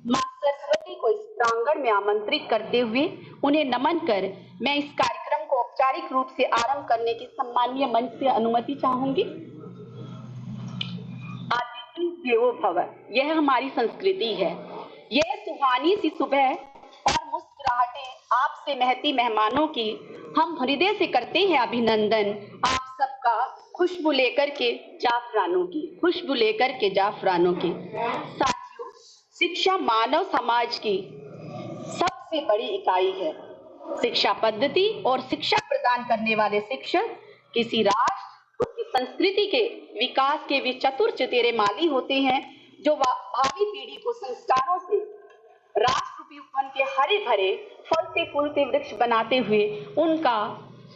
मां सरस्वती को इस प्रांगण में आमंत्रित करते हुए उन्हें नमन कर मैं इस कार्यक्रम को औपचारिक रूप से आरंभ करने की सम्मानीय मंच से अनुमति चाहूंगी। अतिथि देवो भव, यह हमारी संस्कृति है। यह सुहानी सी सुबह और मुस्कुराहटें आपसे महती मेहमानों की हम हृदय से करते हैं अभिनंदन। आप सबका खुशबू लेकर के जाफरानों की, खुशबू लेकर के जाफरानों की। साथियों, शिक्षा मानव समाज की सबसे बड़ी इकाई है। शिक्षा पद्धति और शिक्षा प्रदान करने वाले शिक्षक किसी राष्ट्र, उसकी संस्कृति के विकास के भी चतुर चुतेरे माली होते हैं, जो भावी पीढ़ी को संस्कारों से राष्ट्र रूपी उपवन के हरे भरे फलते फूलते वृक्ष बनाते हुए उनका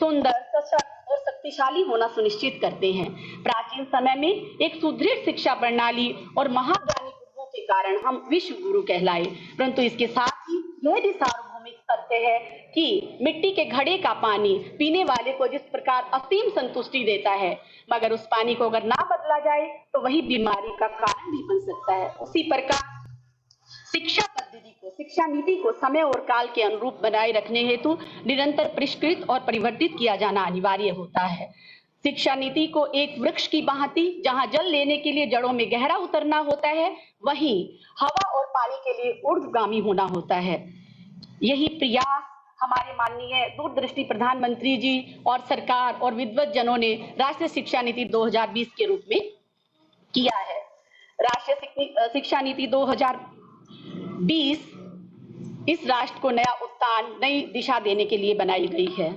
सुंदर, सशक्त और शक्तिशाली होना सुनिश्चित करते हैं। प्राचीन समय में एक सुदृढ़ शिक्षा प्रणाली और महाज्ञानी गुरुओं के कारण हम विश्व गुरु कहलाए, परंतु इसके साथ ही यह भी सार्वभौमिक सत्य है कि मिट्टी के घड़े का पानी पीने वाले को जिस प्रकार असीम संतुष्टि देता है, मगर उस पानी को अगर ना बदला जाए तो वही बीमारी का कारण भी बन सकता है। उसी प्रकार शिक्षा पद्धति को, शिक्षा नीति को समय और काल के अनुरूप बनाए रखने हेतु निरंतर परिष्कृत और परिवर्तित किया जाना अनिवार्य होता है। शिक्षा नीति को एक वृक्ष की भांति जहां जल लेने के लिए जड़ों में गहरा उतरना होता है, वहीं हवा और पानी के लिए ऊर्ध्वगामी होना होता है। यही प्रयास हमारे माननीय दूरदृष्टि प्रधानमंत्री जी और सरकार और विद्वत जनों ने राष्ट्रीय शिक्षा नीति 2020 के रूप में किया है। राष्ट्रीय शिक्षा नीति 2020 इस राष्ट्र को नया उत्थान, नई दिशा देने के लिए बनाई गई है।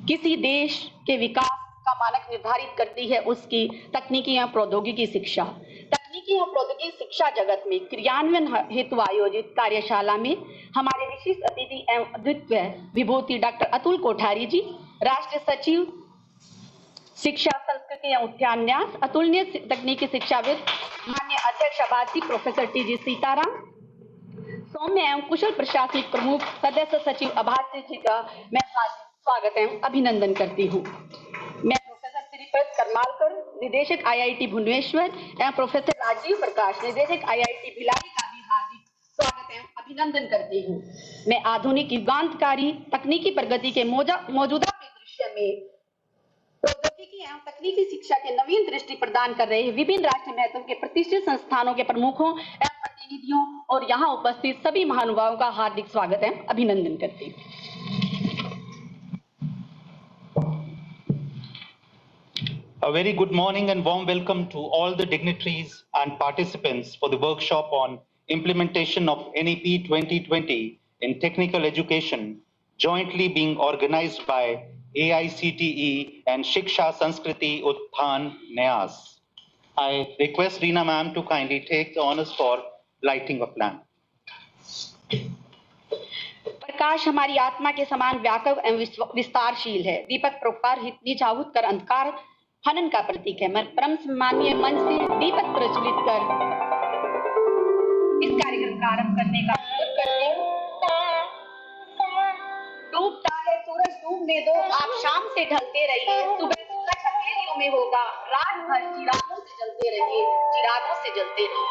किसी देश के विकास का मानक निर्धारित करती है उसकी तकनीकी या प्रौद्योगिकी शिक्षा। तकनीकी या प्रौद्योगिकी शिक्षा जगत में क्रियान्वयन हेतु आयोजित कार्यशाला में हमारे विशिष्ट अतिथि एवं अद्वितीय विभूति डॉक्टर अतुल कोठारी जी, राष्ट्रीय सचिव शिक्षा संस्कृति एवं उद्यान्यास, अतुलनीय तकनीकी शिक्षाविद माननीय अध्यक्ष आभासी प्रोफेसर टी.जी. सीताराम, सौम्य एवं कुशल प्रशासनिक प्रमुख सदस्य सचिव आभासी जी का मैं स्वागत एवं अभिनंदन करती हूँ। मैं प्रोफेसर श्रीपद करमालकर, निदेशक IIT भुवनेश्वर एवं प्रोफेसर राजीव प्रकाश, निदेशक IIT भिलाई का भी हार्दिक स्वागत एवं अभिनंदन करती हूँ। मैं आधुनिक युगांतकारी तकनीकी प्रगति के मौजूदा परिदृश्य में प्रौद्योगिकी एवं तकनीकी शिक्षा के नवीन दृष्टि प्रदान कर रहे विभिन्न राष्ट्रीय महत्व के प्रतिष्ठित संस्थानों के प्रमुखों एवं प्रतिनिधियों और यहाँ उपस्थित सभी महानुभावों का हार्दिक स्वागत एवं अभिनंदन करती हूँ। A very good morning and warm welcome to all the dignitaries and participants for the workshop on implementation of NEP 2020 in technical education, jointly being organized by AICTE and Shiksha Sanskriti Utthan Nyas. I request Reena ma'am to kindly take the honors for lighting of lamp. प्रकाश हमारी आत्मा के समान व्यापक एवं विस्तारशील है। दीपक परोपकार हित निजाहुत कर अंधकार हनन का प्रतीक है। मैं परम सम्मानीय मंच से दीपक प्रज्वलित कर इस कार्यक्रम का आरंभ करने का अनुरोध करती हूँ। डूबता है सूरज डूबने दो, आप शाम से ढलते रहिए, सुबह सूरज हथेलियों में होगा, रात भर चिरागों से जलते रहिए, चिरागों से जलते रहिए।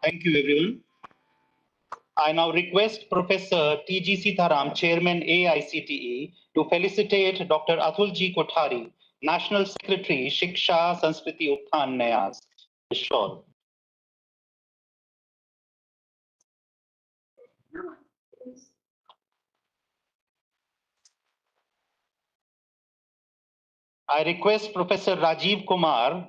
Thank you, everyone. I now request Professor T.G. Sitharam, Chairman AICTE, to felicitate Dr. Atulji Kothari, National Secretary, Shiksha Sanskriti Utthan Nyas. Sure. I request Professor Rajiv Kumar,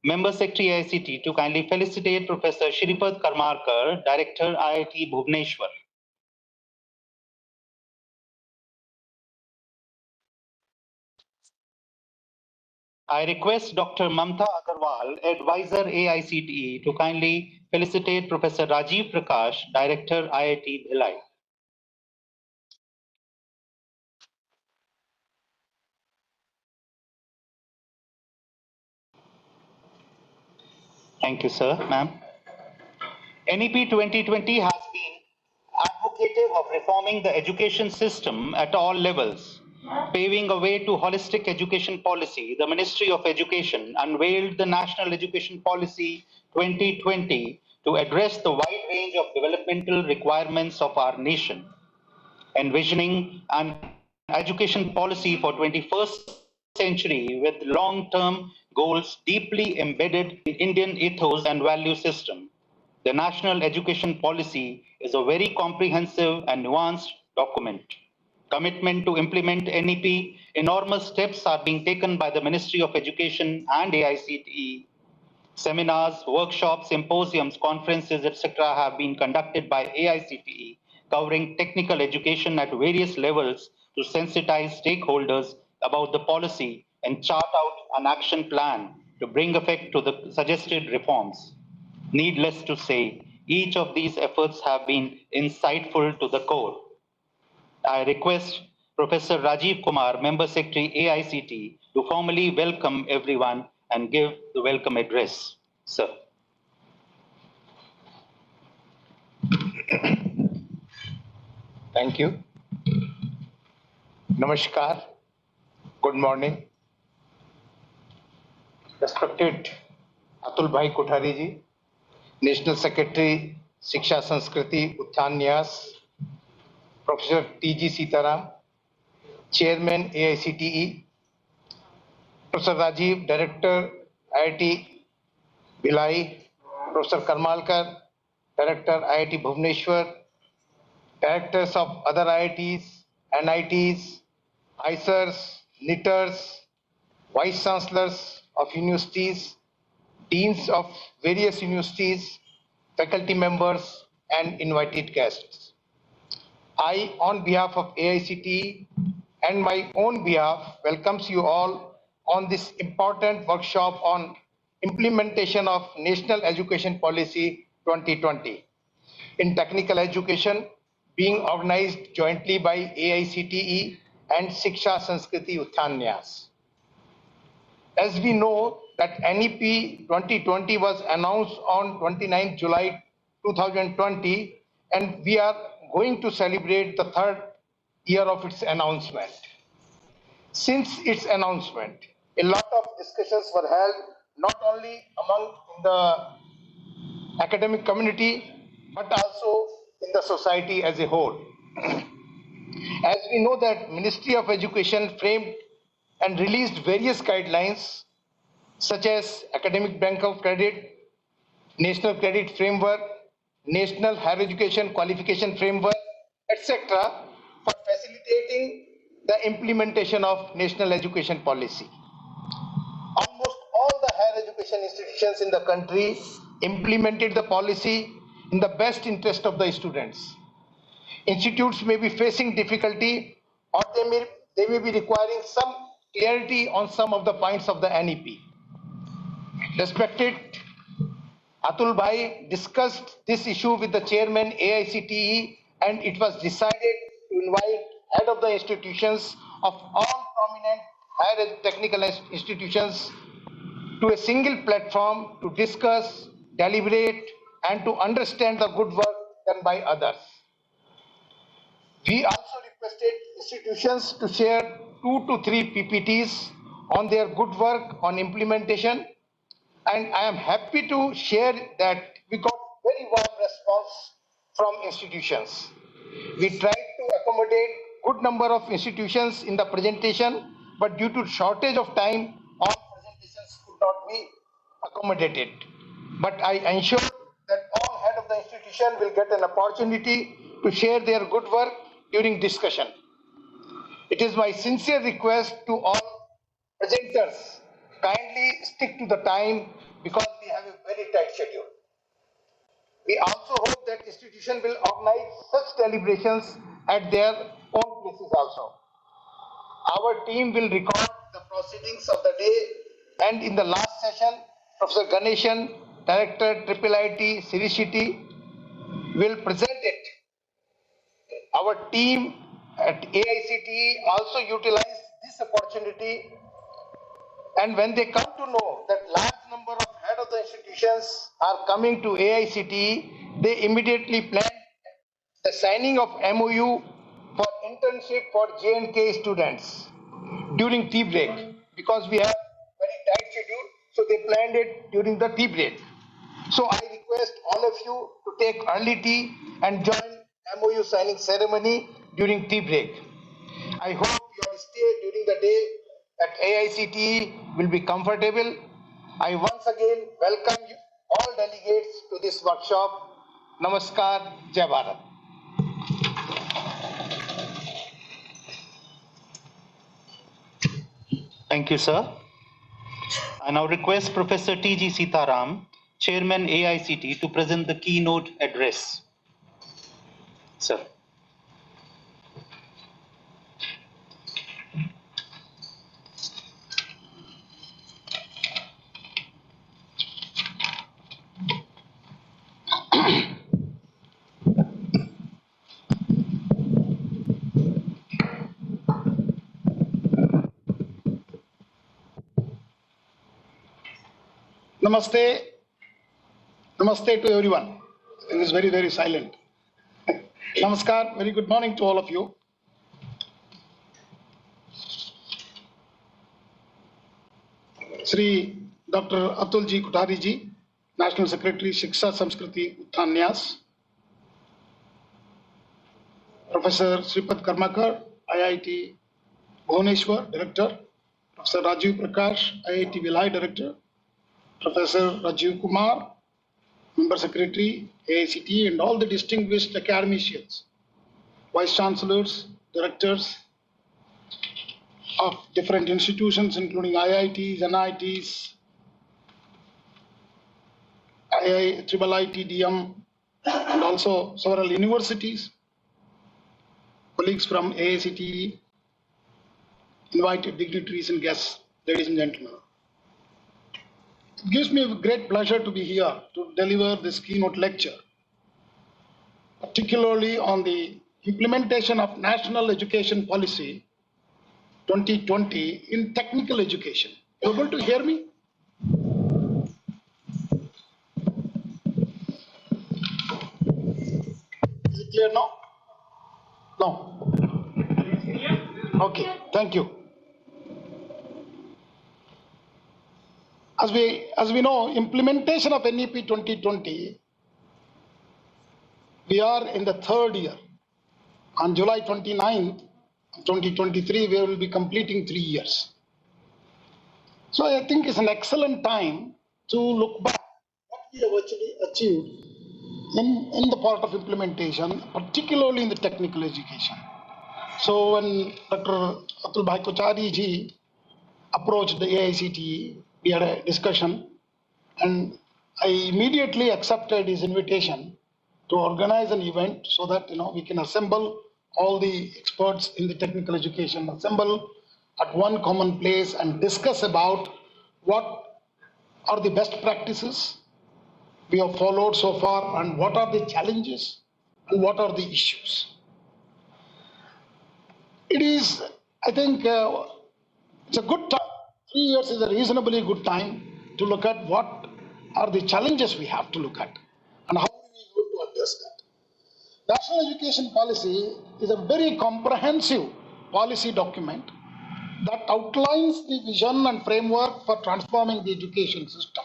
Member Secretary ICT, to kindly felicitate Professor Shripad Karmarkar, Director IIT Bhubaneswar. I request Dr. Mamta Agarwal, Advisor AICTE, to kindly felicitate Professor Rajiv Prakash, Director IIT Bhilai. Thank you, sir, ma'am. NEP 2020 has been advocative of reforming the education system at all levels. Paving a way to holistic education policy, the Ministry of Education unveiled the National Education Policy 2020 to address the wide range of developmental requirements of our nation, envisioning an education policy for 21st century with long-term goals deeply embedded in Indian ethos and value system. The National Education Policy is a very comprehensive and nuanced document. Commitment to implement NEP, enormous steps are being taken by the Ministry of Education and AICTE. Seminars, workshops, symposiums, conferences, etc. have been conducted by AICTE, covering technical education at various levels to sensitize stakeholders about the policy and chart out an action plan to bring effect to the suggested reforms. Needless to say, each of these efforts have been insightful to the core. I request Professor Rajiv Kumar, Member Secretary AICT, to formally welcome everyone and give the welcome address. Sir. Thank you. Namaskar. Good morning. Respected Atul Bhai Kothari ji, National Secretary, Shiksha Sanskriti Utthan Nyas, Professor T.G. Sitaram, Chairman AICTE, Professor Rajiv, Director IIT Bhilai, Professor Karmalkar, Director IIT Bhubaneswar, Directors of other IITs, NITs, ICERs, NITers, Vice Chancellors of universities, deans of various universities, faculty members, and invited guests. I, on behalf of AICTE and my own behalf, welcomes you all on this important workshop on implementation of National Education Policy 2020 in technical education, being organized jointly by AICTE and Shiksha Sanskriti Utthan Nyas. As we know that NEP 2020 was announced on 29 July 2020, and we are going to celebrate the third year of its announcement. Since its announcement, a lot of discussions were held not only among the academic community, but also in the society as a whole. As we know that Ministry of Education framed and released various guidelines such as Academic Bank of Credit, National Credit Framework, National Higher Education Qualification Framework, etc. for facilitating the implementation of National Education Policy. Almost all the higher education institutions in the country implemented the policy in the best interest of the students. Institutes may be facing difficulty, or they may be requiring some clarity on some of the points of the NEP. Respected Atul Bhai discussed this issue with the chairman AICTE, and it was decided to invite head of the institutions of all prominent higher technical institutions to a single platform to discuss, deliberate, and to understand the good work done by others. We also requested institutions to share 2 to 3 PPTs on their good work on implementation, and I am happy to share that we got very warm response from institutions. We tried to accommodate good number of institutions in the presentation, but due to shortage of time, all presentations could not be accommodated. But I ensure that all head of the institution will get an opportunity to share their good work during discussion. It is my sincere request to all presenters, kindly stick to the time because we have a very tight schedule. We also hope that institution will organize such deliberations at their own places also. Our team will record the proceedings of the day, and in the last session, Professor Ganeshan, Director IIIT, Sirishiti, will present it. Our team at AICTE also utilize this opportunity, and when they come to know that large number of head of the institutions are coming to AICTE, they immediately plan the signing of MOU for internship for J&K students during tea break, because we have very tight schedule, so they planned it during the tea break. So I request all of you to take early tea and join MOU signing ceremony during tea break. I hope your stay during the day at AICTE will be comfortable. I once again welcome you, all delegates to this workshop. Namaskar, Jai Bharat. Thank you, sir. I now request Professor T.G. Sitaram, Chairman AICT, to present the keynote address. Sir. Namaste. Namaste to everyone. It is very, very silent. Namaskar. Very good morning to all of you. Sri Dr. Atulji Kothari, National Secretary, Shiksha Samskriti Uttanyas. Professor Sripad Karmakar, IIT Bhubaneswar, Director. Professor Rajiv Prakash, IIT Vilai, Director. Professor Rajiv Kumar, Member Secretary, AICT, and all the distinguished academicians, Vice Chancellors, Directors of different institutions, including IITs, NITs, IIIT, DM, and also several universities, colleagues from AICT, invited dignitaries and guests, ladies and gentlemen. It gives me a great pleasure to be here to deliver this keynote lecture, particularly on the implementation of National Education Policy 2020 in technical education. You able to hear me? Is it clear now? No. Okay, thank you. As we know, implementation of NEP 2020, we are in the third year. On July 29th, 2023, we will be completing 3 years. So I think it's an excellent time to look back what we have actually achieved in the part of implementation, particularly in the technical education. So when Dr. Atul Bhai Kochari ji approached the AICTE, we had a discussion, and I immediately accepted his invitation to organize an event so that we can assemble all the experts in the technical education, assemble at one common place and discuss about what are the best practices we have followed so far and what are the challenges and what are the issues. It is, I think, it's a good time. 3 years is a reasonably good time to look at what are the challenges we have to look at and how we going to address that. National Education Policy is a very comprehensive policy document that outlines the vision and framework for transforming the education system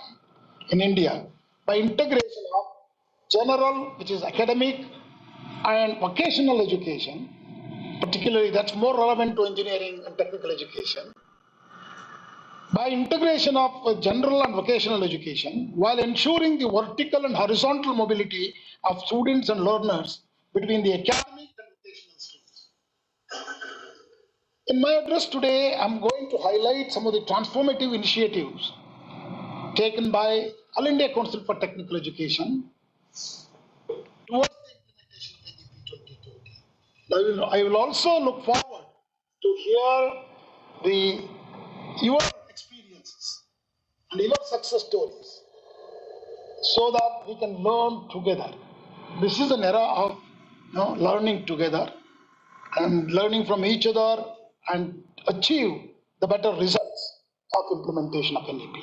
in India by integration of general, which is academic, and vocational education, particularly that's more relevant to engineering and technical education, by integration of general and vocational education while ensuring the vertical and horizontal mobility of students and learners between the academic and vocational streams. In my address today, I'm going to highlight some of the transformative initiatives taken by All India Council for Technical Education towards the implementation of NEP 2020. I will also look forward to hear your experiences and your success stories so that we can learn together. This is an era of learning together and learning from each other and achieve the better results of implementation of NEP.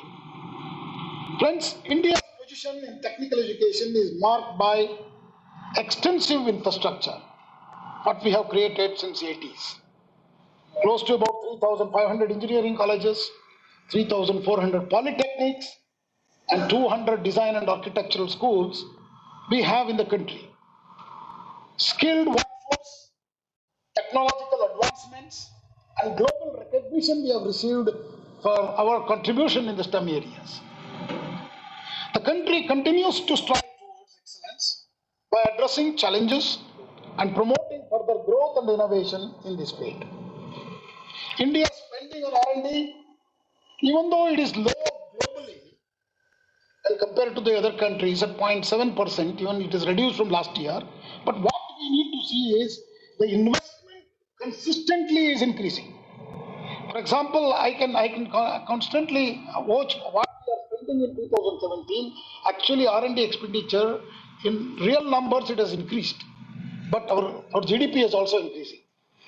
Friends, India's position in technical education is marked by extensive infrastructure, what we have created since 80s. Close to about 3,500 engineering colleges, 3,400 polytechnics, and 200 design and architectural schools we have in the country. Skilled workforce, technological advancements, and global recognition we have received for our contribution in the STEM areas. The country continues to strive towards excellence by addressing challenges and promoting further growth and innovation in this field. India's spending on R&D, even though it is low globally, and compared to the other countries at 0.7%, even it is reduced from last year. But what we need to see is the investment consistently is increasing. For example, I can constantly watch what we are spending in 2017. Actually, R&D expenditure in real numbers it has increased, but our GDP is also increasing.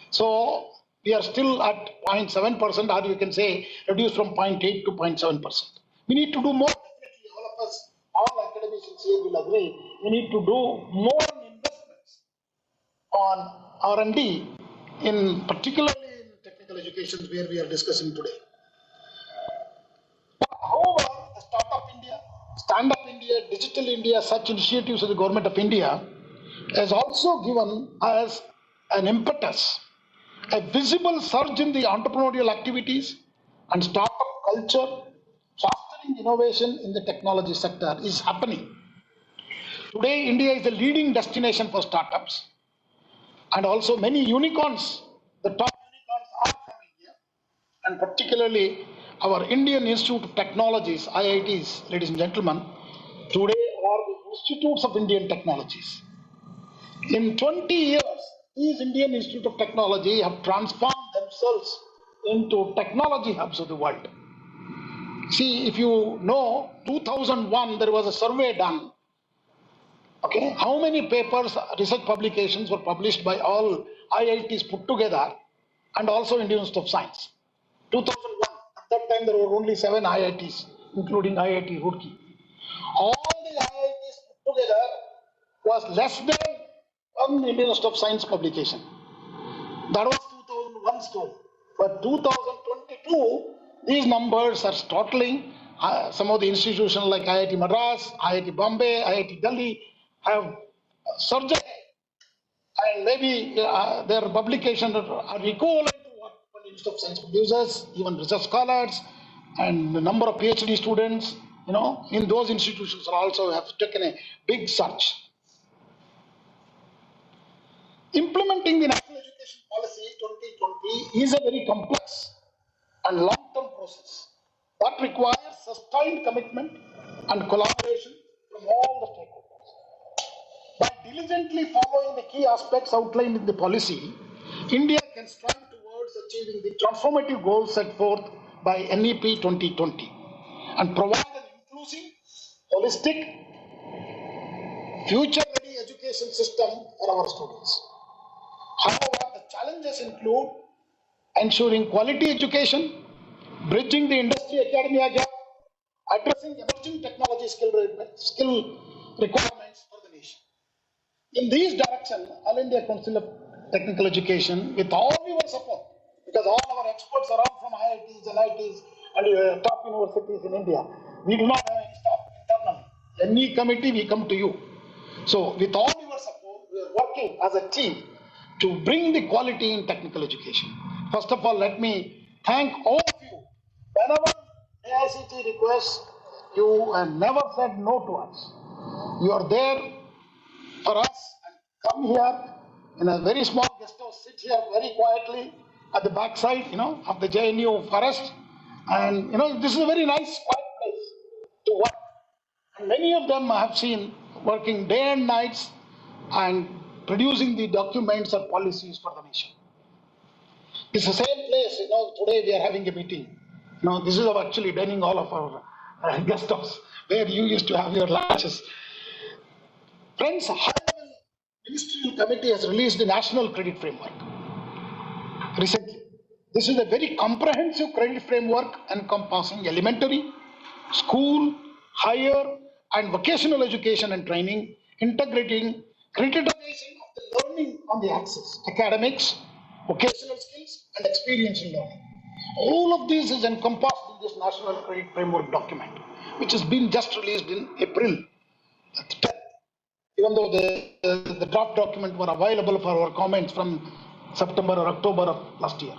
So we are still at 0.7%, or you can say reduced from 0.8 to 0.7%. We need to do more. Definitely, all of us, all academicians here will agree. We need to do more investments on R&D, particularly in technical education where we are discussing today. But however, the Startup India, Stand Up India, Digital India, such initiatives of the Government of India has also given us an impetus, a visible surge in the entrepreneurial activities and startup culture, fostering innovation in the technology sector is happening. Today, India is the leading destination for startups, and also many unicorns, the top unicorns are from India, and particularly our Indian Institute of Technologies, IITs, ladies and gentlemen, today are the institutes of Indian technologies. In 20 years, these Indian Institute of Technology have transformed themselves into technology hubs of the world. See, if you know, 2001, there was a survey done. Okay, how many papers, research publications were published by all IITs put together and also Indian Institute of Science? 2001, at that time there were only 7 IITs, including IIT Roorkee. All the IITs put together was less than one Indian Institute of Science publication. That was 2001 story. But 2022, these numbers are startling. Some of the institutions like IIT Madras, IIT Bombay, IIT Delhi have surged ahead. And maybe their publications are equivalent to what one Institute of Science produces, even research scholars and the number of PhD students, in those institutions also have taken a big surge. Implementing the National Education Policy 2020 is a very complex and long-term process that requires sustained commitment and collaboration from all the stakeholders. By diligently following the key aspects outlined in the policy, India can strive towards achieving the transformative goals set forth by NEP 2020 and provide an inclusive, holistic, future-ready education system for our students. However, the challenges include ensuring quality education, bridging the industry-academia gap, addressing emerging technology skill requirements for the nation. In these directions, All India Council of Technical Education, with all your support, because all our experts are all from IITs and IITs and top universities in India, we do not have any staff internally. Any committee, we come to you. So, with all your support, we are working working as a team to bring the quality in technical education. First of all, let me thank all of you. Whenever AICT requests, you have never said no to us. You are there for us and come here in a very small guest house, sit here very quietly at the backside, of the JNU forest. And, this is a very nice, quiet place to work. And many of them I have seen working day and nights and producing the documents or policies for the nation. It's the same place, today we are having a meeting. This is actually dining hall of our guest house where you used to have your lunches. Friends, high-level ministerial committee has released the national credit framework recently. This is a very comprehensive credit framework encompassing elementary, school, higher, and vocational education and training, integrating creditization of the learning on the axis, academics, vocational skills, and experiential learning. All of this is encompassed in this national credit framework document, which has been just released in April 10th. Even though the draft document were available for our comments from September or October of last year.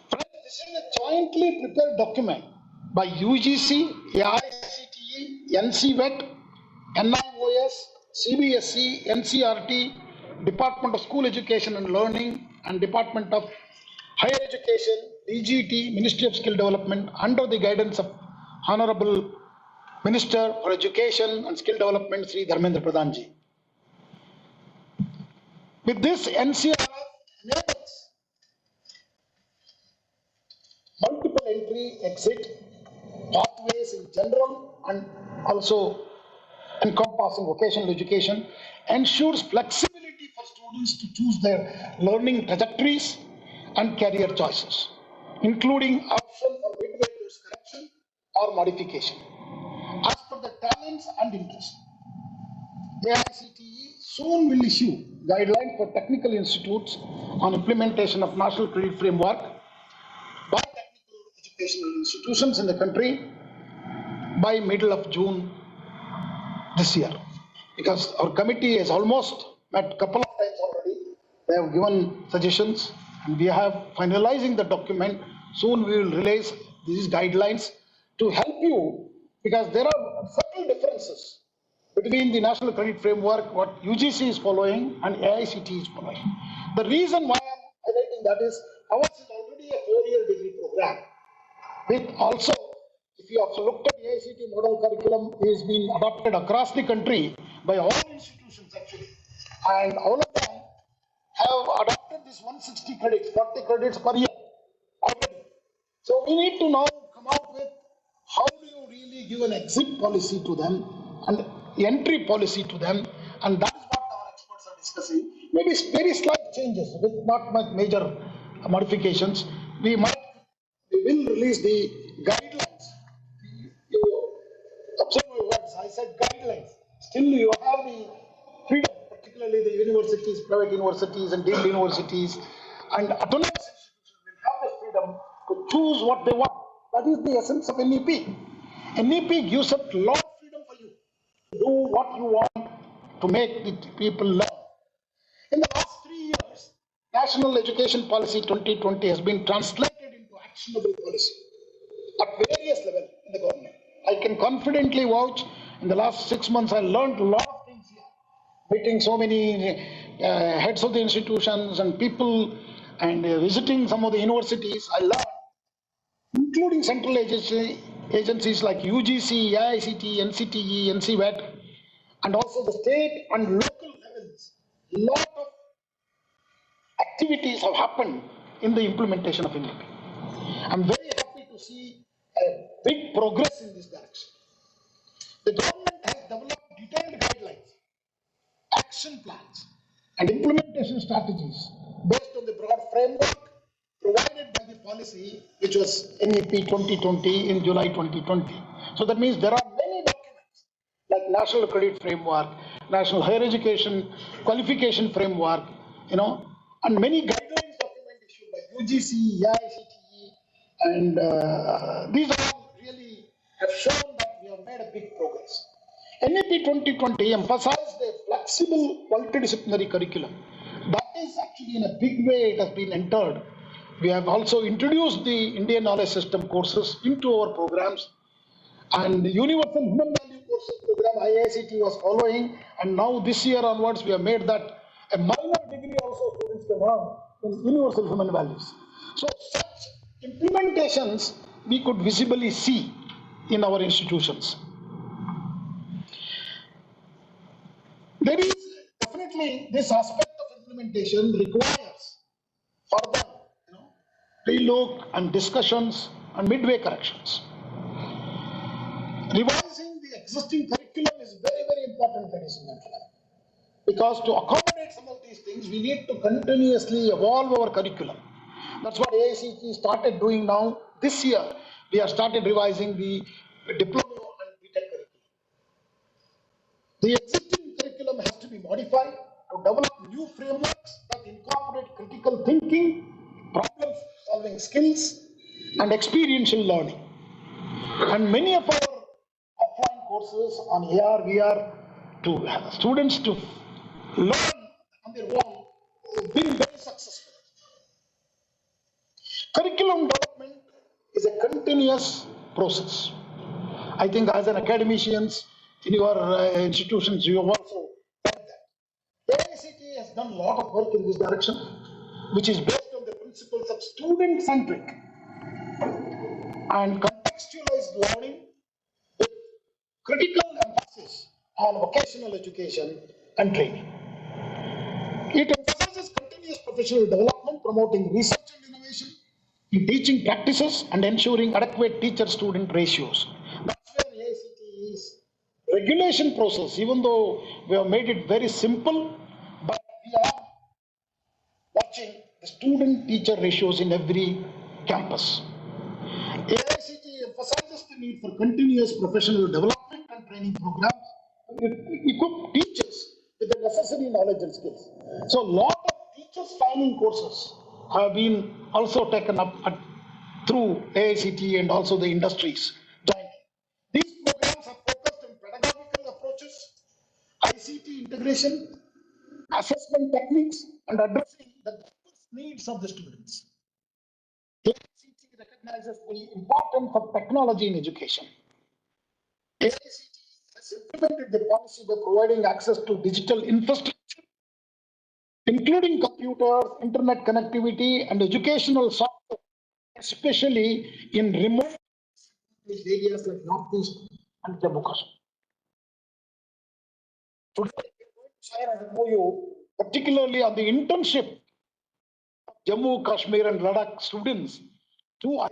Friends, this is a jointly prepared document by UGC, AICTE, NCVET, NIOS, CBSE, NCRT, Department of School Education and Learning, and Department of Higher Education, DGT, Ministry of Skill Development, under the guidance of Honorable Minister for Education and Skill Development, Sri Dharmendra Pradhanji. With this, NCRF enables multiple entry, exit, pathways in general and also encompassing vocational education, ensures flexibility for students to choose their learning trajectories and career choices, including option for midway course correction or modification, as per the talents and interests. The AICTE soon will issue guidelines for technical institutes on implementation of national credit framework by technical educational institutions in the country by middle of June this year. Because our committee has almost met a couple of times already. They have given suggestions and we have finalizing the document. Soon we will release these guidelines to help you, because there are subtle differences between the national credit framework, what UGC is following and AICT is following. The reason why I'm highlighting that is ours is already a 4-year degree program. With also, if you have looked at AICT model curriculum, it is being adopted across the country by all institutions actually. And all of them have adopted this 160 credits, 40 credits per year already. So we need to now come out with how do you really give an exit policy to them and entry policy to them, and that is what our experts are discussing. Maybe very slight changes with not much major modifications. We will release the guidelines. You observe my words, I said guidelines. Still you have the freedom, particularly the universities, private universities and deemed universities and autonomous institutions will have the freedom to choose what they want. That is the essence of NEP. NEP gives up a lot of freedom for you to do what you want to make the people learn. In the last 3 years, National Education Policy 2020 has been translated into actionable policy at various levels in the government. I can confidently vouch, in the last 6 months I learned a lot of things here. Meeting so many heads of the institutions and people and visiting some of the universities, I learned, including central agencies like UGC, AICT, NCTE, NCVET, and also the state and local levels. Lot of activities have happened in the implementation of NEP. I'm very happy to see a big progress in this direction. The government has developed detailed guidelines, action plans, and implementation strategies based on the broad framework provided by the policy, which was NEP 2020 in July 2020. So that means there are many documents like National Credit Framework, National Higher Education Qualification Framework, and many guidelines documents issued by UGC, AICTE, and these all really have shown that we have made a big progress. NEP 2020 emphasized a flexible multidisciplinary curriculum. That is actually in a big way it has been entered. We have also introduced the Indian knowledge system courses into our programs, and the universal human value courses program IICT was following, and now this year onwards we have made that a minor degree also students can earn in universal human values. So such implementations we could visibly see in our institutions. There is definitely this aspect of implementation requires further, relook and discussions and midway corrections. Revising the existing curriculum is very, very important, ladies and gentlemen, because to accommodate some of these things, we need to continuously evolve our curriculum. That's what AICT started doing now. This year, we have started revising the diploma and BTech curriculum. The existing curriculum has to be modified to develop new frameworks that incorporate critical thinking, problem-solving skills, and experiential learning. And many of our offline courses on AR, VR, to students to learn on their own, have been very successful. Curriculum development is a continuous process. I think as an academicians in your institutions, you have also said that. AICT has done a lot of work in this direction, which is based on the principles of student-centric and contextualized learning with critical emphasis on vocational education and training. It emphasizes continuous professional development, promoting research and innovation in teaching practices and ensuring adequate teacher-student ratios. That's where AICT is. Regulation process, even though we have made it very simple, but we are watching the student-teacher ratios in every campus. AICT emphasizes the need for continuous professional development and training programs to equip teachers with the necessary knowledge and skills. So, a lot of teachers training courses have been also taken up through AICT and also the industries jointly. These programs are focused on pedagogical approaches, ICT integration, assessment techniques, and addressing the needs of the students. AICT recognizes the importance of technology in education. AICT has implemented the policy by providing access to digital infrastructure, including computers, internet connectivity, and educational software, especially in remote areas like Northeast and Jammu Kashmir. Today, we are going to share an MOU, particularly on the internship of Jammu, Kashmir, and Ladakh students to IIT.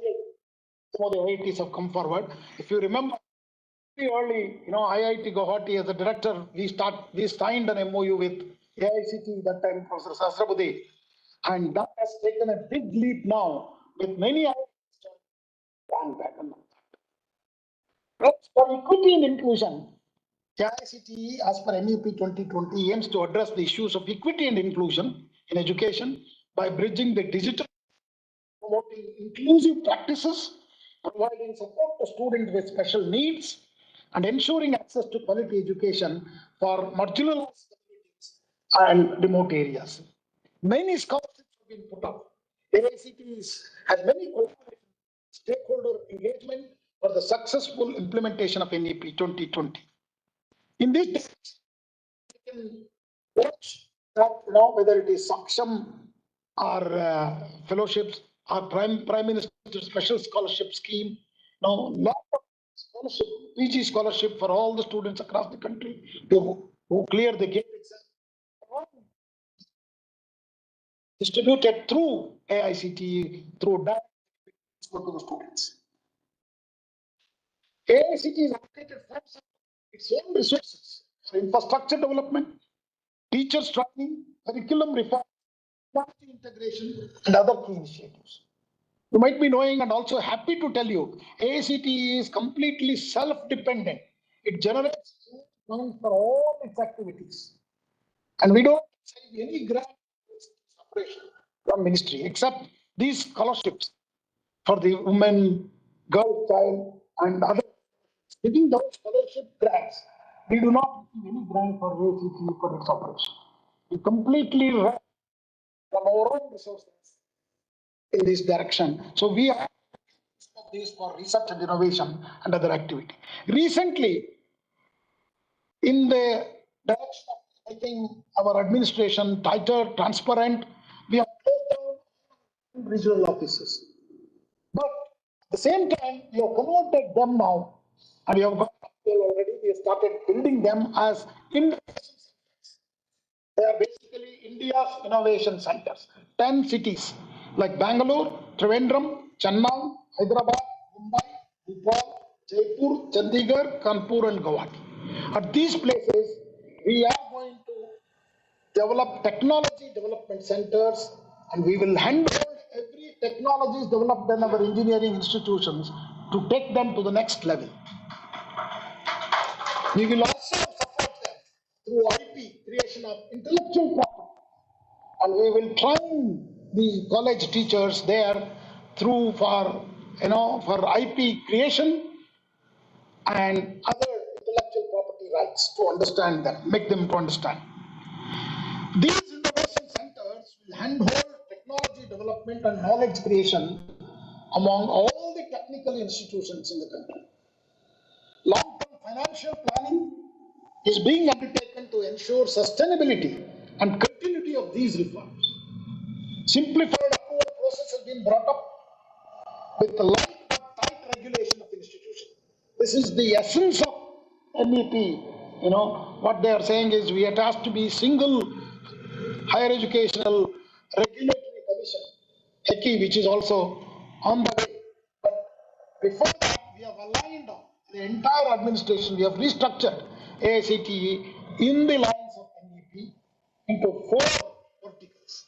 Some of the IITs have come forward. If you remember, very early, IIT Guwahati as a director, we signed an MOU with AICT that time, Professor Sasrabudi, and that has taken a big leap now with many IITs. For equity and inclusion, AICT, as per NEP 2020, aims to address the issues of equity and inclusion in education by bridging the digital, promoting inclusive practices, providing support to students with special needs, and ensuring access to quality education for marginalized communities and remote areas. Many scholarships have been put up. AICT has many stakeholder engagement for the successful implementation of NEP 2020. In this, you can watch that, whether it is Saksham or fellowships or Prime Minister Special Scholarship Scheme, lot of scholarship, PG scholarship for all the students across the country who clear the gate exam, distributed through AICT, through that to the students. AICT is allocated its own resources for infrastructure development, teachers training, curriculum reform, quality integration, and other key initiatives. You might be knowing, and also happy to tell you, AICT is completely self-dependent. It generates funds for all its activities. And we don't receive any grant separation from ministry, except these scholarships for the women, girl, child, and other. Giving those scholarship grants We do not receive any grant for ACT for its operation. We completely run from our own resources in this direction. So we have these for research and innovation and other activity. Recently, in the direction of making our administration tighter, transparent, we have closed down regional offices. But at the same time, we have converted them now, and we have got already. We have started building them as innovation centers. They are basically India's innovation centers. 10 cities like Bangalore, Trivandrum, Chennai, Hyderabad, Mumbai, Bhopal, Jaipur, Chandigarh, Kanpur, and Guwahati. At these places, we are going to develop technology development centers, and we will handhold every technologies developed in our engineering institutions to take them to the next level. We will also support them through IP, creation of intellectual property, and we will train the college teachers there through for IP creation and other intellectual property rights to understand them, make them to understand. These innovation centers will handhold technology development and knowledge creation among all the technical institutions in the country. Long-term financial planning is being undertaken to ensure sustainability and continuity of these reforms. Simplified approval process has been brought up with the light but tight regulation of institutions. This is the essence of MEP. What they are saying is it has to be single higher educational regulatory commission, HECI, which is also on the way. But before that, we have aligned the entire administration. We have restructured AICTE in the lines of MEP into 4 verticals.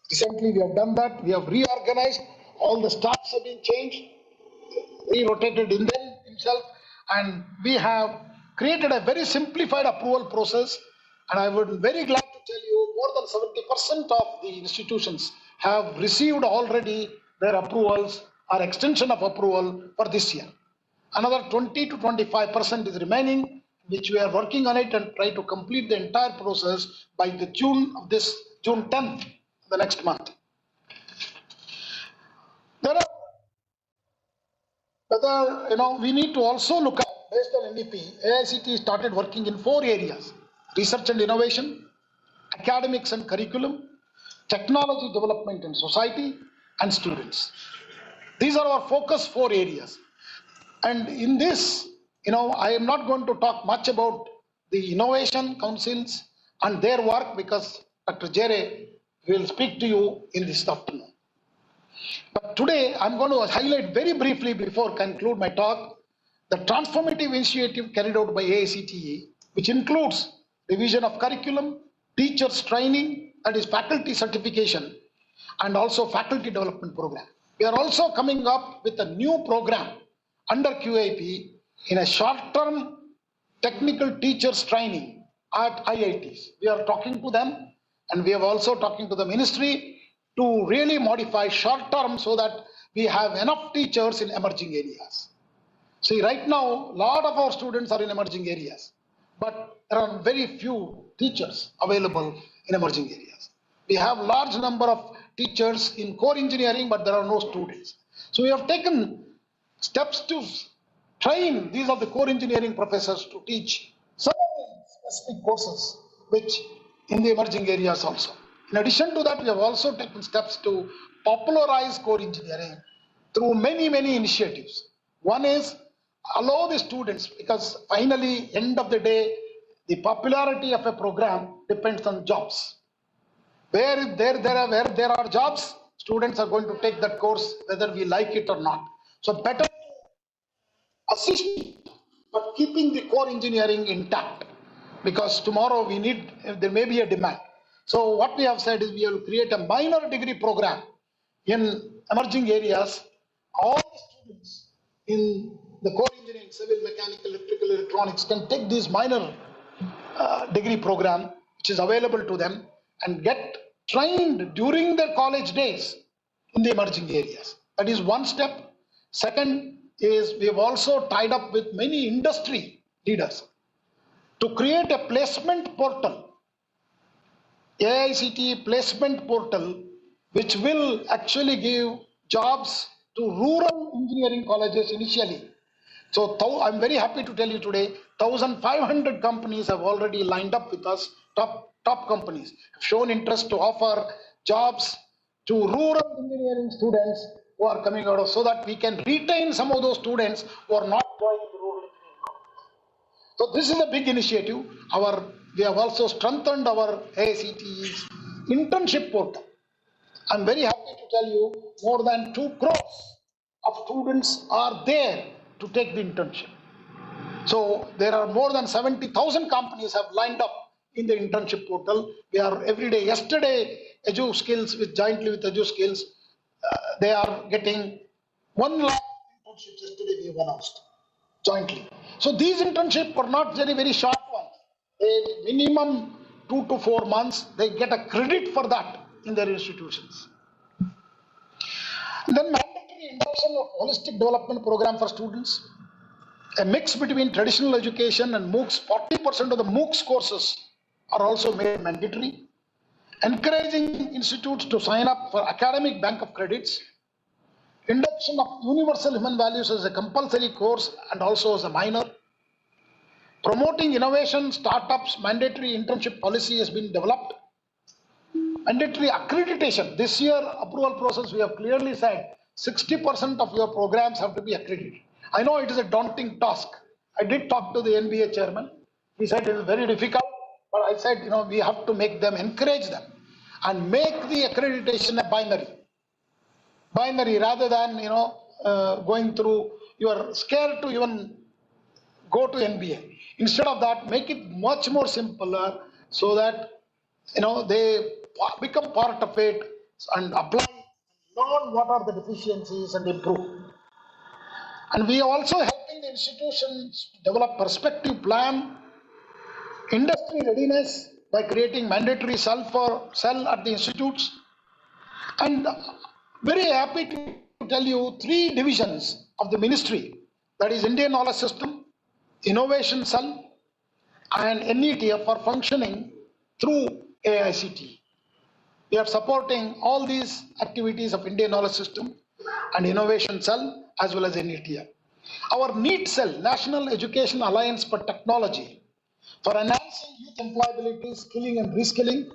Recently, we have done that. We have reorganized. All the staffs have been changed, re-rotated in them himself, and we have created a very simplified approval process. And I would be very glad to tell you more than 70% of the institutions have received already their approvals or extension of approval for this year. Another 20 to 25% is remaining, which we are working on it and try to complete the entire process by the June 10th, the next month. There are we need to also look at, based on MEP, AICT started working in 4 areas: research and innovation, academics and curriculum, technology development and society, and students. These are our focus 4 areas. And in this, I am not going to talk much about the innovation councils and their work, because Dr. Jere will speak to you in this afternoon. But today, I'm going to highlight very briefly before I conclude my talk, the transformative initiative carried out by AICTE, which includes revision of curriculum, teachers training, that is faculty certification, and also faculty development program. We are also coming up with a new program under QIP in a short-term technical teachers training at IITs. We are talking to them, and we are also talking to the ministry to really modify short-term so that we have enough teachers in emerging areas. See, right now, a lot of our students are in emerging areas, but there are very few teachers available in emerging areas. We have large number of teachers in core engineering, but there are no students. So we have taken steps to train these are the core engineering professors to teach some of the specific courses which in the emerging areas also. In addition to that, we have also taken steps to popularize core engineering through many initiatives. One is allow the students, because finally, end of the day, the popularity of a program depends on jobs. Where there are jobs, students are going to take that course whether we like it or not. So better assist, but keeping the core engineering intact, because tomorrow there may be a demand. So what we have said is we will create a minor degree program in emerging areas. All the students in the core engineering, civil, mechanical, electrical, electronics can take this minor degree program, which is available to them, and get trained during their college days in the emerging areas. That is one step. Second is we have also tied up with many industry leaders. to create a placement portal, AICTE placement portal, which will actually give jobs to rural engineering colleges initially. So I'm very happy to tell you today, 1,500 companies have already lined up with us, top companies, have shown interest to offer jobs to rural engineering students who are coming out of, so that we can retain some of those students who are not going to rural engineering colleges. So this is a big initiative. We have also strengthened our AICTE's internship portal. I'm very happy to tell you more than 2 crores of students are there to take the internship. So there are more than 70,000 companies have lined up in the internship portal. We are every day. Yesterday, EduSkills jointly with EduSkills, they are getting 1 lakh internships. Yesterday we have announced jointly. So these internships are not very short ones. A minimum 2 to 4 months. They get a credit for that in their institutions. Then mandatory induction of holistic development program for students. A mix between traditional education and MOOCs. 40% of the MOOCs courses are also made mandatory. Encouraging institutes to sign up for academic bank of credits. Induction of universal human values as a compulsory course and also as a minor. Promoting innovation, startups, mandatory internship policy has been developed. Mandatory accreditation. This year approval process, we have clearly said 60% of your programs have to be accredited. I know it is a daunting task. I did talk to the NBA chairman. He said it is very difficult, but I said, we have to make them, encourage them, and make the accreditation a binary. Binary rather than, going through, you are scared to even go to NBA. Instead of that, make it much more simpler so that, they become part of it and apply, learn what are the deficiencies and improve. And we are also helping the institutions develop perspective plan, industry readiness by creating mandatory cell at the institutes. And very happy to tell you 3 divisions of the ministry, that is Indian Knowledge System, Innovation Cell, and NETF are functioning through AICTE. We are supporting all these activities of Indian Knowledge System and Innovation Cell as well as NETF. Our NEET Cell, National Education Alliance for Technology, for enhancing youth employability, skilling and reskilling,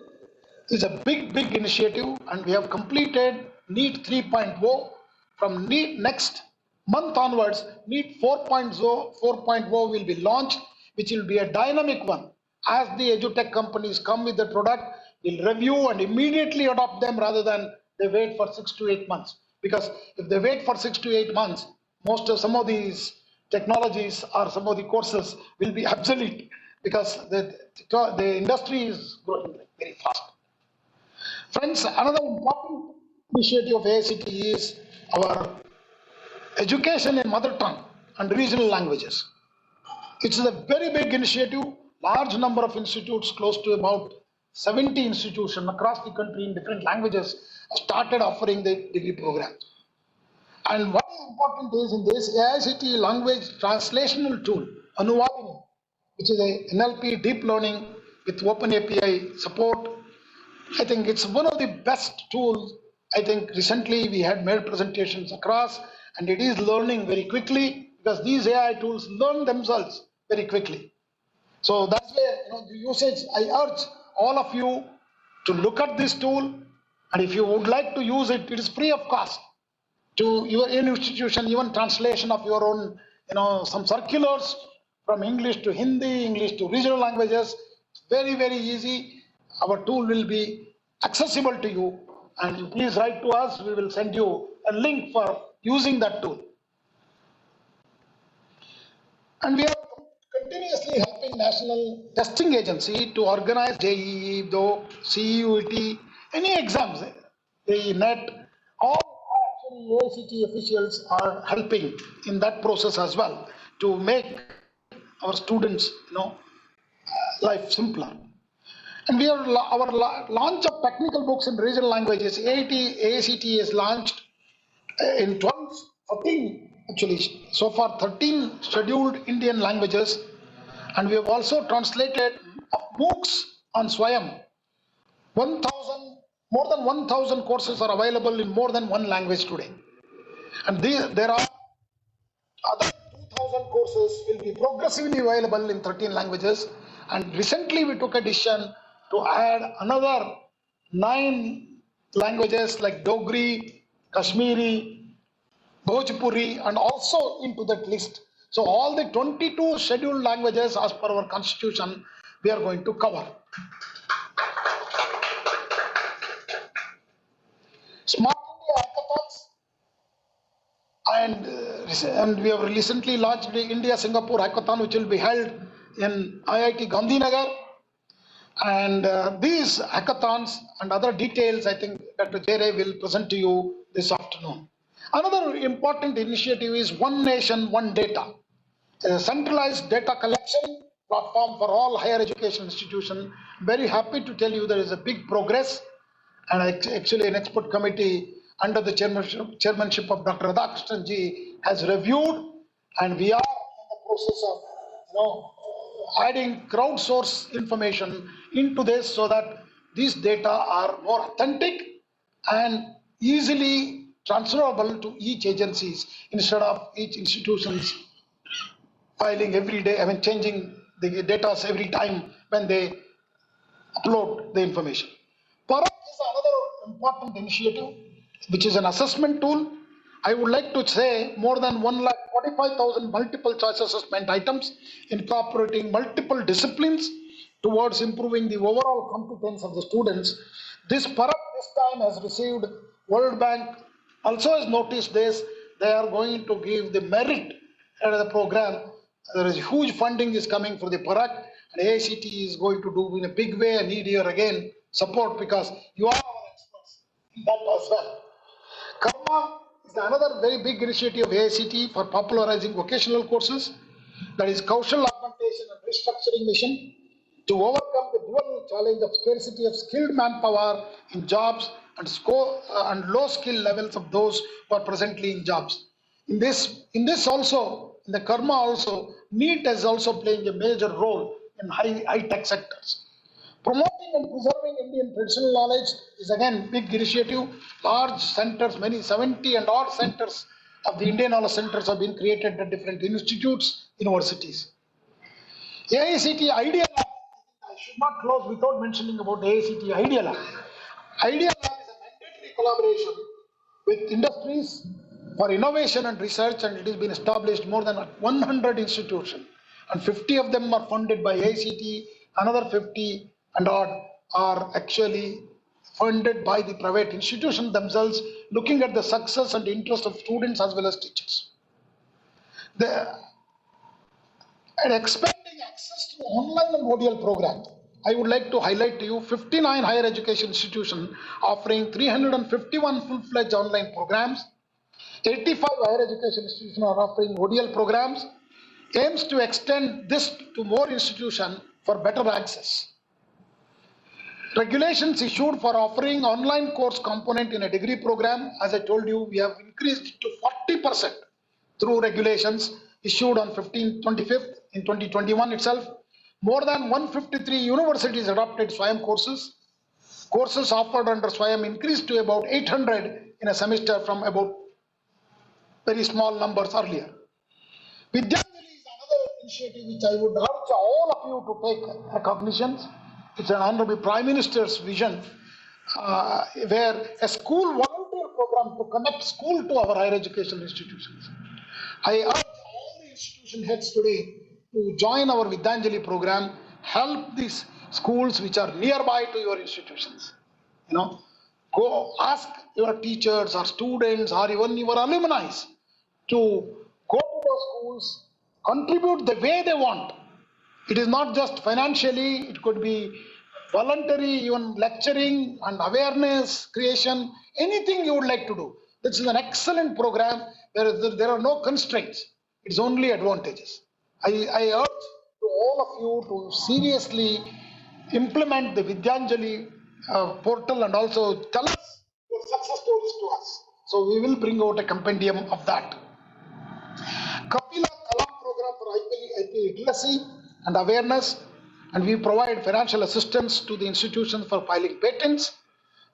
is a big initiative, and we have completed NEET 3.0. From NEET next month onwards, NEET 4.0 will be launched, which will be a dynamic one. As the edutech companies come with the product, we'll review and immediately adopt them rather than they wait for 6 to 8 months. Because if they wait for 6 to 8 months, some of these technologies or some of the courses will be obsolete, because the industry is growing very fast. Friends, another important initiative of AICTE is our education in mother tongue and regional languages. It's a very big initiative. Large number of institutes, close to about 70 institutions across the country in different languages, have started offering the degree programs. And what is important is in this AICTE language translational tool, Anuvadini, which is a NLP deep learning with open API support. I think it's one of the best tools. I think recently we had made presentations across, and it is learning very quickly, because these AI tools learn themselves very quickly. So that's where the usage, I urge all of you to look at this tool, and if you would like to use it, it is free of cost to your institution, even translation of your own, some circulars from English to Hindi, English to regional languages. It's very easy. Our tool will be accessible to you, and you please write to us. We will send you a link for using that tool. And we are continuously helping National Testing Agency to organize JEE, CEUT, any exams, the NET, all actually AICTE officials are helping in that process as well to make our students, life simpler. And our launch of technical books in regional languages, AICTE has launched in 13, actually, so far 13 scheduled Indian languages, And we have also translated books on Swayam. 1,000, more than 1,000 courses are available in more than one language today. And there are other 2,000 courses will be progressively available in 13 languages. And recently we took a decision to add another 9 languages like Dogri, Kashmiri, Bhojpuri, and also into that list. So all the 22 scheduled languages as per our constitution, we are going to cover. Smart India hackathons, and we have recently launched the India-Singapore hackathon, which will be held in IIT Gandhinagar. And these hackathons and other details, I think Dr. Jere will present to you this afternoon. Another important initiative is One Nation, One Data, a centralized data collection platform for all higher education institutions. Very happy to tell you there is a big progress, and actually an expert committee under the chairmanship of Dr. Radhakrishnan ji has reviewed, and we are in the process of adding crowdsource information into this so that these data are more authentic and easily transferable to each agencies instead of each institutions filing every day, changing the data every time when they upload the information. Parak is another important initiative, which is an assessment tool. I would like to say more than 1,45,000 multiple choice assessment items incorporating multiple disciplines towards improving the overall competence of the students. This Parak this time has received World Bank also has noticed this. They are going to give the merit of the program. There is huge funding is coming for the Parak, and AICT is going to do in a big way. I need here again support because you are our experts in that as well. Karma is another very big initiative of AICT for popularizing vocational courses. That is Kaushal Augmentation and Restructuring Mission to overcome the dual challenge of scarcity of skilled manpower in jobs and low skill levels of those who are presently in jobs. In this also, in the Karma also, NEET is also playing a major role in high-tech sectors. Promoting and preserving Indian traditional knowledge is again big initiative. Large centers, many 70 and odd centers of the Indian knowledge centers have been created at different institutes, universities. AICT Idea Lab, I should not close without mentioning about AICT Idea Lab. Idea Lab is a mandatory collaboration with industries for innovation and research, and it has been established more than 100 institutions, and 50 of them are funded by AICT, another 50 and odd are actually funded by the private institutions themselves, looking at the success and interest of students as well as teachers. And expanding access to online and module programs, I would like to highlight to you 59 higher education institutions offering 351 full-fledged online programs. 85 higher education institutions are offering ODL programs, aims to extend this to more institutions for better access. Regulations issued for offering online course component in a degree program, as I told you, we have increased to 40% through regulations issued on 25th in 2021 itself. More than 153 universities adopted Swayam courses. Courses offered under Swayam increased to about 800 in a semester from about very small numbers earlier. Vidyanjali is another initiative which I would urge all of you to take recognition. It's an Honorable Prime Minister's vision where a school volunteer program to connect school to our higher education institutions. I urge all the institution heads today to join our Vidyanjali program, help these schools which are nearby to your institutions. Go ask your teachers or students or even your alumni to go to those schools, contribute the way they want. It is not just financially, it could be voluntary, even lecturing and awareness creation, anything you would like to do. This is an excellent program where there are no constraints, it's only advantages. I urge to all of you to seriously implement the Vidyanjali portal and also tell us your success stories to us. So we will bring out a compendium of that. Kapila Kalam program for IP literacy and awareness, and we provide financial assistance to the institutions for filing patents.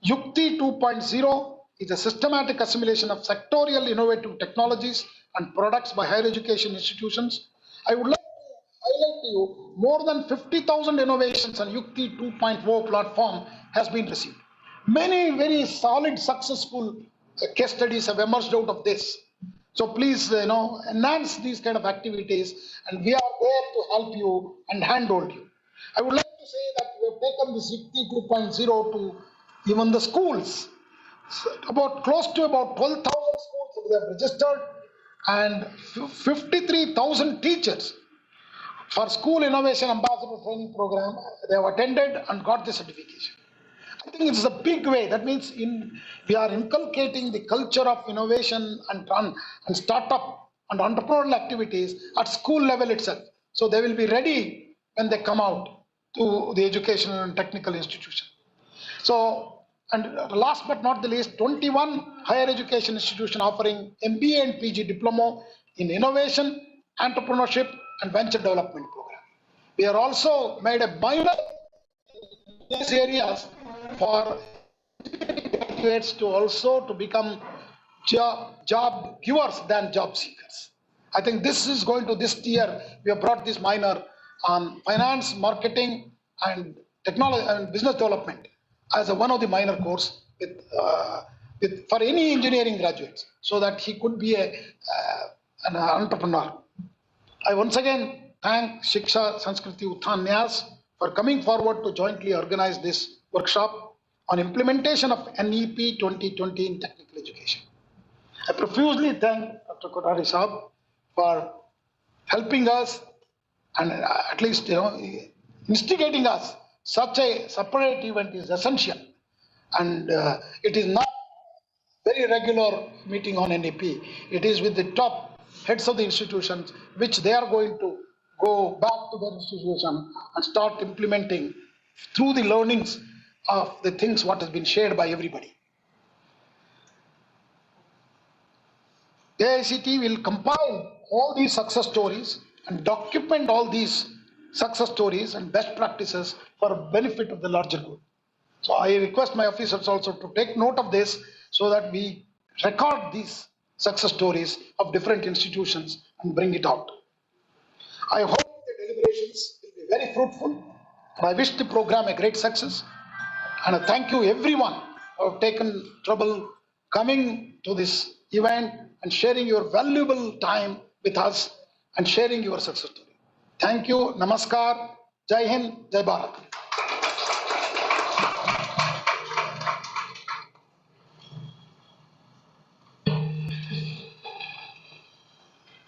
Yukti 2.0 is a systematic assimilation of sectorial innovative technologies and products by higher education institutions. I would like to highlight to you more than 50,000 innovations on Yukti 2.0 platform has been received. Many very solid, successful case studies have emerged out of this. So please, enhance these kind of activities, and we are there to help you and handhold you. I would like to say that we have taken this Yukti 2.0 to even the schools. So about close to about 12,000 schools we have registered, and 53,000 teachers for School Innovation Ambassador Training Program. They have attended and got the certification. I think it's a big way. That means we are inculcating the culture of innovation and startup and entrepreneurial activities at school level itself. So they will be ready when they come out to the educational and technical institution. So, and last but not the least, 21 higher education institutions offering MBA and PG diploma in innovation, entrepreneurship, and venture development program. We are also made a minor in these areas for graduates to also to become job givers than job seekers. I think this is going to, this year we have brought this minor on finance, marketing, and technology and business development as one of the minor course for any engineering graduates, so that he could be an entrepreneur. I once again thank Shiksha Sanskriti Uthan Nyas for coming forward to jointly organize this workshop on implementation of NEP 2020 in technical education. I profusely thank Dr. Kothari Saab for helping us and at least instigating us. Such a separate event is essential, and it is not very regular meeting on NEP. It is with the top heads of the institutions, which they are going to go back to their institution and start implementing through the learnings of the things what has been shared by everybody. AICT will compile all these success stories and document all these success stories and best practices for benefit of the larger good. So I request my officers also to take note of this, so that we record these success stories of different institutions and bring it out. I hope the deliberations will be very fruitful, and I wish the program a great success. And I thank you everyone who have taken trouble coming to this event and sharing your valuable time with us and sharing your success story. Thank you. Namaskar. Jai Hind. Jai Bharat.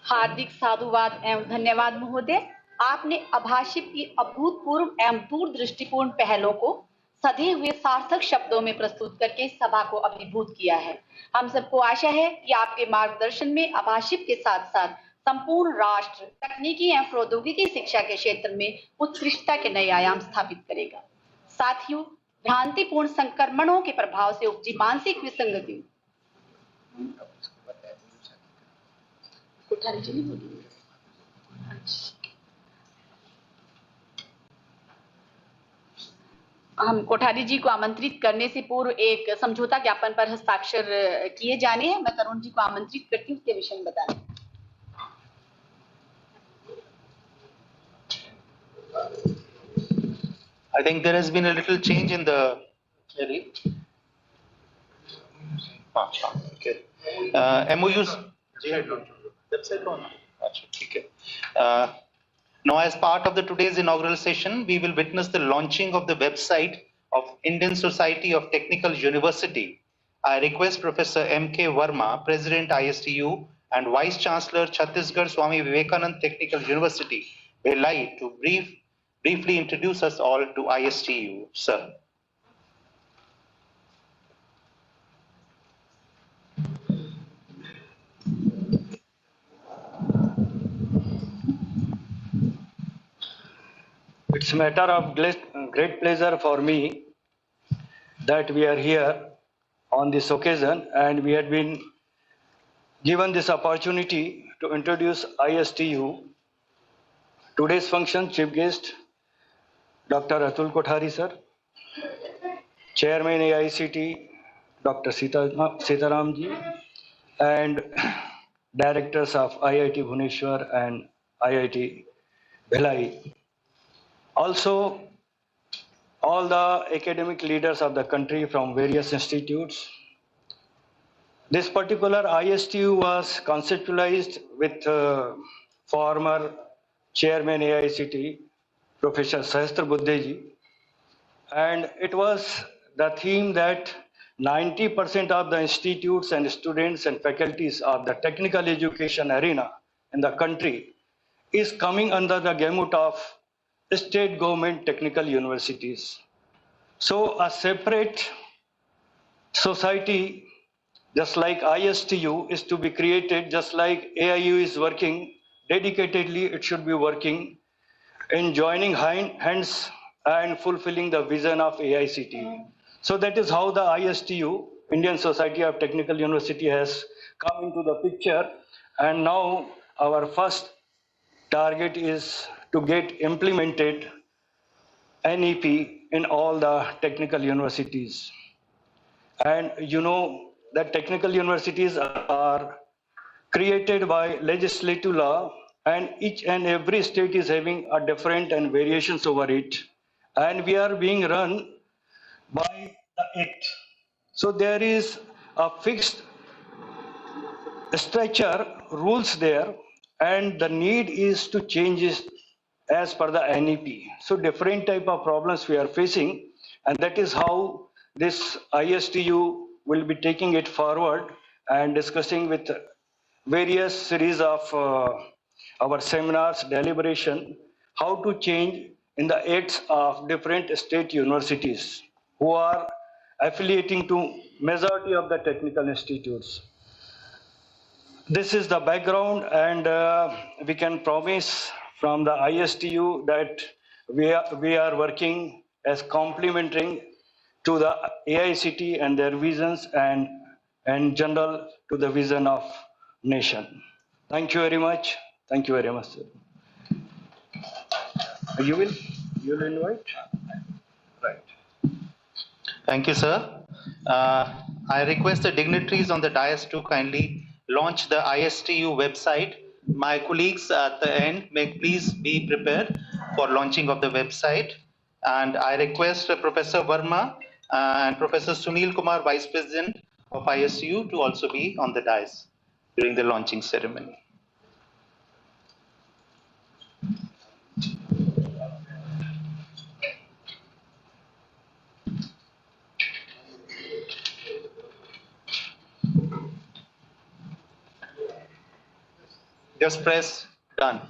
हार्दिक साधुवाद एवं धन्यवाद महोदय। आपने अभाषित की अभूतपूर्व एवं दूरदृष्टिपूर्ण पहलों को सधे हुए सार्थक शब्दों में प्रस्तुत करके सभा को अभिभूत किया है। हम सबको आशा है कि आपके मार्गदर्शन में अभाषित के साथ साथ संपूर्ण राष्ट्र तकनीकी एवं प्रौद्योगिकी शिक्षा के क्षेत्र में उत्कृष्टता के नए आयाम स्थापित करेगा। साथियों, भ्रांतिपूर्ण संक्रमणों के प्रभाव से उपजी मानसिक विसंगति कोठारी जी नहीं बोलिए। हम कोठारी जी को आमंत्रित करने से पूर्व एक समझौता ज्ञापन पर हस्ताक्षर किए जाने हैं। मैं तरुण जी को आमंत्रित करती हूँ, उसके विषय में बताएं। I think there has been a little change in the okay. MOUs. Now, as part of today's inaugural session, we will witness the launching of the website of Indian Society of Technical University. I request Professor M.K. Verma, President ISTU and Vice Chancellor Chhattisgarh Swami Vivekanand Technical University, Bhilai, to briefly introduce us all to ISTU. Sir. It's a matter of great pleasure for me that we are here on this occasion, and we had been given this opportunity to introduce ISTU Today's function chief guest Dr. Atul Kothari sir, Chairman AICT Dr. Sitaram ji, and directors of IIT Bhubaneswar and IIT Bhilai. Also, all the academic leaders of the country from various institutes. This particular ISTU was conceptualized with former chairman AICT, Professor Sahastra Buddheji, and it was the theme that 90% of the institutes and students and faculties of the technical education arena in the country is coming under the gamut of state government technical universities. So a separate society, just like ISTU, is to be created, just like AIU is working dedicatedly, it should be working in joining hands and fulfilling the vision of AICT. So that is how the ISTU, Indian Society of Technical University, has come into the picture. And now our first target is to get implemented NEP in all the technical universities. And you know that technical universities are created by legislative law, and each and every state is having a different and variations over it. And we are being run by the act. So there is a fixed structure, rules there, and the need is to change it as per the NEP. So different type of problems we are facing, and that is how this ISTU will be taking it forward and discussing with various series of our seminars, deliberation, how to change in the acts of different state universities who are affiliating to majority of the technical institutes. This is the background, and we can promise from the ISTU that we are working as complementing to the AICT and their visions and general to the vision of nation. Thank you very much. Thank you very much, sir. You will invite? Right. Thank you, sir. I request the dignitaries on the dais to kindly launch the ISTU website. My colleagues at the end may please be prepared for launching of the website. And I request Professor Verma and Professor Sunil Kumar, Vice President of ISTU, to also be on the dais during the launching ceremony. Just press done.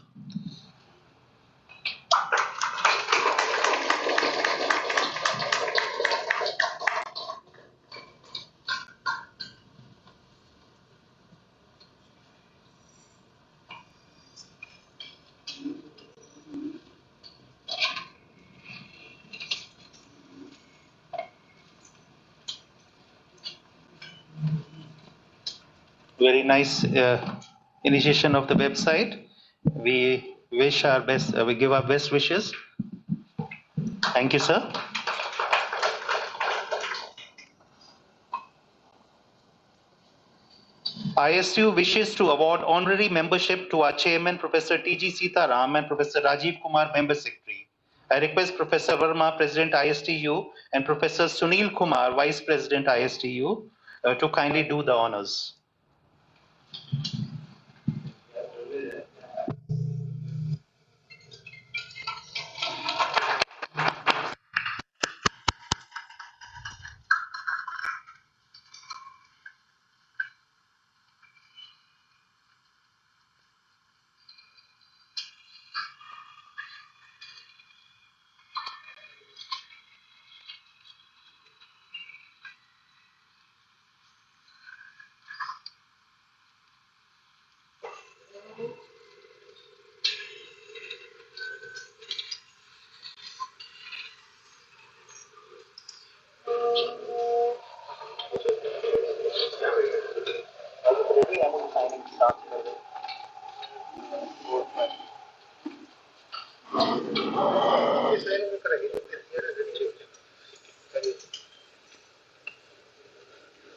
Very nice initiation of the website. We wish our best, we give our best wishes. Thank you, sir. ISU wishes to award honorary membership to our chairman, Professor T.G. Sitaram, and Professor Rajiv Kumar, member secretary. I request Professor Verma, President ISTU, and Professor Sunil Kumar, Vice President ISTU, to kindly do the honors.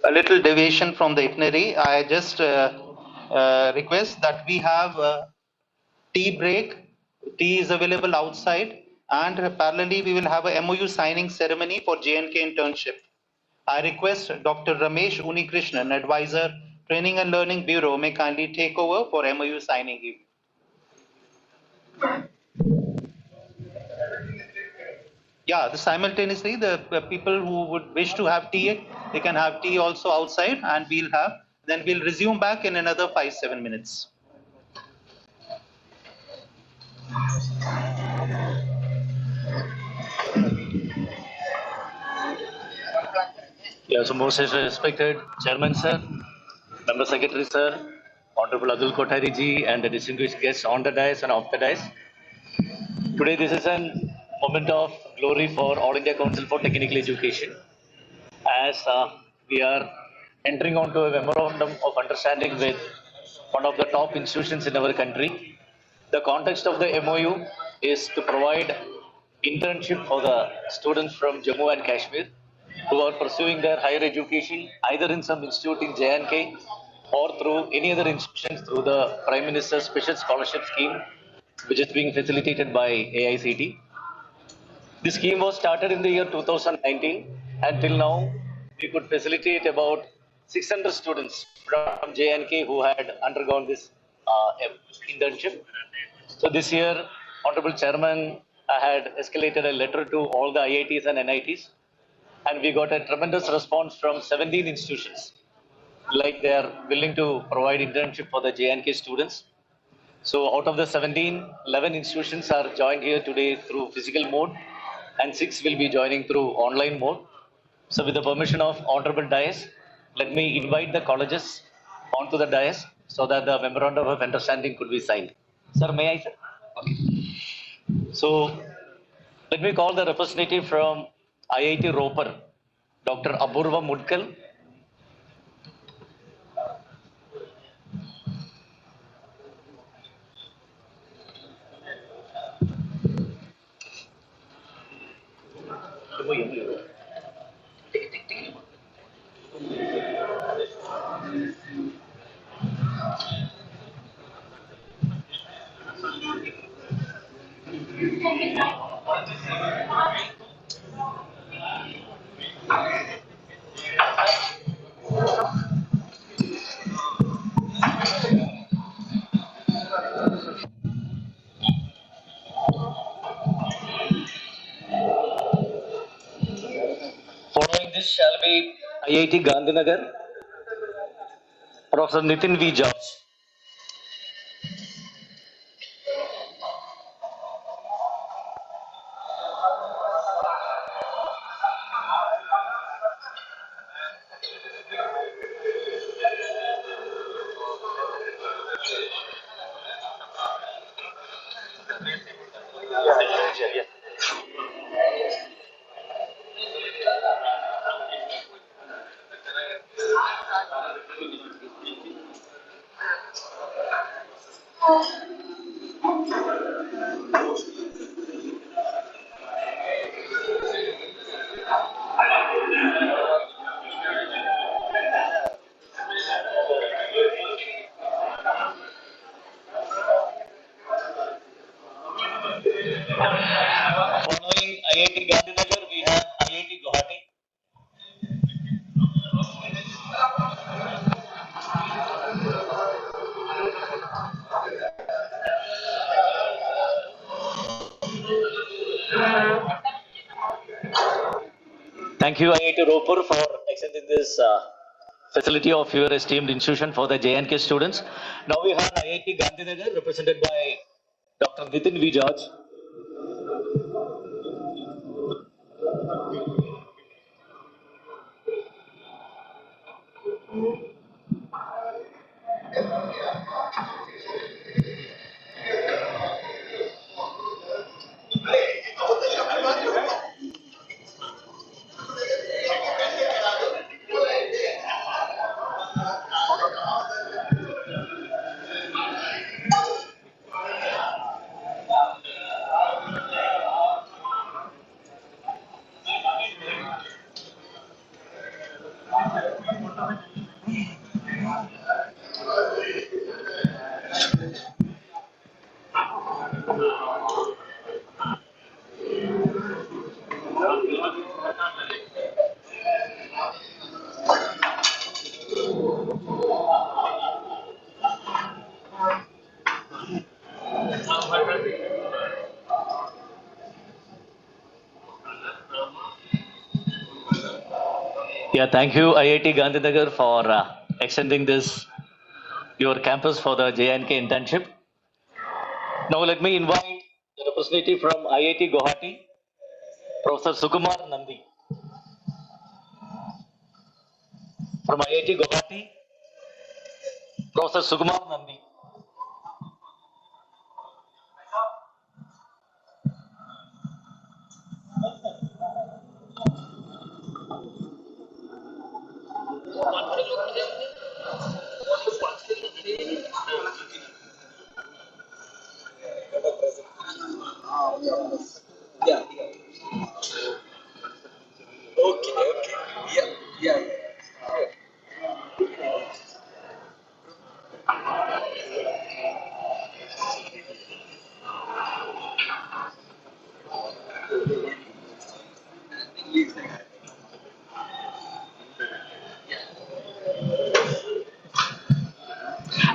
a little deviation from the itinerary. I just request that we have a tea break. Tea is available outside, and parallelly we will have a MOU signing ceremony for J&K internship. I request Dr. Ramesh Unikrishnan, Advisor, Training and Learning Bureau, may kindly take over for MOU signing. Yeah, simultaneously, the people who would wish to have tea, they can have tea also outside, and then we'll resume back in another 5-7 minutes. Yeah, so most respected Chairman Sir, Member Secretary Sir, Honorable Adul Kothari ji, and the distinguished guests on the dais and off the dais. Today, this is a moment of glory for All India Council for Technical Education, as we are entering onto a memorandum of understanding with one of the top institutions in our country. The context of the MOU is to provide internship for the students from Jammu and Kashmir who are pursuing their higher education either in some institute in J&K or through any other institutions through the Prime Minister's Special Scholarship Scheme, which is being facilitated by AICT. The scheme was started in the year 2019, and till now we could facilitate about 600 students from J&K who had undergone this internship. So this year, Honorable Chairman had escalated a letter to all the IITs and NITs, and we got a tremendous response from 17 institutions. Like they are willing to provide internship for the J&K students. So out of the 17, 11 institutions are joined here today through physical mode, and 6 will be joining through online mode. So with the permission of Honorable Dais, let me invite the colleges onto the dais so that the memorandum of understanding could be signed. Sir, may I, sir? Okay. So let me call the representative from IIT Roper, Dr. Apurva Mudkal. Following this shall be IIT Gandhinagar, Professor Nitin V. George. Following IIT Gandhinagar, we have IIT Guwahati. Thank you, IIT Ropur, for extending this facility of your esteemed institution for the J&K students. Now we have IIT Gandhinagar, represented by Dr. Nitin V. George. Yeah, thank you, IIT Gandhinagar, for extending this your campus for the JNK internship. Now let me invite the representative from IIT Guwahati, Professor Sukumar Nandi. From IIT Guwahati, Professor Sukumar Nandi.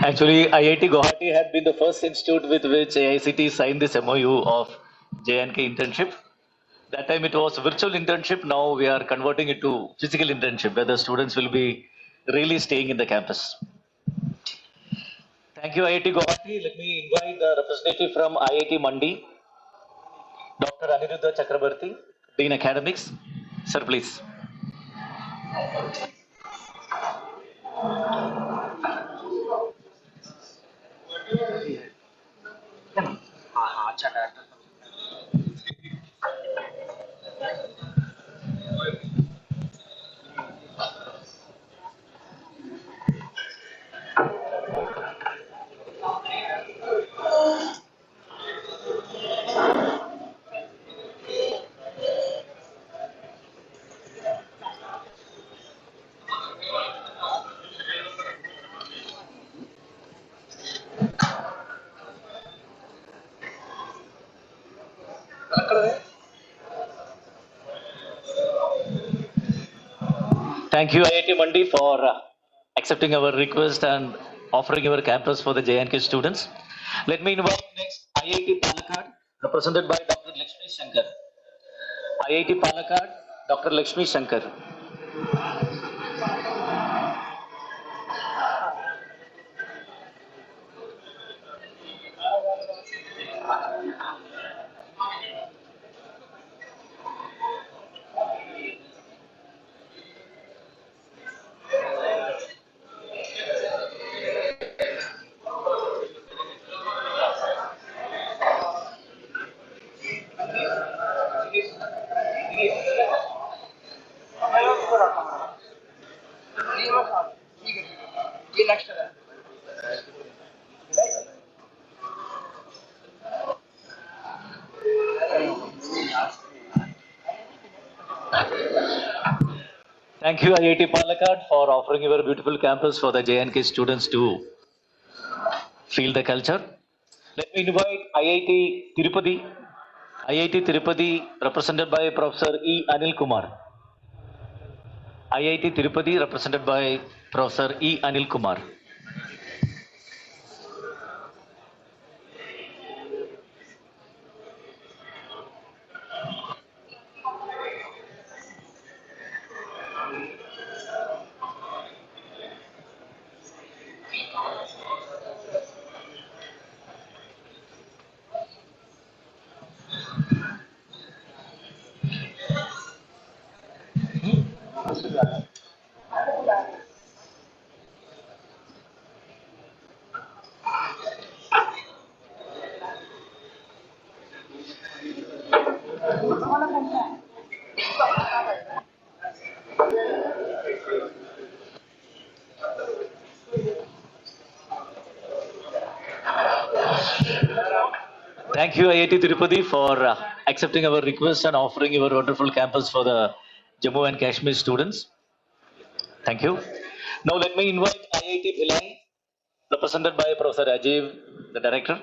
Actually, IIT Guwahati had been the first institute with which AICT signed this MOU of JNK internship. That time it was virtual internship. Now we are converting it to physical internship, where the students will be really staying in the campus. Thank you, IIT Guwahati. Let me invite the representative from IIT Mandi, Dr. Aniruddha Chakrabarti, Dean Academics. Sir, please. Thank you, IIT Mandi, for accepting our request and offering our campus for the JNK students. Let me invite next IIT Palakkad, represented by Dr. Lakshmi Shankar. IIT Palakkad, Dr. Lakshmi Shankar. Thank you, IIT Palakkad, for offering your beautiful campus for the JNK students to feel the culture. Let me invite IIT Tirupati. IIT Tirupati, represented by Professor E. Anil Kumar. IIT Tirupati, represented by Professor E. Anil Kumar. Thank you, IIT Tirupati, for accepting our request and offering your wonderful campus for the Jammu and Kashmir students. Thank you. Now let me invite IIT Bhilai, represented by Professor Rajiv, the director.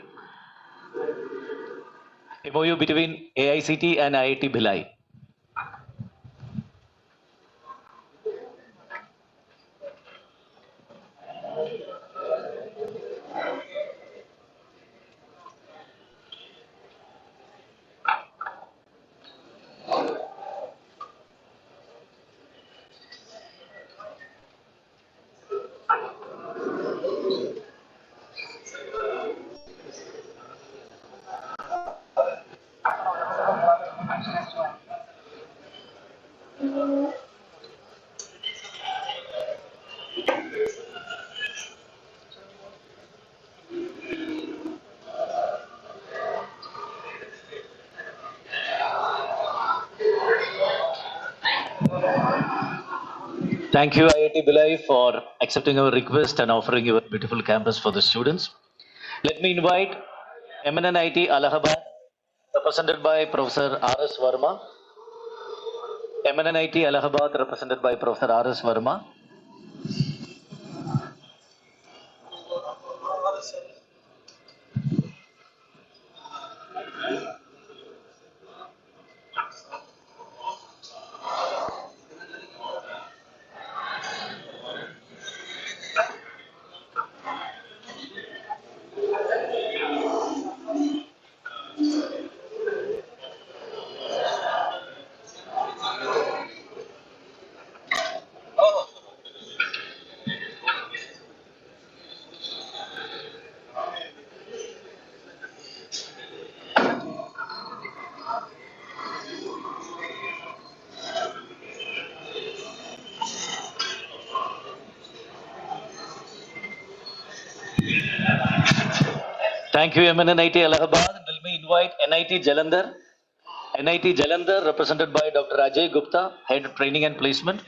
MOU between AICT and IIT Bhilai. Thank you, IIT Bhilai, for accepting our request and offering your beautiful campus for the students. Let me invite MNNIT Allahabad, represented by Professor R.S. Verma. MNNIT Allahabad, represented by Professor R.S. Verma. Thank you, MNNIT Allahabad. Will me invite NIT Jalandhar. NIT Jalandhar, represented by Dr. Ajay Gupta, Head of Training and Placement.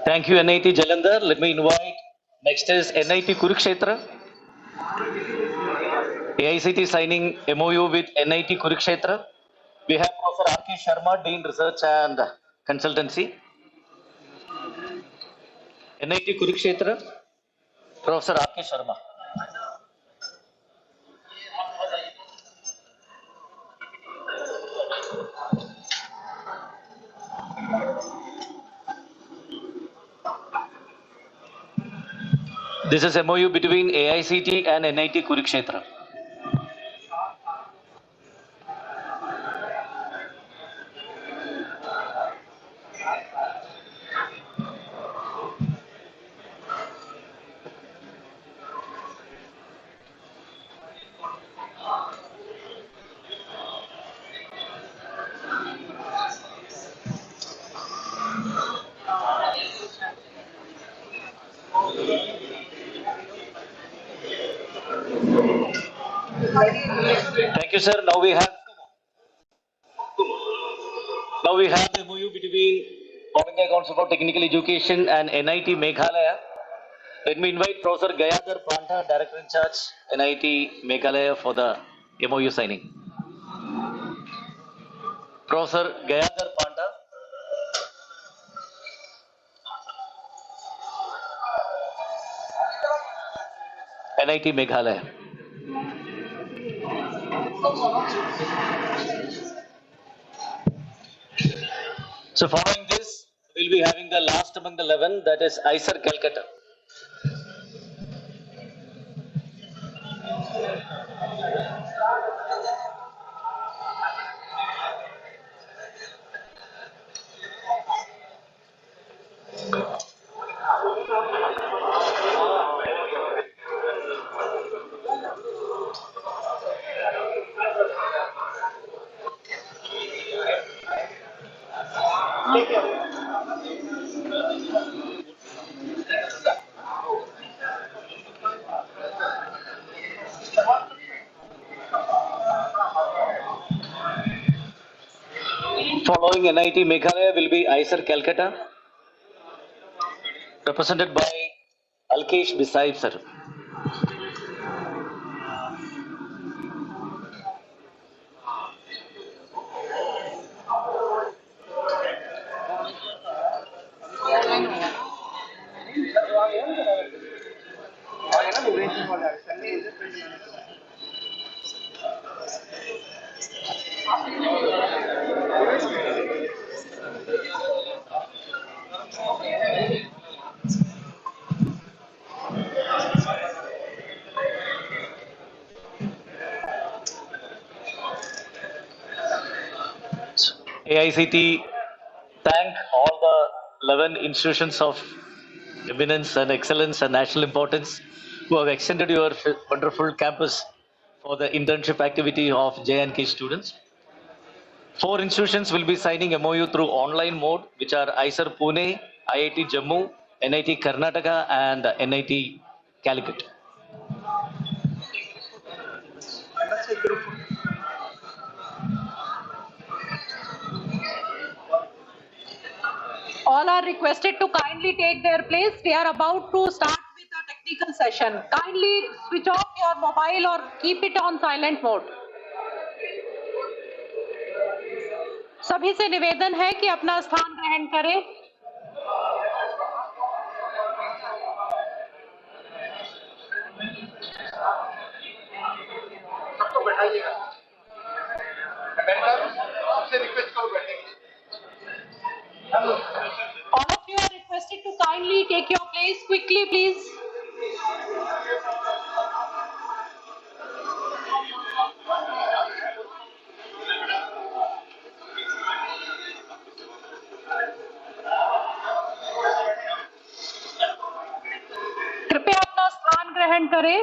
Thank you, NIT Jalandhar. Let me invite next is NIT Kurukshetra. AICT signing MOU with NIT Kurukshetra. We have Professor R.K. Sharma, Dean Research and Consultancy. NIT Kurukshetra, Professor R.K. Sharma. This is MOU between AICT and NIT Kurukshetra. Thank you, sir. Now we have the MOU between All India Council for Technical Education and NIT Meghalaya. Let me invite Professor Gayadhar Panta, Director in Charge, NIT Meghalaya, for the MOU signing. Professor Gayadhar Panta. NIT Meghalaya. So following this, we'll be having the last among the 11, that is ISER Calcutta. Following NIT Meghalaya will be ISER Calcutta, represented by Alkesh Bisai, sir. AICT thank all the 11 institutions of eminence and excellence and national importance who have extended your wonderful campus for the internship activity of J&K students. 4 institutions will be signing MOU through online mode, which are ISER Pune, IIT Jammu, NIT Karnataka, and NIT Calicut. All are requested to kindly take their place. We are about to start with a technical session. Kindly switch off your mobile or keep it on silent mode. सभी से निवेदन है कि अपना स्थान ग्रहण करें. All of you are requested to kindly take your place quickly, please. कृपया अपना स्थान ग्रहण करें.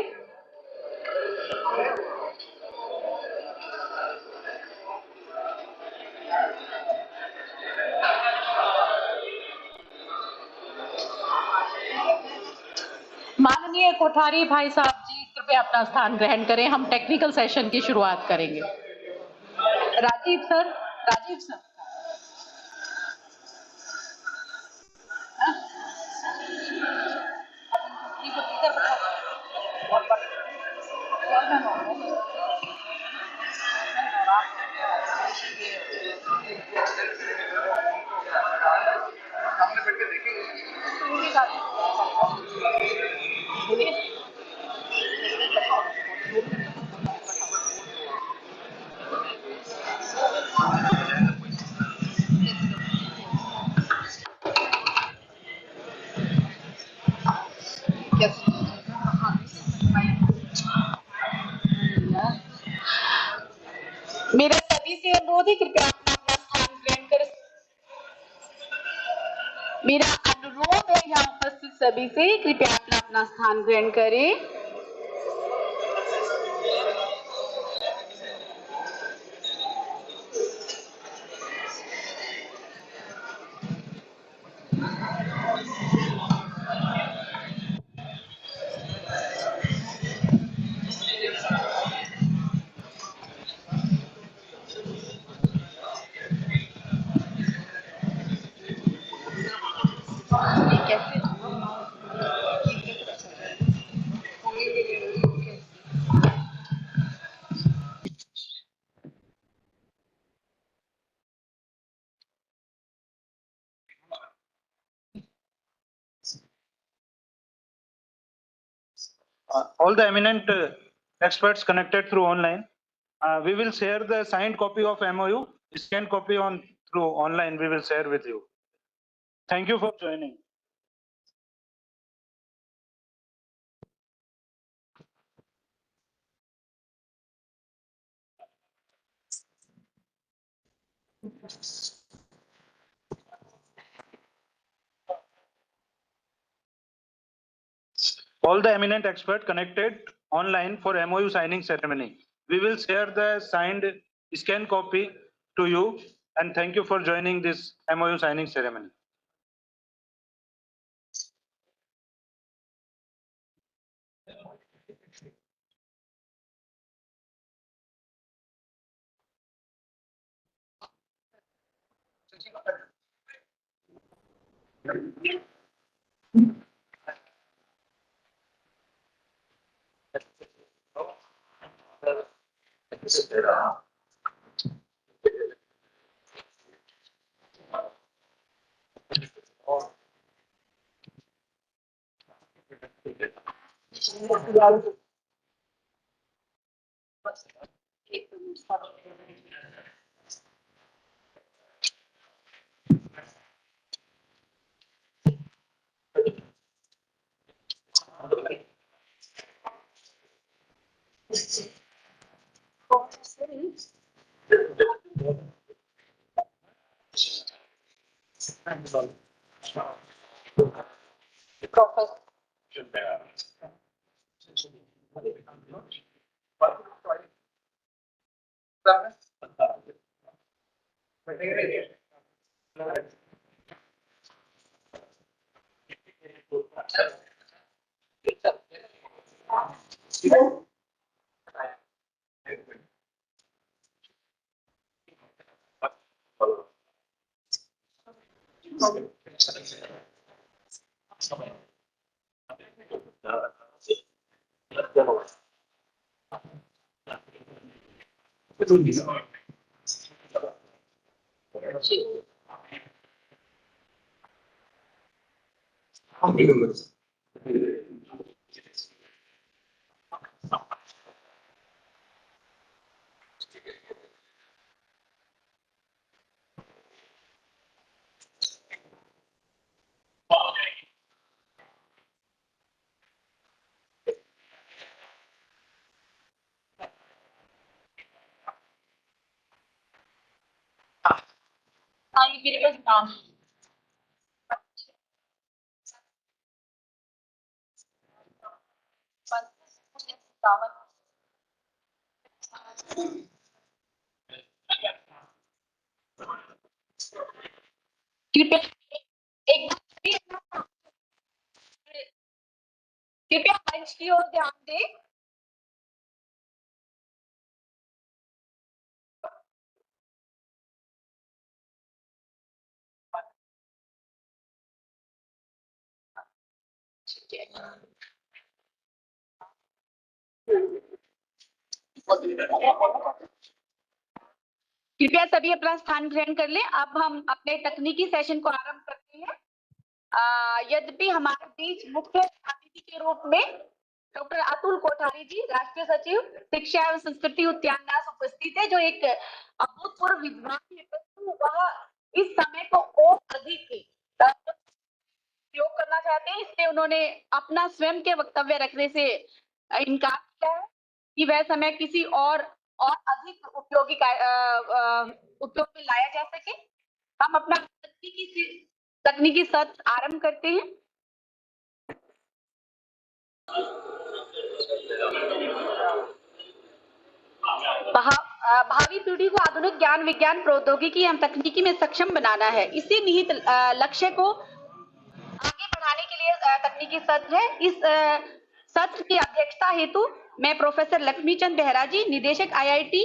माननीय कोठारी भाई साहब जी, कृपया अपना स्थान ग्रहण करें. हम टेक्निकल सेशन की शुरुआत करेंगे. राजीव सर. मेरा सभी से अनुरोध है, कृपया अपना स्थान ग्रहण करें. मेरा अनुरोध है यहाँ उपस्थित सभी से, कृपया अपना स्थान ग्रहण करें. All the eminent experts connected through online. We will share the signed copy of MOU, scanned copy on through online. We will share with you. Thank you for joining. All the eminent expert connected online for MOU signing ceremony. We will share the signed scan copy to you, and thank you for joining this MOU signing ceremony. मेरे पास नाम कृपया एक कृपया मंच की ओर ध्यान दें। कृपया सभी अपना स्थान ग्रहण कर लें। अब हम अपने तकनीकी सेशन को आरंभ करते हैं। यद्यपि हमारे बीच मुख्य अतिथि के रूप में डॉक्टर अतुल कोठारी जी, राष्ट्रीय सचिव शिक्षा एवं संस्कृति उद्यान उपस्थित है, जो एक अभूतपूर्व विद्वान है, परंतु वह इस समय को और अधिक उपयोग करना चाहते हैं, इसलिए उन्होंने अपना स्वयं के वक्तव्य रखने से इनकार किया है कि वह समय किसी और अधिक उपयोगी उपयोग में लाया जा सके। हम अपना तकनीकी सत्र आरंभ करते हैं। भावी पीढ़ी को आधुनिक ज्ञान विज्ञान प्रौद्योगिकी एवं तकनीकी में सक्षम बनाना है, इसी निहित लक्ष्य को आगे बढ़ाने के लिए तकनीकी सत्र है। इस सत्र की अध्यक्षता हेतु मैं प्रोफेसर लक्ष्मीचंद बेहरा जी, निदेशक IIT,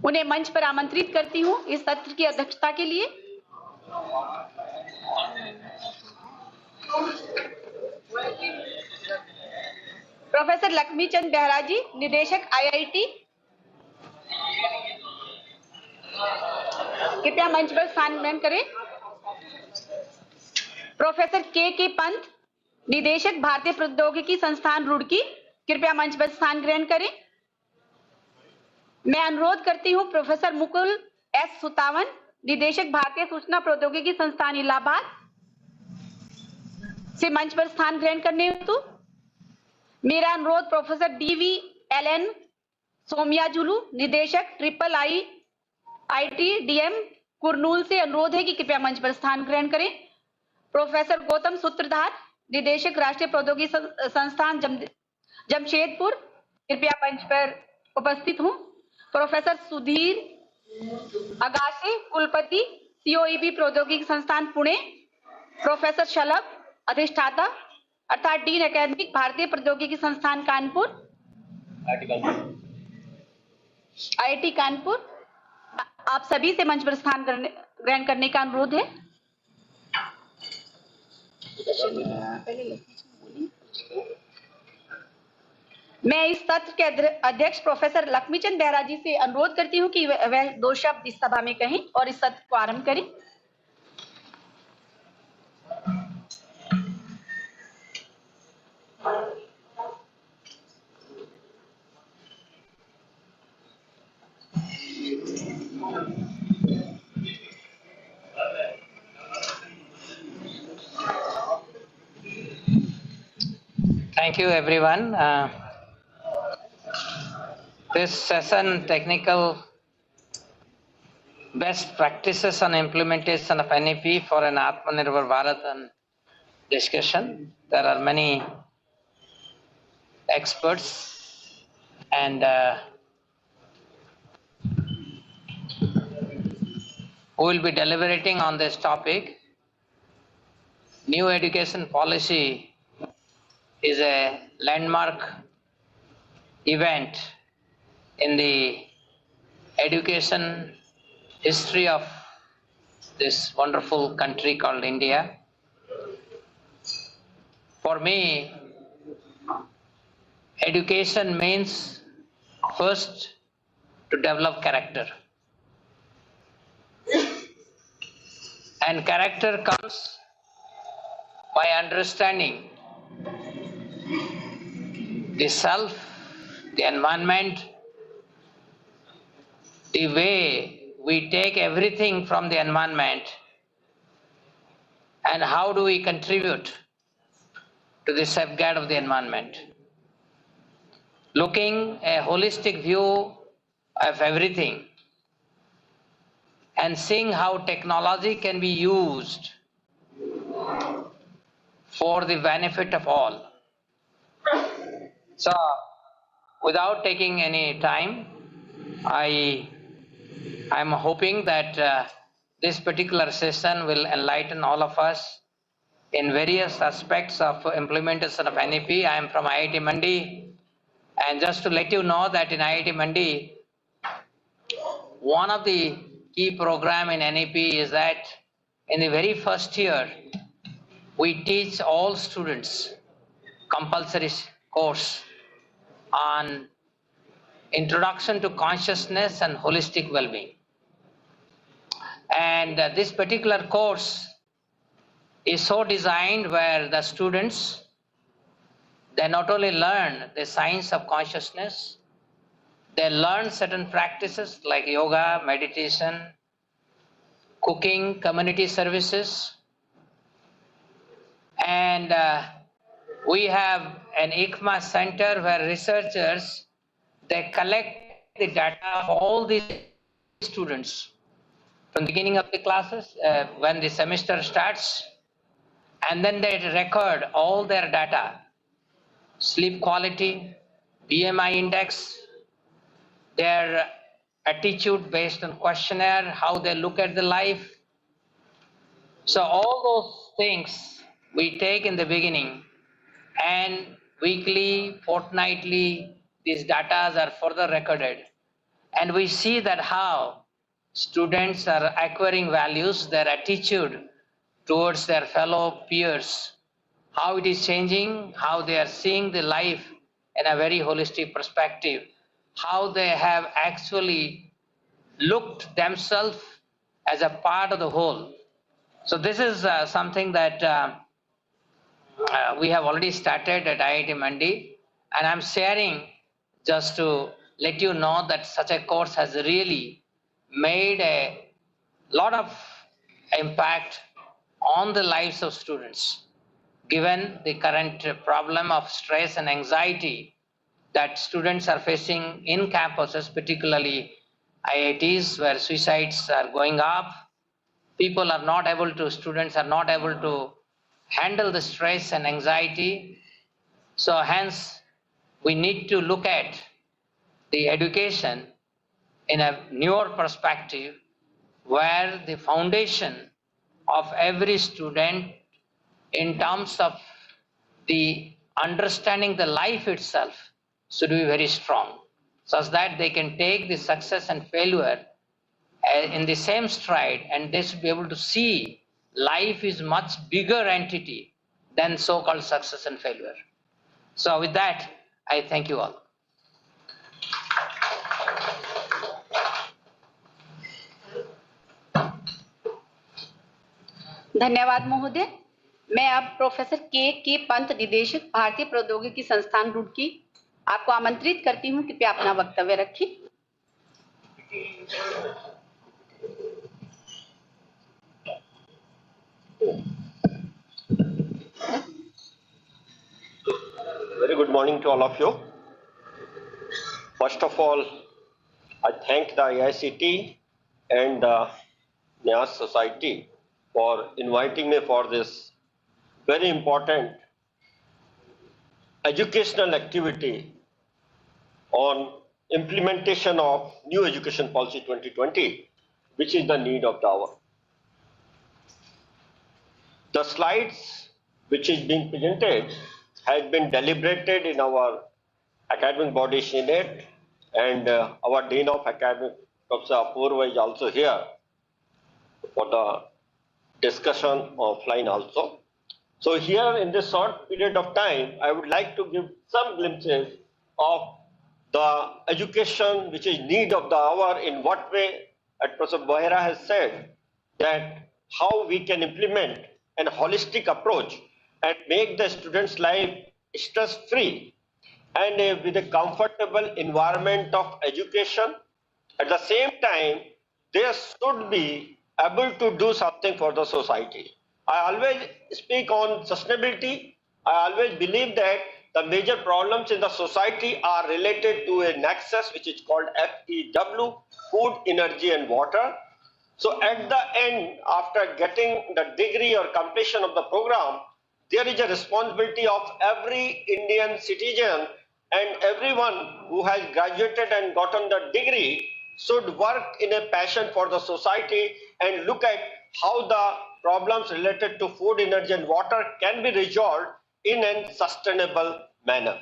उन्हें मंच पर आमंत्रित करती हूँ इस सत्र की अध्यक्षता के लिए। प्रोफेसर लक्ष्मीचंद बेहरा जी, निदेशक IIT, कृपया मंच पर स्थान ग्रहण करें। प्रोफेसर के पंत, निदेशक भारतीय प्रौद्योगिकी संस्थान रुड़की, कृपया मंच पर स्थान ग्रहण करें। मैं अनुरोध करती हूं प्रोफेसर मुकुल S सुतावन, निदेशक भारतीय सूचना प्रौद्योगिकी संस्थान इलाहाबाद, से मंच पर स्थान ग्रहण करने हेतु। मेरा अनुरोध प्रोफेसर DVLN सोमयाजुलू, निदेशक IIIT DM कुरनूल, से अनुरोध है कि कृपया मंच पर स्थान ग्रहण करें। प्रोफेसर गौतम सूत्रधार, निदेशक राष्ट्रीय प्रौद्योगिकी संस्थान जमशेदपुर, कृपया मंच पर उपस्थित हूं। प्रोफेसर सुधीर अगाशे, कुलपति COEB प्रौद्योगिकी संस्थान पुणे। प्रोफेसर शलभ, अधिष्ठाता अर्थात डीन एकेडमिक भारतीय प्रौद्योगिकी संस्थान कानपुर, IIT कानपुर। आप सभी से मंच पर स्थान ग्रहण करने का अनुरोध है। मैं इस सत्र के अध्यक्ष प्रोफेसर लक्ष्मीचंद बेहरा जी से अनुरोध करती हूं कि वह 2 शब्द इस सभा में कहें और इस सत्र को आरंभ करें। Thank you, everyone. This session, technical best practices on implementation of NEP for an Atmanirbhar Bharat discussion. There are many experts and who will be deliberating on this topic. New education policy is a landmark event in the education history of this wonderful country called India. For me, education means first to develop character. And character comes by understanding the self, the environment, the way we take everything from the environment, and how do we contribute to the safeguard of the environment. Looking a holistic view of everything and seeing how technology can be used for the benefit of all. So, without taking any time, I'm hoping that this particular session will enlighten all of us in various aspects of implementation of NEP. I am from IIT Mandi, and just to let you know that in IIT Mandi, one of the key program in NEP is that in the very first year, we teach all students compulsory course on Introduction to Consciousness and Holistic Well-being. And this particular course is so designed where the students, they not only learn the science of consciousness, they learn certain practices like yoga, meditation, cooking, community services, and we have an ICMA center where researchers, they collect the data of all these students from the beginning of the classes, when the semester starts, and then they record all their data, sleep quality, BMI index, their attitude based on questionnaire, how they look at the life. So all those things we take in the beginning, and weekly, fortnightly, these data are further recorded. And we see that how students are acquiring values, their attitude towards their fellow peers, how it is changing, how they are seeing the life in a very holistic perspective, how they have actually looked themselves as a part of the whole. So this is something that we have already started at IIT Mandi, and I'm sharing just to let you know that such a course has really made a lot of impact on the lives of students, given the current problem of stress and anxiety that students are facing in campuses, particularly IITs, where suicides are going up. People are not able to, students are not able to handle the stress and anxiety. So hence, we need to look at the education in a newer perspective, where the foundation of every student in terms of the understanding the life itself should be very strong, such that they can take the success and failure in the same stride, and they should be able to see life is much bigger entity than so-called success and failure. So with that, I thank you all. धन्यवाद महोदय। मैं अब professor के पंत, निदेशक भारतीय प्रौद्योगिकी संस्थान रुड़की, आपको आमंत्रित करती हूं, कृपया अपना वक्तव्य रखें। Very good morning to all of you. First of all, I thank the IICT and the Nyas Society for inviting me for this very important educational activity on implementation of new education policy 2020, which is the need of the hour. The slides which is being presented has been deliberated in our academic body Senate, and our Dean of Academic, Professor Apurva, is also here for the discussion offline also. So here in this short period of time, I would like to give some glimpses of the education which is need of the hour, in what way, as Professor Bohra has said, that how we can implement an holistic approach and make the students' life stress-free and with a comfortable environment of education. At the same time, they should be able to do something for the society. I always speak on sustainability. I always believe that the major problems in the society are related to a nexus which is called FEW, food, energy and water. So at the end, after getting the degree or completion of the program, there is a responsibility of every Indian citizen, and everyone who has graduated and gotten the degree should work in a passion for the society and look at how the problems related to food, energy and water can be resolved in a sustainable manner.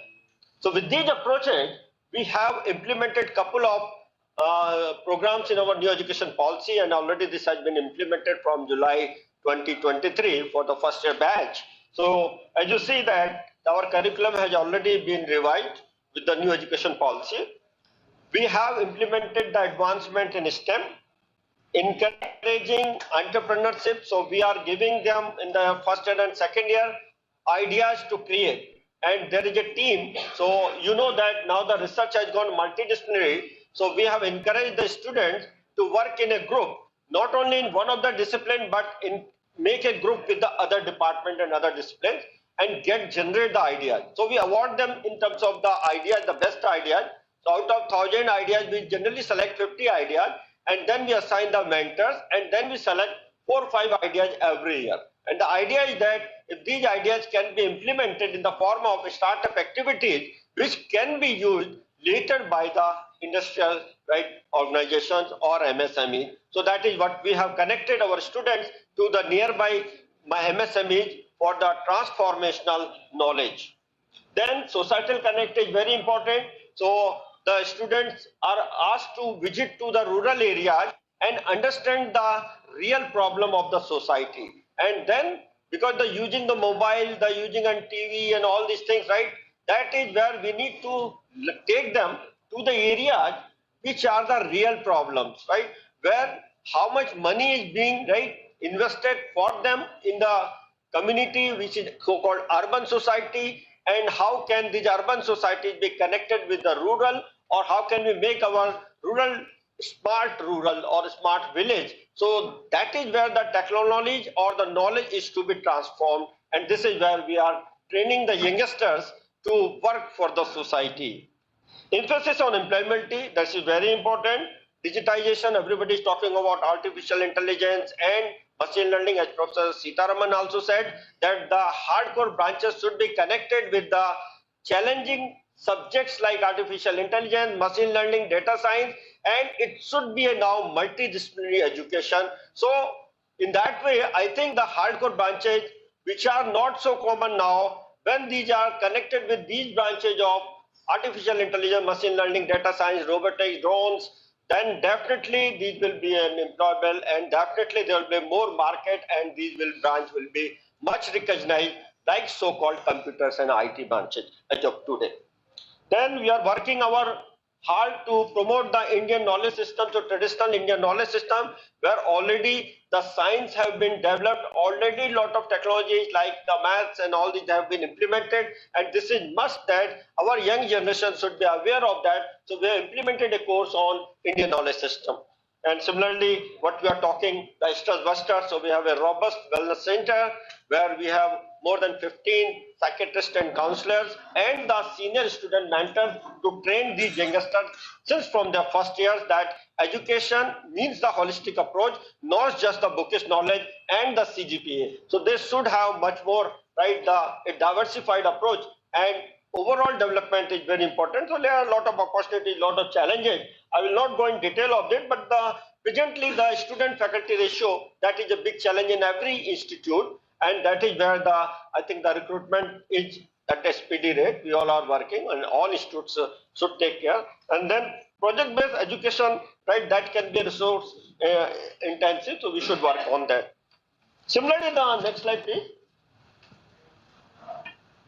So with these approaches, we have implemented couple of programs in our new education policy, and already this has been implemented from July 2023 for the first year batch. So as you see that our curriculum has already been revised with the new education policy. We have implemented the advancement in STEM, encouraging entrepreneurship. So we are giving them in the first year and second year ideas to create. And there is a team. So you know that now the research has gone multidisciplinary. So we have encouraged the students to work in a group, not only in one of the discipline, but in make a group with the other department and other disciplines and generate the ideas. So we award them in terms of the ideas, the best ideas. So out of 1,000 ideas, we generally select 50 ideas, and then we assign the mentors, and then we select 4 or 5 ideas every year. And the idea is that if these ideas can be implemented in the form of startup activities, which can be used later by the industrial organizations or MSMEs. So that is what we have connected our students to the nearby MSMEs for the transformational knowledge. Then societal connect is very important. So the students are asked to visit to the rural areas and understand the real problem of the society. And then because they're using the mobile, they're using on TV and all these things, right? That is where we need to take them to the areas which are the real problems, right? Where how much money is being invested for them in the community, which is so-called urban society, and how can these urban societies be connected with the rural, or how can we make our rural or smart village. So that is where the technology or the knowledge is to be transformed, and this is where we are training the youngsters to work for the society. Emphasis on employability, that is very important. Digitization, everybody is talking about artificial intelligence and machine learning, as Professor Sitaraman also said, that the hardcore branches should be connected with the challenging subjects like artificial intelligence, machine learning, data science, and it should be a now multidisciplinary education. So in that way, I think the hardcore branches, which are not so common now, when these are connected with these branches of artificial intelligence, machine learning, data science, robotics, drones, then definitely these will be employable, and definitely there will be more market, and these branch will be much recognized like so-called computers and IT branches as of today. Then we are working our hard to promote the Indian knowledge system, so traditional Indian knowledge system, where already the science have been developed, already lot of technologies like the maths and all these have been implemented, and this is must that our young generation should be aware of that. So we have implemented a course on Indian knowledge system. And similarly, what we are talking, the stress buster, so we have a robust wellness center where we have more than 15 psychiatrists and counselors and the senior student mentors to train these youngsters since from their first years that education means the holistic approach, not just the bookish knowledge and the CGPA. So they should have much more, right, a diversified approach, and overall development is very important. So there are a lot of opportunities, a lot of challenges. I will not go in detail of it, but presently the student faculty ratio, that is a big challenge in every institute, and that is where I think the recruitment is at a speedy rate. We all are working, and all institutes should take care. And then project-based education, right, that can be resource intensive, so we should work on that. Similarly, the next slide, please.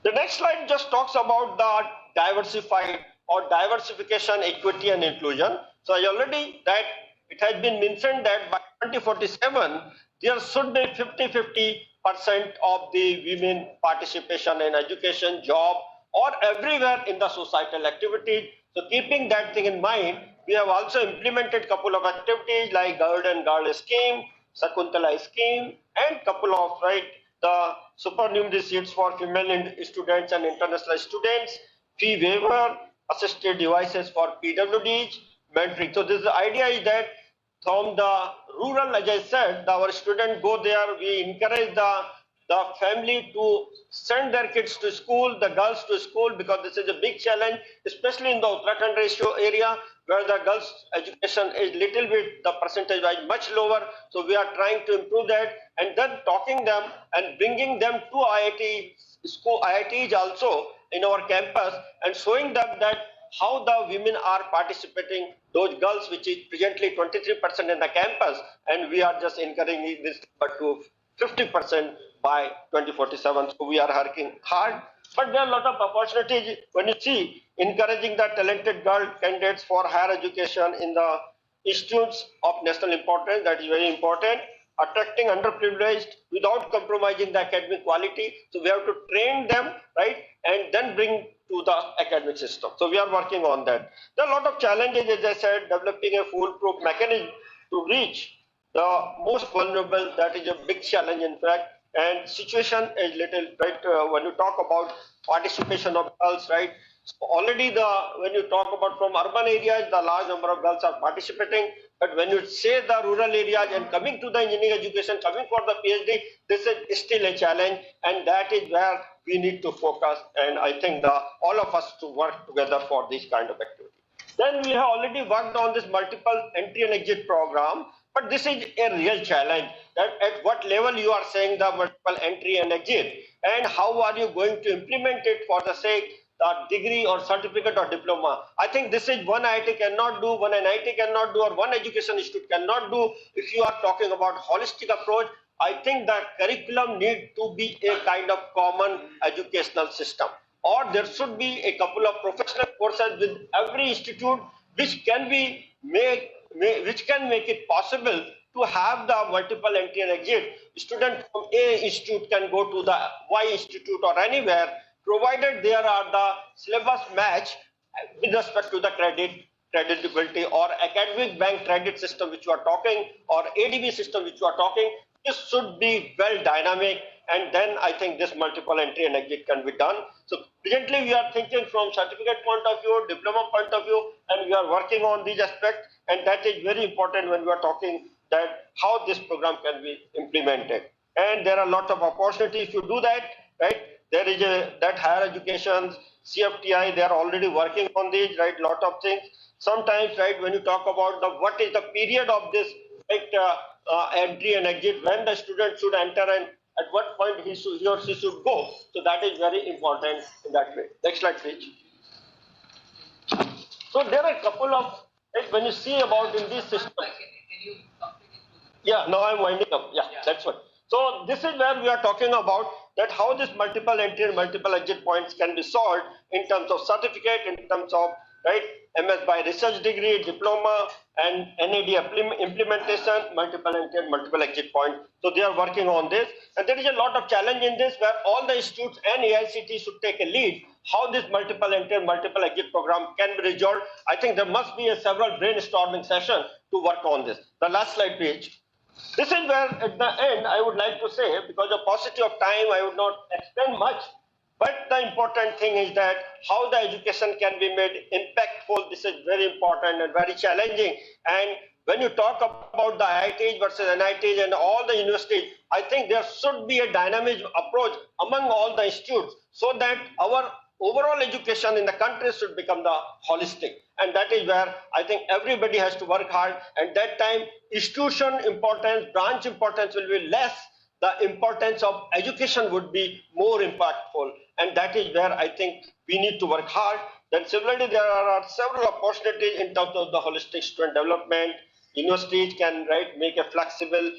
The next slide just talks about the diversified or diversification, equity and inclusion. So I already that it has been mentioned that by 2047, there should be 50-50% of the women participation in education, job, or everywhere in the societal activities. So keeping that thing in mind, we have also implemented couple of activities like Girl and Girl scheme, Sakuntala scheme, and couple of, right, the supernumerary seats for female students and international students, fee waiver, assisted devices for PWDs, mentoring. So this idea is that from the rural, as I said, our students go there, we encourage the family to send their kids to school, the girls to school, because this is a big challenge, especially in the Uttarakhand ratio area, where the girls' education is little bit, the percentage wise much lower. So we are trying to improve that, and then talking them and bringing them to IIT school, IITs also in our campus, and showing them that how the women are participating, those girls, which is presently 23% in the campus, and we are just encouraging this to 50% by 2047. So we are working hard, but there are a lot of opportunities when you see encouraging the talented girl candidates for higher education in the institutes of national importance. That is very important. Attracting underprivileged without compromising the academic quality. So we have to train them, right, and then bring to the academic system. So we are working on that. There are a lot of challenges, as I said, developing a foolproof mechanism to reach the most vulnerable. That is a big challenge, in fact. And situation is little, right, when you talk about participation of girls, right, so already when you talk about from urban areas, the large number of girls are participating, but when you say the rural areas and coming to the engineering education, coming for the PhD, this is still a challenge, and that is where we need to focus, and I think all of us to work together for this kind of activity. Then we have already worked on this multiple entry and exit program, but this is a real challenge, that at what level you are saying the multiple entry and exit, and how are you going to implement it for the sake degree or certificate or diploma. I think this is one IIT cannot do, one NIT cannot do, or one education institute cannot do. If you are talking about holistic approach, I think the curriculum need to be a kind of common educational system, or there should be a couple of professional courses with every institute, which can be which can make it possible to have the multiple entry and exit. Student from A institute can go to the Y institute or anywhere, provided there are the syllabus match with respect to the creditability or academic bank credit system which you are talking, or ADB system which you are talking. This should be well dynamic, and then I think this multiple entry and exit can be done. So presently we are thinking from certificate point of view, diploma point of view, and we are working on these aspects, and that is very important when we are talking that how this program can be implemented. And there are a lot of opportunities to do that, right? There is that higher education, CFTI, they are already working on these, right? Lot of things. Sometimes, right, when you talk about what is the period of this, right, entry and exit, when the student should enter and at what point he or she should go. So that is very important in that way. Next slide, please. So there are a couple of, right, when you see about in this system. Yeah, now I'm winding up. Yeah, that's what. So this is where we are talking about that how this multiple entry and multiple exit points can be solved in terms of certificate, in terms of, right, MS by research degree, diploma, and NAD implementation, multiple entry and multiple exit point. So they are working on this, and there is a lot of challenge in this where all the institutes and AICT should take a lead. How this multiple entry and multiple exit program can be resolved. I think there must be a several brainstorming session to work on this. The last slide, please. This is where, at the end, I would like to say, because of paucity of time, I would not extend much. But the important thing is that how the education can be made impactful. This is very important and very challenging. And when you talk about the IITs versus NITs and all the universities, I think there should be a dynamic approach among all the institutes so that our overall education in the country should become the holistic. And that is where I think everybody has to work hard. And that time, institution importance, branch importance will be less. The importance of education would be more impactful. And that is where I think we need to work hard. Then similarly, there are several opportunities in terms of the holistic student development. Universities can make a flexible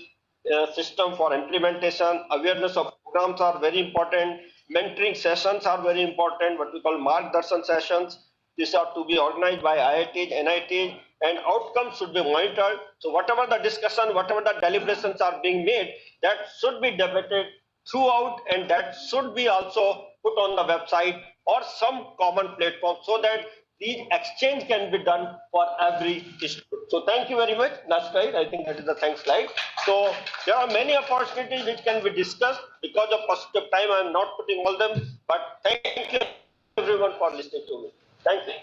system for implementation. Awareness of programs are very important. Mentoring sessions are very important, what we call Margdarshan sessions. These are to be organized by IITs, NITs, and outcomes should be monitored. So whatever the discussion, whatever the deliberations are being made, that should be debated throughout, and that should be also put on the website or some common platform so that the exchange can be done for every issue. So thank you very much. Last slide, I think that is the thanks slide. So there are many opportunities which can be discussed. Because of positive time, I am not putting all them, but thank you everyone for listening to me. Thank you.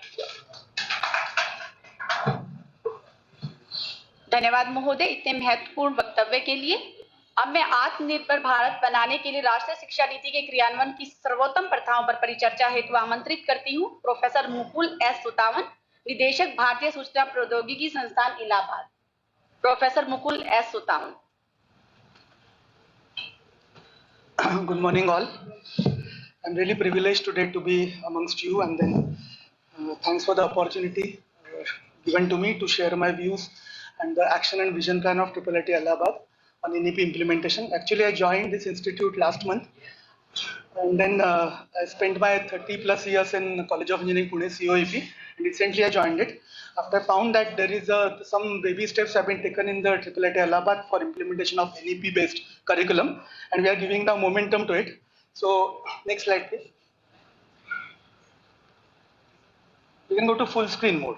धन्यवाद महोदय इतने महत्वपूर्ण वक्तव्य के लिए। अब मैं आत्मनिर्भर भारत बनाने के लिए राष्ट्रीय शिक्षा नीति के क्रियान्वयन की सर्वोत्तम प्रथाओं पर परिचर्चा हेतु आमंत्रित करती हूं प्रोफेसर मुकुल एस सुतावन, निदेशक भारतीय सूचना प्रौद्योगिकी संस्थान Allahabad. Professor Mukul S Sutawan. Good morning all. I'm really privileged today to be amongst you, and then thanks for the opportunity given to me to share my views and the action and vision plan of IIIT Allahabad on NEP implementation. Actually, I joined this institute last month, and then I spent my 30 plus years in College of Engineering Pune COEP, and recently I joined it. After I found that there is some baby steps have been taken in the IIIT Allahabad for implementation of NEP based curriculum, and we are giving the momentum to it. So next slide please. You can go to full screen mode.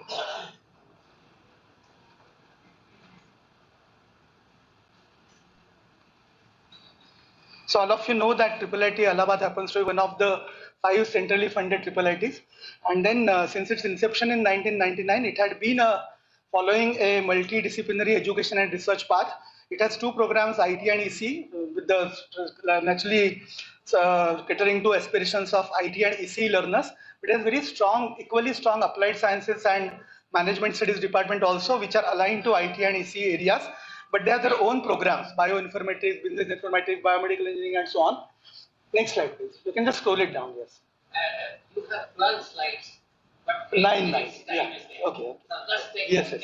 So all of you know that IIIT Allahabad happens to be one of the 5 centrally funded IIITs. And then since its inception in 1999, it had been following a multidisciplinary education and research path. It has 2 programs, IT and EC, with the naturally catering to aspirations of IT and EC learners. It has very strong, equally strong applied sciences and management studies department also, which are aligned to IT and EC areas. But they have their own programs, bioinformatics, business informatics, biomedical engineering, and so on. Next slide, please. You can just scroll it down, yes. You have 12 slides. But 9. Yeah. Okay. Yes.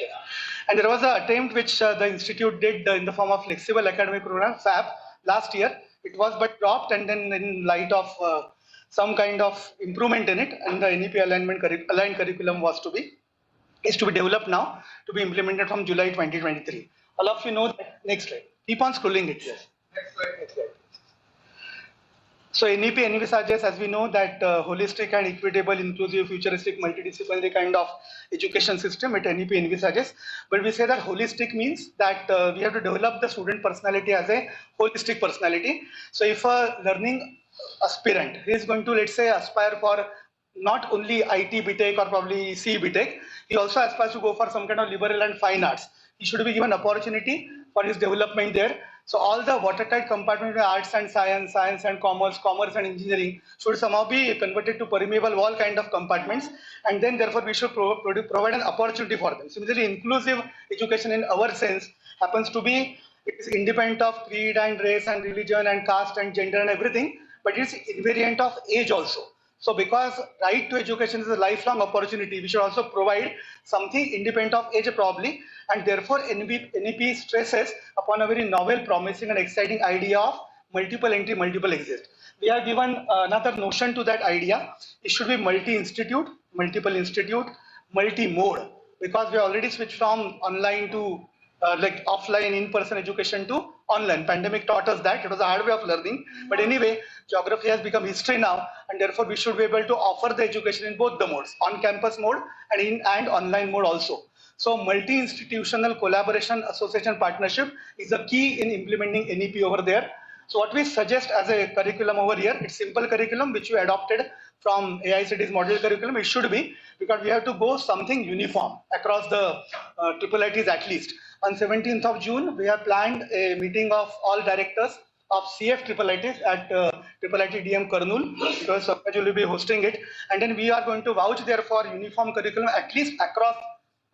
And there was an attempt which the institute did in the form of flexible academic program, FAP, last year. It was but dropped, and then in light of some kind of improvement in it, and the NEP aligned curriculum is to be developed now to be implemented from July 2023. All of you know that. Next slide. Keep on scrolling it. Yes. Next slide. So NEP envisages, as we know, that holistic and equitable, inclusive, futuristic, multidisciplinary kind of education system at NEP envisages. But we say that holistic means that we have to develop the student personality as a holistic personality. So if a learning aspirant is going to, let's say, aspire for not only IT BTech or probably C BTech, he also aspires to go for some kind of liberal and fine arts. He should be given opportunity for his development there. So all the watertight compartment of arts and science, science and commerce, commerce and engineering should somehow be converted to permeable wall kind of compartments, and then therefore we should provide an opportunity for them. Similarly, inclusive education in our sense happens to be, it is independent of creed and race and religion and caste and gender and everything, but it's invariant of age also. So because right to education is a lifelong opportunity, we should also provide something independent of age probably, and therefore NEP stresses upon a very novel, promising and exciting idea of multiple entry, multiple exit. We have given another notion to that idea. It should be multi-institute, multiple institute, multi-mode, because we already switched from online to like offline in-person education to online. Pandemic taught us that. It was a hard way of learning. But anyway, geography has become history now, and therefore we should be able to offer the education in both the modes, on-campus mode and online mode also. So multi-institutional collaboration, association, partnership is a key in implementing NEP over there. So what we suggest as a curriculum over here, it's simple curriculum which we adopted from AICT's model curriculum. It should be, because we have to go something uniform across the IIITs at least. On 17th of June, we have planned a meeting of all directors of CF IIITs at IIIT DM Kurnool, because Pankaj will be hosting it. And then we are going to vouch there for uniform curriculum at least across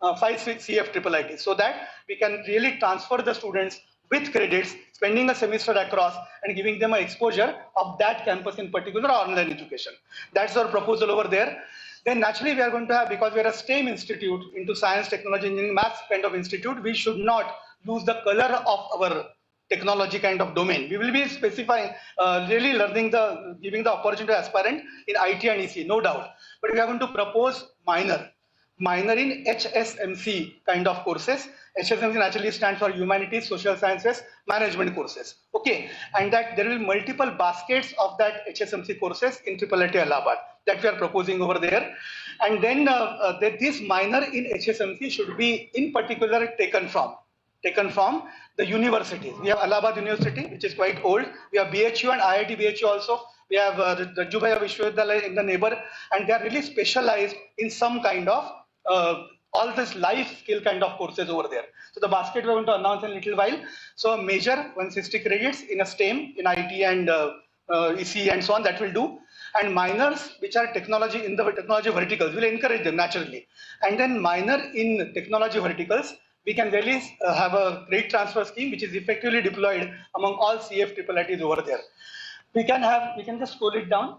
5-6 CF IIITs, so that we can really transfer the students with credits, spending a semester across and giving them an exposure of that campus in particular, online education. That's our proposal over there. Then naturally we are going to have, because we are a STEM institute into science, technology, engineering, maths kind of institute, we should not lose the color of our technology kind of domain. We will be specifying, really learning giving the opportunity to aspirant in IT and EC, no doubt. But we are going to propose minor in HSMC kind of courses. HSMC naturally stands for Humanities, Social Sciences, Management courses. Okay, and that there will be multiple baskets of that HSMC courses in IIIT Allahabad that we are proposing over there. And then this minor in HSMC should be in particular taken from the universities. We have Allahabad University, which is quite old. We have BHU and IIT BHU also. We have Rajju Bhai Vishwavidyalaya in the neighbor, and they are really specialized in some kind of all this life skill kind of courses over there. So the basket we are going to announce in a little while. So a major 160 credits in a STEM, in IT and EC and so on, that will do. And minors which are technology in the technology verticals, will encourage them naturally. And then minor in technology verticals, we can really have a great transfer scheme which is effectively deployed among all CF IIITs over there. We can just scroll it down.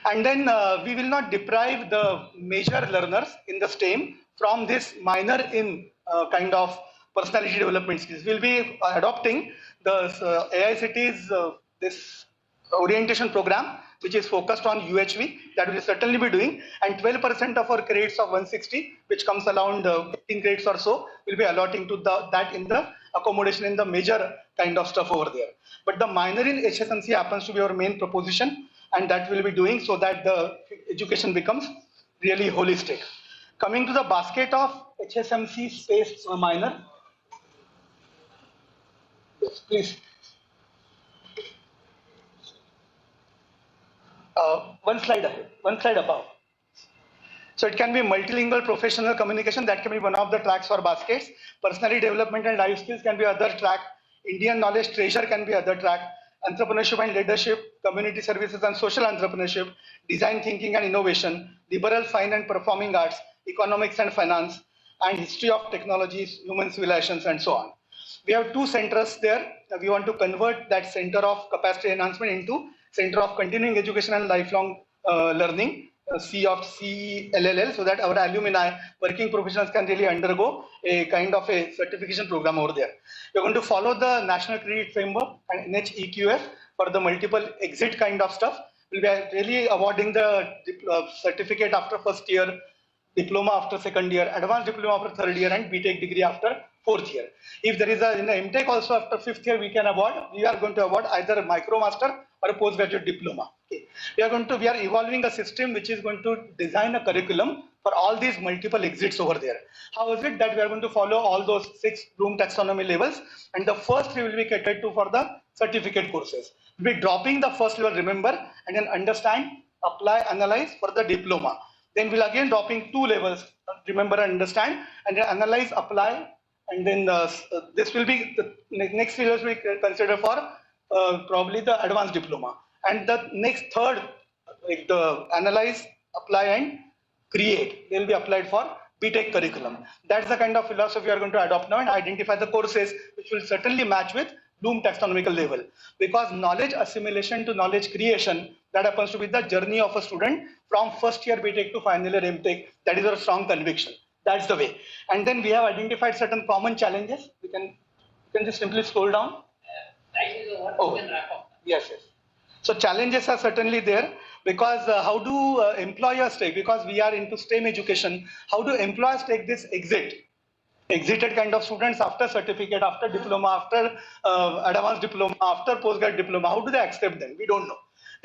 And then we will not deprive the major learners in the STEM from this minor in kind of personality development skills. We'll be adopting the AICT's this orientation program, which is focused on UHV, that will certainly be doing, and 12% of our credits of 160, which comes around 15 credits or so, will be allotting to that in the accommodation in the major kind of stuff over there. But the minor in HSMC happens to be our main proposition, and that will be doing so that the education becomes really holistic. Coming to the basket of HSMC space minor. Yes, please. One slide above. So it can be multilingual professional communication, that can be one of the tracks for baskets. Personality development and life skills can be other track. Indian knowledge treasure can be other track. Entrepreneurship and leadership, community services and social entrepreneurship, design thinking and innovation, liberal fine and performing arts, economics and finance, and history of technologies, human civilizations, and so on. We have two centers there. We want to convert that center of capacity enhancement into Center of Continuing Education and Lifelong Learning, CELLL, so that our alumni, working professionals can really undergo a kind of a certification program over there. We're going to follow the National Credit Framework and NHEQF for the multiple exit kind of stuff. We'll be really awarding the certificate after first year, diploma after second year, advanced diploma after third year, and BTech degree after fourth year. If there is in MTech also after fifth year, we are going to award either a MicroMaster or a postgraduate diploma. Okay. We are evolving a system which is going to design a curriculum for all these multiple exits over there. How is it that we are going to follow all those 6 Bloom taxonomy levels, and the first 3 will be catered to for the certificate courses. We'll be dropping the first level, remember, and then understand, apply, analyze for the diploma. Then we'll again dropping 2 levels, remember and understand, and then analyze, apply, and then this will be the next levels we consider for probably the advanced diploma, and the next third, like the analyze, apply, and create, they will be applied for BTech curriculum. That's the kind of philosophy we are going to adopt now and identify the courses which will certainly match with Bloom taxonomical level, because knowledge assimilation to knowledge creation, that happens to be the journey of a student from first year BTech to final year MTech. That is our strong conviction. That's the way. And then we have identified certain common challenges. You can just simply scroll down. Oh, yes. So challenges are certainly there, because how do employers take, because we are into STEM education, how do employers take this exited kind of students after certificate, after diploma, after advanced diploma, after postgrad diploma, how do they accept them? We don't know.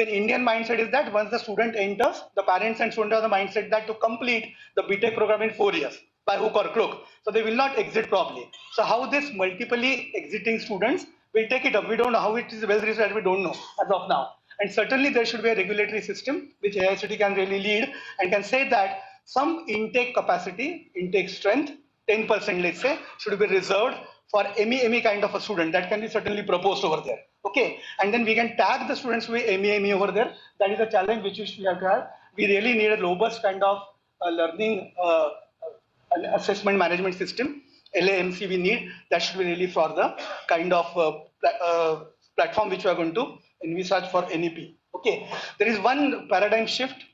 Then Indian mindset is that once the student enters, the parents and student have the mindset that to complete the BTech program in 4 years by hook or crook. So they will not exit properly. So how this multiply exiting students will take it up? We don't know how it is well researched. We don't know as of now. And certainly there should be a regulatory system which AICTE can really lead and can say that some intake capacity, intake strength, 10% let's say, should be reserved for any kind of a student. That can be certainly proposed over there. Okay, and then we can tag the students with ME over there. That is a challenge which we have to have. We really need a robust kind of learning an assessment management system. LAMC we need. That should be really for the kind of platform which we are going to envisage for NEP. Okay, there is one paradigm shift.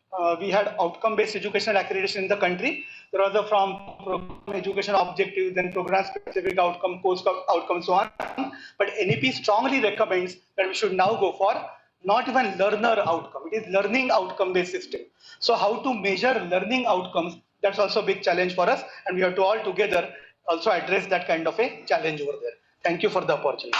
We had outcome-based education accreditation in the country. There was a from program education objective, then program-specific outcome, course outcome, so on. But NEP strongly recommends that we should now go for not even learner outcome. It is learning outcome-based system. So how to measure learning outcomes? That's also a big challenge for us, and we have to all together also address that kind of a challenge over there. Thank you for the opportunity.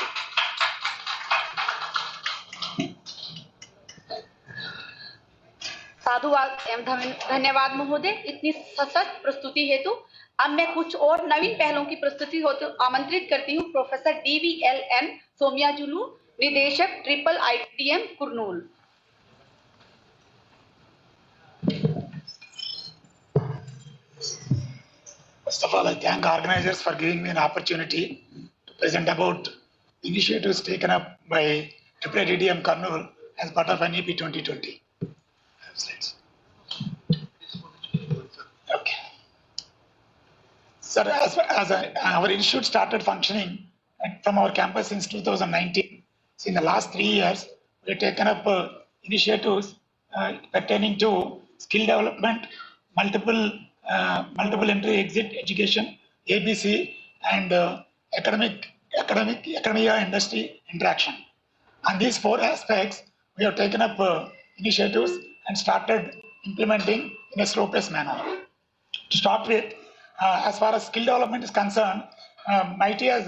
साधुवाद एवं धन्यवाद महोदय इतनी सशक्त प्रस्तुति हेतु। अब मैं कुछ और नवीन पहलों की प्रस्तुति होते आमंत्रित करती हूँ प्रोफेसर DVLN सोमयाजुलू, निदेशक triple ITM Kurnool. First of all, I thank organizers for giving me an opportunity to present about initiatives taken up by IITM Kurnool as part of NEP 2020. Okay. Sir, as our institute started functioning from our campus since 2019, so in the last 3 years, we have taken up initiatives pertaining to skill development, multiple entry exit education, ABC, and academia industry interaction. On these 4 aspects, we have taken up initiatives and started implementing in a slow-paced manner. To start with, as far as skill development is concerned, MIT has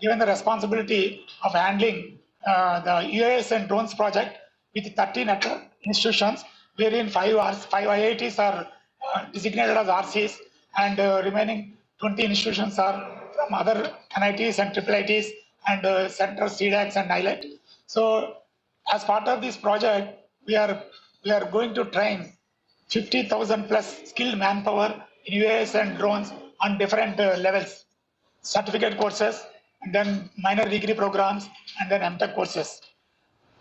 given the responsibility of handling the UAS and drones project with 13 institutions, wherein 5 IITs are designated as RCs, and remaining 20 institutions are from other NITs and IIITs and centers, CDACs and ILET. So, as part of this project, we are going to train 50,000 plus skilled manpower in UAS and drones on different levels, certificate courses, and then minor degree programs, and then MTech courses.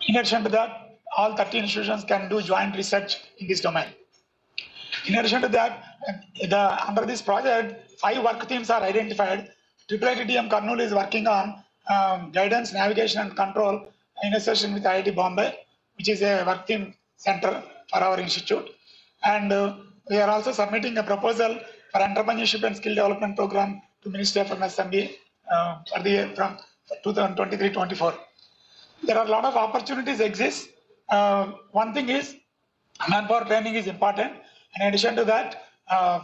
In addition to that, all 13 institutions can do joint research in this domain. In addition to that, under this project, 5 work themes are identified. IITM Kurnool is working on guidance, navigation, and control in association with IIT Bombay, which is a work theme center for our institute. And we are also submitting a proposal for entrepreneurship and skill development program to Ministry of MSME for the year from 2023-24. There are a lot of opportunities exist. One thing is manpower training is important. In addition to that,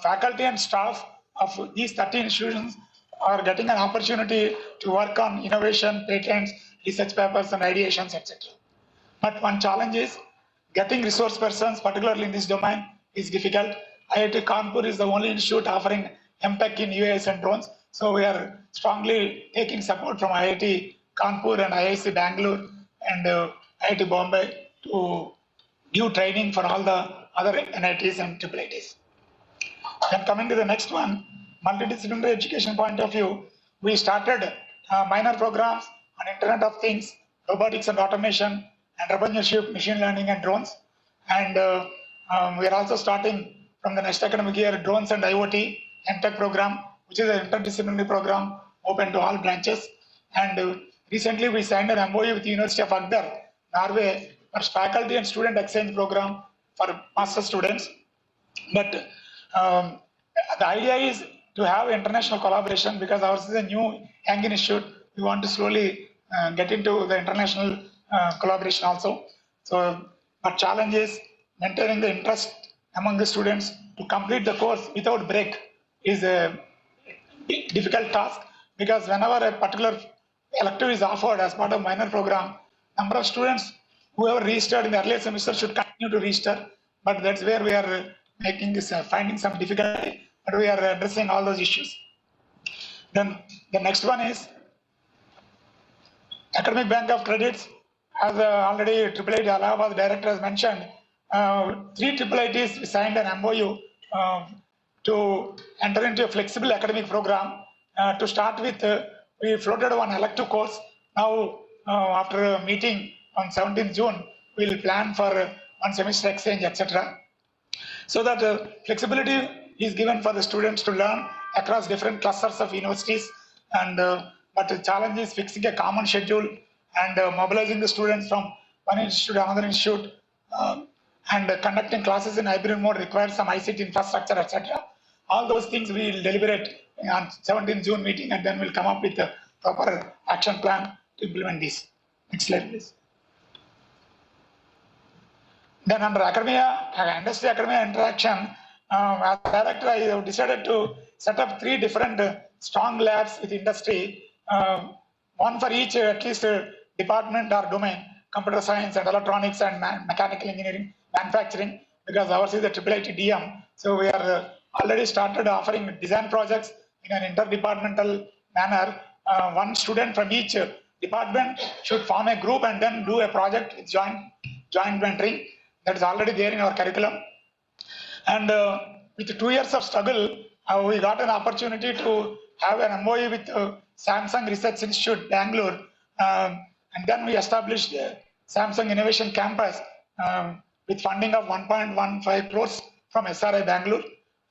faculty and staff of these 13 institutions are getting an opportunity to work on innovation, patents, research papers, and ideations, etc. But one challenge is getting resource persons, particularly in this domain, is difficult. IIT Kanpur is the only institute offering MTech in UAS and drones. So we are strongly taking support from IIT Kanpur and IIC Bangalore and IIT Bombay to give training for all the other NITs and IIITs. Then coming to the next one, multidisciplinary education point of view, we started minor programs on Internet of Things, robotics and automation, entrepreneurship, machine learning and drones. And we are also starting from the next academic year, drones and IoT MTech program, which is an interdisciplinary program open to all branches. And recently we signed an MOU with the University of Agder, Norway, for faculty and student exchange program for master students. But the idea is to have international collaboration because ours is a new young institute. We want to slowly get into the international collaboration also. So, our challenge is maintaining the interest among the students to complete the course without break is a difficult task because whenever a particular elective is offered as part of minor program, number of students whoever registered in the earlier semester should continue to register, but that's where we are making this, finding some difficulty, but we are addressing all those issues. Then the next one is Academic Bank of Credits. As already AAIT Allahabad director has mentioned, 3 AAITs signed an MOU to enter into a flexible academic program. To start with, we floated one elective course. Now, after a meeting on 17th June, we will plan for one semester exchange, etc. So that flexibility is given for the students to learn across different clusters of universities, and but the challenge is fixing a common schedule and mobilizing the students from one institute to another institute, and conducting classes in hybrid mode requires some ICT infrastructure, etc. All those things we will deliberate on 17th June meeting, and then we'll come up with a proper action plan to implement this. Next slide, please. Then under academia, industry academia interaction, as director, I have decided to set up 3 different strong labs with industry, one for each at least department or domain, computer science and electronics and mechanical engineering, manufacturing, because ours is the AAIT DM. So we are already started offering design projects in an interdepartmental manner. One student from each department should form a group and then do a project with joint mentoring. That is already there in our curriculum. And with 2 years of struggle, we got an opportunity to have an MOU with Samsung Research Institute, Bangalore. And then we established Samsung Innovation Campus with funding of 1.15 crores from SRI Bangalore.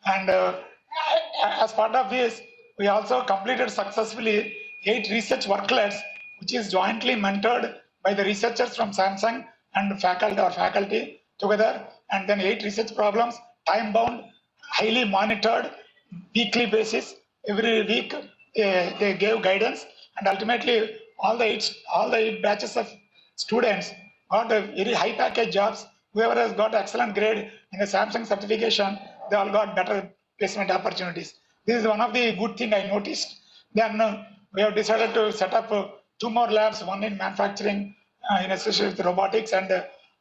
And as part of this, we also completed successfully 8 research worklets, which is jointly mentored by the researchers from Samsung and faculty together, and then 8 research problems, time bound, highly monitored, weekly basis. Every week they gave guidance, and ultimately all the eight batches of students got a very high package jobs. Whoever has got excellent grade in the Samsung certification, they all got better placement opportunities. This is one of the good thing I noticed. Then we have decided to set up 2 more labs, one in manufacturing in association with robotics, and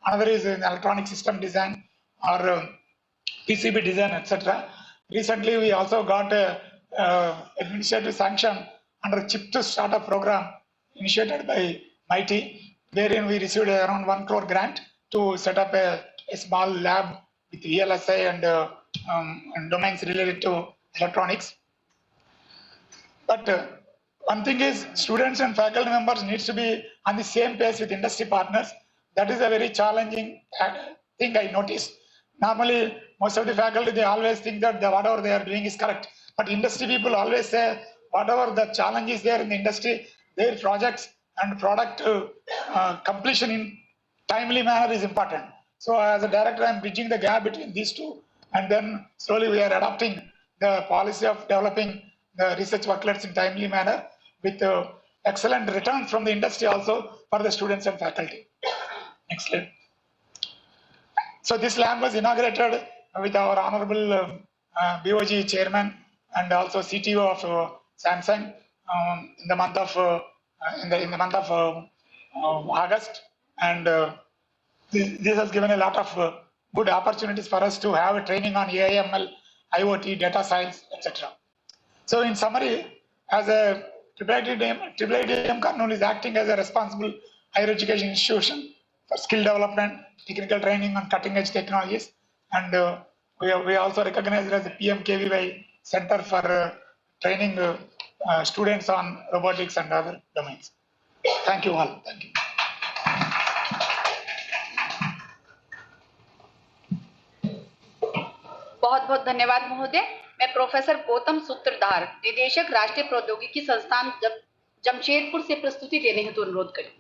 another is in electronic system design or PCB design, etc. Recently, we also got administrative sanction under Chip to Startup program initiated by MIT, wherein we received around 1 crore grant to set up a small lab with VLSI and domains related to electronics. But one thing is, students and faculty members needs to be on the same pace with industry partners. That is a very challenging thing I noticed. Normally, most of the faculty, they always think that whatever they are doing is correct. But industry people always say, whatever the challenge is there in the industry, their projects and product completion in timely manner is important. So as a director, I'm bridging the gap between these two. And then slowly we are adopting the policy of developing the research worklets in timely manner with excellent returns from the industry also for the students and faculty. Next slide. So this lab was inaugurated with our honorable BOG chairman and also CTO of Samsung in the month of August, and this has given a lot of good opportunities for us to have a training on AI/ML, IoT, data science, etc. So in summary, as a AAIT Kurnool is acting as a responsible higher education institution for skill development, technical training on cutting edge technologies, and we are also recognized as the PMKVY Center for training students on robotics and other domains. Thank you all. Thank you. बहुत बहुत धन्यवाद महोदय। मैं professor Gautam सूत्रधार, निदेशक राष्ट्रीय प्रौद्योगिकी संस्थान जमशेदपुर से प्रस्तुति देने हेतु अनुरोध करें।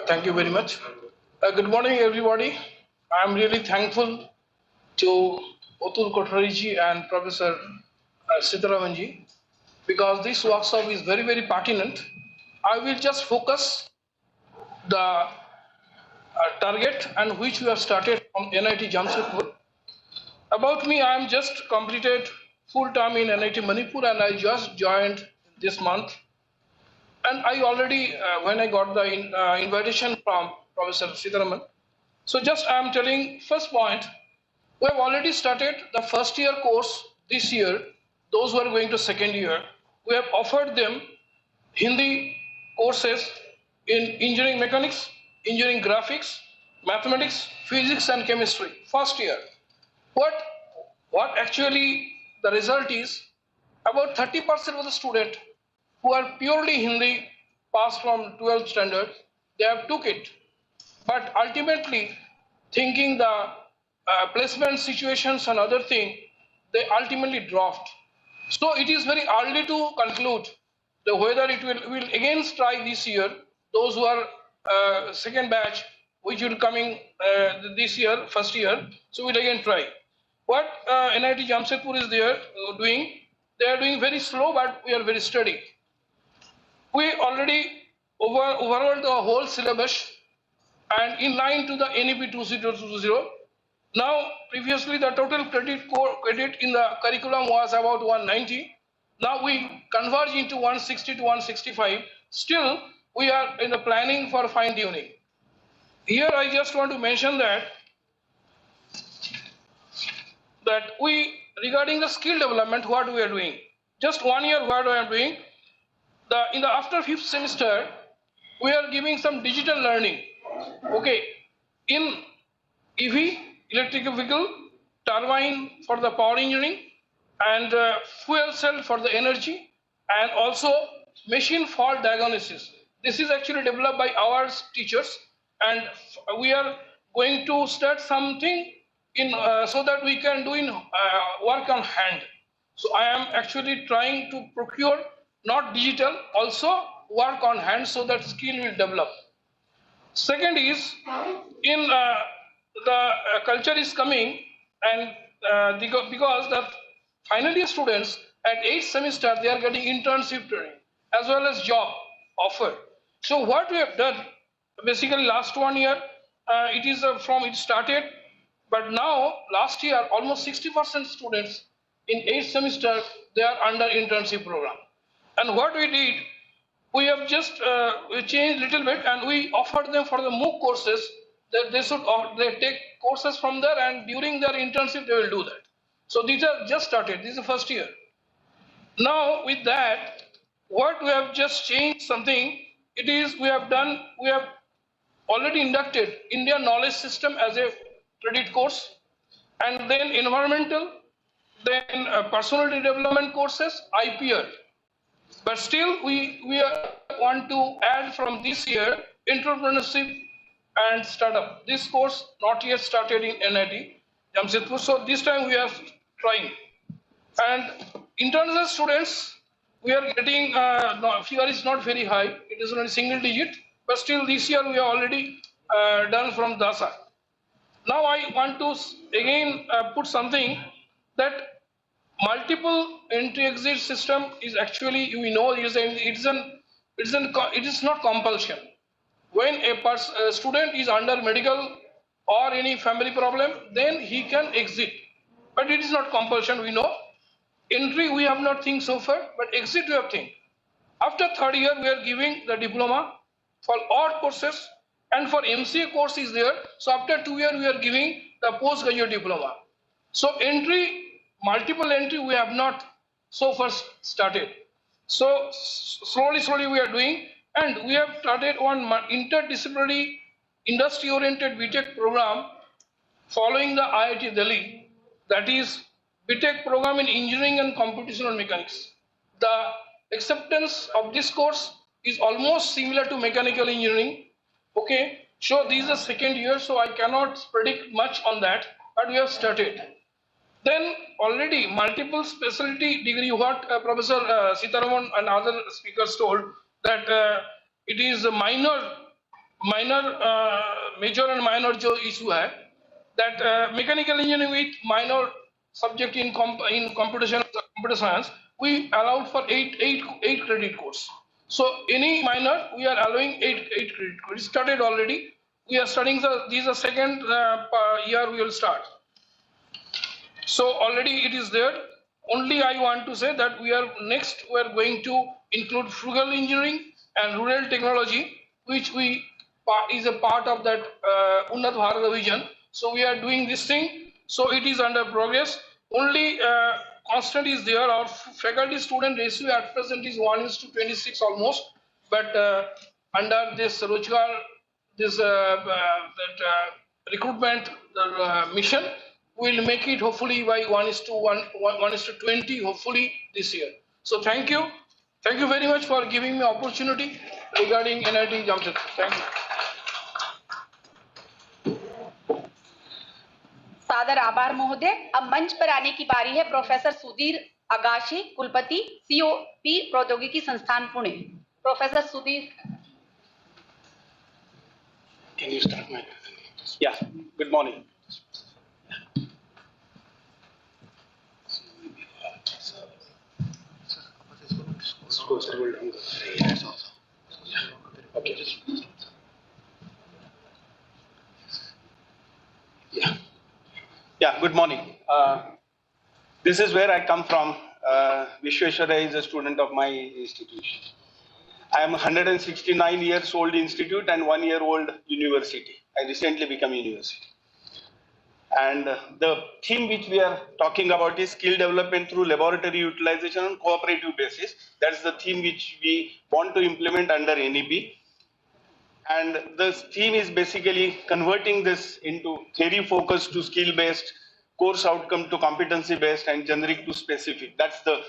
Thank you very much. Good morning, everybody. I am really thankful to Atul Kothari ji and Professor Sitaraman ji, because this workshop is very, very pertinent. I will just focus the target and which we have started from NIT Jamshedpur. About me, I am just completed full time in NIT Manipur, and I just joined this month. And I already, when I got the invitation from Professor Sitaraman, so just I am telling first point, we have already started the first year course this year. Those who are going to second year, we have offered them Hindi courses in engineering mechanics, engineering graphics, mathematics, physics and chemistry, first year. What actually the result is, about 30% of the student who are purely Hindi passed from 12th standard, they have took it. But ultimately, thinking the placement situations and other thing, they ultimately dropped. So it is very early to conclude the whether it will again try this year. Those who are second batch, which will coming this year, first year, so we'll again try. What NIT Jamshedpur is there doing, they are doing very slow, but we are very steady. We already overhauled the whole syllabus and in line to the NEP 2020. Now, previously the total credit in the curriculum was about 190. Now we converge into 160 to 165. Still, we are in the planning for fine tuning. Here, I just want to mention that we, regarding the skill development, what we are doing. Just 1 year, what I am doing. In the after 5th semester, we are giving some digital learning. Okay, in EV, electrical vehicle, turbine for the power engineering, and fuel cell for the energy, and also machine fault diagnosis. This is actually developed by our teachers, and we are going to start something in so that we can do in work on hand. So I am actually trying to procure not digital, also work on hand so that skill will develop. Second is in the culture is coming, and because the final year students at 8th semester they are getting internship training as well as job offer. So what we have done basically last 1 year, it is from it started, but now last year almost 60% students in 8th semester they are under internship program. And what we did, we have just we changed little bit and we offered them for the MOOC courses that they take courses from there, and during their internship they will do that. So these are just started. This is the first year. Now with that, what we have just changed something. It is we have already inducted Indian knowledge system as a credit course, and then environmental, then personality development courses, IPR. But still, we want to add from this year entrepreneurship and startup. This course not yet started in NIT Jamshedpur, so this time we are trying. And international students, we are getting figure is not very high. It is only single digit, but still this year we are already done from DASA. Now I want to again put something that multiple entry exit system is actually, we know, it is not compulsion. When a student is under medical or any family problem, then he can exit, but it is not compulsion. We know entry we have not think so far, but exit we have think. After third year we are giving the diploma for all courses, and for MCA course is there. So after 2 years we are giving the postgraduate diploma. So entry, multiple entry we have not so far started. So slowly we are doing, and we have started one interdisciplinary industry-oriented BTech program following the IIT Delhi, that is BTech program in engineering and computational mechanics. The acceptance of this course is almost similar to mechanical engineering. Okay, so this is the second year, so I cannot predict much on that, but we have started. Then already multiple specialty degree, what Professor Sitaraman and other speakers told, that it is a major and minor jo issue hai, that mechanical engineering with minor subject in computer science, we allowed for 8 credit course. So any minor we are allowing 8 credit course. It started already. We are studying this is the second year we will start. So already it is there. Only I want to say that we are going to include frugal engineering and rural technology, which is a part of that Unnat Bharat vision. So we are doing this thing. So it is under progress. Only constant is there. Our faculty student ratio at present is 1:26 almost. But under this Rochgar, this recruitment mission, we'll make it hopefully by 1:20, hopefully this year. So thank you. Thank you very much for giving me opportunity regarding NIT Jamshedpur. Thank you. सादर आभार महोदय। अब मंच पर आने की बारी है प्रोफेसर सुधीर अगाशी, कुलपति सीओपी प्रौद्योगिकी संस्थान Pune. Professor Sudhir. Can you start my? Yeah, good morning. Okay. Yeah, good morning. This is where I come from. Vishweshwaraya is a student of my institution. I am a 169 years old institute and 1 year old university. I recently became university. And the theme which we are talking about is skill development through laboratory utilization on cooperative basis. That's the theme which we want to implement under NEP. And the theme is basically converting this into theory focused to skill based, course outcome to competency based, and generic to specific. That's the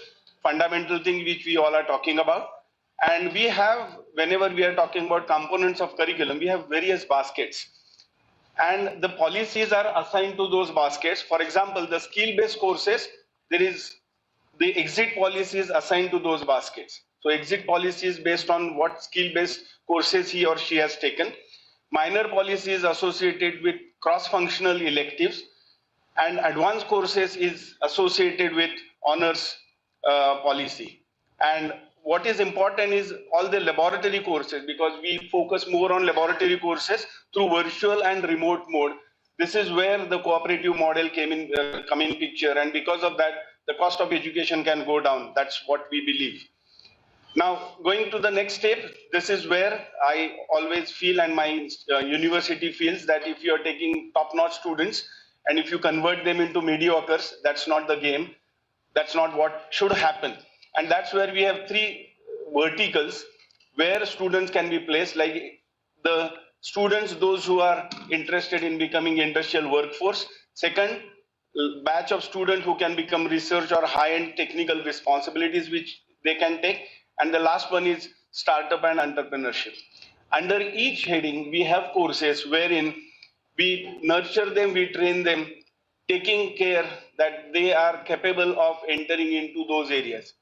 fundamental thing which we all are talking about. And we have, whenever we are talking about components of curriculum, we have various baskets. And the policies are assigned to those baskets. For example, the skill-based courses, there is the exit policy is assigned to those baskets. So exit policy is based on what skill-based courses he or she has taken. Minor policy is associated with cross-functional electives, and advanced courses is associated with honors policy. And what is important is all the laboratory courses, because we focus more on laboratory courses through virtual and remote mode. This is where the cooperative model come in picture, and because of that, the cost of education can go down. That's what we believe. Now, going to the next step, this is where I always feel, and my university feels, that if you are taking top-notch students and if you convert them into mediocres, that's not the game. That's not what should happen. And that's where we have three verticals where students can be placed, like the students, those who are interested in becoming industrial workforce. Second, batch of students who can become research or high-end technical responsibilities which they can take. And the last one is startup and entrepreneurship. Under each heading, we have courses wherein we nurture them, we train them, taking care that they are capable of entering into those areas.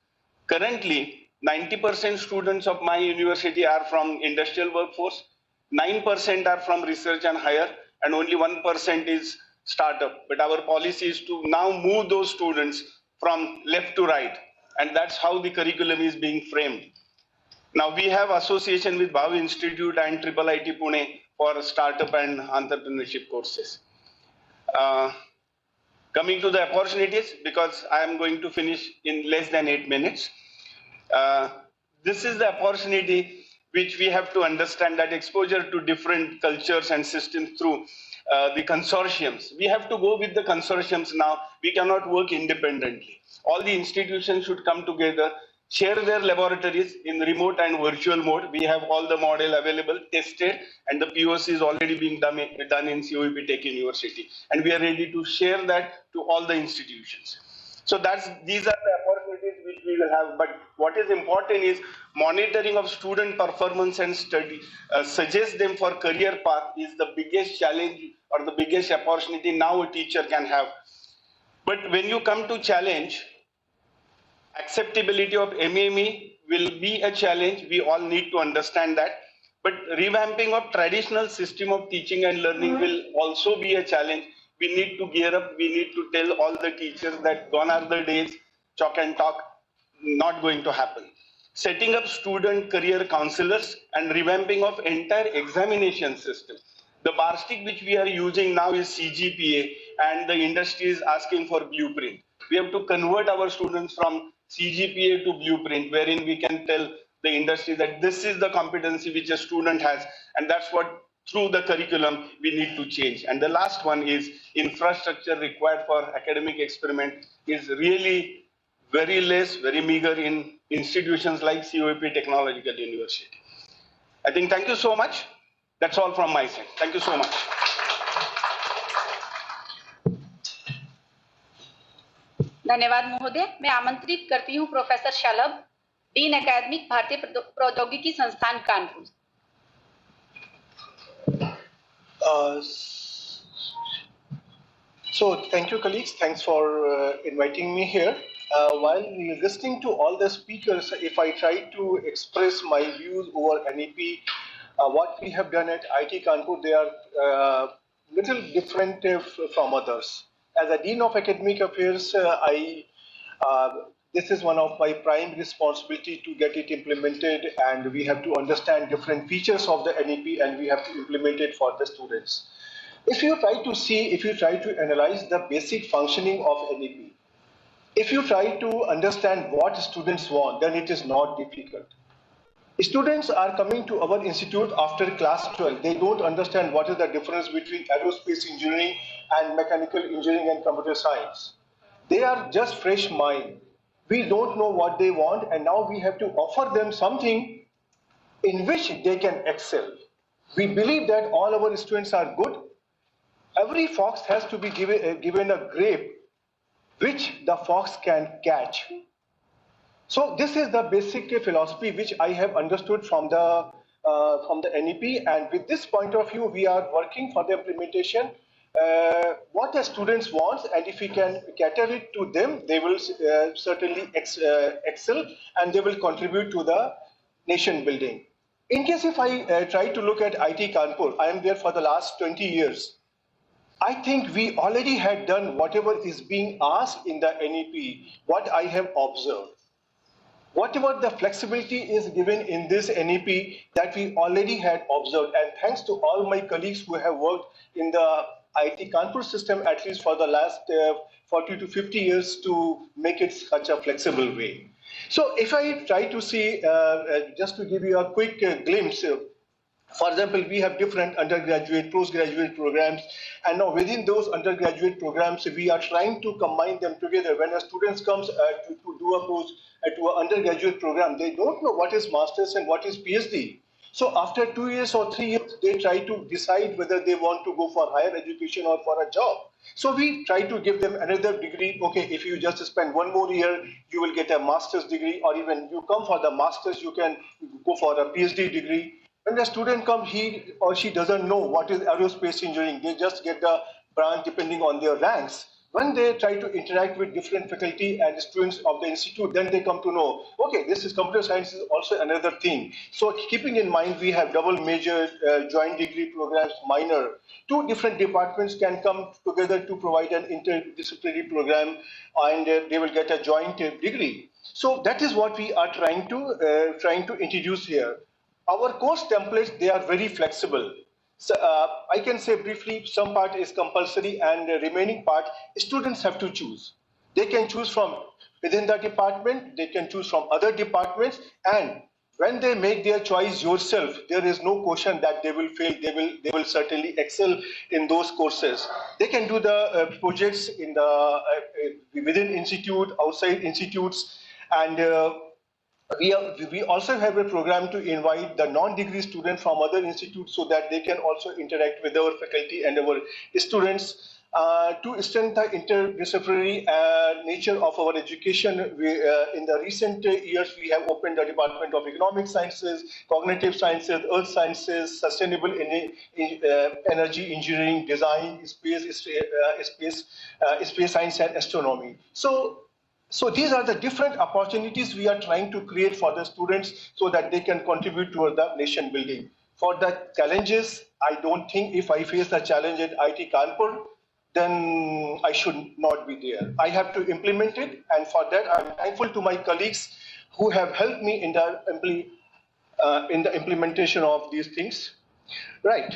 Currently, 90% students of my university are from industrial workforce, 9% are from research and higher, and only 1% is startup. But our policy is to now move those students from left to right, and that's how the curriculum is being framed. Now we have association with Bhav Institute and IIIT Pune for startup and entrepreneurship courses. Coming to the opportunities, because I am going to finish in less than 8 minutes. This is the opportunity which we have to understand, that exposure to different cultures and systems through the consortiums. We have to go with the consortiums now. We cannot work independently. All the institutions should come together, share their laboratories in remote and virtual mode. We have all the model available, tested, and the POC is already being done in COEP Tech University. And we are ready to share that to all the institutions. So these are the opportunities which we will have. But what is important is monitoring of student performance and study, suggest them for career path is the biggest challenge or the biggest opportunity now a teacher can have. But when you come to challenge, acceptability of MME will be a challenge. We all need to understand that. But revamping of traditional system of teaching and learning will also be a challenge. We need to gear up. We need to tell all the teachers that gone are the days, chalk and talk, not going to happen. Setting up student career counselors and revamping of entire examination system. The bar stick which we are using now is CGPA, and the industry is asking for blueprint. We have to convert our students from CGPA to blueprint, wherein we can tell the industry that this is the competency which a student has, and that's what through the curriculum we need to change. And the last one is infrastructure required for academic experiment is really very less, very meager in institutions like COEP Technological University. I think thank you so much. That's all from my side. Thank you so much. धन्यवाद महोदय। मैं आमंत्रित करती हूँ professor शलभ, dean academic, भारतीय प्रौद्योगिकी संस्थान Kanpur. So thank you, colleagues. Thanks for inviting me here. While listening to all the speakers, if I try to express my views over NEP, what we have done at IIT Kanpur, they are little different from others. As a Dean of Academic Affairs, this is one of my prime responsibility to get it implemented, and we have to understand different features of the NEP and we have to implement it for the students. If you try to analyze the basic functioning of NEP, if you try to understand what students want, then it is not difficult. Students are coming to our institute after class 12. They don't understand what is the difference between aerospace engineering and mechanical engineering and computer science. They are just fresh mind. We don't know what they want, and now we have to offer them something in which they can excel. We believe that all our students are good. Every fox has to be given a grape which the fox can catch. So this is the basic philosophy which I have understood from the NEP, and with this point of view, we are working for the implementation. What the students want, and if we can cater it to them, they will certainly excel and they will contribute to the nation building. In case if I try to look at IIT Kanpur, I am there for the last 20 years. I think we already had done whatever is being asked in the NEP, what I have observed. Whatever the flexibility is given in this NEP that we already had observed, and thanks to all my colleagues who have worked in the IIT Kanpur system at least for the last 40 to 50 years to make it such a flexible way. So if I try to see, just to give you a quick glimpse, for example, we have different undergraduate, postgraduate programs, and now within those undergraduate programs, we are trying to combine them together. When a student comes to do to an undergraduate program, they don't know what is master's and what is PhD. So after 2 years or 3 years, they try to decide whether they want to go for higher education or for a job. So we try to give them another degree. Okay, if you just spend 1 more year, you will get a master's degree, or even you come for the master's, you can go for a PhD degree. When the student comes, he or she doesn't know what is aerospace engineering. They just get the branch depending on their ranks. When they try to interact with different faculty and students of the institute, then they come to know, okay, this is computer science is also another thing. So keeping in mind, we have double major, joint degree programs, minor. 2 different departments can come together to provide an interdisciplinary program, and they will get a joint degree. So that is what we are trying to introduce here. Our course templates, they are very flexible. So, I can say briefly, some part is compulsory and the remaining part, students have to choose. They can choose from within the department, they can choose from other departments, and when they make their choice yourself, there is no question that they will fail. They will certainly excel in those courses. They can do the projects in the within institute, outside institutes, and we also have a program to invite the non-degree students from other institutes so that they can also interact with our faculty and our students to strengthen the interdisciplinary nature of our education. In the recent years, we have opened the Department of Economic Sciences, Cognitive Sciences, Earth Sciences, Sustainable Energy Engineering, Design, Space Science and Astronomy. So these are the different opportunities we are trying to create for the students so that they can contribute toward the nation building. For the challenges, I don't think if I face a challenge at IIT Kanpur, then I should not be there. I have to implement it, and for that I'm thankful to my colleagues who have helped me in the implementation of these things. Right.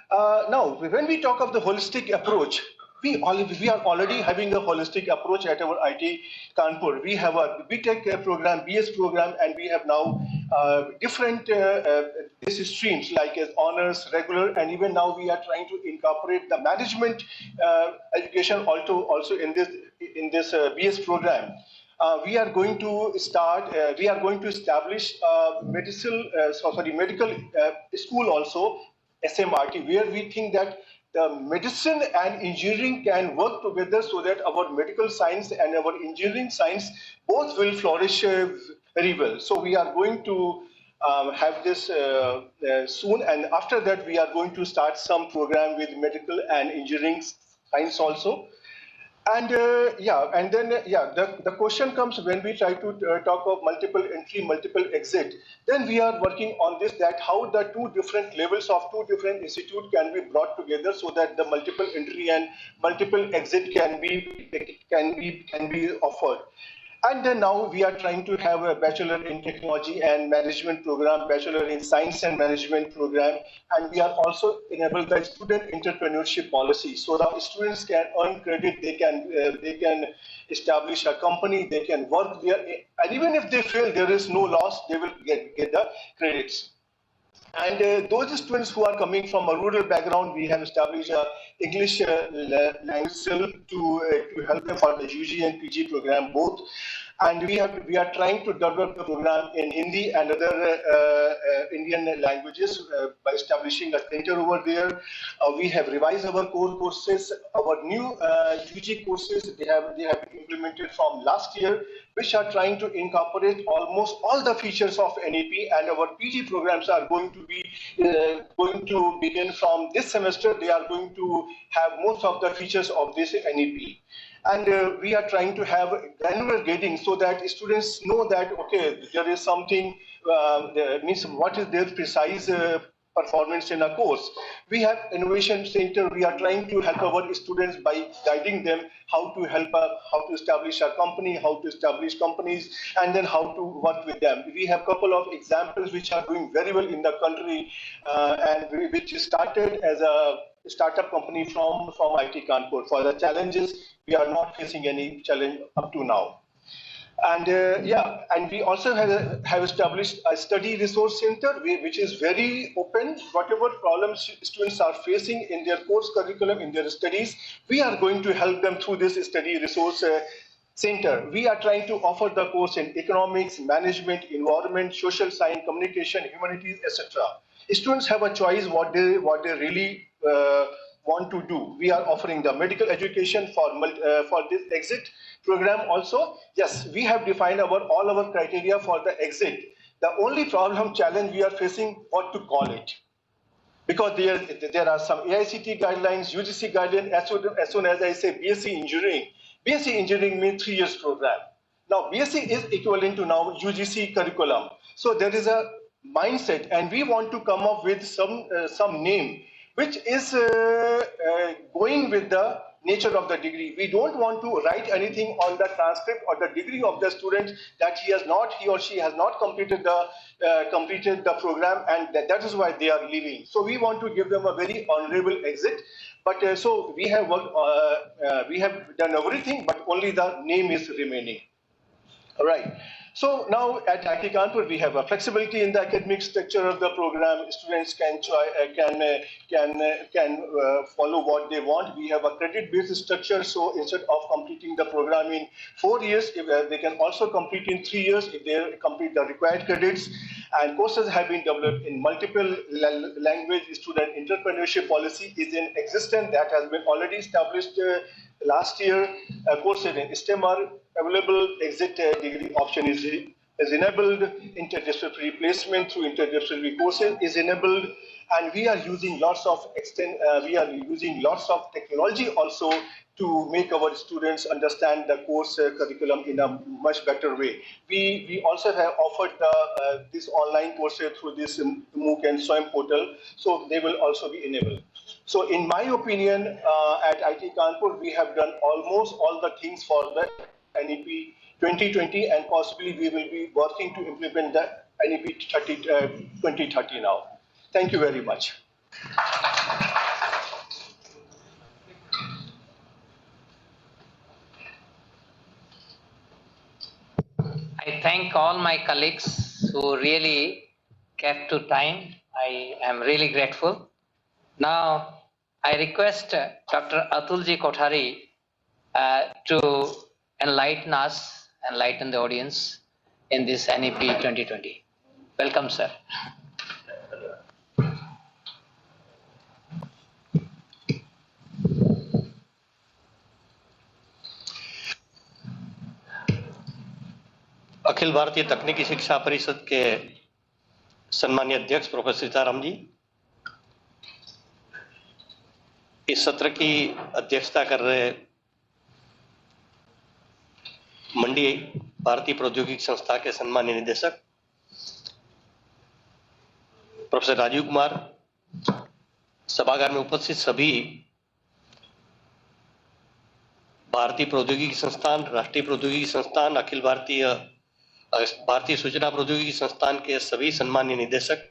Now, when we talk of the holistic approach, we are already having a holistic approach at our IT Kanpur. We have a BTech program, BS program, and we have now different these streams like as honors, regular, and even now we are trying to incorporate the management education also in this BS program. We are going to start. We are going to establish medical school also, SMRT, where we think that the medicine and engineering can work together so that our medical science and our engineering science both will flourish very well. So we are going to have this soon, and after that we are going to start some program with medical and engineering science also. And and then the question comes when we try to talk of multiple entry, multiple exit. Then we are working on this, that how the two different levels of two different institute can be brought together so that the multiple entry and multiple exit can be offered. And then now we are trying to have a bachelor in technology and management program, bachelor in science and management program, and we are also enable the student entrepreneurship policy. So the students can earn credit, they can establish a company, they can work there, and even if they fail, there is no loss, they will get the credits. And those students who are coming from a rural background, we have established a English language cell to help them for the UG and PG program both. And we are trying to develop the program in Hindi and other Indian languages by establishing a center over there. We have revised our core courses. Our new UG courses they have been implemented from last year, which are trying to incorporate almost all the features of NEP, and our PG programs are going to begin from this semester. They are going to have most of the features of this NEP. And we are trying to have granular grading so that students know that, okay, there is something, means what is their precise performance in a course. We have innovation center. We are trying to help our students by guiding them how to establish a company, how to establish companies, and then how to work with them. We have a couple of examples which are doing very well in the country, which started as a startup company from IT Kanpur. For the challenges, we are not facing any challenge up to now. And and we also have established a study resource center, which is very open. Whatever problems students are facing in their course curriculum, in their studies, we are going to help them through this study resource center. We are trying to offer the course in economics, management, environment, social science, communication, humanities, etc. Students have a choice what they really want to do. We are offering the medical education for this exit program also. Yes, we have defined all our criteria for the exit. The only challenge we are facing, what to call it. Because there are some AICT guidelines, UGC guidelines, as soon as I say BSc Engineering. BSc Engineering means 3 years program. Now, BSc is equivalent to now UGC curriculum. So there is a mindset, and we want to come up with some name which is going with the nature of the degree. We don't want to write anything on the transcript or the degree of the student that he or she has not completed the program, and that is why they are leaving. So we want to give them a very honorable exit. But so we have done everything, but only the name is remaining. All right. So now at IT Kanpur, we have a flexibility in the academic structure of the program. Students can follow what they want. We have a credit-based structure. So instead of completing the program in 4 years, they can also complete in 3 years if they complete the required credits. And courses have been developed in multiple language. Student entrepreneurship policy is in existence that has been already established last year. Courses in STEM are available. Exit degree option is enabled. Interdisciplinary placement through interdisciplinary courses is enabled, and we are using lots of technology also to make our students understand the course curriculum in a much better way. We also have offered this online courses through this MOOC and SWAYAM portal, so they will also be enabled. So in my opinion, at IT Kanpur, we have done almost all the things for the NEP 2020, and possibly we will be working to implement the NEP 2030 now. Thank you very much. thank all my colleagues who really kept to time. I am really grateful. Now, I request Dr. Atulji Kothari to enlighten us, enlighten the audience in this NEP 2020. Welcome, sir. Akhil Bharatiya तकनीकी शिक्षा परिषद के सम्मानीय अध्यक्ष professor Sitaram ji, इस सत्र की अध्यक्षता कर रहे मंडी भारतीय प्रौद्योगिकी संस्था के सम्मानीय निदेशक प्रोफेसर राजीव कुमार, सभागार में उपस्थित सभी भारतीय प्रौद्योगिकी संस्थान, राष्ट्रीय प्रौद्योगिकी संस्थान, अखिल भारतीय सूचना प्रौद्योगिकी संस्थान के सभी सम्मानीय निदेशक,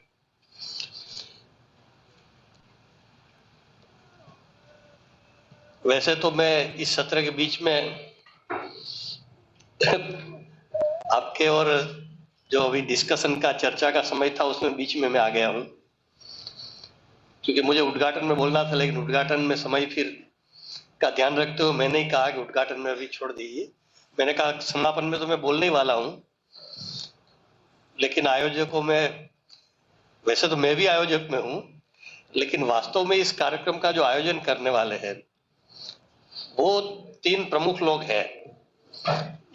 वैसे तो मैं इस सत्र के बीच में आपके और जो अभी डिस्कशन का चर्चा का समय था उसमें बीच में मैं आ गया हूं, क्योंकि मुझे उद्घाटन में बोलना था, लेकिन उद्घाटन में समय फिर का ध्यान रखते हुए मैंने ही कहा कि उद्घाटन में अभी छोड़ दीजिए। मैंने कहा समापन में तो मैं बोलने ही वाला हूं, लेकिन आयोजकों में, वैसे तो मैं भी आयोजक में हूं, लेकिन वास्तव में इस कार्यक्रम का जो आयोजन करने वाले हैं वो 3 प्रमुख लोग हैं।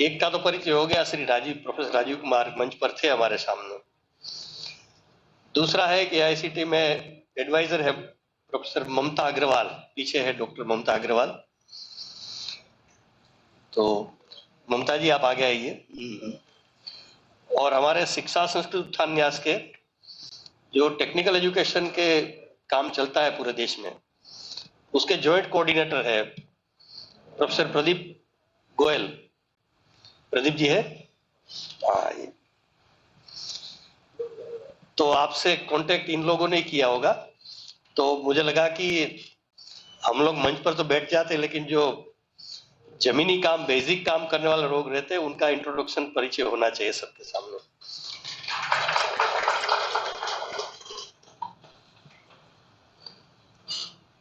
एक का तो परिचय हो गया, प्रोफेसर राजीव कुमार मंच पर थे हमारे सामने। दूसरा है कि आईसीटी में एडवाइजर है प्रोफेसर ममता अग्रवाल, पीछे है डॉक्टर ममता अग्रवाल। तो ममता जी आप आगे आइए। और हमारे शिक्षा संस्कृति उत्थान न्यास के जो टेक्निकल एजुकेशन के काम चलता है पूरे देश में, उसके जॉइंट कोऑर्डिनेटर है प्रोफेसर प्रदीप गोयल। प्रदीप जी है? तो आपसे कांटेक्ट इन लोगों ने किया होगा, तो मुझे लगा कि हम लोग मंच पर तो बैठ जाते, लेकिन जो जमीनी काम, बेसिक काम करने वाले लोग रहते हैं, उनका इंट्रोडक्शन, परिचय होना चाहिए सबके सामने।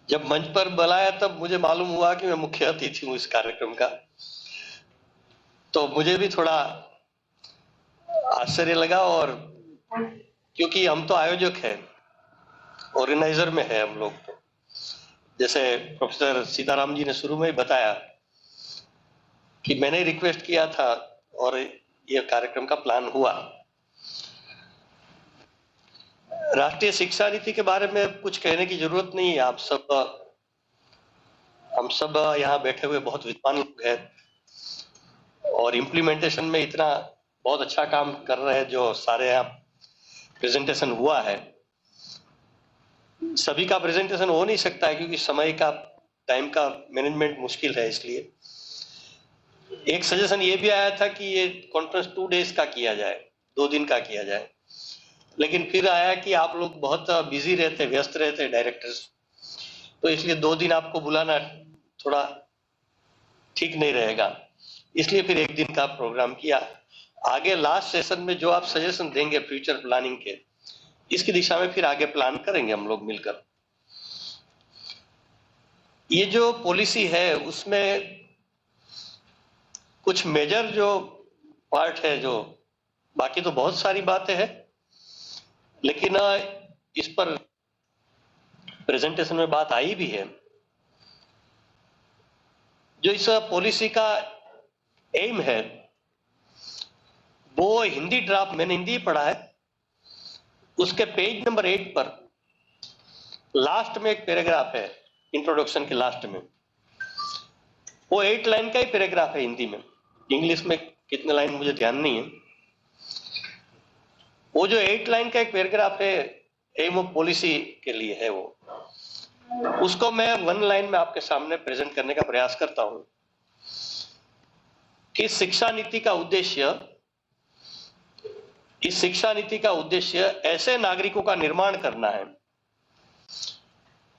जब मंच पर बुलाया तब मुझे मालूम हुआ कि मैं मुख्य अतिथि हूं इस कार्यक्रम का, तो मुझे भी थोड़ा आश्चर्य लगा। और क्योंकि हम तो आयोजक हैं, ऑर्गेनाइजर में है हम लोग, तो जैसे प्रोफेसर सीताराम जी ने शुरू में ही बताया कि मैंने रिक्वेस्ट किया था और यह कार्यक्रम का प्लान हुआ। राष्ट्रीय शिक्षा नीति के बारे में कुछ कहने की जरूरत नहीं है। हम सब यहाँ बैठे हुए बहुत विद्वान लोग हैं और इम्प्लीमेंटेशन में इतना बहुत अच्छा काम कर रहे हैं। जो सारे यहाँ प्रेजेंटेशन हुआ है, सभी का प्रेजेंटेशन हो नहीं सकता है क्योंकि समय का, टाइम का मैनेजमेंट मुश्किल है। इसलिए एक सजेशन ये भी आया था कि ये कॉन्फ्रेंस 2 डेज का किया जाए, 2 दिन का किया जाए, लेकिन फिर आया कि आप लोग बहुत बिजी रहते, व्यस्त रहते डायरेक्टर्स, तो इसलिए 2 दिन आपको बुलाना थोड़ा ठीक नहीं रहेगा, इसलिए फिर 1 दिन का प्रोग्राम किया। आगे लास्ट सेशन में जो आप सजेशन देंगे फ्यूचर प्लानिंग के, इसकी दिशा में फिर आगे प्लान करेंगे हम लोग मिलकर। ये जो पॉलिसी है उसमें कुछ मेजर जो पार्ट है, जो बाकी तो बहुत सारी बातें हैं, लेकिन इस पर प्रेजेंटेशन में बात आई भी है। जो इस पॉलिसी का एम है वो हिंदी ड्राफ्ट, मैंने हिंदी पढ़ा है, उसके पेज नंबर 8 पर लास्ट में एक पैराग्राफ है, इंट्रोडक्शन के लास्ट में, वो 8 लाइन का ही पैराग्राफ है हिंदी में। इंग्लिश में कितने लाइन मुझे ध्यान नहीं है। वो जो 8 लाइन का एक पैराग्राफ है एम ऑफ पॉलिसी के लिए है, वो उसको मैं 1 लाइन में आपके सामने प्रेजेंट करने का प्रयास करता हूं कि शिक्षा नीति का उद्देश्य, इस शिक्षा नीति का उद्देश्य ऐसे नागरिकों का निर्माण करना है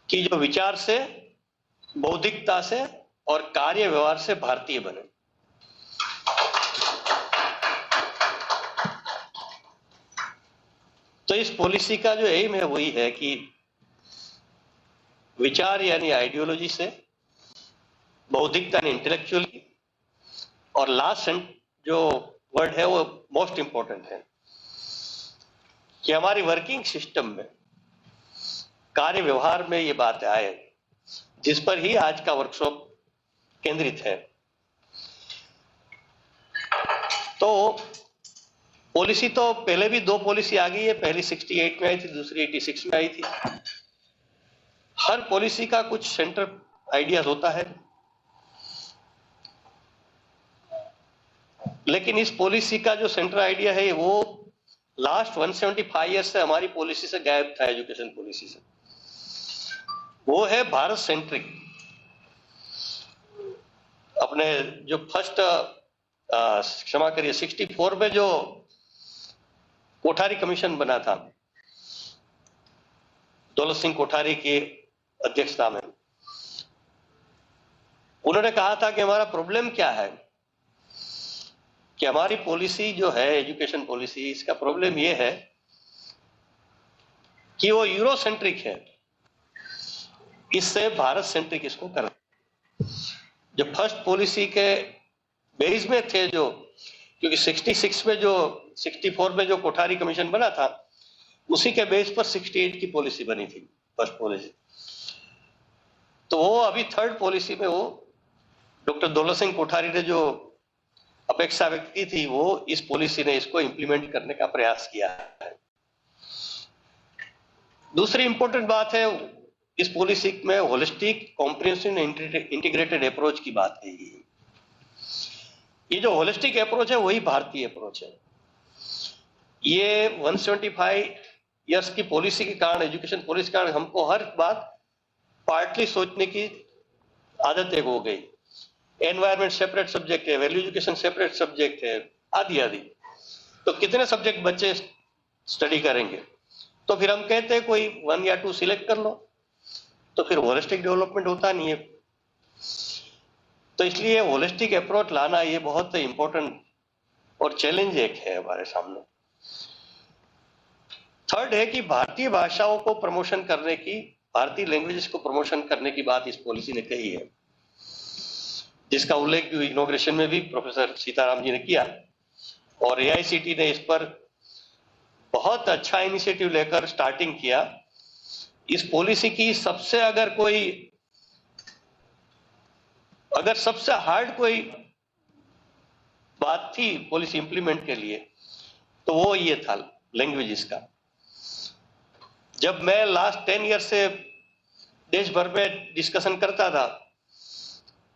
कि जो विचार से, बौद्धिकता से और कार्य व्यवहार से भारतीय बने। इस पॉलिसी का जो एम है वही है कि विचार यानी आइडियोलॉजी से, बौद्धिकता यानी इंटेलेक्चुअल की, और लास्ट जो वर्ड है वो मोस्ट इंपॉर्टेंट है कि हमारी वर्किंग सिस्टम में, कार्य व्यवहार में ये बात आए, जिस पर ही आज का वर्कशॉप केंद्रित है। तो पॉलिसी तो पहले भी 2 पॉलिसी आ गई है, पहली 68 में आई थी, दूसरी 86 में आई थी। हर पॉलिसी का कुछ सेंटर आइडियाज होता है, लेकिन इस पॉलिसी का जो सेंटर आइडिया है वो लास्ट 175 ईयर्स से हमारी पॉलिसी से गायब था, एजुकेशन पॉलिसी से। वो है भारत सेंट्रिक। अपने जो फर्स्ट क्षमा करिए 64 में जो कोठारी कमीशन बना था, दौलत सिंह कोठारी की अध्यक्षता में, उन्होंने कहा था कि हमारा प्रॉब्लम क्या है, कि हमारी पॉलिसी जो है एजुकेशन पॉलिसी, इसका प्रॉब्लम ये है कि वो यूरो सेंट्रिक है, इससे भारत सेंट्रिक इसको कर। जो फर्स्ट पॉलिसी के बेस में थे, जो क्योंकि 66 में जो 64 में जो कोठारी कमीशन बना था, उसी के बेस पर 68 की पॉलिसी बनी थी, फर्स्ट पॉलिसी। तो वो अभी थर्ड पॉलिसी में वो डॉक्टर दौलत सिंह कोठारी ने जो अपेक्षा व्यक्त की थी, वो इस पॉलिसी ने इसको इंप्लीमेंट करने का प्रयास किया है। दूसरी इंपॉर्टेंट बात है, इस पॉलिसी में होलिस्टिक, कॉम्प्रिहेंसिव, इंटीग्रेटेड अप्रोच की बात कही है। ये जो होलिस्टिक अप्रोच है वही भारतीय अप्रोच है। ये 175 ईयर्स की पॉलिसी के कारण, एजुकेशन पॉलिसी के कारण हमको हर बात पार्टली सोचने की आदत एक हो गई। एनवायरमेंट सेपरेट सब्जेक्ट है, वैल्यू एजुकेशन सेपरेट सब्जेक्ट है, आदि आदि। तो कितने सब्जेक्ट बच्चे स्टडी करेंगे? तो फिर हम कहते हैं कोई 1 या 2 सिलेक्ट कर लो, तो फिर होलिस्टिक डेवलपमेंट होता नहीं है। तो इसलिए होलिस्टिक अप्रोच लाना ये बहुत इंपॉर्टेंट और चैलेंज एक है हमारे सामने। थर्ड है कि भारतीय भाषाओं को प्रमोशन करने की, भारतीय लैंग्वेजेस को प्रमोशन करने की बात इस पॉलिसी ने कही है, जिसका उल्लेख इनॉग्रेशन में भी प्रोफेसर सीताराम जी ने किया। और एआईसीटी ने इस पर बहुत अच्छा इनिशिएटिव लेकर स्टार्टिंग किया। इस पॉलिसी की सबसे अगर सबसे हार्ड कोई बात थी पॉलिसी इंप्लीमेंट के लिए, तो वो ये था लैंग्वेजेस का। जब मैं लास्ट 10 ईयर से देश भर में डिस्कशन करता था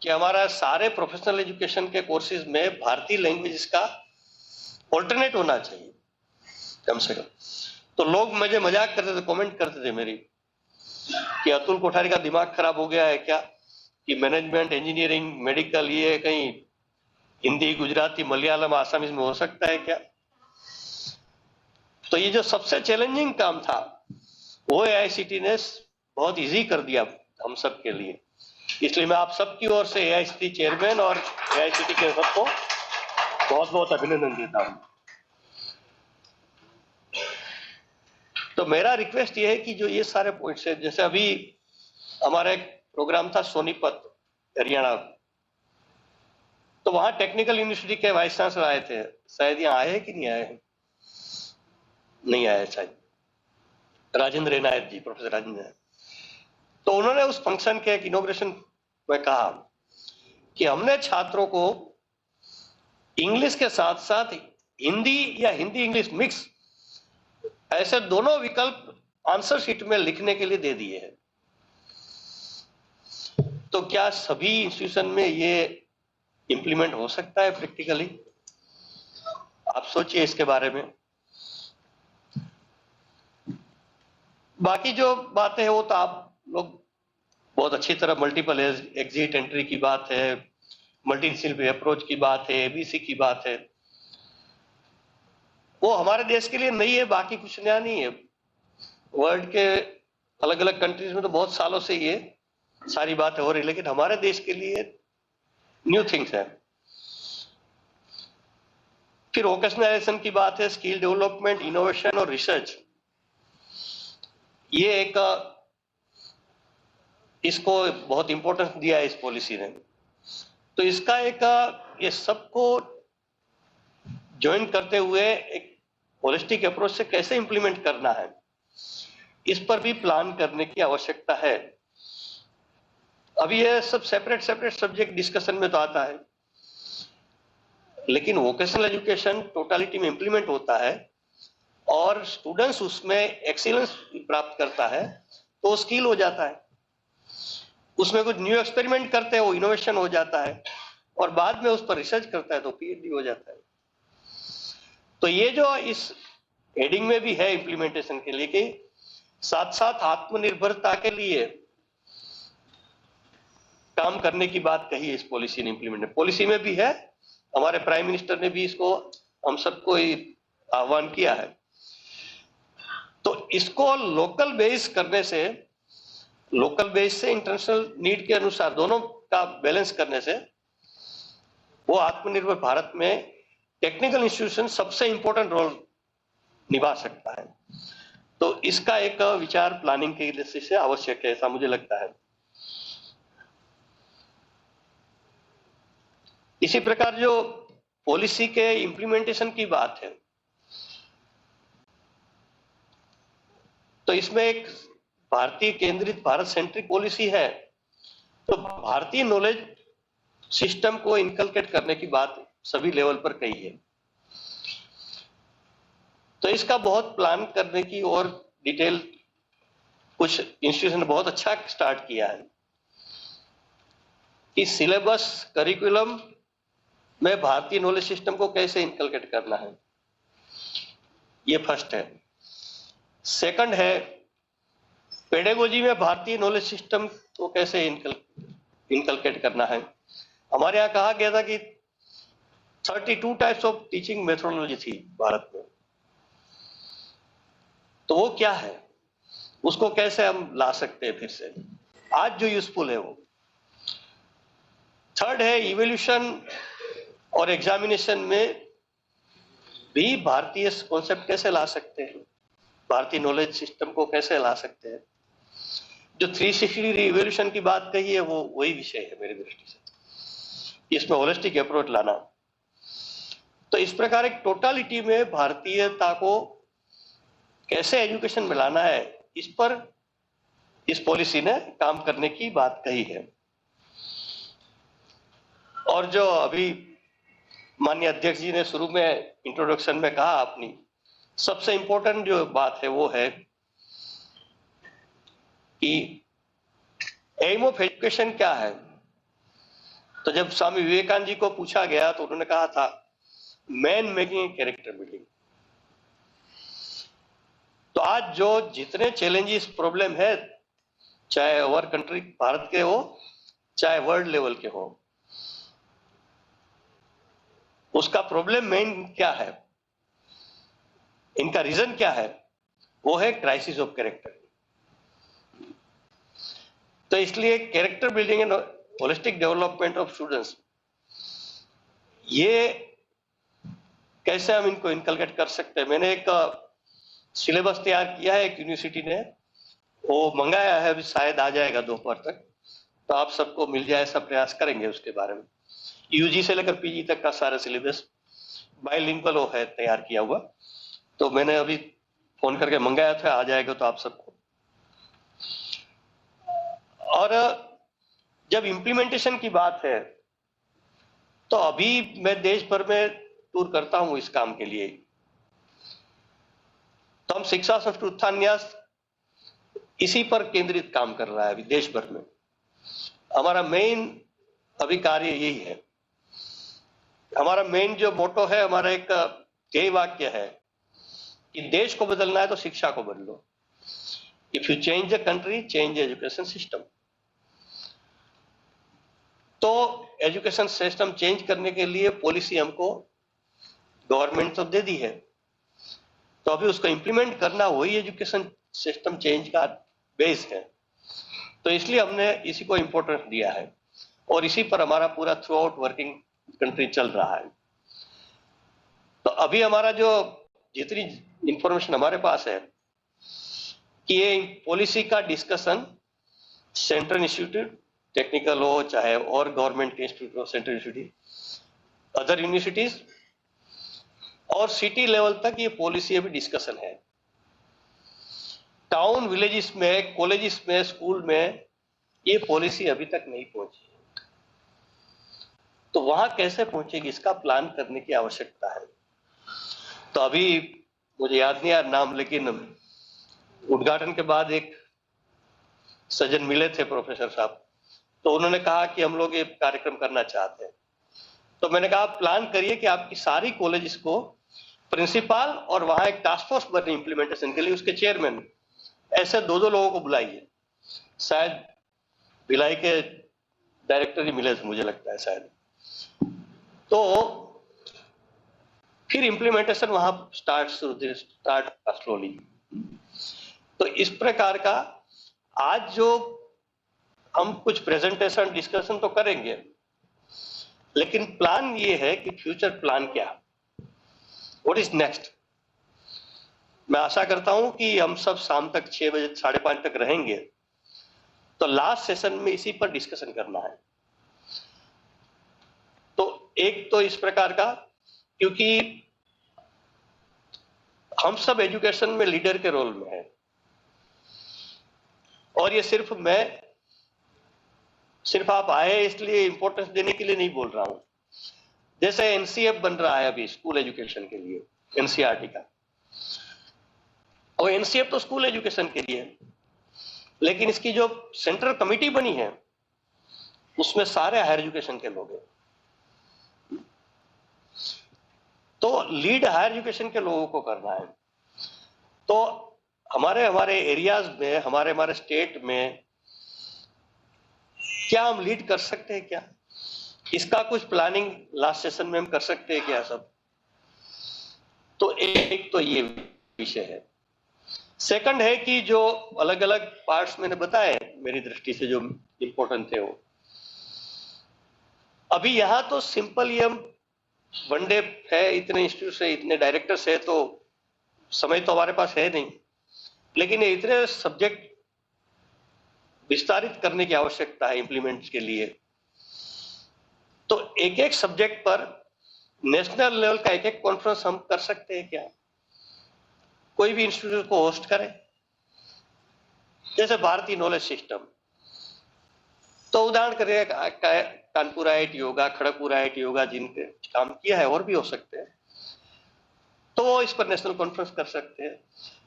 कि हमारा सारे प्रोफेशनल एजुकेशन के कोर्सेज में भारतीय लैंग्वेजेस का ऑल्टरनेट होना चाहिए कम से कम, तो लोग मुझे मजाक करते थे, कमेंट करते थे मेरी, कि अतुल कोठारी का दिमाग खराब हो गया है क्या, कि मैनेजमेंट, इंजीनियरिंग, मेडिकल ये कहीं हिंदी, गुजराती, मलयालम, आसामीज में हो सकता है क्या? तो ये जो सबसे चैलेंजिंग काम था वो एआईसीटी ने बहुत इजी कर दिया हम सब के लिए। इसलिए मैं आप सबकी ओर से एआईसीटी चेयरमैन और एआईसीटी के सबको बहुत बहुत अभिनंदन देता हूं। तो मेरा रिक्वेस्ट ये है कि जो ये सारे पॉइंट्स है, जैसे अभी हमारा एक प्रोग्राम था सोनीपत हरियाणा, तो वहां टेक्निकल यूनिवर्सिटी के वाइस चांसलर आए थे, शायद यहाँ आए हैं कि नहीं आए हैं? नहीं आए शायद, राजेंद्र नायक जी, प्रोफेसर राजेंद्र नायक। तो उन्होंने उस फंक्शन के एक इनॉग्रेशन में कहा कि हमने छात्रों को इंग्लिश के साथ साथ हिंदी या हिंदी इंग्लिश मिक्स ऐसे दोनों विकल्प आंसर शीट में लिखने के लिए दे दिए हैं। तो क्या सभी इंस्टीट्यूशन में ये इंप्लीमेंट हो सकता है प्रैक्टिकली? आप सोचिए इसके बारे में। बाकी जो बातें हैं वो तो आप लोग बहुत अच्छी तरह, मल्टीपल एग्जिट एंट्री की बात है, मल्टी डिसिप्लिनरी अप्रोच की बात है, एबीसी की बात है, वो हमारे देश के लिए नई है, बाकी कुछ नया नहीं है। वर्ल्ड के अलग अलग कंट्रीज में तो बहुत सालों से ये सारी बातें हो रही, लेकिन हमारे देश के लिए न्यू थिंग्स है। फिर वोकेशनलाइजेशन की बात है, स्किल डेवलपमेंट, इनोवेशन और रिसर्च, ये एक इसको बहुत इंपॉर्टेंस दिया है इस पॉलिसी ने। तो इसका एक ये सबको ज्वाइन करते हुए एक होलिस्टिक अप्रोच से कैसे इंप्लीमेंट करना है, इस पर भी प्लान करने की आवश्यकता है। अभी ये सब सेपरेट सेपरेट सब्जेक्ट डिस्कशन में तो आता है, लेकिन वोकेशनल एजुकेशन टोटालिटी में इंप्लीमेंट होता है और स्टूडेंट्स उसमें एक्सीलेंस प्राप्त करता है तो स्किल हो जाता है, उसमें कुछ न्यू एक्सपेरिमेंट करते हैं वो इनोवेशन हो जाता है और बाद में उस पर रिसर्च करता है तो पीएचडी हो जाता है। तो ये जो इस हेडिंग में भी है इंप्लीमेंटेशन के लिए कि साथ साथ आत्मनिर्भरता के लिए काम करने की बात कही है इस पॉलिसी ने। इंप्लीमेंट पॉलिसी में भी है, हमारे प्राइम मिनिस्टर ने भी इसको हम सबको आह्वान किया है। तो इसको लोकल बेस करने से, लोकल बेस से इंटरनेशनल नीड के अनुसार दोनों का बैलेंस करने से वो आत्मनिर्भर भारत में टेक्निकल इंस्टीट्यूशन सबसे इंपॉर्टेंट रोल निभा सकता है। तो इसका एक विचार प्लानिंग की दृष्टि से आवश्यक है, ऐसा मुझे लगता है। इसी प्रकार जो पॉलिसी के इंप्लीमेंटेशन की बात है, तो इसमें एक भारतीय केंद्रित, भारत सेंट्रिक पॉलिसी है। तो भारतीय नॉलेज सिस्टम को इनकलकेट करने की बात सभी लेवल पर कही है। तो इसका बहुत प्लान करने की और डिटेल कुछ इंस्टीट्यूशन ने बहुत अच्छा स्टार्ट किया है कि सिलेबस करिकुलम में भारतीय नॉलेज सिस्टम को कैसे इनकलकेट करना है, ये फर्स्ट है। सेकंड है पेडागोजी में भारतीय नॉलेज सिस्टम को कैसे इनकलकेट करना है। हमारे यहाँ कहा गया था कि 32 टाइप्स ऑफ टीचिंग मेथोडोलॉजी थी भारत में, तो वो क्या है, उसको कैसे हम ला सकते हैं फिर से आज जो यूजफुल है वो। थर्ड है इवोल्यूशन और एग्जामिनेशन में भी भारतीय कॉन्सेप्ट कैसे ला सकते हैं, भारतीय नॉलेज सिस्टम को कैसे ला सकते हैं। जो 360 डिग्री इवोल्यूशन की बात कही है वो वही विषय है मेरी दृष्टि से, इसमें होलिस्टिक अप्रोच लाना। तो इस प्रकार एक टोटालिटी में भारतीयता को कैसे एजुकेशन में लाना है, इस पर इस पॉलिसी ने काम करने की बात कही है। और जो अभी माननीय अध्यक्ष जी ने शुरू में इंट्रोडक्शन में कहा, अपनी सबसे इंपॉर्टेंट जो बात है वो है कि एम ऑफ एजुकेशन क्या है। तो जब स्वामी विवेकानंद जी को पूछा गया तो उन्होंने कहा था मैन मेकिंग कैरेक्टर बिल्डिंग। तो आज जो जितने चैलेंजेस प्रॉब्लम है, चाहे अवर कंट्री भारत के हो चाहे वर्ल्ड लेवल के हो, उसका प्रॉब्लम मेन क्या है, इनका रीजन क्या है, वो है क्राइसिस ऑफ कैरेक्टर। तो इसलिए character building and holistic development of students, ये कैसे हम इनको इनकलकेट कर सकते हैं। मैंने एक सिलेबस तैयार किया है, एक यूनिवर्सिटी ने वो मंगाया है, अभी शायद आ जाएगा दोपहर तक, तो आप सबको मिल जाए, सब प्रयास करेंगे उसके बारे में। यूजी से लेकर पीजी तक का सारा सिलेबस बाइलिंगुअल है तैयार किया हुआ, तो मैंने अभी फोन करके मंगाया था, आ जाएगा तो आप सबको। और जब इम्प्लीमेंटेशन की बात है तो अभी मैं देश भर में टूर करता हूं इस काम के लिए। तो हम शिक्षा संस्कृति उत्थान न्यास इसी पर केंद्रित काम कर रहा है अभी देश भर में। हमारा मेन अभी कार्य यही है, हमारा मेन जो मोटो है, हमारा एक ध्येय वाक्य है कि देश को बदलना है तो शिक्षा को बदलो। If you change the country, change the education system. तो एजुकेशन सिस्टम चेंज करने के लिए पॉलिसी हमको गवर्नमेंट तो दे दी है, तो अभी उसको इंप्लीमेंट करना वही एजुकेशन सिस्टम चेंज का बेस है। तो इसलिए हमने इसी को इम्पोर्टेंस दिया है और इसी पर हमारा पूरा थ्रू आउट वर्किंग कंट्री चल रहा है। तो अभी हमारा जो जितनी इंफॉर्मेशन हमारे पास है कि ये पॉलिसी का डिस्कशन सेंट्रल इंस्टीट्यूट टेक्निकल हो चाहे और गवर्नमेंट इंस्टीट्यूट हो, सेंट्रल इंस्टीट्यूट, अदर यूनिवर्सिटीज और सिटी लेवल तक ये पॉलिसी अभी डिस्कशन है। टाउन विलेजेस में, कॉलेजेस में, स्कूल में ये पॉलिसी अभी तक नहीं पहुंची, तो वहां कैसे पहुंचेगी इसका प्लान करने की आवश्यकता है। तो अभी मुझे याद नहीं आ नाम, लेकिन उद्घाटन के बाद एक सज्जन मिले थे प्रोफेसर साहब, तो उन्होंने कहा कि हम लोग ये कार्यक्रम करना चाहते हैं। तो मैंने कहा आप प्लान करिए कि आपकी सारी कॉलेजेस को प्रिंसिपल और वहां एक टास्क फोर्स बने इंप्लीमेंटेशन के लिए, उसके चेयरमैन, ऐसे दो लोगों को बुलाइए। शायद भिलाई के डायरेक्टर ही मिले थे मुझे लगता है शायद। तो फिर इंप्लीमेंटेशन वहां स्टार्ट स्लोली। तो इस प्रकार का आज जो हम कुछ प्रेजेंटेशन डिस्कशन तो करेंगे, लेकिन प्लान ये है कि फ्यूचर प्लान क्या, व्हाट इज नेक्स्ट। मैं आशा करता हूं कि हम सब शाम तक 6 बजे 5:30 तक रहेंगे, तो लास्ट सेशन में इसी पर डिस्कशन करना है। तो एक तो इस प्रकार का, क्योंकि हम सब एजुकेशन में लीडर के रोल में हैं, और ये सिर्फ आप आए इसलिए इंपॉर्टेंस देने के लिए नहीं बोल रहा हूं। जैसे एनसीएफ बन रहा है अभी स्कूल एजुकेशन के लिए, एनसीईआरटी का, और एनसीएफ तो स्कूल एजुकेशन के लिए है, लेकिन इसकी जो सेंट्रल कमिटी बनी है उसमें सारे हायर एजुकेशन के लोग हैं। तो लीड हायर एजुकेशन के लोगों को करना है। तो हमारे एरियाज में, हमारे स्टेट में क्या हम लीड कर सकते हैं क्या, इसका कुछ प्लानिंग लास्ट सेशन में हम कर सकते हैं क्या सब। तो एक तो ये विषय है। सेकंड है कि जो अलग अलग पार्ट्स मैंने बताए मेरी दृष्टि से जो इंपॉर्टेंट थे, वो अभी यहां तो सिंपल ये हम वनडे है, इतने इंस्टीट्यूट से, इतने डायरेक्टर्स है, तो समय तो हमारे पास है नहीं, लेकिन ये इतने सब्जेक्ट विस्तारित करने की आवश्यकता है इंप्लीमेंट के लिए। तो एक एक सब्जेक्ट पर नेशनल लेवल का एक एक कॉन्फ्रेंस हम कर सकते हैं क्या, कोई भी इंस्टीट्यूट को होस्ट करें, जैसे भारतीय नॉलेज सिस्टम। तो उदाहरण करिए कानपुर आईआईटी होगा, खड़गपुर आईआईटी होगा, जिनके काम किया है, और भी हो सकते हैं, तो इस पर नेशनल कॉन्फ्रेंस कर सकते हैं।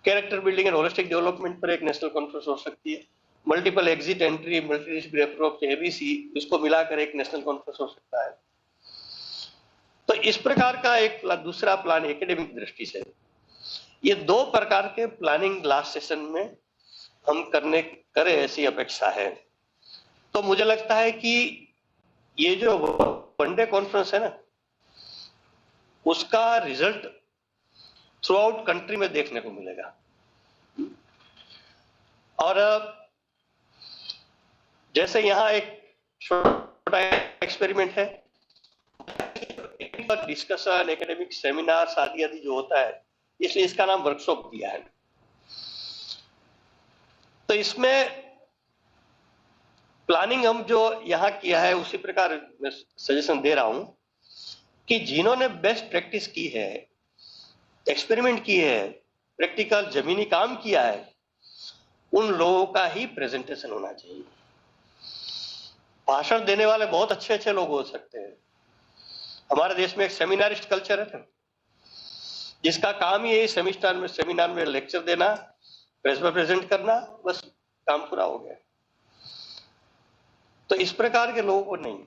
Character building and holistic development पर एक नेशनल कॉन्फ्रेंस हो सकती है। Multiple exit entry, multi approach, ABC, इसको मिलाकर एक नेशनल कॉन्फ्रेंस हो सकता है। तो इस प्रकार का एक दूसरा प्लान एकेडमिक दृष्टि से, ये दो प्रकार के प्लानिंग लास्ट सेशन में हम करें ऐसी अपेक्षा है। तो मुझे लगता है कि ये जो वनडे कॉन्फ्रेंस है ना, उसका रिजल्ट थ्रू आउट कंट्री में देखने को मिलेगा। और जैसे यहाँ एक छोटा एक्सपेरिमेंट है, डिस्कशन, एकेडमिक सेमिनार आदि जो होता है, इसलिए इसका नाम वर्कशॉप दिया है। तो इसमें प्लानिंग हम जो यहाँ किया है उसी प्रकार मैं सजेशन दे रहा हूं कि जिन्होंने बेस्ट प्रैक्टिस की है, एक्सपेरिमेंट किए हैं, प्रैक्टिकल जमीनी काम किया है, उन लोगों का ही प्रेजेंटेशन होना चाहिए। भाषण देने वाले बहुत अच्छे अच्छे लोग हो सकते हैं। हमारे देश में एक सेमिनारिस्ट कल्चर है ना, जिसका काम ही है सेमिनार में लेक्चर देना, प्रेस में प्रेजेंट करना, बस काम पूरा हो गया। तो इस प्रकार के लोगों को नहीं,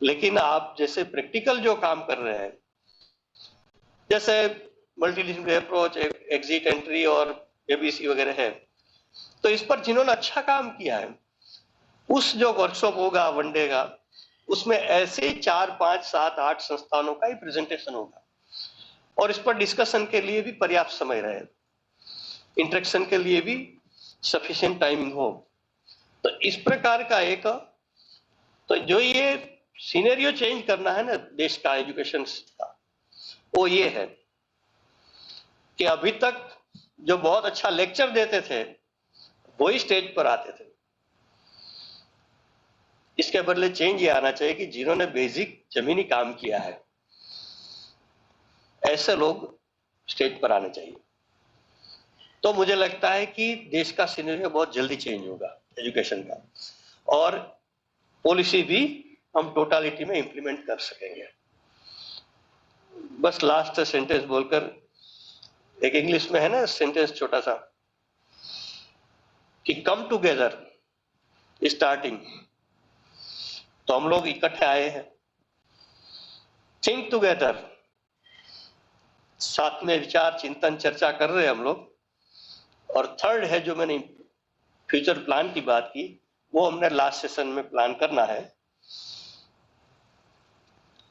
लेकिन आप जैसे प्रैक्टिकल जो काम कर रहे हैं, जैसे मल्टीडिसिप्लिनरी अप्रोच, एग्जिट एंट्री और एबीसी वगैरह है, तो इस पर जिन्होंने अच्छा काम किया है, उस जो वर्कशॉप होगा वनडे का, उसमें ऐसे 4, 5, 7, 8 संस्थानों का ही प्रेजेंटेशन होगा, और इस पर डिस्कशन के लिए भी पर्याप्त समय रहे, इंटरेक्शन के लिए भी सफिशिएंट टाइमिंग हो। तो इस प्रकार का एक, तो जो ये सिनेरियो चेंज करना है ना देश का एजुकेशन का, वो ये है कि अभी तक जो बहुत अच्छा लेक्चर देते थे वही स्टेज पर आते थे। इसके बदले चेंज ये आना चाहिए कि जिन्होंने बेसिक जमीनी काम किया है ऐसे लोग स्टेज पर आने चाहिए। तो मुझे लगता है कि देश का सिनेरियो बहुत जल्दी चेंज होगा एजुकेशन का, और पॉलिसी भी हम टोटालिटी में इंप्लीमेंट कर सकेंगे। बस लास्ट सेंटेंस बोलकर, एक इंग्लिश में है ना सेंटेंस छोटा सा कि कम टुगेदर स्टार्टिंग, तो हम लोग इकट्ठे आए हैं। थिंक टुगेदर, साथ में विचार चिंतन चर्चा कर रहे हैं हम लोग। और थर्ड है जो मैंने फ्यूचर प्लान की बात की, वो हमने लास्ट सेशन में प्लान करना है,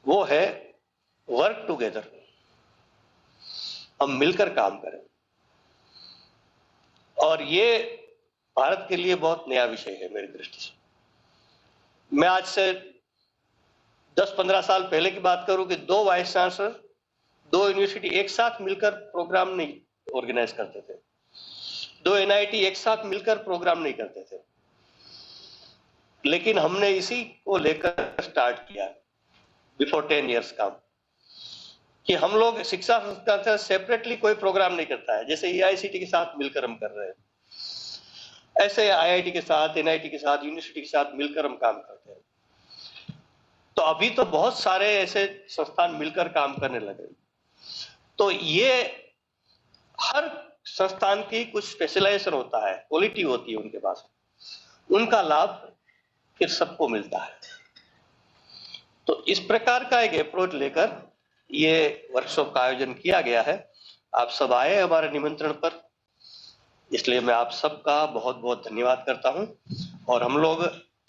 वो है वर्क टुगेदर। हम मिलकर काम करें, और ये भारत के लिए बहुत नया विषय है मेरी दृष्टि से। मैं आज से 10-15 साल पहले की बात करूं कि 2 वाइस चांसलर 2 यूनिवर्सिटी एक साथ मिलकर प्रोग्राम नहीं ऑर्गेनाइज करते थे, 2 एनआईटी एक साथ मिलकर प्रोग्राम नहीं करते थे। लेकिन हमने इसी को लेकर स्टार्ट किया बिफोर 10 इयर्स काम, कि हम लोग शिक्षा संस्थान से सेपरेटली कोई प्रोग्राम नहीं करता है। जैसे एआईसीटी के साथ मिलकर हम कर रहे हैं, ऐसे आईआईटी के साथ, एनआईटी के साथ, यूनिवर्सिटी के साथ मिलकर हम काम करते हैं। तो अभी तो बहुत सारे ऐसे संस्थान मिलकर काम करने लगे। तो ये हर संस्थान की कुछ स्पेशलाइजेशन होता है, क्वालिटी होती है उनके पास, उनका लाभ फिर सबको मिलता है। तो इस प्रकार का एक अप्रोच लेकर ये वर्कशॉप का आयोजन किया गया है। आप सब आए हमारे निमंत्रण पर, इसलिए मैं आप सबका बहुत बहुत धन्यवाद करता हूं। और हम लोग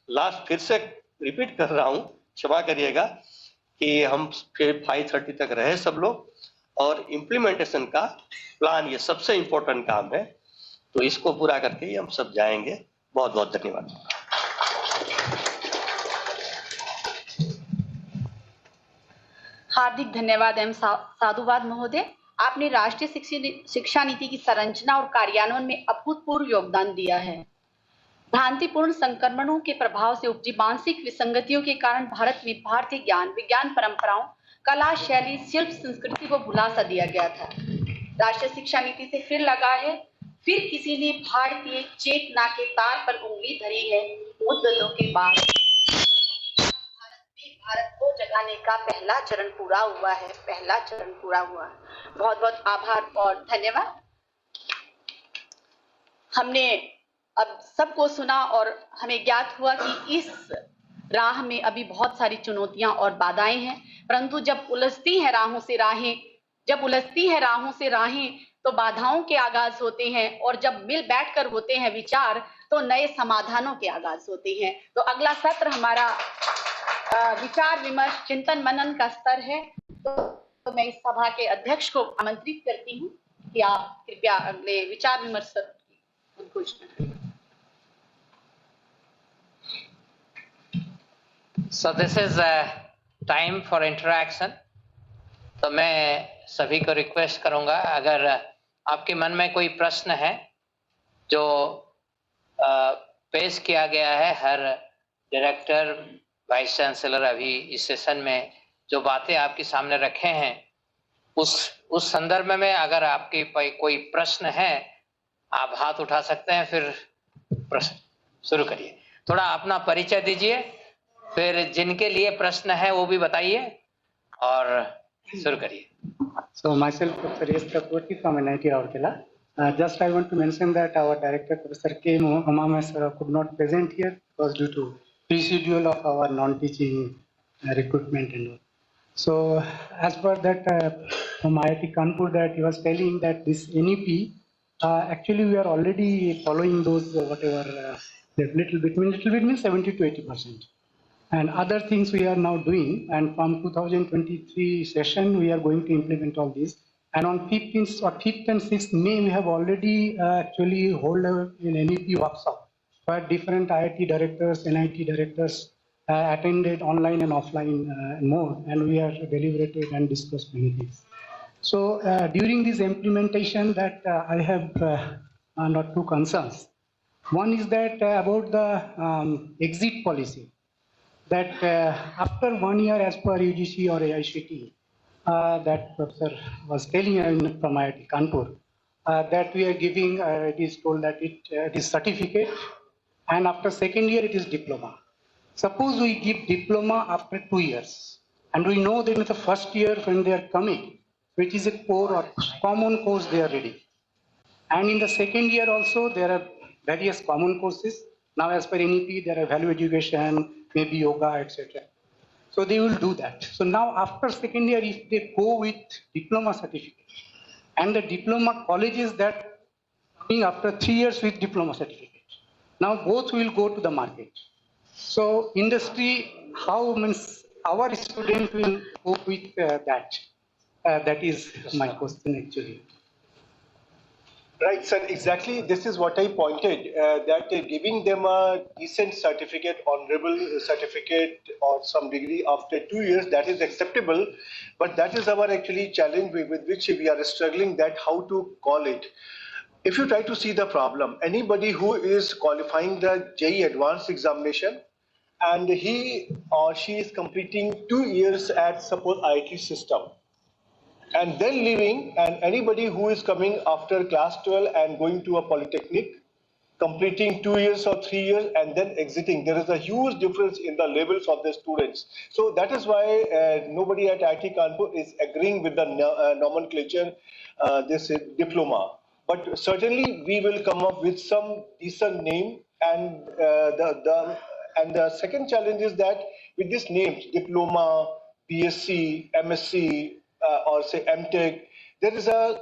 लास्ट फिर से रिपीट कर रहा हूं, क्षमा करिएगा, कि हम फिर 5:30 तक रहे सब लोग, और इम्प्लीमेंटेशन का प्लान ये सबसे इंपॉर्टेंट काम है, तो इसको पूरा करके ही हम सब जाएंगे। बहुत बहुत धन्यवाद। हार्दिक धन्यवाद एवं साधुवाद महोदय। आपने राष्ट्रीय शिक्षा नीति की संरचना और कार्यान्वयन में अभूतपूर्व योगदान दिया है। भ्रांतिपूर्ण संक्रमणों के प्रभाव से उपजी मानसिक विसंगतियों के कारण भारत में भारतीय ज्ञान विज्ञान परंपराओं, कला, शैली, शिल्प, संस्कृति को भुला सा दिया गया था। राष्ट्रीय शिक्षा नीति से फिर लगा है, फिर किसी ने भारतीय चेतना के तार पर उंगली धरी है। मुद्दतों के बाद भारत को जगाने का पहला चरण पूरा हुआ है, पहला चरण पूरा हुआ है। बहुत बहुत आभार और धन्यवाद। हमने अब सबको सुना और हमें ज्ञात हुआ कि इस राह में अभी बहुत सारी चुनौतियां और बाधाएं हैं, परंतु जब उलझती है राहों से राहें तो बाधाओं के आगाज होते हैं, और जब मिल बैठकर होते हैं विचार तो नए समाधानों के आगाज होते हैं। तो अगला सत्र हमारा विचार विमर्श चिंतन मनन का स्तर है। तो मैं इस सभा के अध्यक्ष को आमंत्रित करती हूँ कि आप कृपया अगले विचार विमर्श सत्र की घोषणा करें। So this is time for interaction. तो मैं सभी को रिक्वेस्ट करूंगा, अगर आपके मन में कोई प्रश्न है जो पेश किया गया है, हर डायरेक्टर, वाइस चांसलर अभी इस सेशन में जो बातें आपके सामने रखे हैं, उस संदर्भ में अगर आपके कोई प्रश्न है आप हाथ उठा सकते हैं। फिर प्रश्न शुरू करिए। थोड़ा अपना परिचय दीजिए, फिर जिनके लिए प्रश्न है वो भी बताइए और शुरू करिए। So myself, Professor S. Kapoorti from NIT Rourkela. Just I want to mention that our director, Professor K. Umama sir, could not present here because due to reschedule of our non-teaching recruitment and all. So as per that from IIT Kanpur, that he was telling that this NEP, actually we are already following those whatever little bit means 70 to 80%. And other things we are now doing, and from 2023 session we are going to implement all these. And on 5th and 6th May we have already actually hold an NEP workshop where different IIT directors, NIT directors attended online and offline mode, and we are deliberated and discussed many things. So during this implementation that I have not two concerns. One is that about the exit policy, that after 1 year as per UGC or AICT, that professor was telling from IIT Kanpur, that we are giving, it is told that it is certificate, and after second year it is diploma. Suppose we give diploma after 2 years, and we know that in the first year when they are coming, which is a core or common course they are ready. And in the second year also, there are various common courses. Now as per NEP, there are value education, maybe yoga, etc. So they will do that. So now after second year, if they go with diploma certificate, and the diploma colleges that coming after 3 years with diploma certificate, now both will go to the market. So industry, how means our student will go with that? That is my question actually. Right, sir. Exactly. This is what I pointed, that giving them a decent certificate, honorable certificate or some degree after 2 years, that is acceptable. But that is our actually challenge with which we are struggling, that how to call it. If you try to see the problem, anybody who is qualifying the JEE advanced examination and he or she is completing 2 years at suppose IT system, and then leaving, and anybody who is coming after class 12 and going to a polytechnic, completing 2 years or 3 years and then exiting, there is a huge difference in the levels of the students. So that is why nobody at IIT Kanpur is agreeing with the nomenclature, this diploma. But certainly we will come up with some decent name, and the second challenge is that with these names, diploma, BSc, MSc, or say MTech, there is a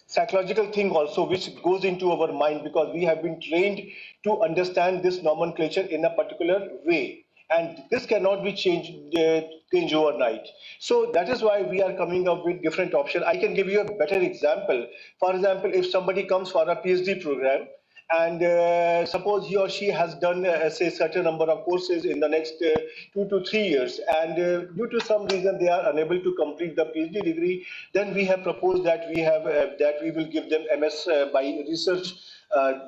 psychological thing also which goes into our mind, because we have been trained to understand this nomenclature in a particular way, and this cannot be changed overnight. So that is why we are coming up with different options. I can give you a better example. For example, if somebody comes for a PhD program, and suppose he or she has done say certain number of courses in the next 2 to 3 years, and due to some reason they are unable to complete the PhD degree, then we have proposed that we will give them MS by research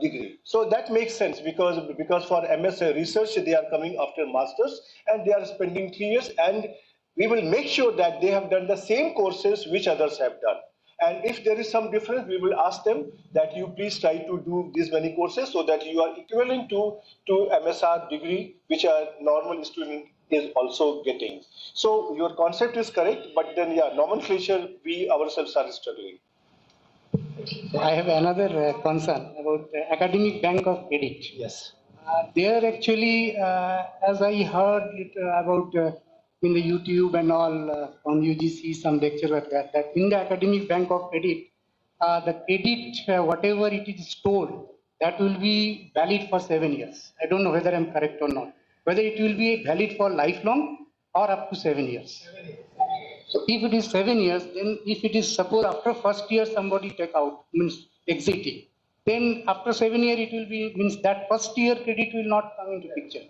degree. So that makes sense, because for MS research they are coming after masters and they are spending 3 years, and we will make sure that they have done the same courses which others have done. And if there is some difference, we will ask them that you please try to do these many courses so that you are equivalent to MSR degree, which a normal student is also getting. So your concept is correct, but then yeah, nomenclature, we ourselves are struggling. I have another concern about the academic bank of credit. Yes. There actually, as I heard it, about in the YouTube and all on UGC, some lecture were there, that in the academic bank of credit, the credit, whatever it is stored, that will be valid for 7 years. I don't know whether I'm correct or not. Whether it will be valid for lifelong or up to 7 years. So if it is 7 years, then if it is suppose after first year somebody take out, means exiting, then after 7 years it will be, means that first year credit will not come into picture.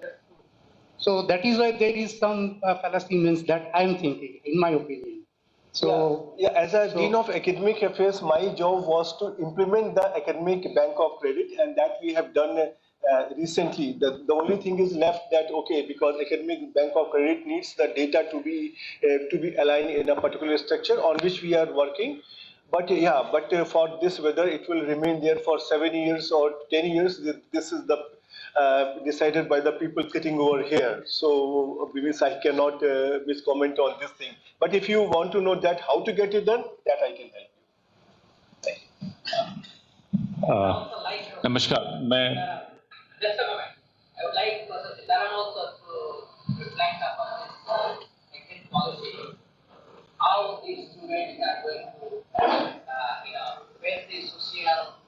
So that is why there is some fallacy, means that I am thinking, in my opinion. So yeah, as a Dean of Academic Affairs, my job was to implement the Academic Bank of Credit, and that we have done recently. The only thing is left that, okay, because Academic Bank of Credit needs the data to be aligned in a particular structure on which we are working. But yeah, for this, whether it will remain there for 7 years or 10 years, this is the decided by the people sitting over here. So means I cannot comment on this thing. But if you want to know that how to get it done, that I can help you. नमस्कार, मैं Just a moment. I would like Professor Sitaram also to reflect upon this exit policy. How the students are going to, face the social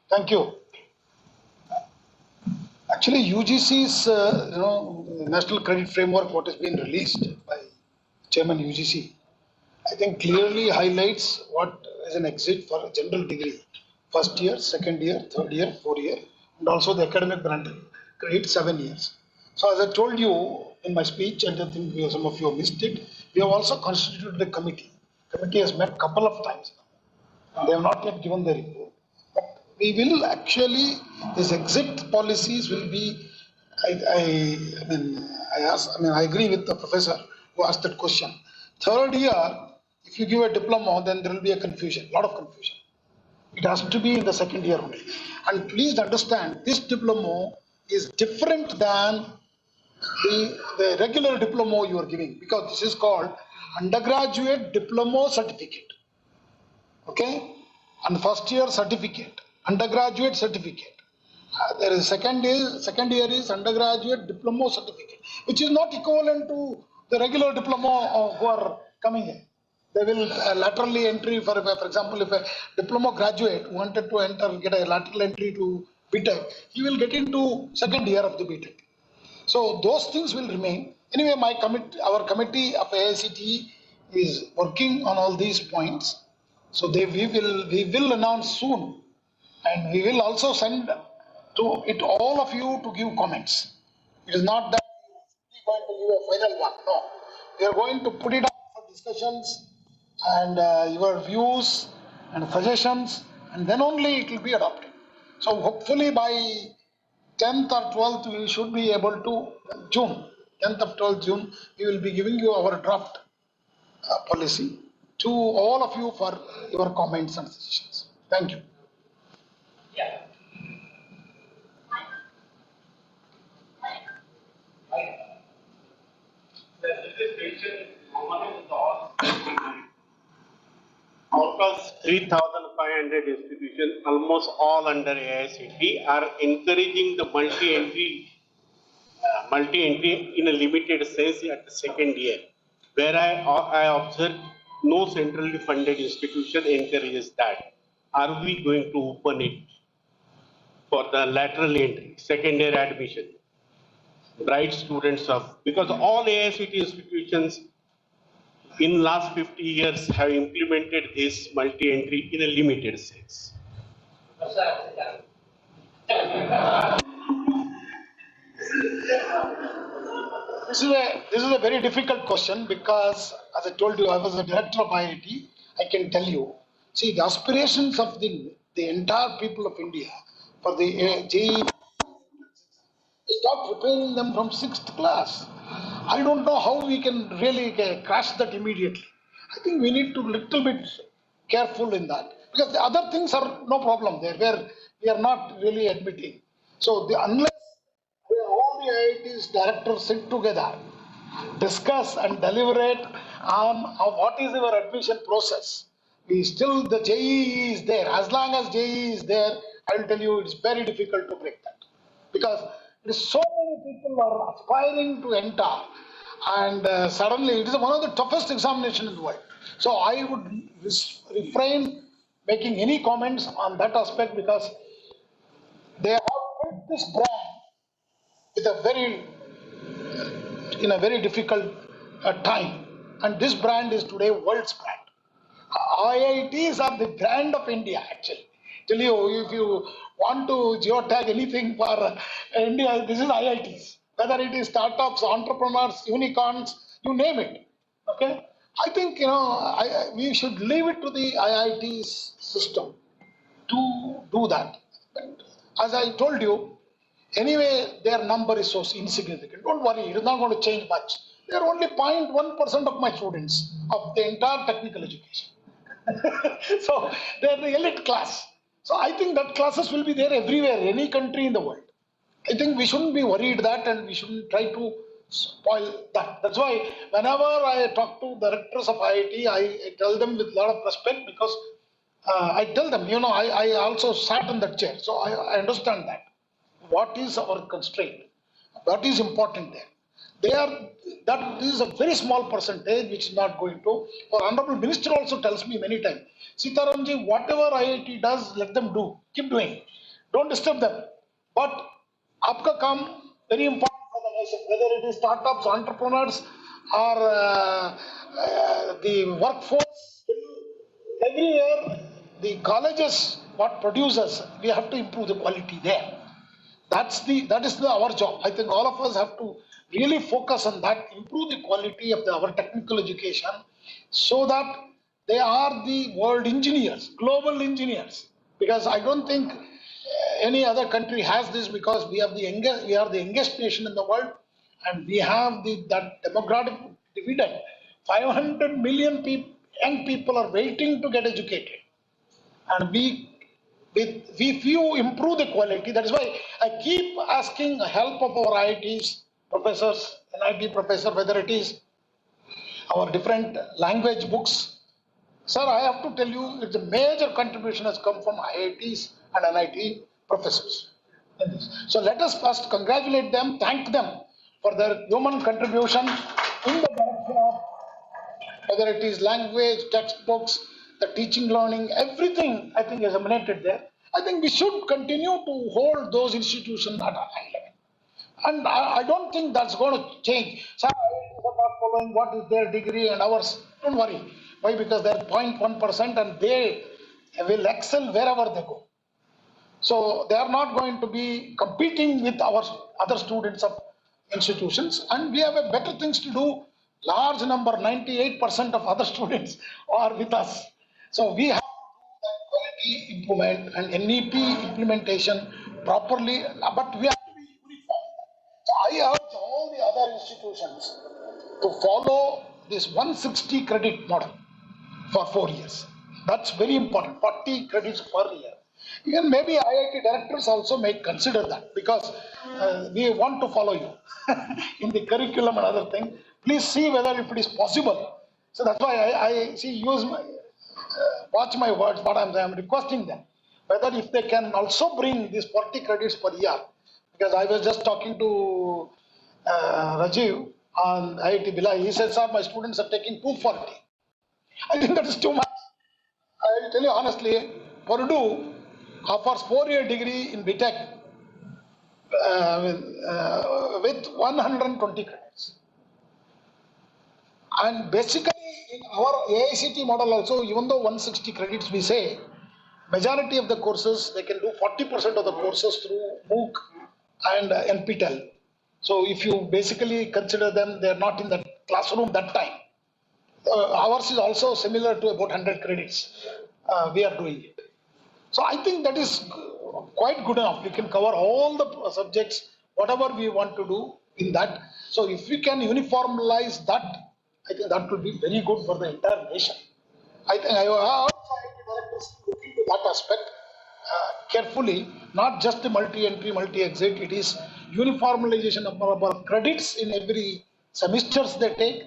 Thank you. Actually, UGC's National Credit Framework, what has been released by Chairman UGC, I think clearly highlights what is an exit for a general degree. First year, second year, third year, 4 year, and also the academic credit 7 years. So as I told you in my speech, and I think some of you missed it, We have also constituted a committee. Committee has met couple of times now. They have not yet given the report. But we will actually, these exit policies will be, I agree with the professor who asked that question. Third year, if you give a diploma, then there will be a confusion, lot of confusion. It has to be in the second year only. And please understand, this diploma is different than the regular diploma you are giving, because this is called undergraduate diploma certificate. Okay? And first year certificate, undergraduate certificate. There is second year is undergraduate diploma certificate, which is not equivalent to the regular diploma who are coming in. They will laterally entry for example, if a diploma graduate wanted to enter, get a lateral entry to BTech, he will get into second year of the BTech. So those things will remain. Anyway, our committee of AICTE is working on all these points. So we will announce soon, and we will also send to it all of you to give comments. It is not that we are going to give a final one. No, we are going to put it up for discussions and your views and suggestions, and then only it will be adopted. So hopefully by 10th or 12th we should be able to, June, 10th of 12th June, we will be giving you our draft policy to all of you for your comments and suggestions. Thank you. Out of 3,500 institutions, almost all under AICTE are encouraging the multi-entry in a limited sense at the second year, where I observed no centrally funded institution encourages that. Are we going to open it for the lateral entry, second year admission? Bright students because all AICTE institutions in last 50 years have implemented this multi-entry in a limited sense. This is a very difficult question because, as I told you, I was a director of IIT. I can tell you, see, the aspirations of the entire people of India for the JEE, start preparing them from 6th class. I don't know how we can really crash that immediately. I think we need to little bit careful in that, because the other things are no problem there, where we are not really admitting. So unless all the IIT's directors sit together, discuss and deliberate on what is our admission process, the JEE is there. As long as JEE is there, I will tell you it's very difficult to break that, because so many people are aspiring to enter, and suddenly it is one of the toughest examinations in the world. So I would refrain making any comments on that aspect, because they have built this brand with in a very difficult time, and this brand is today world's brand. IITs are the brand of India, actually. Tell you, if you want to geotag anything for India, this is IITs. Whether it is startups, entrepreneurs, unicorns, you name it. Okay? I think, we should leave it to the IITs system to do that. But as I told you, anyway, their number is so insignificant. Don't worry, it is not going to change much. They are only 0.1% of my students of the entire technical education. So they are the elite class. So I think that classes will be there everywhere, any country in the world. I think we shouldn't be worried that, and we shouldn't try to spoil that. That's why whenever I talk to directors of IIT, I tell them with a lot of respect, because I tell them, I also sat in that chair, so I understand that. What is our constraint? What is important there? This is a very small percentage which is not going to. Our Honorable Minister also tells me many times, Sitaramji, whatever IIT does, let them do. Keep doing. Don't disturb them. But aapka kaam very important for the nation, whether it is startups, entrepreneurs, or the workforce. Every year, the colleges, what produces, we have to improve the quality there. that is our job. I think all of us have to really focus on that, improve the quality of our technical education, so that they are the world engineers, global engineers. Because I don't think any other country has this, because we are the youngest nation in the world, and we have that demographic dividend. 500 million young people are waiting to get educated, and if you improve the quality, that is why I keep asking help of our IITs, professors, NIT professor, whether it is our different language books. Sir, I have to tell you, it's a major contribution has come from IITs and NIT professors in this. So let us first congratulate them, thank them for their human contribution in the direction of whether it is language, textbooks, the teaching, learning, everything I think is emanated there. I think we should continue to hold those institutions at a high level. And I don't think that's going to change. Some IITs are not following what is their degree and ours. Don't worry. Why? Because they're 0.1% and they will excel wherever they go. So they are not going to be competing with our other students of institutions, and we have a better things to do. Large number, 98% of other students are with us. So we have to do that quality improvement and NEP implementation properly, but we have to be uniform. So I urge all the other institutions to follow this 160 credit model for 4 years. That's very important, 40 credits per year. Even maybe IIT directors also may consider that, because we want to follow you in the curriculum and other thing. Please see whether if it is possible. So that's why I see, watch my words, what I'm requesting them. Whether if they can also bring these 40 credits per year, because I was just talking to Rajiv on IIT Bhilai. He said, sir, my students are taking 240. I think that is too much. I will tell you honestly, Purdue offers 4-year degree in BTech with 120 credits. And basically, in our AICT model also, even though 160 credits we say, majority of the courses, they can do 40% of the courses through MOOC and NPTEL. So if you basically consider them, they are not in the classroom that time. Ours is also similar to about 100 credits. We are doing it. So I think that is quite good enough. We can cover all the subjects, whatever we want to do in that. So if we can uniformize that, I think that will be very good for the entire nation. I think I also directors look into that aspect carefully, not just the multi-entry, multi-exit. It is uniformization of our credits in every semesters they take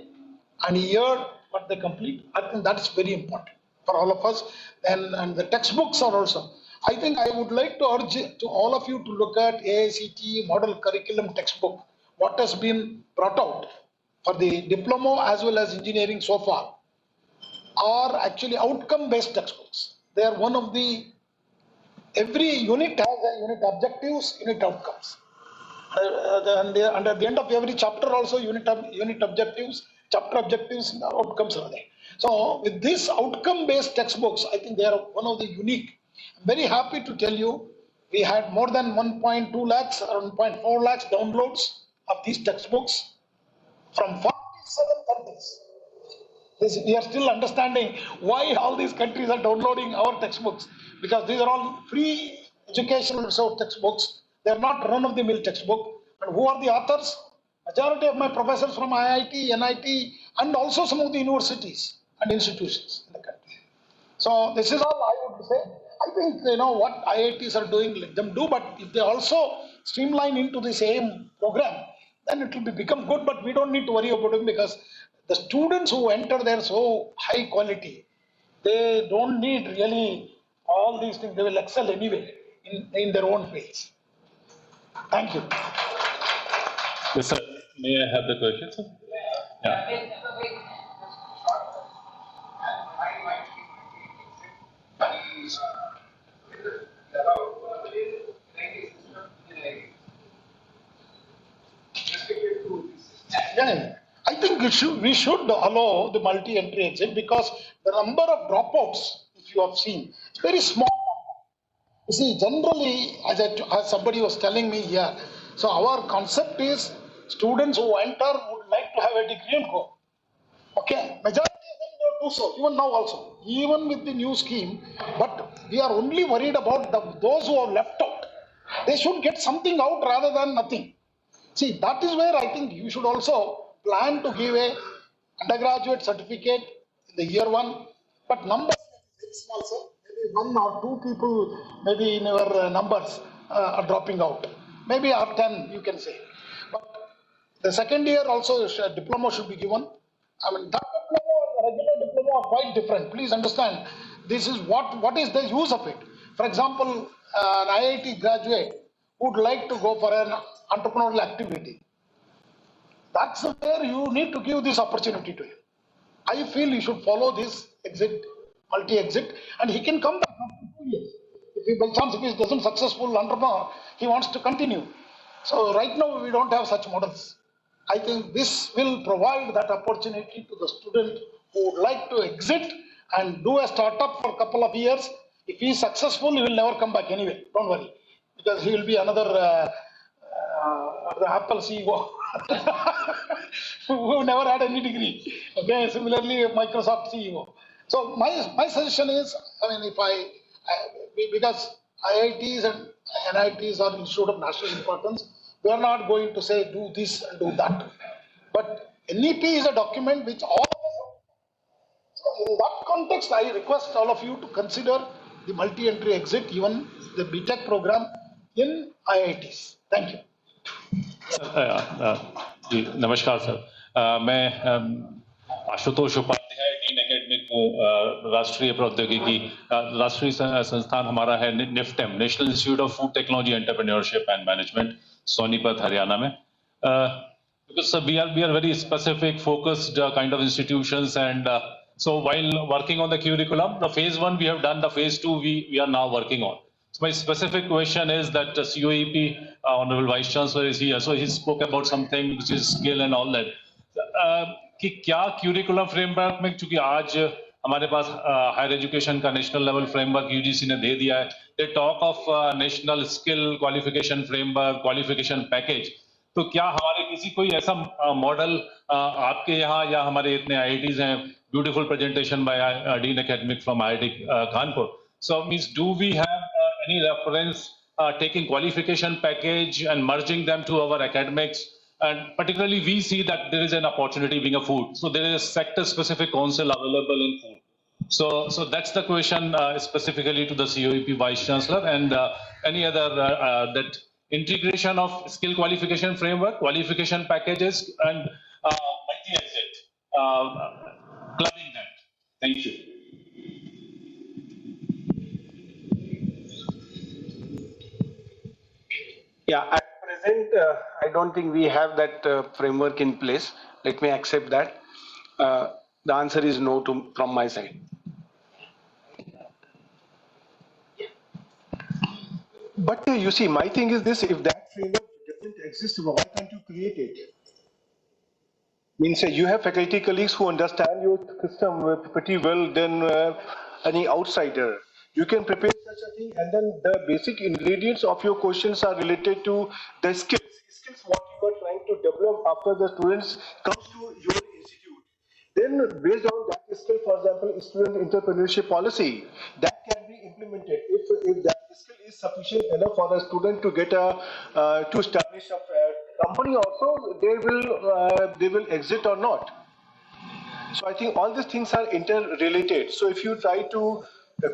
and year what they complete. I think that is very important for all of us. And the textbooks are also. I think I would like to urge to all of you to look at AICT model curriculum textbook, what has been brought out for the diploma as well as engineering so far are actually outcome-based textbooks. They are one of every unit has a unit objectives, unit outcomes. And at the end of every chapter also unit objectives, chapter objectives, and outcomes are there. So with these outcome-based textbooks, I think they are one of the unique. I'm very happy to tell you, we had more than 1.2 lakhs or 1.4 lakhs downloads of these textbooks from 47 countries. We are still understanding why all these countries are downloading our textbooks, because these are all free educational resource textbooks. They are not run-of-the-mill textbook. And who are the authors? Majority of my professors from IIT, NIT, and also some of the universities and institutions in the country. So this is all I would say. I think what IITs are doing, let them do. But if they also streamline into the same program, then it will become good. But we don't need to worry about it, because the students who enter there so high quality, they don't need really all these things. They will excel anyway in their own fields. Thank you. Yes, sir. May I have the question, sir? Yeah. Yeah, I think we should allow the multi-entry exit, because the number of dropouts, if you have seen, it's very small. You see, generally, as somebody was telling me here, so our concept is students who enter would like to have a degree and go. Okay, majority of them don't do so, even now also, even with the new scheme. But we are only worried about those who are left out. They should get something out rather than nothing. See, that is where I think you should also plan to give a undergraduate certificate in the year one, but numbers are very small, sir. Maybe one or two people, maybe in your numbers are dropping out. Maybe or 10, you can say. But the second year also a diploma should be given. I mean, that diploma and the regular diploma are quite different. Please understand, this is what is the use of it. For example, an IIT graduate would like to go for an entrepreneurial activity. That's where you need to give this opportunity to him. I feel he should follow this exit, multi-exit, and he can come back after 2 years. If he, by chance, if he doesn't successful entrepreneur, he wants to continue. So right now we don't have such models. I think this will provide that opportunity to the student who would like to exit and do a startup for a couple of years. If he is successful, he will never come back anyway. Don't worry, because he will be another the Apple CEO who never had any degree. Okay, similarly, Microsoft CEO. So my suggestion is, I mean, because IITs and NITs are Institute of National Importance, we are not going to say do this and do that. But NEP is a document which all of us. So in that context, I request all of you to consider the multi-entry exit, even the BTech program in IITs. Thank you. जी नमस्कार sir मैं Ashutosh Upadhyay dean academic राष्ट्रीय प्रौद्योगिकी राष्ट्रीय संस्थान हमारा है NIFTEM national institute of food technology entrepreneurship and management Sonipat Haryana में because we are very specific focused kind of institutions and so while working on the curriculum the phase 1 we have done, the phase 2 we are now working on. So my specific question is that COEP, Honorable Vice Chancellor is here, so he spoke about something which is skill and all that. कि क्या curriculum framework में चूंकि आज हमारे पास higher education का national level framework UGC ने दे दिया है, they talk of national skill qualification framework qualification package, तो क्या हमारे किसी कोई ऐसा मॉडल आपके यहाँ या हमारे इतने IITs हैं, beautiful presentation by dean academic from IIT Kanpur. So means do we have any reference taking qualification package and merging them to our academics? And particularly we see that there is an opportunity being a food. So there is a sector specific council available in food. So that's the question specifically to the COEP Vice Chancellor and any other that integration of skill qualification framework, qualification packages and multi-exit, clubbing that. Thank you. Yeah, at present, I don't think we have that framework in place. Let me accept that. The answer is no from my side. But you see, my thing is this: if that framework doesn't exist, why can't you create it? Means you have faculty colleagues who understand your system pretty well than any outsider. You can prepare such a thing, and then the basic ingredients of your questions are related to the skills. Skills what you are trying to develop after the students comes to your institute. Then based on that skill, for example, student entrepreneurship policy, that can be implemented. If that skill is sufficient enough for a student to get to establish a company also, they will exit or not. So I think all these things are interrelated. So if you try to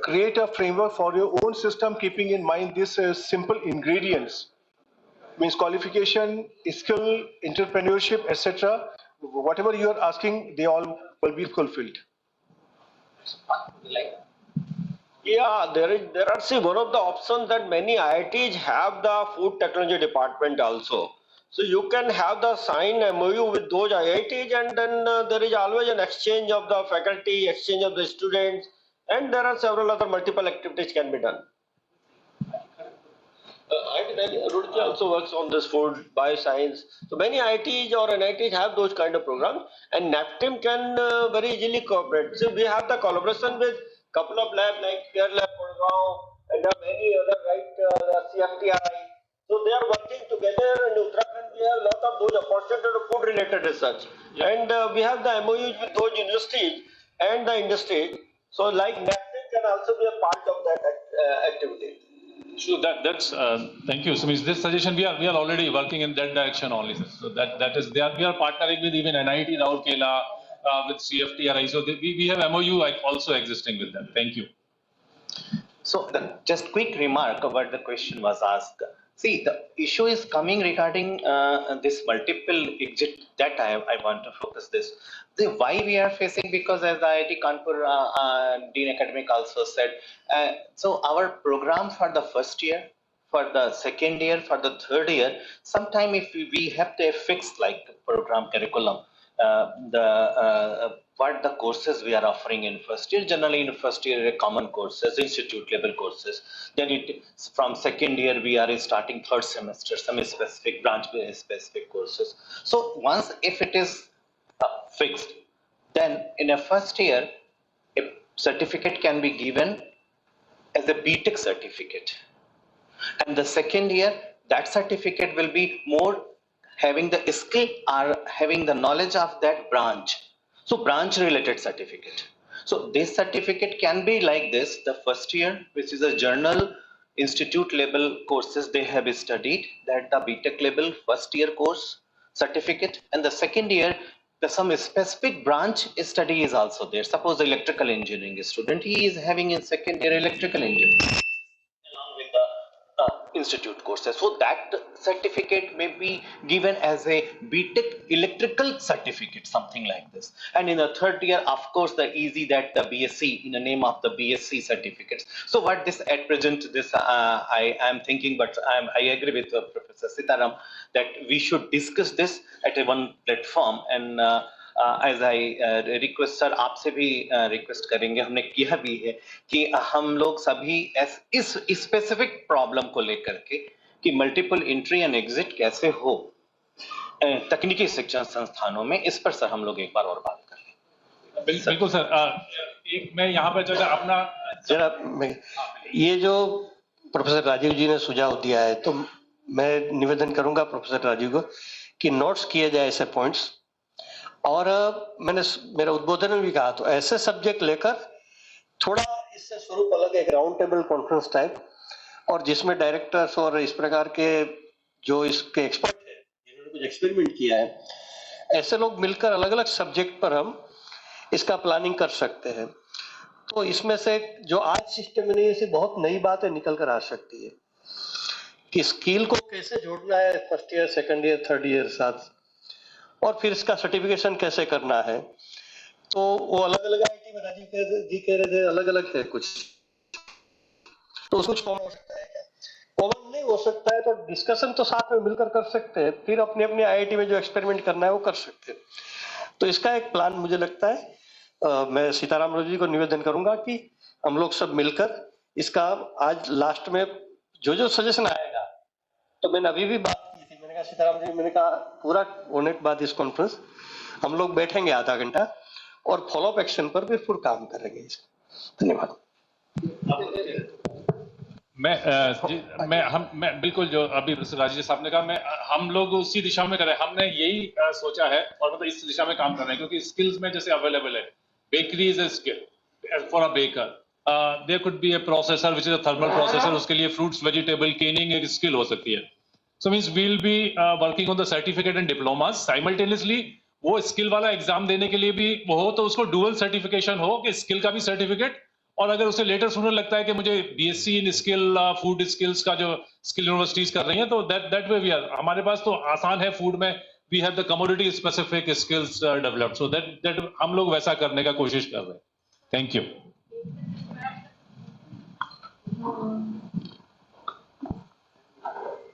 create a framework for your own system, keeping in mind these simple ingredients, means qualification, skill, entrepreneurship, etc., whatever you are asking, they all will be fulfilled. Yeah, there are see one of the options that many IITs have the food technology department also. So you can have the sign MOU with those IITs, and then there is always an exchange of the faculty, exchange of the students, and there are several other multiple activities can be done. Rudki also works on this food bioscience. So many IITs or NITs have those kind of programs, and NAPTIM can very easily cooperate. So we have the collaboration with couple of labs like Care Lab, Gurgaon, and there are many other the CFTRI. So they are working together in Uttarakhand. We have a lot of those opportunities of food related research. And we have the MOUs with those universities and the industry. So like NAPTEN can also be a part of that activity. So that's thank you. So this suggestion we are already working in that direction only. Sir. So that is we are partnering with even NIT Rourkela with CFTRI. So we have MOU also existing with them. Thank you. So just quick remark about the question was asked. See, the issue is coming regarding this multiple exit. That I want to focus this. Why we are facing, because as the IIT Kanpur Dean Academic also said, so our program for the first year, for the second year, for the third year, sometime if we have to fix like program curriculum, what the courses we are offering in first year. Generally in first year common courses, institute level courses. Then from second year we are starting third semester some specific branch specific courses. So once if it is fixed, then in a first year a certificate can be given as a BTech certificate, and the second year that certificate will be more having the skill or having the knowledge of that branch. So branch related certificate. So this certificate can be like this: the first year, which is a journal institute level courses they have studied, that the BTech level first year course certificate, and the second year some specific branch study is also there. Suppose the electrical engineering student, he is having in second year electrical engineering along with the institute courses. So that certificate may be given as a BTech electrical certificate, something like this. And in the third year, of course, the easy that the BSc in the name of the BSc certificates. So what this at present, this I am thinking, but I agree with Professor Sitaram that we should discuss this at a one platform. And as I request sir आपसे भी request करेंगे, हमने किया भी है कि हम लोग सभी इस स्पेसिफिक प्रॉब्लम को लेकर के कि मल्टीपल एंट्री एंड एग्जिट कैसे हो तकनीकी शिक्षण संस्थानों में, इस पर सर हम लोग एक बार और बात कर लें। बिल्कुल सर, एक मैं यहाँ पर जगह अपना जरा ये जो प्रोफेसर राजीव जी ने सुझाव दिया है, तो मैं निवेदन करूंगा प्रोफेसर राजीव को कि नोट्स किए जाए ऐसे पॉइंट्स, और मैंने मेरा उद्बोधन में भी कहा तो ऐसे सब्जेक्ट लेकर थोड़ा इससे स्वरूप अलग एक राउंड टेबल कॉन्फ्रेंस टाइप, और जिसमें डायरेक्टर्स और इस प्रकार के जो इसके एक्सपर्ट हैं जिन्होंने कुछ एक्सपेरिमेंट किया है, ऐसे लोग मिलकर अलग अलग सब्जेक्ट पर हम इसका प्लानिंग कर सकते हैं। तो इसमें से जो आज सिस्टम में नहीं, ऐसी बहुत नई बातें निकल कर आ सकती है कि स्किल को कैसे जोड़ना है first year second year third year साथ, और फिर इसका सर्टिफिकेशन कैसे करना है। तो वो अलग अलग आईटी में राजीव जी कह रहे थे अलग अलग है कुछ, तो कुछ कॉमन हो सकता है क्या? कॉमन नहीं हो सकता है तो डिस्कशन तो साथ में मिलकर कर सकते हैं, फिर अपने अपने आईआईटी में जो एक्सपेरिमेंट करना है वो कर सकते हैं। तो इसका एक प्लान मुझे लगता है, मैं सीताराम जी को निवेदन करूंगा कि हम लोग सब मिलकर इसका आज लास्ट में जो सजेशन आएगा, तो मैंने अभी भी बात की थी, मैंने कहा सीताराम जी, मैंने कहा पूरा होने के बाद इस कॉन्फ्रेंस हम लोग बैठेंगे आधा घंटा और फॉलोअप एक्शन पर भी फिर काम करेंगे इसका। धन्यवाद। मैं बिल्कुल जो अभी राजीव साहब ने कहा, हम लोग उसी दिशा में कर रहे हैं। हमने यही सोचा है और मतलब इस दिशा में काम कर रहे हैं, क्योंकि स्किल्स में जैसे अवेलेबल है, bakery is a skill for a baker, there could be a processor which is a thermal processor, उसके लिए फ्रूट्स वेजिटेबल क्लीनिंग एक स्किल हो सकती है। So means we will be working on the certificate and diploma simultaneously. वो skill वाला exam देने के लिए भी वो हो तो उसको डुअल सर्टिफिकेशन हो कि स्किल का भी सर्टिफिकेट, और अगर उसे लेटर सुनने लगता है कि मुझे BSc in skill food skills का जो स्किल यूनिवर्सिटीज कर रही हैं, तो दैट वे वी आर, हमारे पास तो आसान है फूड में, we have the commodity specific skills developed, so that हम लोग वैसा करने का कोशिश कर रहे हैं। Thank you.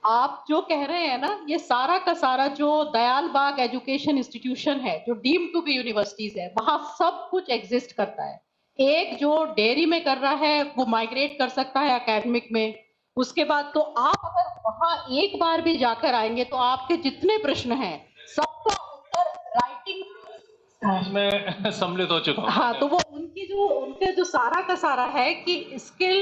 आप जो कह रहे हैं ना, ये सारा का सारा जो दयाल बाग एजुकेशन इंस्टीट्यूशन है, जो डीम्ड टू बी यूनिवर्सिटीज है, वहां सब कुछ एग्जिस्ट करता है। एक जो डेयरी में कर रहा है वो माइग्रेट कर सकता है एकेडमिक में, उसके बाद तो आप अगर वहां एक बार भी जाकर आएंगे तो आपके जितने प्रश्न हैं सबका उत्तर राइटिंग मैं सम्मिलित हो चुका हूं। हाँ, तो वो उनके जो सारा का सारा है कि स्किल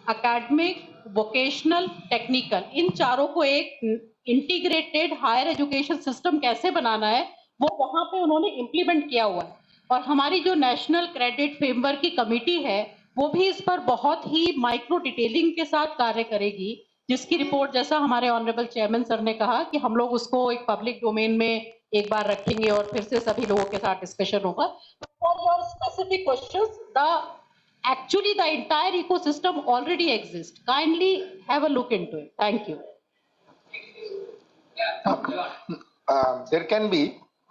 एकेडमिक वोकेशनल, टेक्निकल, इन चारों को एक इंटीग्रेटेड हायर एजुकेशन सिस्टम कैसे बनाना है वो वहां पे उन्होंने इम्प्लीमेंट किया हुआ है। और हमारी जो नेशनल क्रेडिट फ्रेमवर्क की कमेटी है वो भी इस पर बहुत ही माइक्रो डिटेलिंग के साथ कार्य करेगी, जिसकी रिपोर्ट जैसा हमारे ऑनरेबल चेयरमैन सर ने कहा कि हम लोग उसको एक पब्लिक डोमेन में एक बार रखेंगे और फिर से सभी लोगों के साथ डिस्कशन होगा। For your specific questions, actually the entire ecosystem already exists. Kindly have a look into it. Thank you. There can be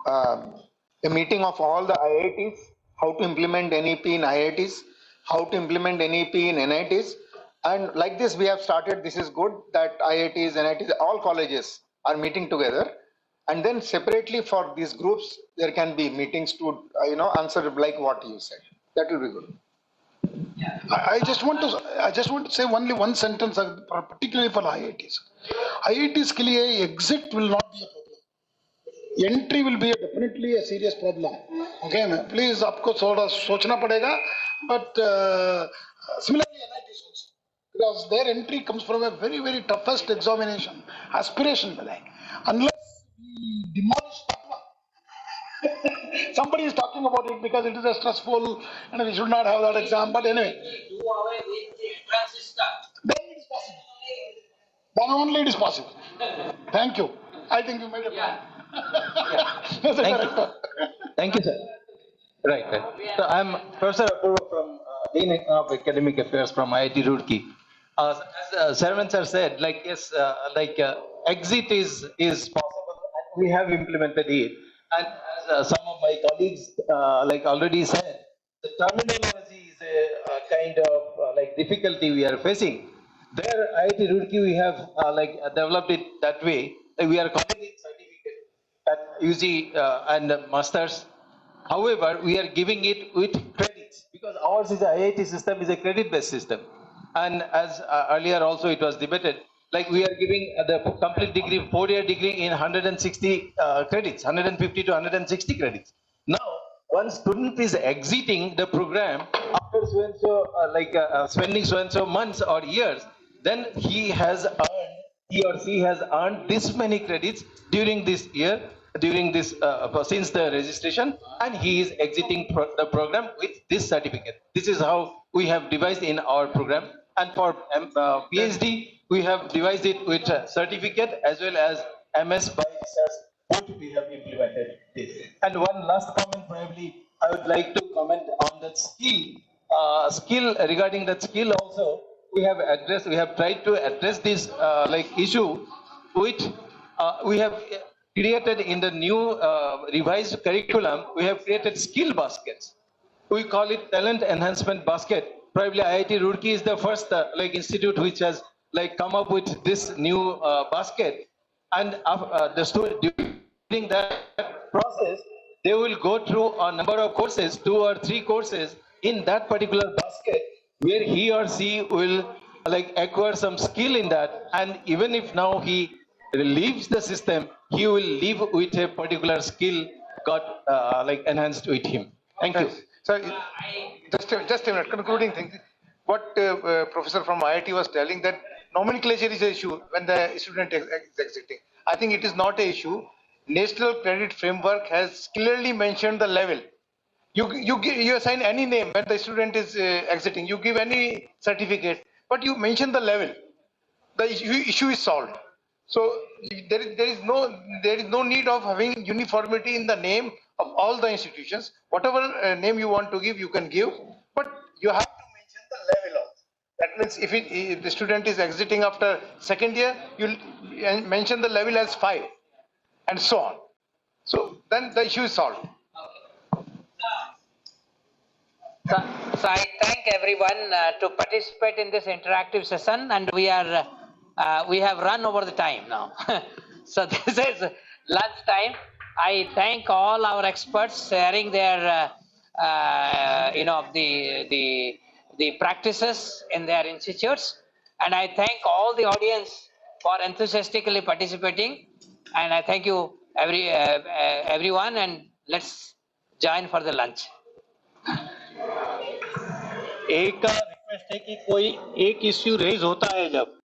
a meeting of all the IITs, how to implement NEP in IITs, how to implement NEP in NITs, and like this we have started. This is good that IITs, NITs, all colleges are meeting together, and then separately for these groups there can be meetings to answer like what you said. That will be good. I just want to say only one sentence, particularly for IITs. IITs के लिए exit will not be a problem. Entry will be definitely a serious problem. Okay, please आपको थोड़ा सोचना पड़ेगा, but similarly NITs also, because their entry comes from a very very toughest examination, aspiration में unless we demolish that one. Somebody is talking about it because it is a stressful and we should not have that exam, but anyway. Then it is possible. Then only it is possible. Thank you. I think you made a point. Thank you, sir. Right. So I'm Professor Apurva from Dean of Academic Affairs from IIT Roorkee. As Chairman sir said, like yes, exit is possible, and we have implemented it. And as some of my colleagues already said, the terminology is a kind of difficulty we are facing. There, IIT Roorkee, we have developed it that way. We are calling it certificate at UG and masters. However, we are giving it with credits because ours is a IIT system, is a credit-based system. And as earlier also it was debated, like we are giving the complete degree, 4-year degree in 160 credits, 150 to 160 credits. Now, one student is exiting the program after spending so months or years, then he or she has earned this many credits during this year, during this since the registration, and he is exiting the program with this certificate. This is how we have devised in our program. And for PhD, we have devised it with a certificate as well as MS by research. Both we have implemented this. And one last comment, probably I would like to comment on that skill. Regarding that skill also, we have tried to address this issue which we have created in the new revised curriculum. We have created skill baskets. We call it talent enhancement basket. Probably IIT Roorkee is the first institute which has come up with this new basket. And the student during that process, they will go through a number of courses, 2 or 3 courses in that particular basket, where he or she will acquire some skill in that. And even if now he leaves the system, he will leave with a particular skill got enhanced with him. Thank you. So, just a minute, concluding thing. What professor from IIT was telling, that nomenclature is an issue when the student is exiting. I think it is not an issue. National Credit Framework has clearly mentioned the level. You assign any name when the student is exiting. You give any certificate, but you mention the level. The issue is solved. So there is no need of having uniformity in the name of all the institutions. Whatever name you want to give, you can give, but you have to mention the level of. That means if the student is exiting after second year, you mention the level as 5, and so on. So then the issue is solved. So I thank everyone to participate in this interactive session, and we have run over the time now. So this is lunch time. I thank all our experts sharing their the practices in their institutes, and I thank all the audience for enthusiastically participating, and I thank you everyone, and let's join for the lunch. एक request है कि कोई एक issue raise होता है जब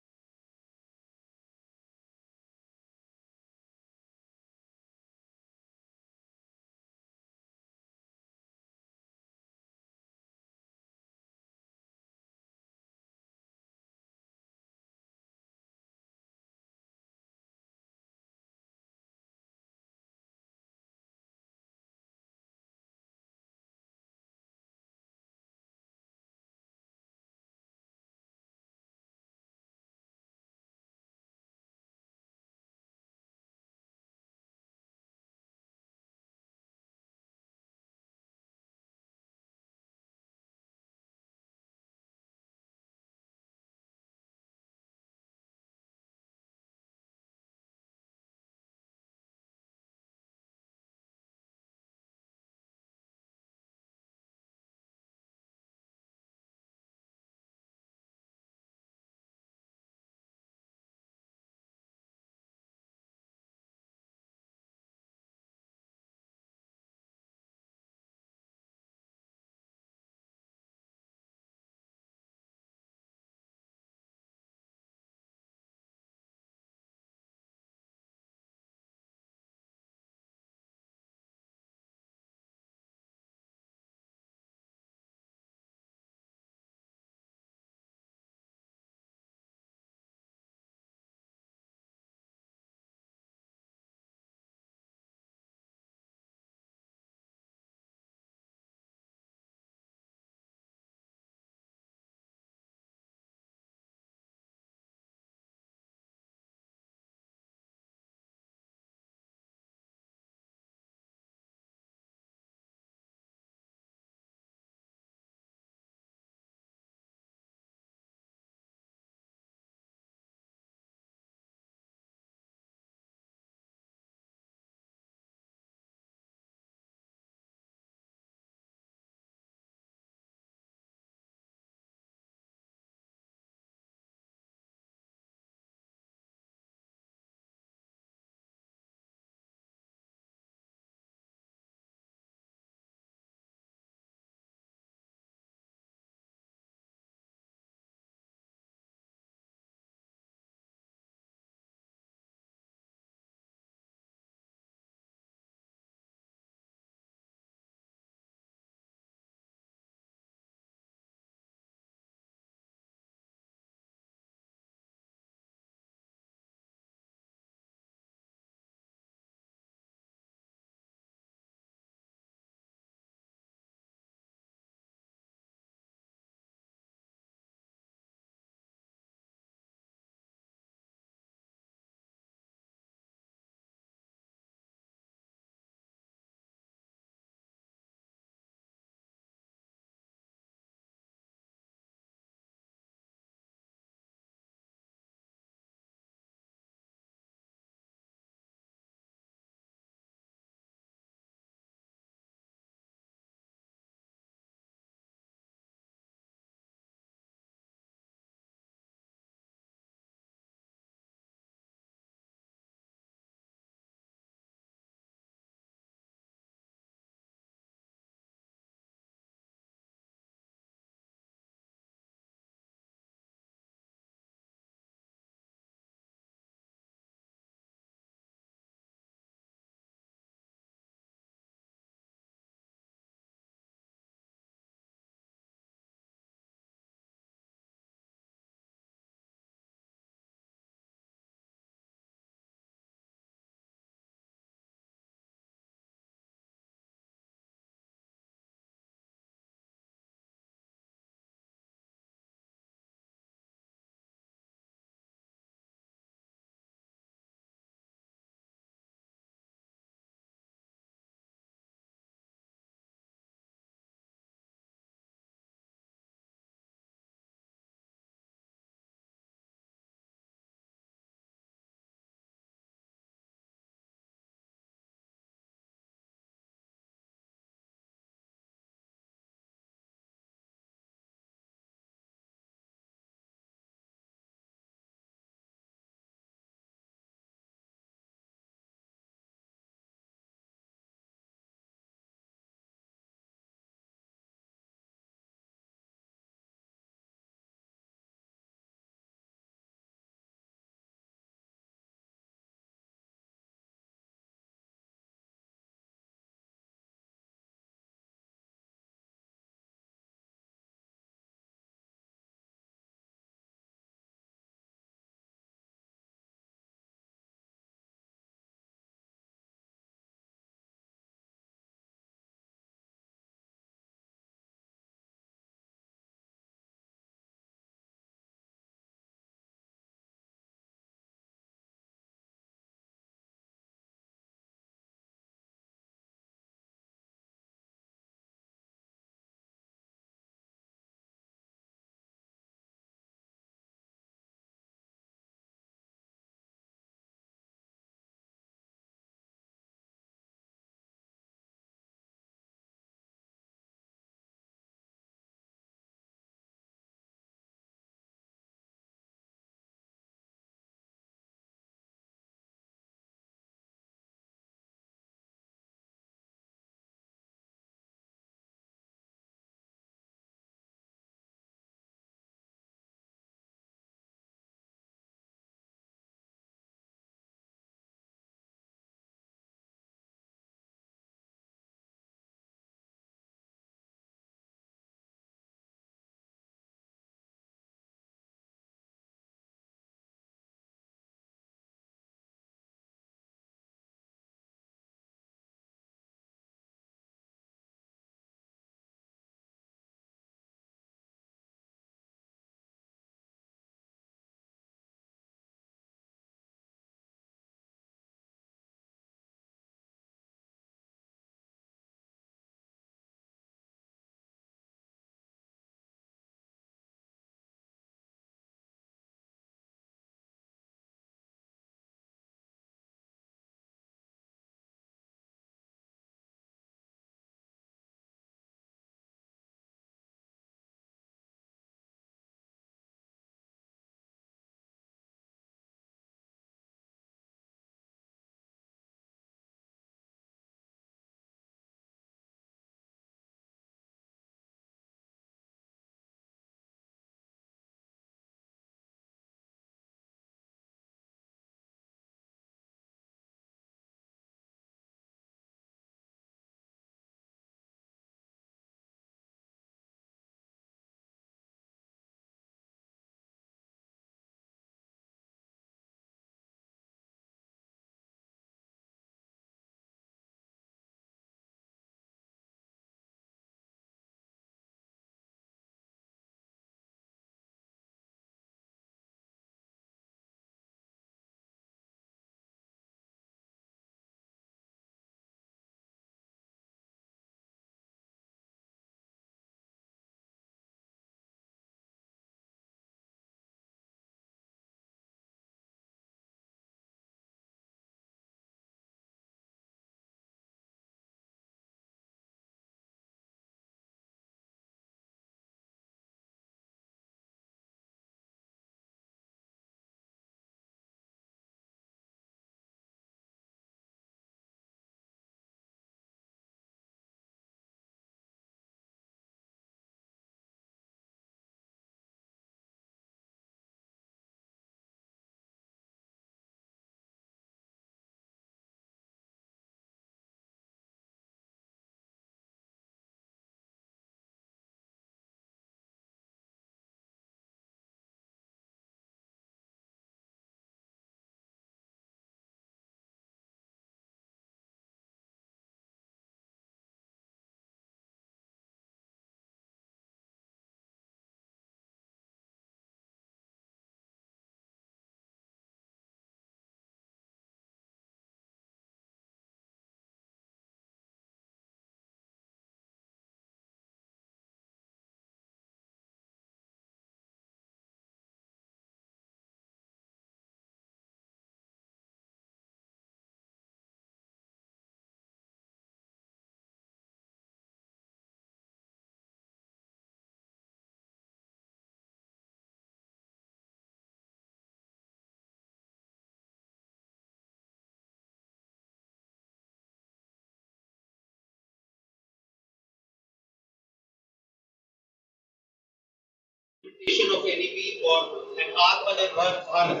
implementation of NEP for an Atmanirbhar Bharat.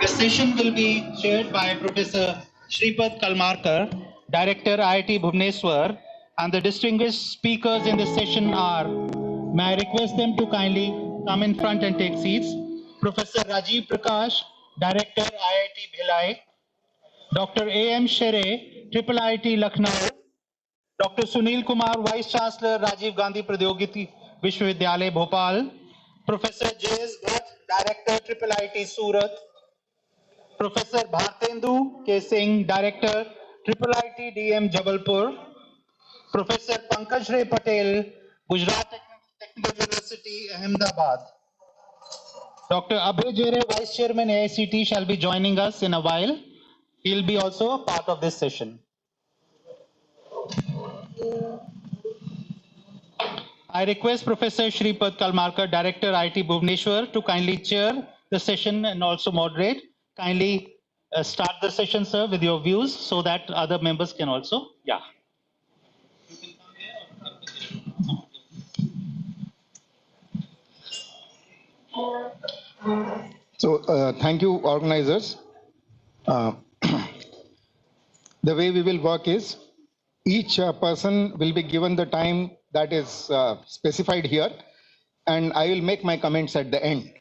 The session will be chaired by Professor Shripad Kalmarkar, Director IIT Bhubaneswar, and the distinguished speakers in the session are, may I request them to kindly come in front and take seats. Professor Rajiv Prakash, Director IIT Bhilai, Dr. A.M. Shere, Triple IIT Lucknow, Dr. Sunil Kumar, Vice Chancellor, Rajiv Gandhi Pradyogiki Vishwavidyalaya, Bhopal, Professor J.S. Bhatt, Director, Triple IIT Surat, Professor Bhartendu K. Singh, Director, Triple IT DM Jabalpur, Professor Pankaj Ray Patel, Gujarat Technical University, Ahmedabad. Dr. Abhay Jere, Vice Chairman AICT, shall be joining us in a while. He'll be also a part of this session. I request Professor Shripad Kalmarkar, Director IT Bhubaneswar, to kindly chair the session and also moderate. Kindly start the session, sir, with your views so that other members can also. Yeah. So thank you, organizers. The way we will work is each person will be given the time that is specified here, and I will make my comments at the end.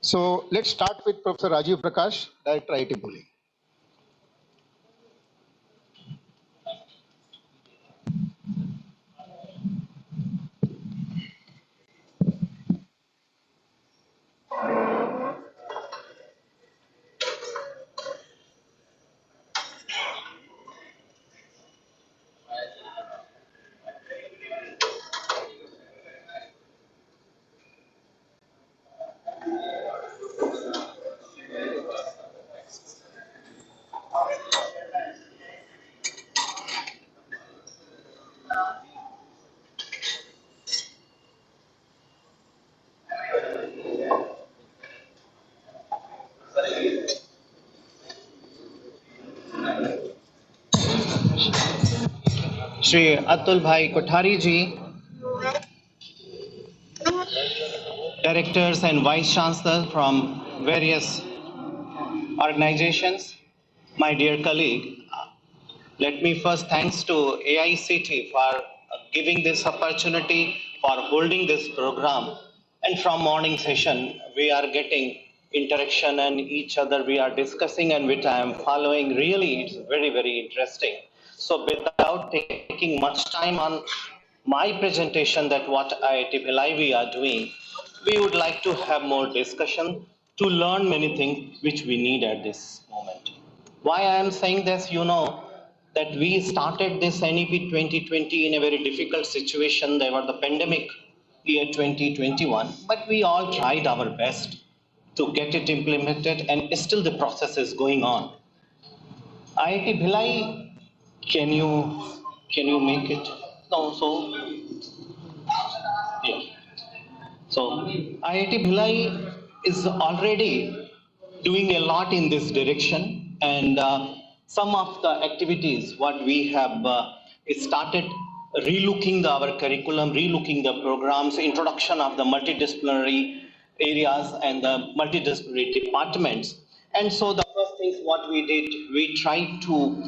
So let's start with Professor Rajiv Prakash, Director IIT Bhilai. Shri Atul Bhai Kothari ji, directors and vice chancellor from various organizations, my dear colleague, let me first thanks to AICT for giving this opportunity for holding this program. And from morning session, we are getting interaction and each other we are discussing and which I am following. Really, it's very, very interesting. So without taking much time on my presentation that what IIT Bhilai we are doing, we would like to have more discussion to learn many things which we need at this moment. Why I am saying this, that we started this NEP 2020 in a very difficult situation. There was the pandemic year 2021, but we all tried our best to get it implemented and still the process is going on. IIT Bhilai, can you make it? No, so yeah. So IIT Bhilai is already doing a lot in this direction, and some of the activities what we have started relooking our curriculum, relooking the programs, introduction of the multidisciplinary areas and the multidisciplinary departments. And so the first things what we did, we tried to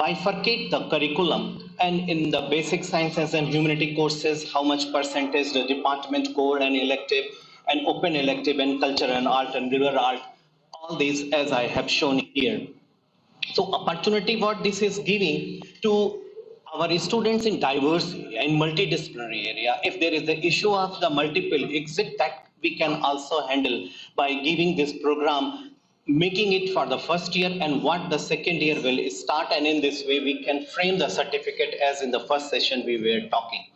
bifurcate the curriculum, and in the basic sciences and humanity courses, how much percentage the department core and elective and open elective and culture and art and liberal art, all these as I have shown here. So opportunity what this is giving to our students in diverse and multidisciplinary area. If there is the issue of the multiple exit, that we can also handle by giving this program, making it for the first year and what the second year will start, and in this way we can frame the certificate as in the first session we were talking.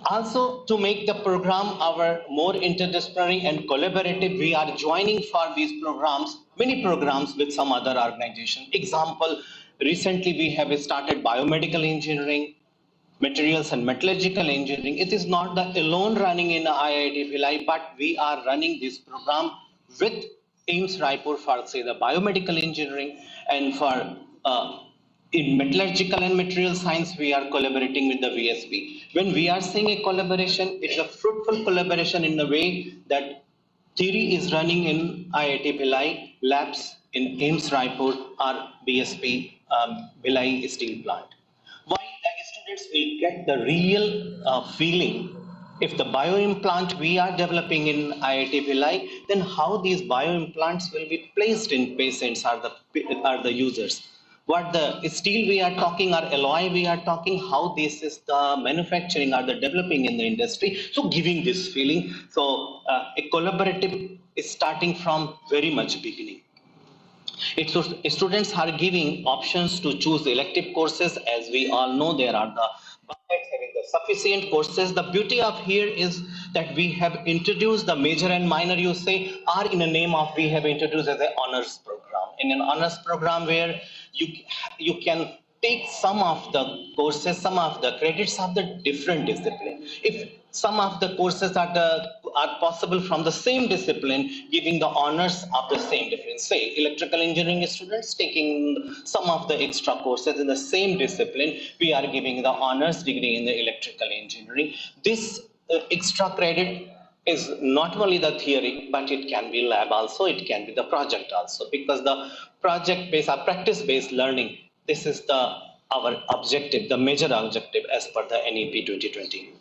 Also, to make the program our more interdisciplinary and collaborative, we are joining for these programs, many programs with some other organization. Example, recently we have started biomedical engineering, materials and metallurgical engineering. It is not the alone running in IIT Bhilai, but we are running this program with AIIMS Raipur for say the biomedical engineering and for In metallurgical and material science, we are collaborating with the VSB. When we are saying a collaboration, it's a fruitful collaboration in the way that theory is running in IIT Bhilai, labs in AIMS Raipur or BSP Bhilai steel plant. Why the students will get the real feeling if the bioimplant we are developing in IIT Bhilai, then how these bioimplants will be placed in patients are the users. What the steel we are talking or alloy we are talking, how this is the manufacturing or the developing in the industry. So giving this feeling. So a collaborative is starting from very much beginning. Students are giving options to choose elective courses. As we all know, there are the buckets having the sufficient courses. The beauty of here is that we have introduced the major and minor, you say, are in a name of we have introduced as an honors program. In an honors program where you can take some of the courses, some of the credits of the different discipline. If some of the courses are possible from the same discipline, giving the honors of the same discipline. Say, electrical engineering students taking some of the extra courses in the same discipline, we are giving the honors degree in the electrical engineering. This extra credit is not only the theory, but it can be lab also, it can be the project also, because the project-based or practice-based learning, this is our objective, the major objective as per the NEP 2020.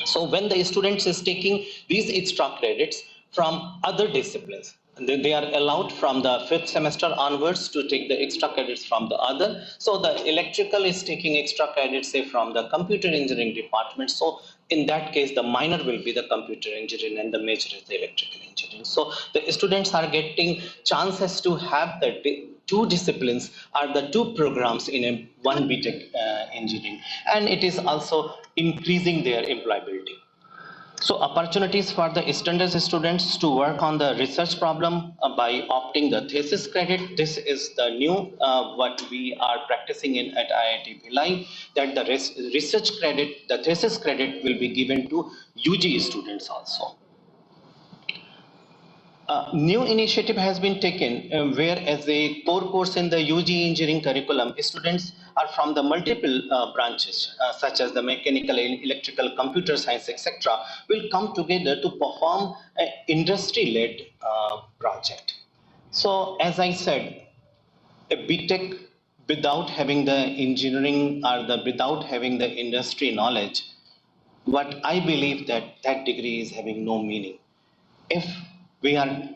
So when the students is taking these extra credits from other disciplines, they are allowed from the 5th semester onwards to take the extra credits from the other. So the electrical is taking extra credits, say, from the computer engineering department. So in that case, the minor will be the computer engineering and the major is the electrical engineering. So the students are getting chances to have the two disciplines are the two programs in a one BTech engineering, and it is also increasing their employability. So opportunities for the standards students to work on the research problem by opting the thesis credit. This is the new what we are practicing in at IIT Bhilai, that the research credit, the thesis credit will be given to UG students also. New initiative has been taken where as a core course in the UG engineering curriculum, students are from the multiple branches such as the mechanical, electrical, computer science, etc. will come together to perform an industry-led project. So as I said, a BTech without having the engineering or without having the industry knowledge, what I believe that degree is having no meaning. If we are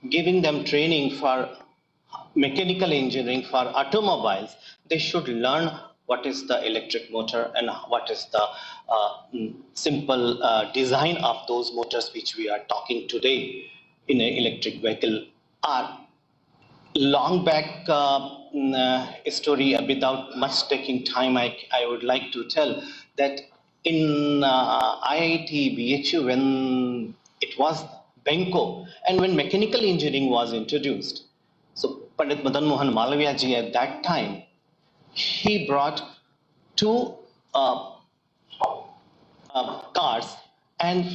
giving them training for mechanical engineering for automobiles, they should learn what is the electric motor and what is the simple design of those motors which we are talking today in an electric vehicle. Long back story, without much taking time, I would like to tell that in IIT BHU, when it was Benko, and when mechanical engineering was introduced, so Pandit Madan Mohan Malviya ji at that time, he brought two cars and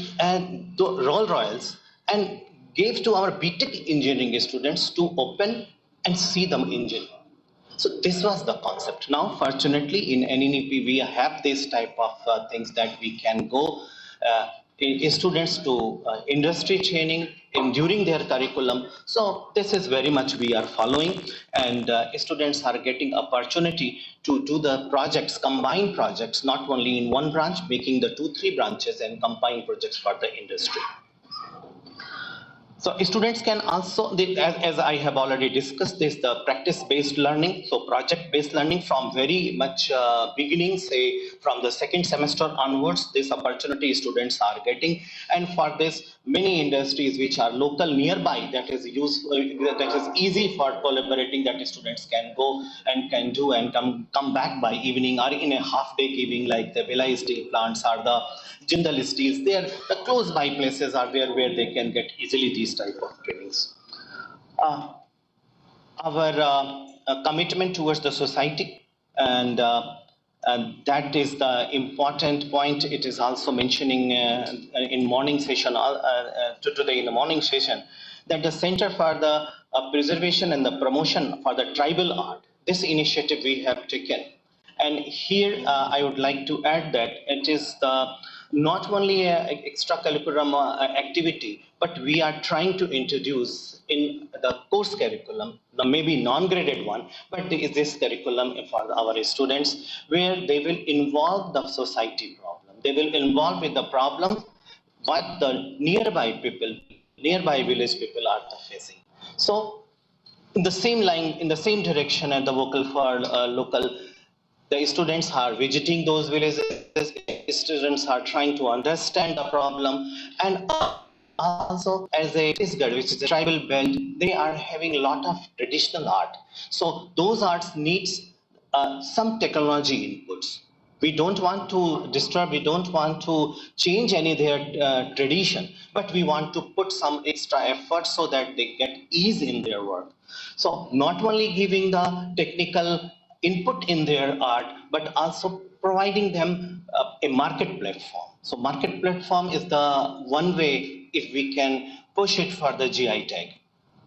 Rolls Royals and gave to our BTech engineering students to open and see the engine. So this was the concept. Now, fortunately, in NNEP, we have this type of things that we can go students to industry training during their curriculum. So this is very much we are following, and students are getting opportunity to do the projects, combined projects, not only in one branch, making the 2-3 branches and combined projects for the industry. So students can also, as I have already discussed, this the practice-based learning. So project-based learning from very much beginning, say from the second semester onwards, this opportunity students are getting. And for this, many industries which are local nearby, that is useful, that is easy for collaborating, that students can go and can do and come back by evening or in a half-day giving, like the Bhilai steel plants or the Jindal steels. There, the close by places are there where they can get easily these type of trainings. Our commitment towards the society, and that is the important point. It is also mentioning in morning session, today in the morning session, that the Center for the Preservation and the Promotion for the Tribal Art, this initiative we have taken. And here I would like to add that it is not only an extracurricular activity, but we are trying to introduce in the course curriculum, the maybe non-graded one, but is this curriculum for our students where they will involve the society problem. They will involve with the problem what the nearby people, nearby village people are facing. So in the same line, in the same direction at the vocal for local, the students are visiting those villages, students are trying to understand the problem, and also as a Chhattisgarh, which is a tribal belt, they are having a lot of traditional art. So those arts needs some technology inputs. We don't want to disturb, we don't want to change any of their tradition, but we want to put some extra effort so that they get ease in their work. So not only giving the technical input in their art, but also providing them a market platform. So market platform is the one way if we can push it for the GI tag.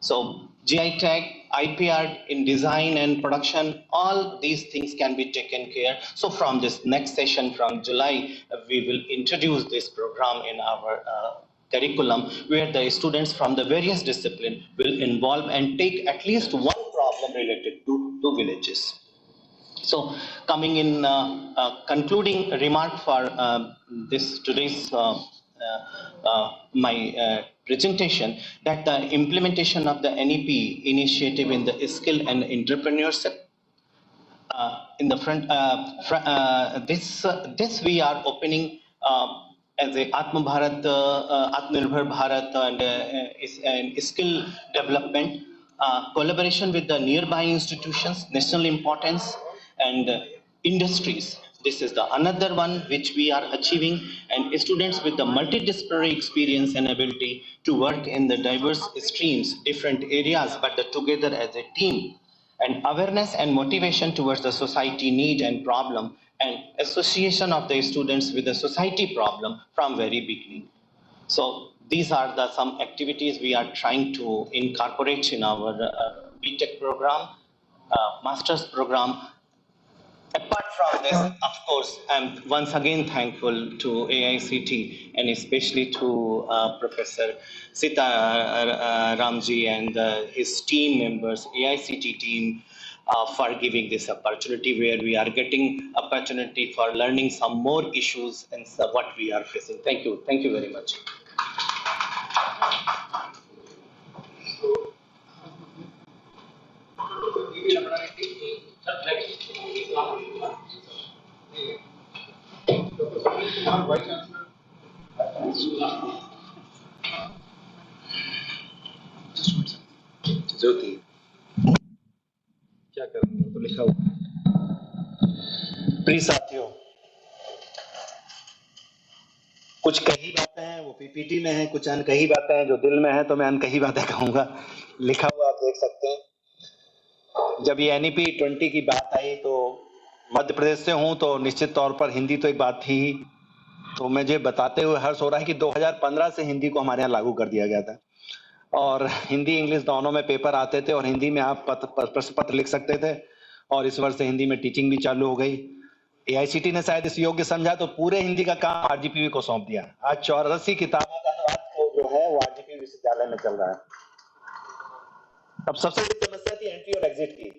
So GI tag, IPR in design and production, all these things can be taken care. So from this next session from July, we will introduce this program in our curriculum where the students from the various disciplines will involve and take at least one problem related to villages. So coming in concluding remark for this today's my presentation, that the implementation of the NEP initiative in the skill and entrepreneurship in the front, this we are opening as a Atma Bharat, Atmanirbhar Bharat and skill development, collaboration with the nearby institutions, national importance and industries. This is the another one which we are achieving, and students with the multidisciplinary experience and ability to work in the diverse streams, different areas, but together as a team, and awareness and motivation towards the society need and problem, and association of the students with the society problem from very beginning. So these are the some activities we are trying to incorporate in our BTech program, master's program. Apart from this, of course, I'm once again thankful to AICT and especially to Professor Sita Ramji and his team members, AICT team, for giving this opportunity where we are getting opportunity for learning some more issues and what we are facing. Thank you. Thank you very much. ज्योति क्या करूंगा तो लिखा हुआ। प्रिय साथियों, कुछ कही बातें हैं वो पीपीटी में है, कुछ अनकही बातें हैं जो दिल में है, तो मैं अनकही बातें कहूंगा। लिखा हुआ आप देख सकते हैं। जब ये एनईपी 20 की बात आई तो मध्य प्रदेश से हूं तो निश्चित तौर पर हिंदी तो एक बात थी ही, तो मुझे बताते हुए हर्ष हो रहा है कि 2015 से हिंदी को हमारे यहाँ लागू कर दिया गया था और हिंदी इंग्लिश दोनों में पेपर आते थे और हिंदी में आप प्रश्न पत्र लिख सकते थे और इस वर्ष से हिंदी में टीचिंग भी चालू हो गई। एआईसीटी ने शायद इस योग्य समझा तो पूरे हिंदी का काम आरजीपीवी को सौंप दिया। आज 84 किताबों का अनुवाद जो है वो आरजीपी विश्वविद्यालय में चल रहा है। अब सबसे बड़ी समस्या थी एंट्री और एग्जिट की।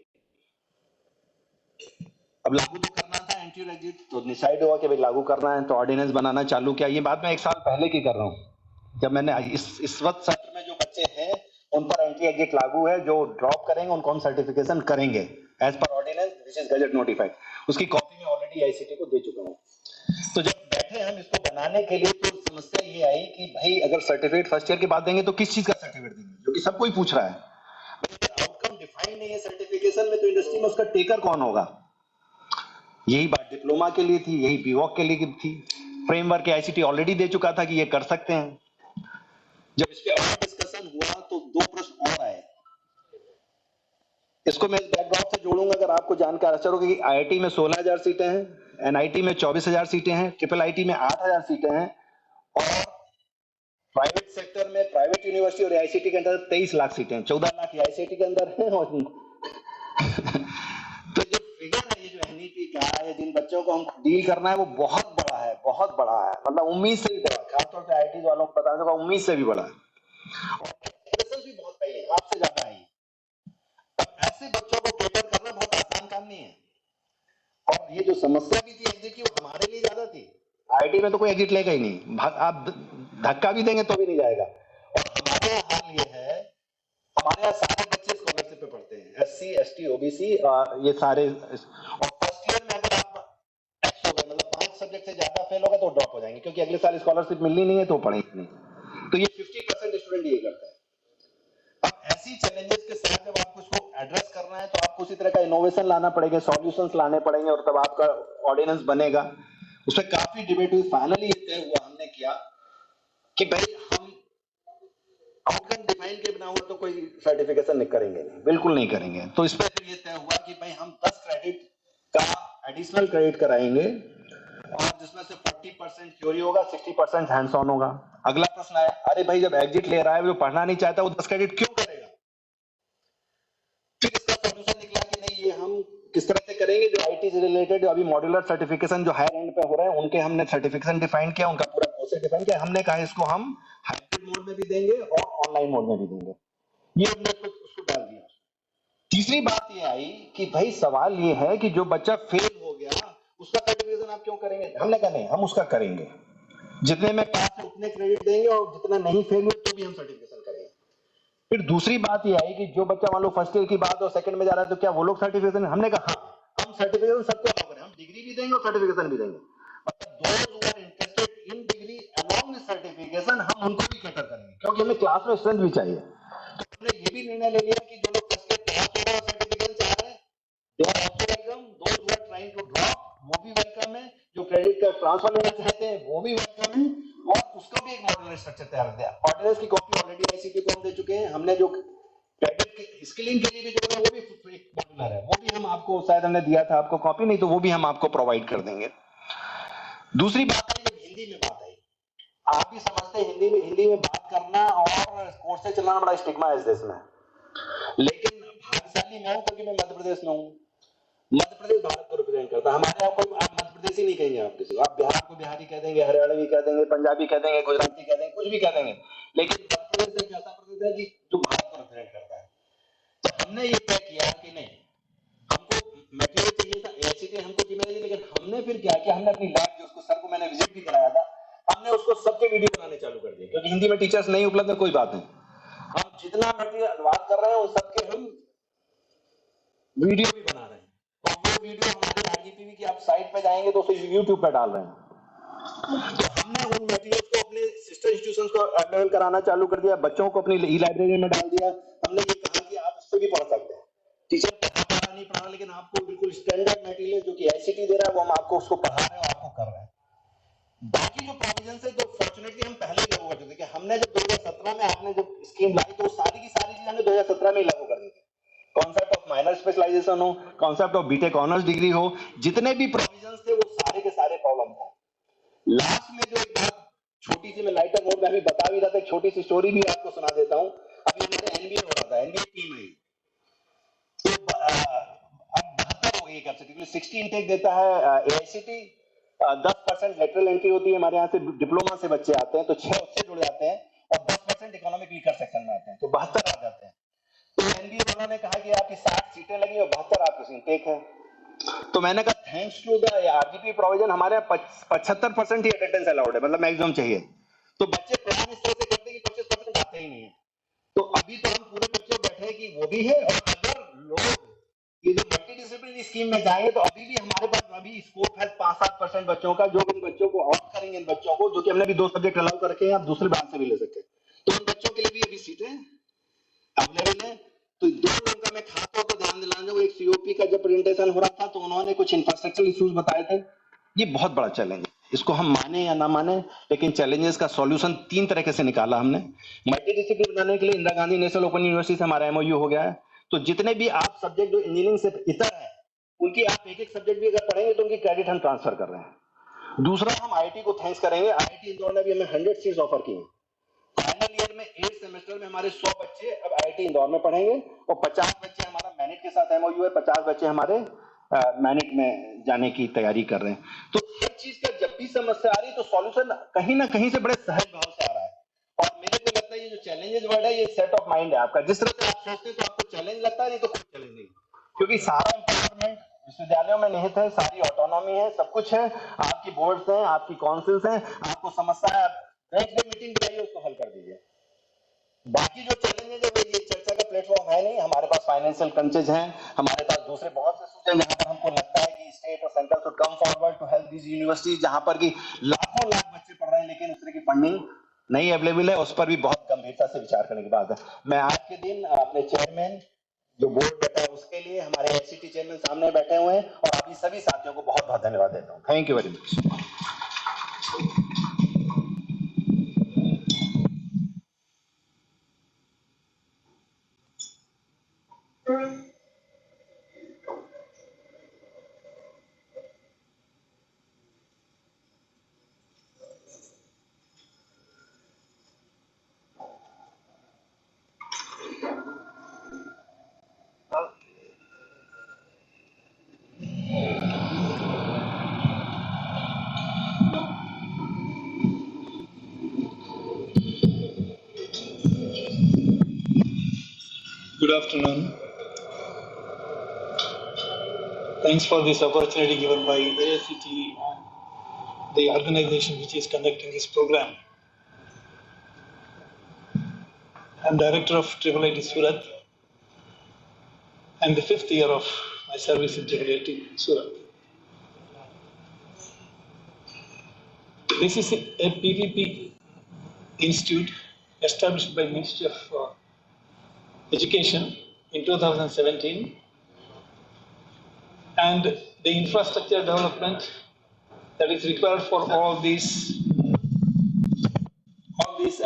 अब लागू तो करना था एंट्री और एग्जिट, तो डिसाइड हुआ कि भाई लागू करना है तो ऑर्डिनेंस बनाना चालू किया। ये बात मैं 1 साल पहले की कर रहा हूँ, जब मैंने इस वक्त सत्र में जो बच्चे हैं उन पर एंट्री एग्जिट लागू है। जो ड्रॉप करेंगे उनको हम सर्टिफिकेशन करेंगे as per ordinance which is gazette notified. उसकी कॉपी में ऑलरेडी आईसीटी को दे चुका हूँ। तो जब बैठे हम इसको बनाने के लिए तो समस्या ये आई कि भाई अगर सर्टिफिकेट फर्स्ट ईयर के बाद देंगे तो किस चीज का सर्टिफिकेट देंगे, जो कि सब कोई पूछ रहा है। आउटकम डिफाइन नहीं है सर्टिफिकेशन में तो इंडस्ट्री में उसका टेकर कौन होगा। यही बात डिप्लोमा के लिए थी, यही बीवॉक के लिए थी। फ्रेमवर्क आईसीटी ऑलरेडी दे चुका था कि ये कर सकते हैं। जब इस पे और डिस्कशन हुआ तो 2 प्रश्न और आए। इसको मैं इस बैकड्रॉप से जोड़ूंगा अगर आपको जानकर आश्चर्य होगा कि आईआईटी में 16,000 सीटें हैं, एनआईटी में 24,000 सीटें हैं, ट्रिपल आईटी में 8,000 सीटें हैं और प्राइवेट सेक्टर में प्राइवेट यूनिवर्सिटी और आईसीटी के अंदर 23 लाख सीटें हैं। 14 लाख आईसीटी के अंदर है और बच्चों को हम डील करना है वो बहुत बड़ा है, बहुत बड़ा है, मतलब उम्मीद से भी बड़ा, खासतौर से आईटी वालों को बताने का उम्मीद से भी बड़ा है और एक्सपेक्टेशंस भी बहुत हाई है, आपसे ज्यादा हाई है। अब ऐसे बच्चों को केटर करना बहुत आसान काम नहीं है और ये जो समस्या भी थी एग्जिट की वो हमारे लिए ज्यादा थी। आईटी में तो कोई एग्जिट लेगा ही नहीं, आप धक्का भी देंगे तो भी नहीं जाएगा। और हमारे यहाँ हाल ये है, हमारे यहाँ सारे बच्चे स्कॉलरशिप पे पढ़ते हैं, एससी एसटी ओबीसी ये सारे, और फर्स्ट ईयर में अगर आप टच हो गए मतलब 5 सब्जेक्ट से ज्यादा फेल होगा तो ड्रॉप हो जाएंगे, क्योंकि अगले साल स्कॉलरशिप मिलनी नहीं है तो पढ़ेंगे नहीं। तो ये 50% स्टूडेंट ये करता है। अब ऐसी चैलेंजेस के साथ जब आपको इसको एड्रेस करना है तो आपको उसी तरह का इनोवेशन लाना पड़ेगा, सॉल्यूशंस लाने पड़ेंगे और तब आपका ऑर्डिनेंस बनेगा। उसमें काफी डिबेट हुई, फाइनली ये तय हुआ हमने किया कि भाई हम आउटकम डिफाइन के बिना हुआ तो कोई सर्टिफिकेशन नहीं करेंगे, नहीं बिल्कुल नहीं करेंगे। तो इस पर फिर ये तय हुआ कि भाई हम 10 क्रेडिट का एडिशनल क्रेडिट कराएंगे और जिसमें से 40% थ्योरी होगा, 60% हैंड्स ऑन होगा। अगला प्रश्न आया, अरे भाई जब एग्जिट ले रहा है वो पढ़ना नहीं चाहता वो 10 क्रेडिट क्यों करेगा? फिर इसका सॉल्यूशन निकला कि नहीं, ये हम किस तरह से करेंगे, जो आईटी से रिलेटेड अभी मॉड्यूलर सर्टिफिकेशन जो हायर एंड पे हो रहे हैं उनके हमने सर्टिफिकेशन डिफाइन किया, उनका पूरा प्रोसेस डिफाइन किया। हमने कहा इसको हम हाइब्रिड मोड में भी देंगे और ऑनलाइन मोड में भी देंगे, ये हमने उसको डाल दिया। तीसरी बात ये आई कि भाई सवाल ये है कि जो बच्चा फेल हो गया उसका सर्टिफिकेशन आप क्यों करेंगे? हमने कहा नहीं, हम उसका करेंगे, जितने में पास है उतने क्रेडिट देंगे और जितना नहीं फेल हुआ तो भी हम सर्टिफिकेशन करेंगे। फिर दूसरी बात ये आई कि जो बच्चा मान लो फर्स्ट ईयर की बात और सेकंड में जा रहा है तो क्या वो लोग सर्टिफिकेशन, हमने कहा हाँ, हम सर्टिफिकेशन सबको अलाउ करें, हम डिग्री भी देंगे और सर्टिफिकेशन भी देंगे, मतलब those who are interested in degree along with certification हम उनको भी कैटर करेंगे, क्योंकि हमें क्लास में स्ट्रेंथ भी चाहिए। तो हमने ये भी निर्णय ले लिया कि जो लोग फर्स्ट ईयर पास हो रहे हैं सर्टिफिकेशन चाह रहे हैं they are also welcome, those who are trying to drop वो भी वेलकम है, जो क्रेडिट का ट्रांसफर लेना चाहते हैं वो भी वेलकम है, और उसका भी एक मॉड्यूलर स्ट्रक्चर तैयार किया। ऑर्डिनेंस की कॉपी ऑलरेडी आईसीटी को हम दे चुके हैं, हमने जो क्रेडिट स्किलिंग के लिए भी जो है वो भी मॉड्यूलर है, वो भी हम आपको शायद हमने दिया था आपको कॉपी, नहीं तो वो भी हम आपको प्रोवाइड कर देंगे। दूसरी बात है जब हिंदी में बात आई, आप भी समझते हैं हिंदी में बात करना और कोर्सेज चलाना बड़ा स्टिग्मा है इस देश में, लेकिन भाग्यशाली मैं हूं क्योंकि मैं मध्य प्रदेश में हूं। मध्य प्रदेश भारत को रिप्रेजेंट करता है, हमारे यहाँ कोई आप मध्य प्रदेश ही नहीं कहेंगे, आप किसी को आप बिहार को बिहारी कह देंगे, हरियाणवी कह देंगे, पंजाबी कह देंगे, गुजराती कह देंगे, कुछ भी कह देंगे, लेकिन मध्य प्रदेश एक ऐसा प्रदेश है कि जो भारत को रिप्रेजेंट करता है। तो हमने ये तय किया कि नहीं, हमको मटेरियल चाहिए था, एआईसीटी हमको जिम्मेदारी, लेकिन हमने फिर क्या किया, हमने अपनी लैब जो उसको सर को मैंने विजिट भी कराया था, हमने उसको सबके वीडियो बनाने चालू कर दिए, क्योंकि हिंदी में टीचर्स नहीं उपलब्ध है, कोई बात नहीं, हम जितना मटेरियल अनुवाद कर रहे हैं उन सबके हम वीडियो भी बना रहे हैं, और वो वीडियो हमारे आरजीपीवी की आप साइट पे जाएंगे तो उसे यूट्यूब पे डाल रहे हैं। तो हमने उन मटेरियल्स को अपने सिस्टर इंस्टीट्यूशंस को अवेलेबल कराना चालू कर दिया, बच्चों को अपनी ई लाइब्रेरी में डाल दिया। हमने ये कहा कि आप उससे भी पढ़ सकते हैं, टीचर पढ़ा नहीं पढ़ा, लेकिन आपको बिल्कुल स्टैंडर्ड मटेरियल जो कि आईसीटी दे रहा है वो हम आपको उसको पढ़ा रहे हैं और आपको कर रहे हैं। बाकी जो प्रोविजन है जो फॉर्चुनेटली हम पहले ही लागू कर चुके, हमने जब 2017 में आपने जब स्कीम लाई तो सारी की सारी चीजें हमने 2017 में ही लागू कर दी थी। कॉन्सेप्ट ऑफ माइनर स्पेशलाइजेशन हो, concept of BTech honours degree हो, जितने भी प्रोविजंस थे वो सारे के सारे प्रॉब्लम थे। लास्ट में जो एक बात छोटी सी मैं लाइटर मोड में अभी बता भी रहा था, एक छोटी सी स्टोरी भी आपको सुना देता हूं। अभी हमारे एनबीए हो रहा था, एनबीए टीम में तो अब 72 हो गई कैपेसिटी, 60 इनटेक देता है एआईसीटी, 10% लेटरल एंट्री होती है, हमारे यहाँ से डिप्लोमा से बच्चे आते हैं तो 6 उससे जुड़ जाते हैं, और 10% इकोनॉमिक वीकर सेक्शन में आते हैं तो 72 आ जाते हैं। तो एनबीए वालों ने कहा कि आपकी 60 सीटें लगी और 72 आपकी इनटेक है। तो मैंने कहा thanks to the RGP provision हमारे यहाँ 75% ही अटेंडेंस अलाउड है, मतलब मैक्सिमम चाहिए। तो बच्चे प्लान इस तरह से करते हैं कि 25% आते ही नहीं है। तो अभी तो हम पूरे बच्चे बैठे कि वो भी है, और अगर लोग ये जो मल्टी डिसिप्लिनरी स्कीम में जाएंगे तो अभी भी हमारे पास अभी स्कोप है 5-7% बच्चों का, जो इन बच्चों को ऑफ करेंगे, इन बच्चों को जो कि हमने भी 2 सब्जेक्ट अलाउ कर रखे हैं, आप दूसरे ब्रांच से भी ले सकते हैं, तो इन बच्चों के लिए भी अभी सीटें अवेलेबल है। तो 2 लोगों का मैं खास तौर पर ध्यान दिलाना चाहूंगा, एक सीओपी का जब प्रेजेंटेशन हो रहा था तो उन्होंने कुछ इंफ्रास्ट्रक्चर इश्यूज बताए थे, ये बहुत बड़ा चैलेंज है, इसको हम माने या ना माने, लेकिन चैलेंजेस का सॉल्यूशन 3 तरीके से निकाला हमने। मल्टी डिसिप्लिन बनाने के लिए Indira Gandhi national open university से हमारा एमओयू हो गया है, तो जितने भी आप सब्जेक्ट जो इंजीनियरिंग से इतर है उनकी आप एक सब्जेक्ट भी अगर पढ़ेंगे तो उनकी क्रेडिट हम ट्रांसफर कर रहे हैं। दूसरा, हम आईटी को थैंक्स करेंगे, आईटी इंदौर ने भी हमें 100 सीट्स ऑफर की हैं। फाइनल ईयर में 8 सेमेस्टर में हमारे 100 बच्चे अब आईटी इंदौर में पढ़ेंगे, और 50 बच्चे हमारा मैनेट के साथ एमओयू है, 50 बच्चे हमारे मैनेट में जाने की तैयारी कर रहे हैं। तो हर चीज का जब भी समस्या आ रही है तो सॉल्यूशन कहीं ना कहीं से बड़े सहज भाव से आ रहा है। और मेरे को लगता है ये जो चैलेंजेस वर्ड है ये सेट ऑफ माइंड है आपका। जिस तरह से आप सोचते हैं तो आपको चैलेंज लगता है, नहीं तो कोई चैलेंज नहीं, क्योंकि सारा एम्पावरमेंट विश्वविद्यालयों में निहित है, सारी ऑटोनॉमी है, सब कुछ है, आपकी बोर्ड्स हैं, आपकी काउंसिल्स हैं, आपको समस्या है, नेक्स्ट डे मीटिंग बुलाइए, उसको हल कर दीजिए। बाकी जो चैलेंजेस है वो ये चर्चा का प्लेटफॉर्म है नहीं, हमारे पास फाइनेंशियल कंचेज हैं, हमारे पास दूसरे बहुत से सूचे जहां पर हमको लगता है कि स्टेट और centre should come forward to help this universities, जहां पर कि लाखों लाख बच्चे पढ़ रहे हैं लेकिन उस तरह की फंडिंग नहीं अवेलेबल है, उस पर भी बहुत गंभीरता से विचार करने की बात है। मैं आज के दिन अपने चेयरमैन जो बोर्ड बैठा है उसके लिए, हमारे एससीटी चेयरमैन सामने बैठे हुए हैं, और अभी सभी साथियों को बहुत बहुत धन्यवाद देता हूँ। Thank you very much. Good afternoon. Thanks for this opportunity given by the ACT and the organization which is conducting this program. I'm director of IIIT Surat and the 5th year of my service in IIIT Surat. This is a PPP institute established by Ministry of Education in 2017, and the infrastructure development that is required for all these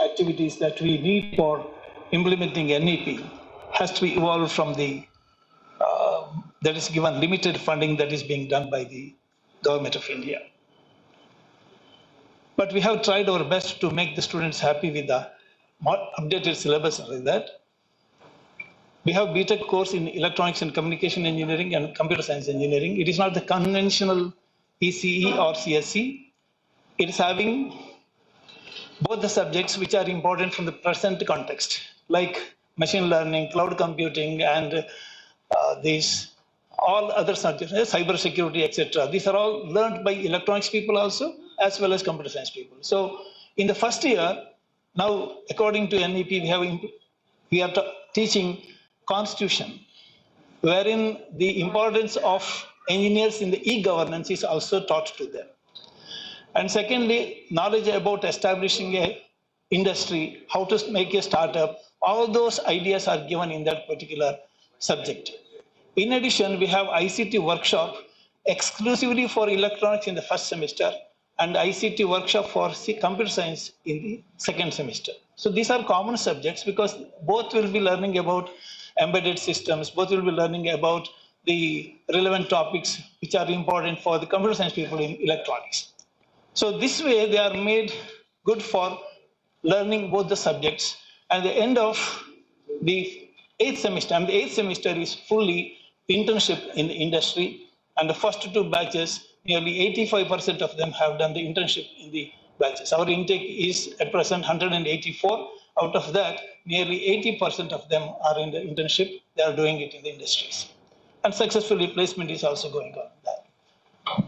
activities that we need for implementing NEP has to be evolved from the that is given limited funding that is being done by the government of India. But we have tried our best to make the students happy with the more updated syllabus like that. We have BTech course in Electronics and Communication Engineering and Computer Science Engineering. It is not the conventional ECE or CSE. It is having both the subjects which are important from the present context, like machine learning, cloud computing, and these all other subjects, cyber security, etc. These are all learned by electronics people also, as well as computer science people. So in the first year, now according to NEP, we are teaching constitution, wherein the importance of engineers in the e-governance is also taught to them. And secondly, knowledge about establishing a industry, how to make a startup, all those ideas are given in that particular subject. In addition, we have ICT workshop exclusively for electronics in the first semester and ICT workshop for computer science in the second semester. So these are common subjects because both will be learning about embedded systems, both will be learning about the relevant topics which are important for the computer science people in electronics. So this way they are made good for learning both the subjects. At the end of the 8th semester, and the 8th semester is fully internship in the industry, and the first 2 batches, nearly 85% of them have done the internship in the batches. Our intake is at present 184. Out of that, nearly 80% of them are in the internship. They are doing it in the industries. And successfully placement is also going on that.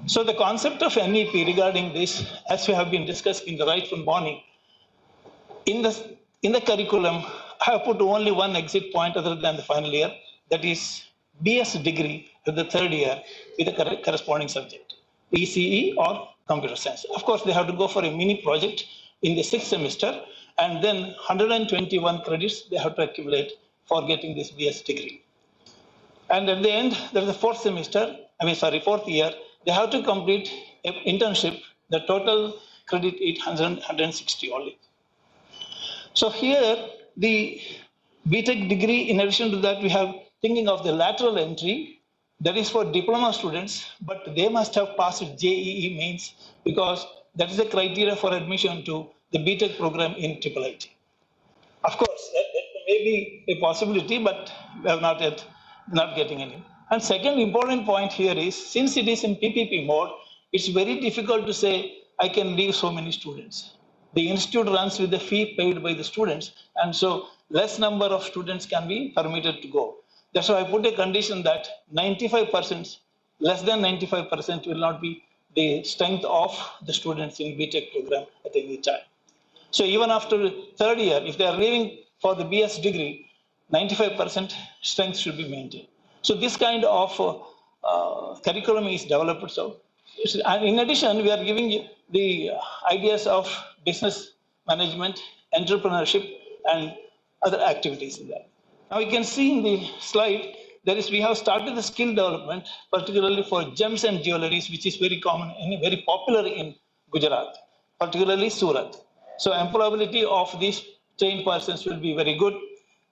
So the concept of NEP regarding this, as we have been discussing in the right from morning, in the curriculum, I have put only one exit point other than the final year, that is BS degree at the 3rd year with a corresponding subject, ECE or computer science. Of course, they have to go for a mini project in the 6th semester, and then 121 credits they have to accumulate for getting this BS degree. And at the end, there is a 4th semester, 4th year, they have to complete an internship. The total credit is 160 only. So here, the BTech degree, in addition to that, we have thinking of the lateral entry, that is for diploma students, but they must have passed JEE mains because that is the criteria for admission to the BTech program in IIIT. Of course, that may be a possibility, but we have not getting any. And second important point here is, since it is in PPP mode, it's very difficult to say, I can leave so many students. The institute runs with the fee paid by the students, and so less number of students can be permitted to go. That's why I put a condition that 95%, less than 95% will not be the strength of the students in BTech program at any time. So even after third year, if they are leaving for the BS degree, 95% strength should be maintained. So this kind of curriculum is developed. So, and in addition, we are giving you the ideas of business management, entrepreneurship, and other activities in that. Now you can see in the slide, we have started the skill development, particularly for gems and jewelries, which is very common and very popular in Gujarat, particularly Surat. So employability of these trained persons will be very good.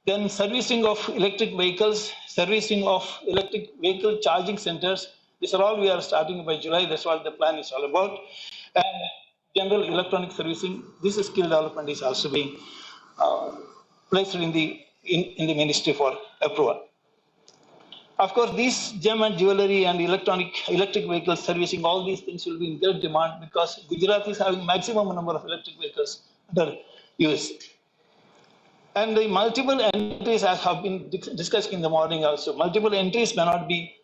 Then servicing of electric vehicles, servicing of electric vehicle charging centers. These are all we are starting by July. That's what the plan is all about. And general electronic servicing. This skill development is also being placed in the ministry for approval. Of course, these gem and jewelry and electric vehicles servicing, all these things will be in great demand because Gujarat is having maximum number of electric vehicles under use. And the multiple entries, as have been discussed in the morning also, multiple entries may not be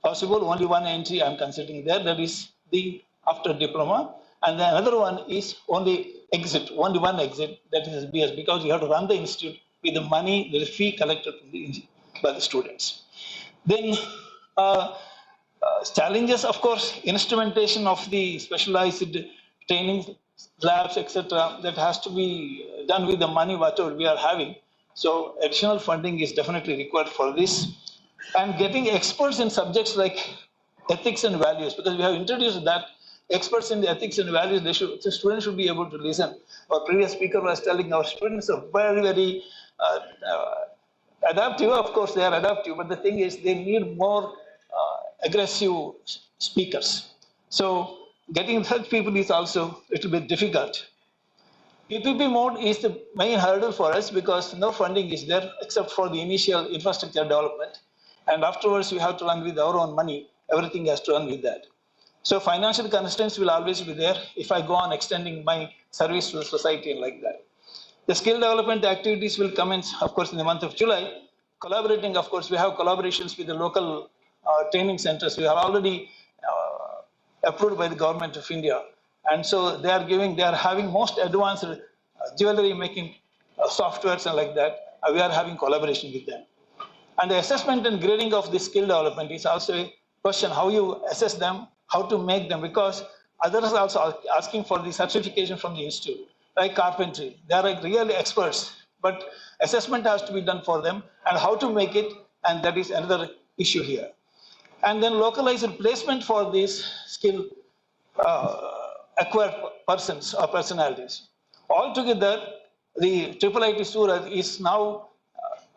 possible. Only one entry I'm considering there, that is the after diploma. And then another one is only one exit, that is BS, because you have to run the institute with the money, the fee collected by the students. Then challenges, of course, instrumentation of the specialized training labs, etc., that has to be done with the money whatever we are having. So additional funding is definitely required for this. And getting experts in subjects like ethics and values, because we have introduced that experts in the ethics and values, the students should be able to listen. Our previous speaker was telling our students are very, very adaptive. Of course, they are adaptive, but the thing is they need more aggressive speakers. So getting such people is also a little bit difficult. PPP mode is the main hurdle for us because no funding is there except for the initial infrastructure development. And afterwards, we have to run with our own money. Everything has to run with that. So financial constraints will always be there if I go on extending my service to the society and like that. The skill development activities will commence, of course, in the month of July. Collaborating, of course, we have collaborations with the local training centers. We are already approved by the government of India. And so they are having most advanced jewelry making softwares and like that. We are having collaboration with them. And the assessment and grading of the skill development is also a question how you assess them, how to make them, because others are also asking for the certification from the institute, like carpentry. They are like really experts, but assessment has to be done for them and how to make it, and that is another issue here. And then localized placement for these skill acquired persons or personalities. Altogether, the IIIT Surat is now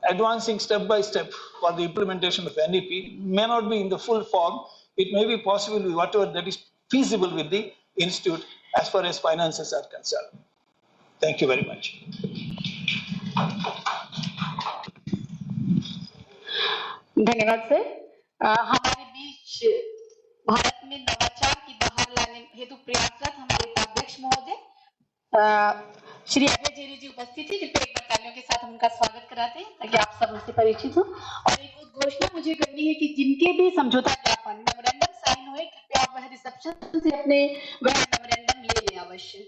advancing step by step for the implementation of NEP. May not be in the full form. It may be possible with whatever that is feasible with the institute as far as finances are concerned. Thank you very much. धन्यवाद sir. हमारे बीच भारत में नवाचार की बहार लाने हेतु प्रयासरत हमारे उपाध्यक्ष महोदय श्री अभय जेरी जी उपस्थित हैं, जिनको एक बार तालियों के साथ हम उनका स्वागत कराते हैं ताकि आप सब उनसे परिचित हो। और एक घोषणा मुझे करनी है कि जिनके भी समझौता ज्ञापन मेमोरेंडम साइन हुए, कृपया वह रिसेप्शन से अपने वह मेमोरेंडम ले लें अवश्य।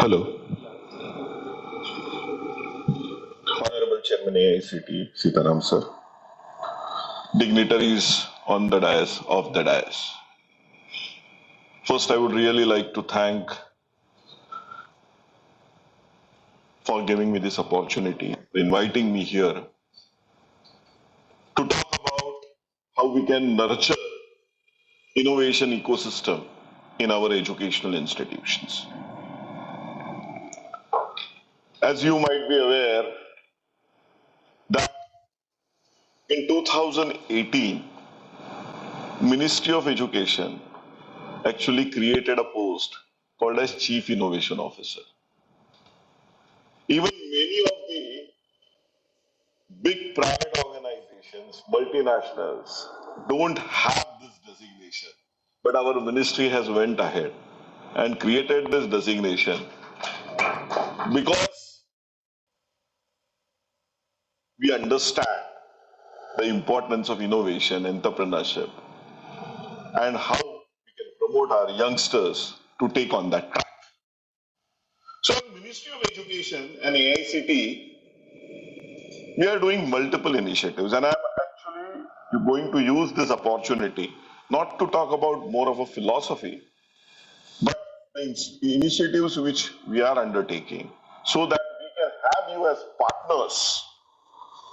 Hello. Honorable Chairman AICT Sitaram sir, dignitaries on the dais of the dais. First, I would really like to thank for giving me this opportunity. inviting me here to talk about how we can nurture innovation ecosystem in our educational institutions. As you might be aware that in 2018, Ministry of Education actually created a post called as Chief Innovation Officer. Even many of the big private organizations, multinationals, don't have this designation. But our ministry has went ahead and created this designation because we understand the importance of innovation, entrepreneurship, and how we can promote our youngsters to take on that track. So, in Ministry of Education and AICT, we are doing multiple initiatives, and I'm actually going to use this opportunity not to talk about more of a philosophy, but the initiatives which we are undertaking so that we can have you as partners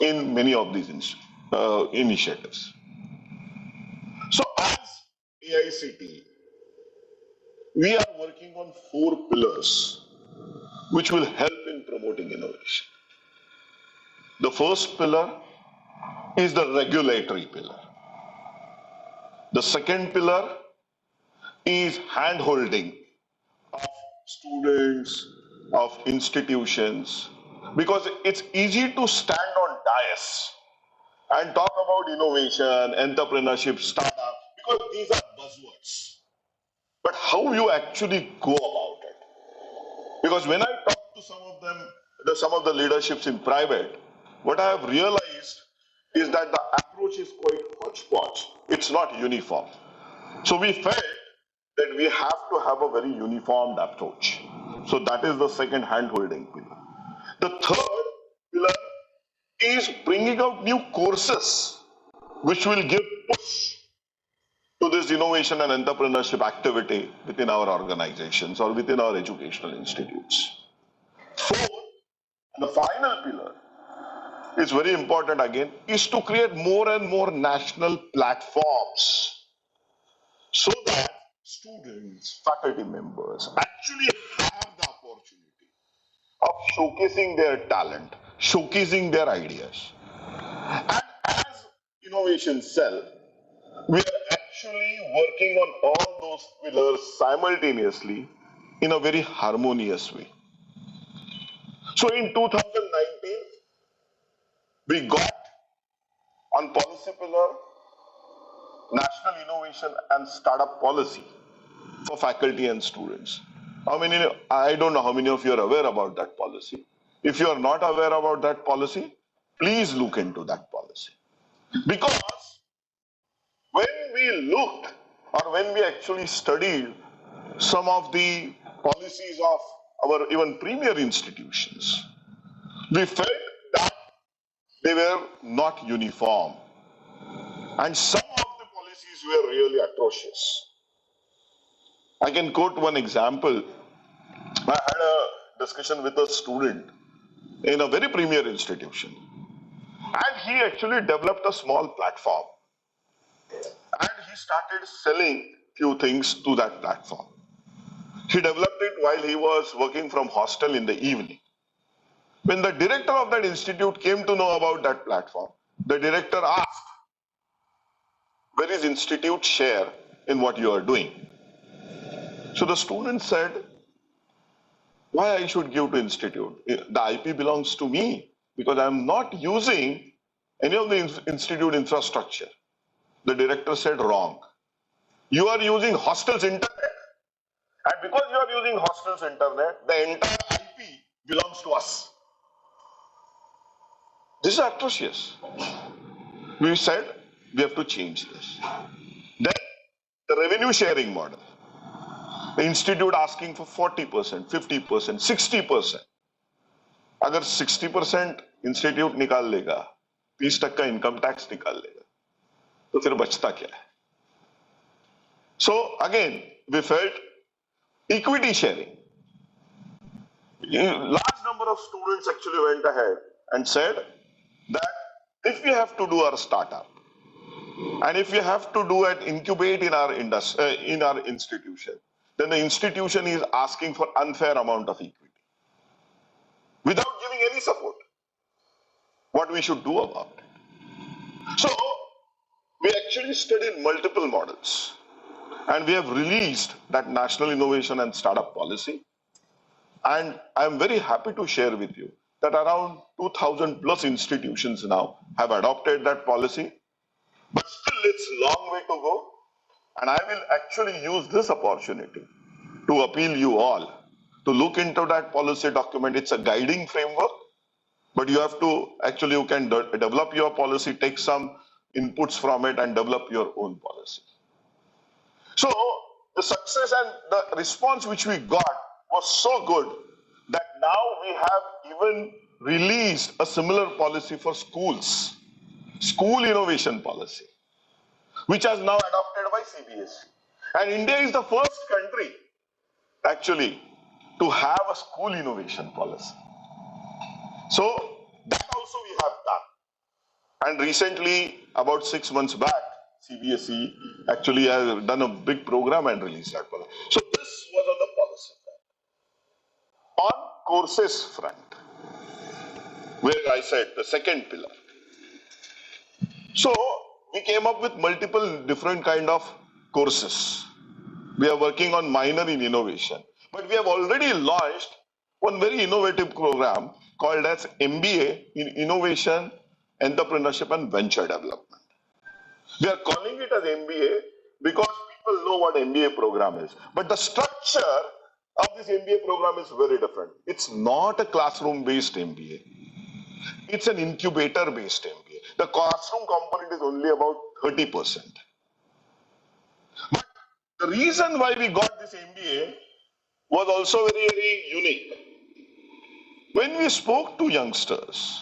in many of these initiatives. So as AICT, we are working on 4 pillars which will help in promoting innovation. The first pillar is the regulatory pillar. The second pillar is hand-holding of students, of institutions, because it's easy to stand on dais and talk about innovation, entrepreneurship, startup, because these are buzzwords. But how you actually go about it? Because when I talk to some of the leaderships in private, what I have realized is that the approach is quite hodgepodge. It's not uniform. So we felt that we have to have a very uniformed approach. So that is the second hand-holding pillar. The third pillar is bringing out new courses which will give push to this innovation and entrepreneurship activity within our organizations or within our educational institutes. Fourth, and the final pillar is very important again, is to create more and more national platforms so that students, faculty members actually have the opportunity of showcasing their talent, showcasing their ideas. And as Innovation Cell, we are actually working on all those pillars simultaneously in a very harmonious way. So in 2019, we got on policy pillar National Innovation and Startup Policy for faculty and students. I don't know how many of you are aware about that policy. If you are not aware about that policy, please look into that policy. Because when we looked or when we actually studied some of the policies of our even premier institutions, we felt that they were not uniform. And some of the policies were really atrocious. I can quote one example. I had a discussion with a student in a very premier institution, and he actually developed a small platform, and he started selling few things to that platform. He developed it while he was working from hostel in the evening. When the director of that institute came to know about that platform, the director asked, "Where is institute share in what you are doing?" So the student said, "Why I should give to institute? The IP belongs to me because I am not using any of the institute infrastructure." The director said, "Wrong. You are using hostel's internet, and because you are using hostel's internet, the entire IP belongs to us." This is atrocious. We said we have to change this. Then the revenue sharing model. The institute asking for 40%, 50%, 60%. अगर 60% institute निकाल लेगा, 30% income tax निकाल लेगा, तो फिर बचता क्या है? So again, we felt equity sharing. Large number of students actually went ahead and said that if we have to do our startup and if we have to do it, incubate in our industry, in our institution, then the institution is asking for unfair amount of equity without giving any support. What we should do about it? So we actually studied multiple models and we have released that National Innovation and Startup Policy. And I'm very happy to share with you that around 2,000 plus institutions now have adopted that policy. But still it's a long way to go. And I will actually use this opportunity to appeal you all to look into that policy document. It's a guiding framework, but you have to actually, you can develop your policy, take some inputs from it and develop your own policy. So the success and the response which we got was so good that now we have even released a similar policy for schools, school innovation policy, which is now adopted by CBSE. And India is the first country actually to have a school innovation policy. So that also we have done. And recently, about 6 months back, CBSE actually has done a big program and released that policy. So this was on the policy front. On courses front, where I said the second pillar. So we came up with multiple different kind of courses. We are working on minor in innovation, but we have already launched one very innovative program called as MBA in Innovation, Entrepreneurship and Venture Development. We are calling it as MBA because people know what MBA program is, but the structure of this MBA program is very different. It's not a classroom-based MBA. It's an incubator-based MBA. The classroom component is only about 30%. But the reason why we got this MBA was also very, very unique. When we spoke to youngsters,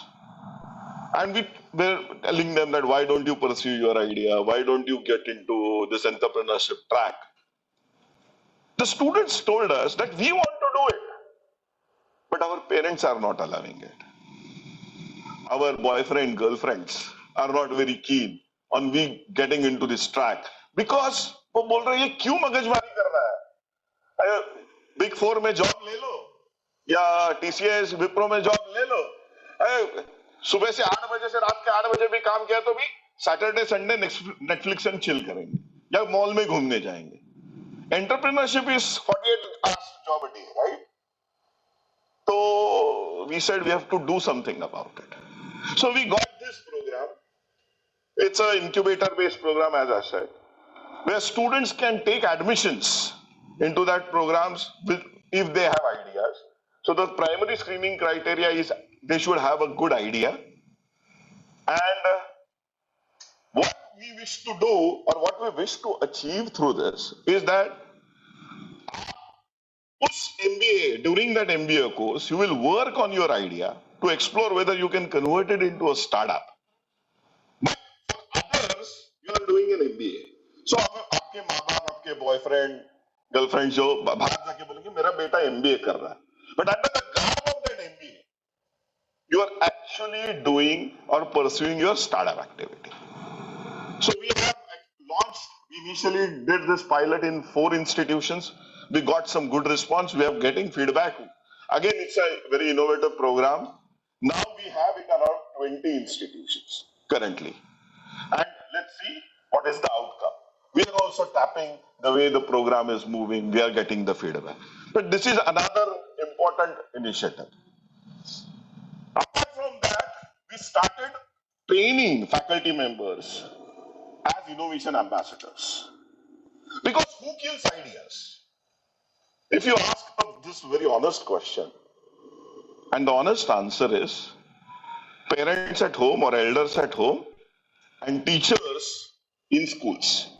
and we were telling them that why don't you pursue your idea? Why don't you get into this entrepreneurship track? The students told us that we want to do it, but our parents are not allowing it. Our boyfriend, girlfriends are not very keen on we getting into this track because वो बोल रहे हैं क्यों मगजमारी कर रहा है? Big 4 में job ले लो या टीसीएस विप्रो में जॉब ले लो. सुबह से 8 बजे से रात के 8 बजे भी काम किया तो भी Saturday Sunday Netflix and chill करेंगे या मॉल में घूमने जाएंगे. Entrepreneurship is 48 hours job a day, right? So we said we have to do something about it. So we got this program. It's an incubator-based program, as I said, where students can take admissions into that programs if they have ideas. So the primary screening criteria is they should have a good idea. And what we wish to do or what we wish to achieve through this is that MBA, during that MBA course, you will work on your idea to explore whether you can convert it into a startup. But for others, you are doing an MBA. So आपके माँ बाप, आपके boyfriend, girlfriend जो बाहर जाके बोलेंगे मेरा बेटा MBA कर रहा है. But under the garb of that MBA, you are actually doing or pursuing your startup activity. So we have launched, we initially did this pilot in 4 institutions. We got some good response. We are getting feedback. Again, it's a very innovative program. Now we have it around 20 institutions currently. And let's see what is the outcome. We are also tapping the way the program is moving. We are getting the feedback. But this is another important initiative. Apart from that, we started training faculty members as innovation ambassadors. Because who kills ideas? If you ask this very honest question, and the honest answer is parents at home or elders at home and teachers in schools.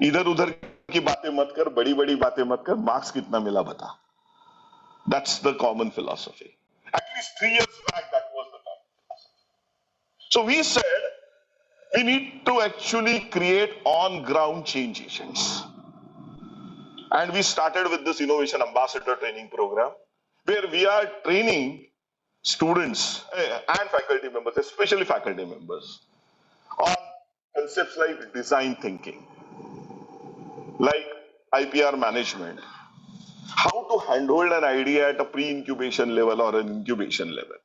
इधर उधर की बातें मत कर, बड़ी-बड़ी बातें मत कर, marks कितना मिला बता. That's the common philosophy. At least 3 years back, that was the common philosophy. So we said we need to actually create on-ground change agents. And we started with this innovation ambassador training program, where we are training students and faculty members, especially faculty members, on concepts like design thinking, like IPR management, how to handhold an idea at a pre-incubation level or an incubation level,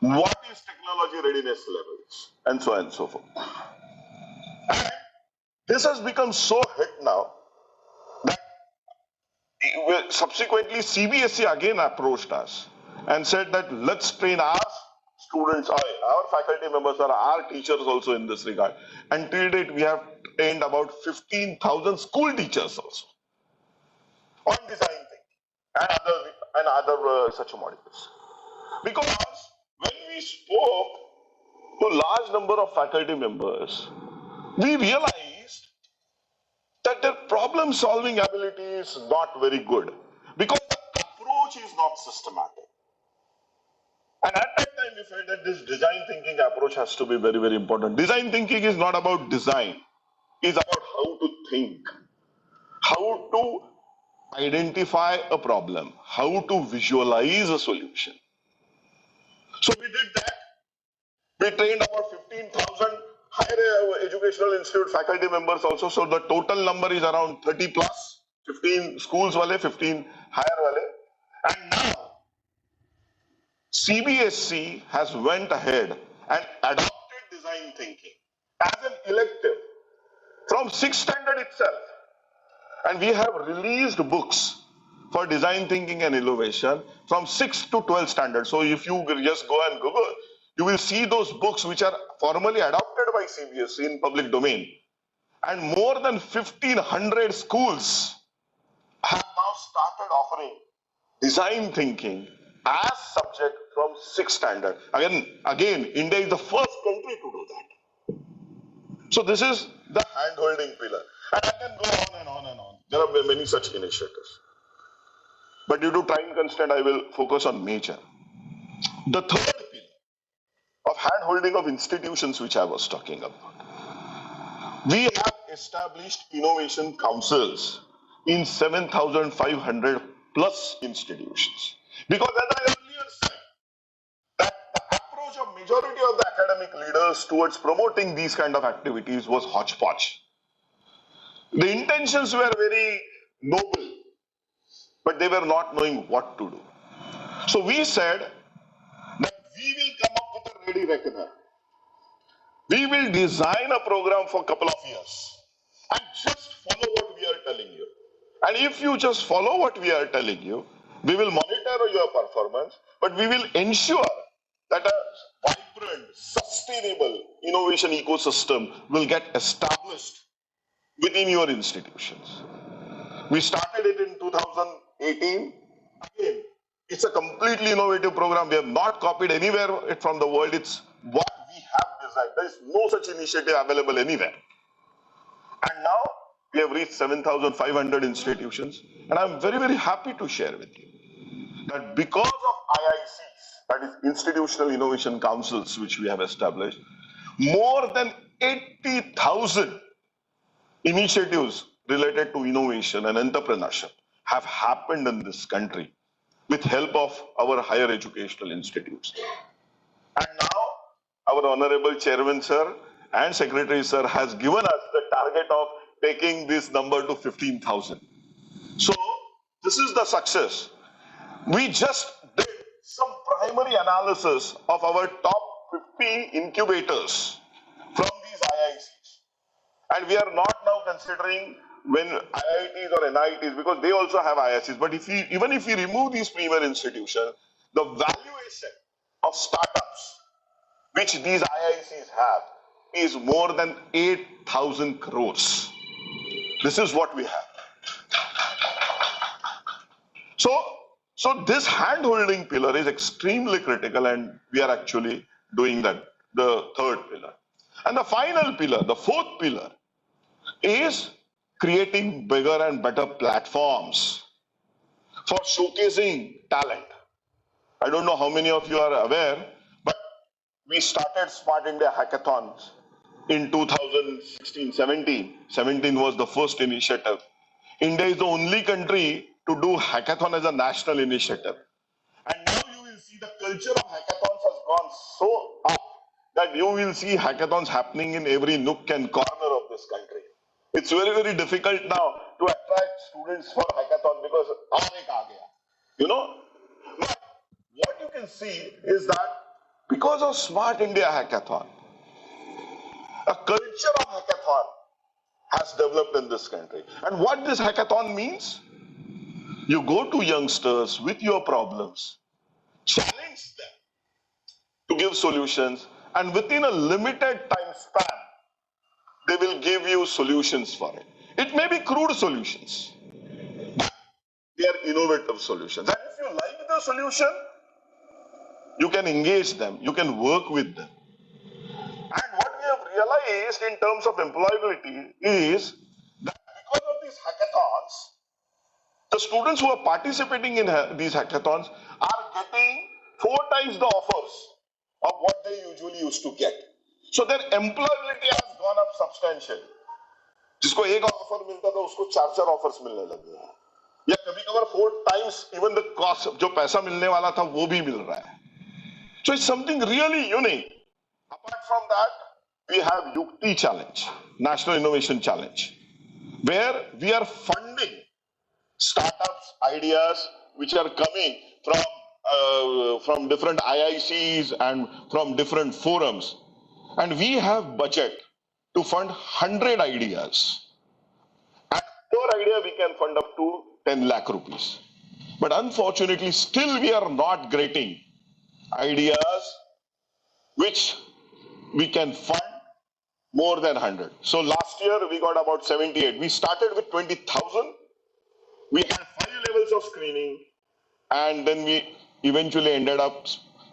what is technology readiness levels, and so on and so forth. And this has become so hit now that subsequently CBSE again approached us and said that let's train our students, our faculty members or our teachers also in this regard. And till date we have trained about 15,000 school teachers also on design thinking and other such modules. Because when we spoke to large number of faculty members, we realized that their problem solving ability is not very good because the approach is not systematic. And at that time we felt that this design thinking approach has to be very, very important. Design thinking is not about design, it's about how to think, how to identify a problem, how to visualize a solution. So we did that. We trained about 15,000 higher educational institute faculty members also. So the total number is around 30 plus, 15 schools wale, 15 higher wale. And now CBSE has went ahead and adopted design thinking as an elective from 6th standard itself. And we have released books for design thinking and innovation from 6th to 12th standard. So if you just go and Google, you will see those books which are formally adopted by CBSE in public domain. And more than 1,500 schools have now started offering design thinking as subject from 6th standard. Again, India is the first country to do that. So this is the hand-holding pillar. And I can go on and on and on. There are many such initiatives. But due to time constraint, I will focus on major. The third pillar of hand-holding of institutions which I was talking about. We have established innovation councils in 7,500 plus institutions. Because as I earlier said, that the approach of majority of the academic leaders towards promoting these kind of activities was hodgepodge. The intentions were very noble, but they were not knowing what to do. So we said that we will come up with a ready reckoner. We will design a program for a couple of years and just follow what we are telling you. And if you just follow what we are telling you, we will monitor your performance, but we will ensure that a vibrant, sustainable innovation ecosystem will get established within your institutions. We started it in 2018. Again, it's a completely innovative program. We have not copied anywhere from the world. It's what we have designed. There is no such initiative available anywhere. And now we have reached 7,500 institutions. And I'm very, very happy to share with you that because of IICs, that is Institutional Innovation Councils, which we have established, more than 80,000 initiatives related to innovation and entrepreneurship have happened in this country with help of our higher educational institutes. And now our honorable chairman sir and secretary sir has given us the target of taking this number to 15,000. So this is the success. We just did some primary analysis of our top 50 incubators from these IICs. And we are not now considering when IITs or NITs, because they also have IICs. But even if we remove these premier institutions, the valuation of startups which these IICs have is more than 8,000 crores. This is what we have. So this hand-holding pillar is extremely critical, and we are actually doing that, the third pillar. And the final pillar, the fourth pillar, is creating bigger and better platforms for showcasing talent. I don't know how many of you are aware, but we started Smart India Hackathons in 2016-17. 17 was the first initiative. India is the only country to do hackathon as a national initiative. And now you will see the culture of hackathons has gone so up that you will see hackathons happening in every nook and corner of this country. It's very, very difficult now to attract students for hackathon because you know. But what you can see is that because of Smart India Hackathon, a culture of hackathon has developed in this country. And what this hackathon means? You go to youngsters with your problems, challenge them to give solutions, and within a limited time span, they will give you solutions for it. It may be crude solutions, but they are innovative solutions. And if you like the solution, you can engage them, you can work with them. And what we have realized in terms of employability is that because of these hackathons, the students who are participating in these hackathons are getting 4 times the offers of what they usually used to get. So their employability has gone up substantially. जिसको एक offer मिलता था उसको 4 offers मिलने लगे हैं या कभी-कभार 4 times even the cost जो पैसा मिलने वाला था वो भी मिल रहा है. So it's something really unique. Apart from that, we have Yukti Challenge, National Innovation Challenge, where we are funding startups, ideas which are coming from different IICs and from different forums, and we have budget to fund 100 ideas. And per idea we can fund up to 10 lakh rupees. But unfortunately, still we are not getting ideas which we can fund more than 100. So last year we got about 78. We started with 20,000. We had 5 levels of screening, and then we eventually ended up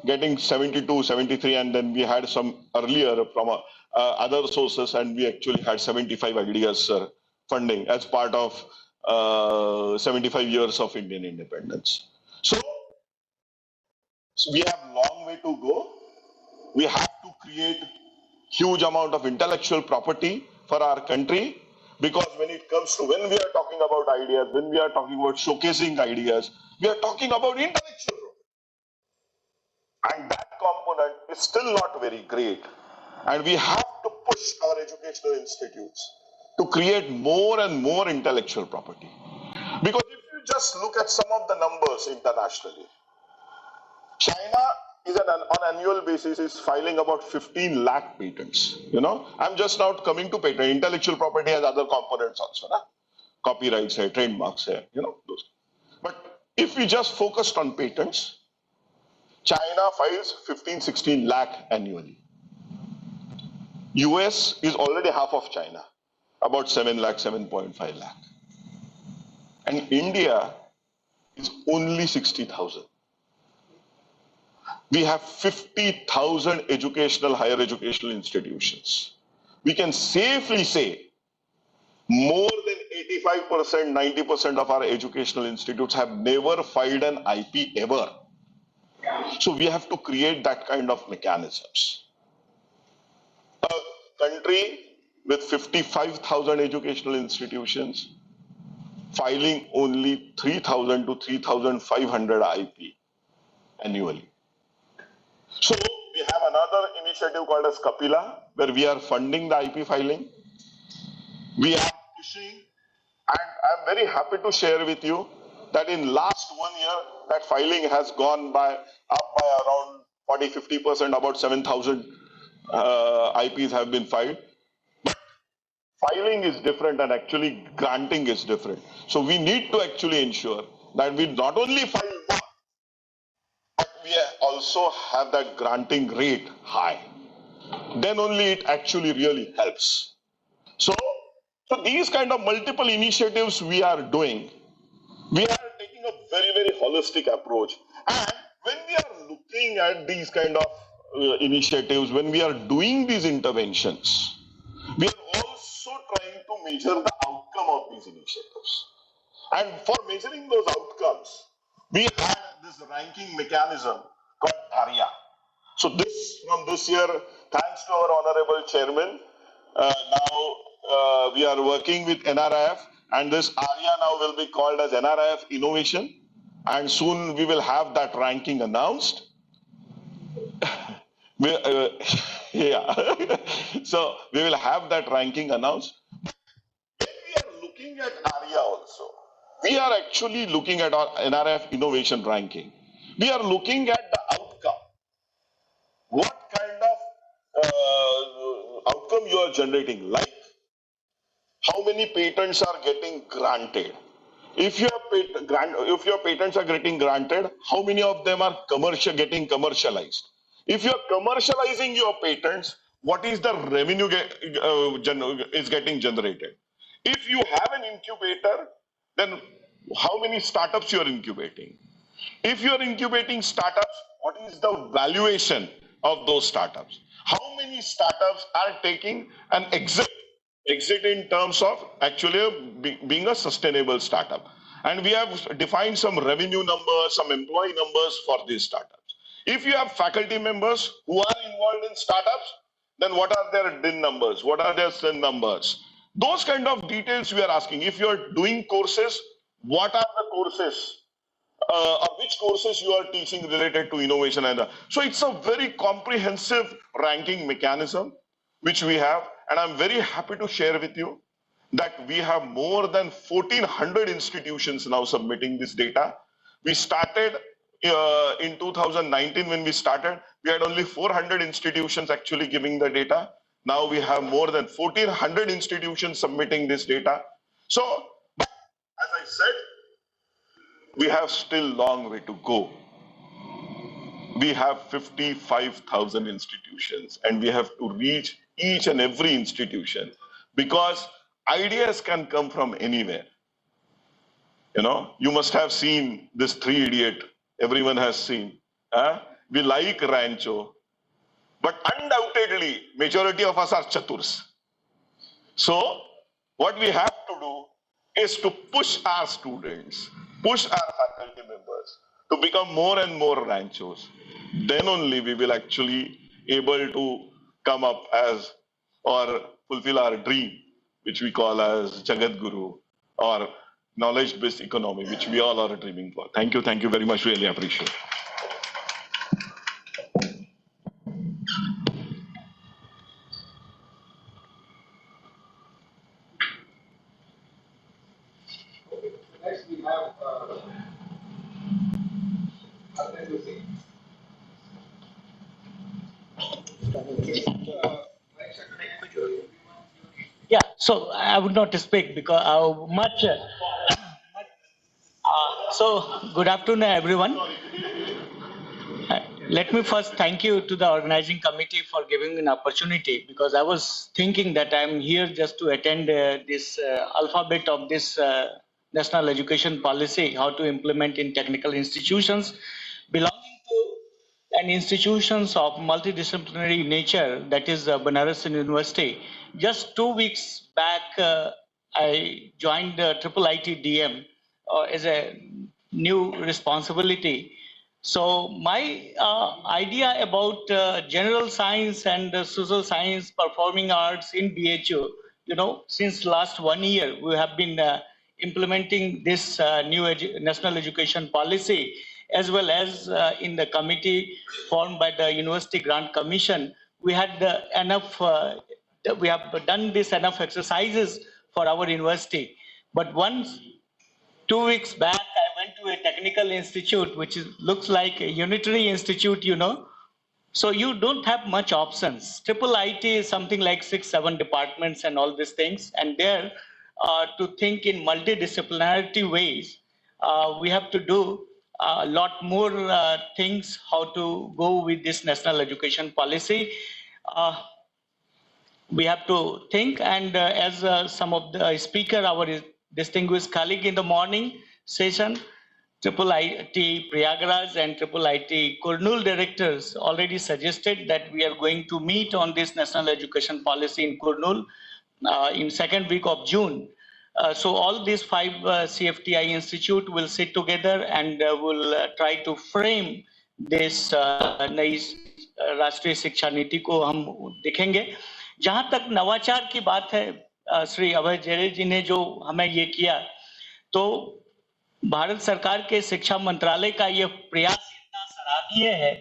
getting 72, 73, and then we had some earlier from other sources, and we actually had 75 ideas funding as part of 75 years of Indian independence. So we have a long way to go. We have to create huge amount of intellectual property for our country, because when we are talking about ideas, when we are talking about showcasing ideas, we are talking about intellectual property. And that component is still not very great. And we have to push our educational institutes to create more and more intellectual property. Because if you just look at some of the numbers internationally, China is on annual basis is filing about 15 lakh patents. I'm just now coming to patent. Intellectual property has other components also, copyrights, trademarks, those. But if we just focused on patents, China files 15-16 lakh annually. US is already half of China, about 7 lakh, 7.5 lakh. And India is only 60,000. We have 50,000 higher educational institutions. We can safely say more than 85%, 90% of our educational institutes have never filed an IP ever. So we have to create that kind of mechanisms. A country with 55,000 educational institutions filing only 3,000 to 3,500 IP annually. So we have another initiative called as Kapila, where we are funding the IP filing. We are pushing, and I'm very happy to share with you that in last 1 year, that filing has gone up by around 40-50%, about 7,000 IPs have been filed. But filing is different and actually granting is different. So we need to actually ensure that we not only file more, but we also have that granting rate high. Then only it actually really helps. So these kind of multiple initiatives we are doing, we are taking a very, very holistic approach. And when we are looking at these kind of initiatives, when we are doing these interventions, we are also trying to measure the outcome of these initiatives. And for measuring those outcomes, we had this ranking mechanism called ARIA. So from this year, thanks to our honorable chairman, now we are working with NRIF, and this ARIA now will be called as NRIF Innovation, and soon we will have that ranking announced. Yeah. So we will have that ranking announced. We are looking at ARIA also. We are actually looking at our NRF innovation ranking. We are looking at the outcome. What kind of outcome you are generating? Like how many patents are getting granted? If your patents are getting granted, how many of them are getting commercialized? If you are commercializing your patents, what is the revenue is getting generated? If you have an incubator, then how many startups you are incubating? If you are incubating startups, what is the valuation of those startups? How many startups are taking an exit? Exit in terms of actually being a sustainable startup. And we have defined some revenue numbers, some employee numbers for these startups. If you have faculty members who are involved in startups, then what are their DIN numbers? What are their SIN numbers? Those kind of details we are asking. If you are doing courses, what are the courses? Which courses you are teaching related to innovation so it's a very comprehensive ranking mechanism which we have, and I'm very happy to share with you that we have more than 1400 institutions now submitting this data. We started in 2019. When we started, we had only 400 institutions actually giving the data. Now we have more than 1400 institutions submitting this data. So as I said, we have still long way to go. We have 55,000 institutions and we have to reach each and every institution because ideas can come from anywhere. You must have seen this Three Idiot. Everyone has seen. We like Rancho, but undoubtedly majority of us are Chaturs. So what we have to do is to push our students, push our faculty members to become more and more ranchos. Then only we will actually able to come up as or fulfill our dream, which we call as Jagat Guru or knowledge-based economy, which we all are dreaming for. Thank you very much. Really appreciate it. Next we have Yeah, so I would not speak because much. So, good afternoon, everyone. Let me first thank you to the organizing committee for giving me an opportunity because I was thinking that I'm here just to attend this alphabet of this national education policy, how to implement in technical institutions belonging to an institutions of multidisciplinary nature, that is Banaras University. Just 2 weeks back, I joined Triple IT DM as a new responsibility. So my idea about general science and social science, performing arts in BHU, since last 1 year, we have been implementing this new national education policy, as well as in the committee formed by the University Grant Commission. We had we have done this enough exercises for our university. But once 2 weeks back, I went to a technical institute, which looks like a unitary institute, So you don't have much options. Triple IT is something like 6-7 departments and all these things. And there, to think in multidisciplinarity ways, we have to do a lot more things how to go with this national education policy. We have to think, and as some of the speaker, our distinguished colleague in the morning session, Triple IT Prayagraj and Triple IT Kurnool directors already suggested that we are going to meet on this national education policy in Kurnool in second week of June. So all these 5 CFTI institute will sit together and will try to frame this नई राष्ट्रीय शिक्षा नीति को हम देखेंगे. जहां तक नवाचार की बात है, श्री अभय जेरे जी ने जो हमें ये किया, तो भारत सरकार के शिक्षा मंत्रालय का ये प्रयास इतना सराहनीय है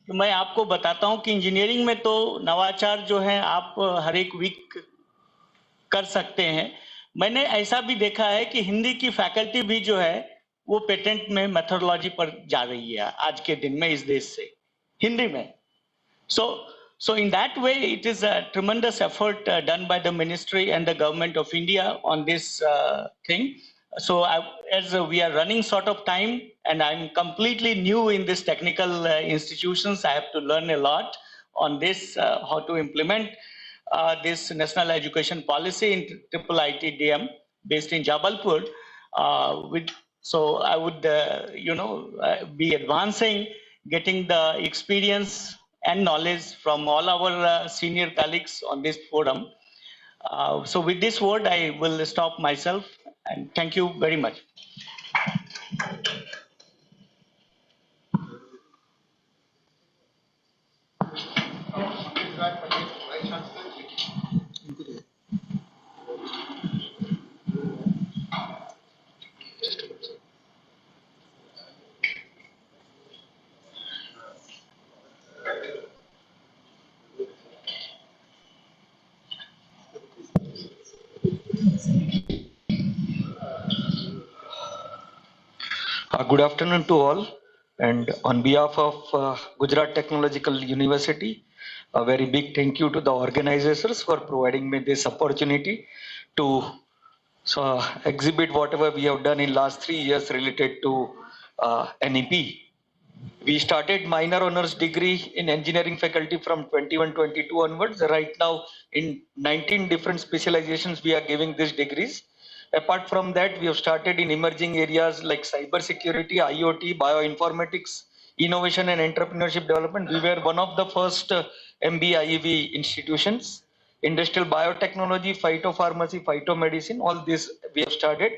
तो मैं आपको बताता हूं कि इंजीनियरिंग में तो नवाचार जो है आप हर एक वीक कर सकते हैं। मैंने ऐसा भी देखा है कि हिंदी की फैकल्टी भी जो है वो पेटेंट में मेथोडोलॉजी पर जा रही है आज के दिन में इस देश से हिंदी में। So in that way, it is a tremendous effort done by the ministry and the government of India on this thing. So as we are running short of time and I'm completely new in this technical institutions, I have to learn a lot on this, how to implement this national education policy in triple ITDM based in Jabalpur. So I would, be advancing, getting the experience and knowledge from all our senior colleagues on this forum. So with this word, I will stop myself and thank you very much. Good afternoon to all, and on behalf of Gujarat Technological University, a very big thank you to the organizers for providing me this opportunity to exhibit whatever we have done in last 3 years related to NEP. We started minor honors degree in engineering faculty from 21-22 onwards. Right now, in 19 different specializations, we are giving these degrees. Apart from that, we have started in emerging areas like cyber security, IoT, bioinformatics, innovation and entrepreneurship development. We were one of the first MBIEV institutions. Industrial biotechnology, phytopharmacy, phytomedicine, all this we have started.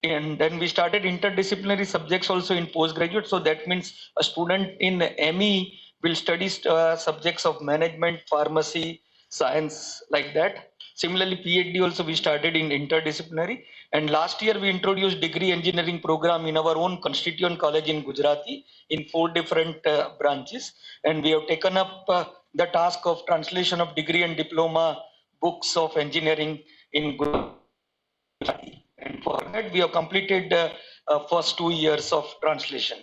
And then we started interdisciplinary subjects also in postgraduate. So that means a student in ME will study subjects of management, pharmacy, science, like that. Similarly, PhD also we started in interdisciplinary. And last year we introduced degree engineering program in our own constituent college in Gujarati in 4 different branches. And we have taken up the task of translation of degree and diploma books of engineering in Gujarati. And for that, we have completed first 2 years of translation.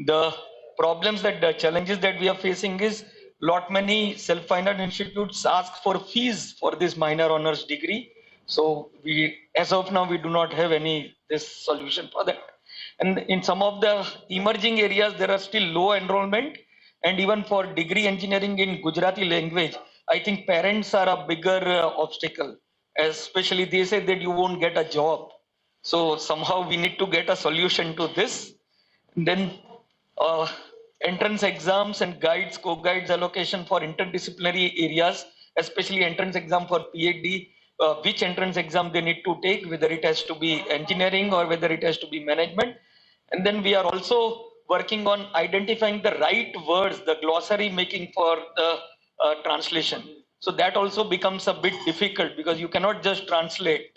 The problems the challenges that we are facing is lot many self-financed institutes ask for fees for this minor honors degree. So as of now, we do not have this solution for that. And in some of the emerging areas, there are still low enrollment. And even for degree engineering in Gujarati language, I think parents are a bigger obstacle. Especially they say that you won't get a job. So somehow we need to get a solution to this. Then entrance exams and guides, co-guides allocation for interdisciplinary areas, especially entrance exam for PhD, which entrance exam they need to take, whether it has to be engineering or whether it has to be management. And then we are also working on identifying the right words, the glossary making for the translation. So that also becomes a bit difficult because you cannot just translate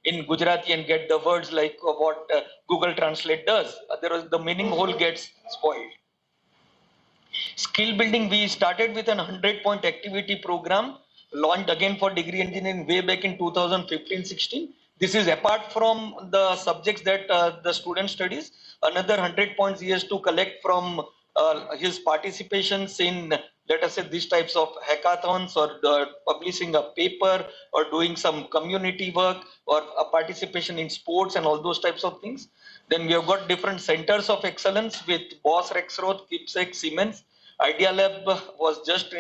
in Gujarati and get the words like what Google Translate does. Otherwise, the meaning whole gets spoiled. Skill building, we started with an 100-point activity program launched again for degree engineering way back in 2015-16. This is apart from the subjects that the student studies. Another 100 points he has to collect from his participations in, let us say, these types of hackathons or publishing a paper or doing some community work or a participation in sports and all those types of things. Then we have got different centers of excellence with BOSS, Rexroth, KIPSEC, Siemens. Idea Lab was just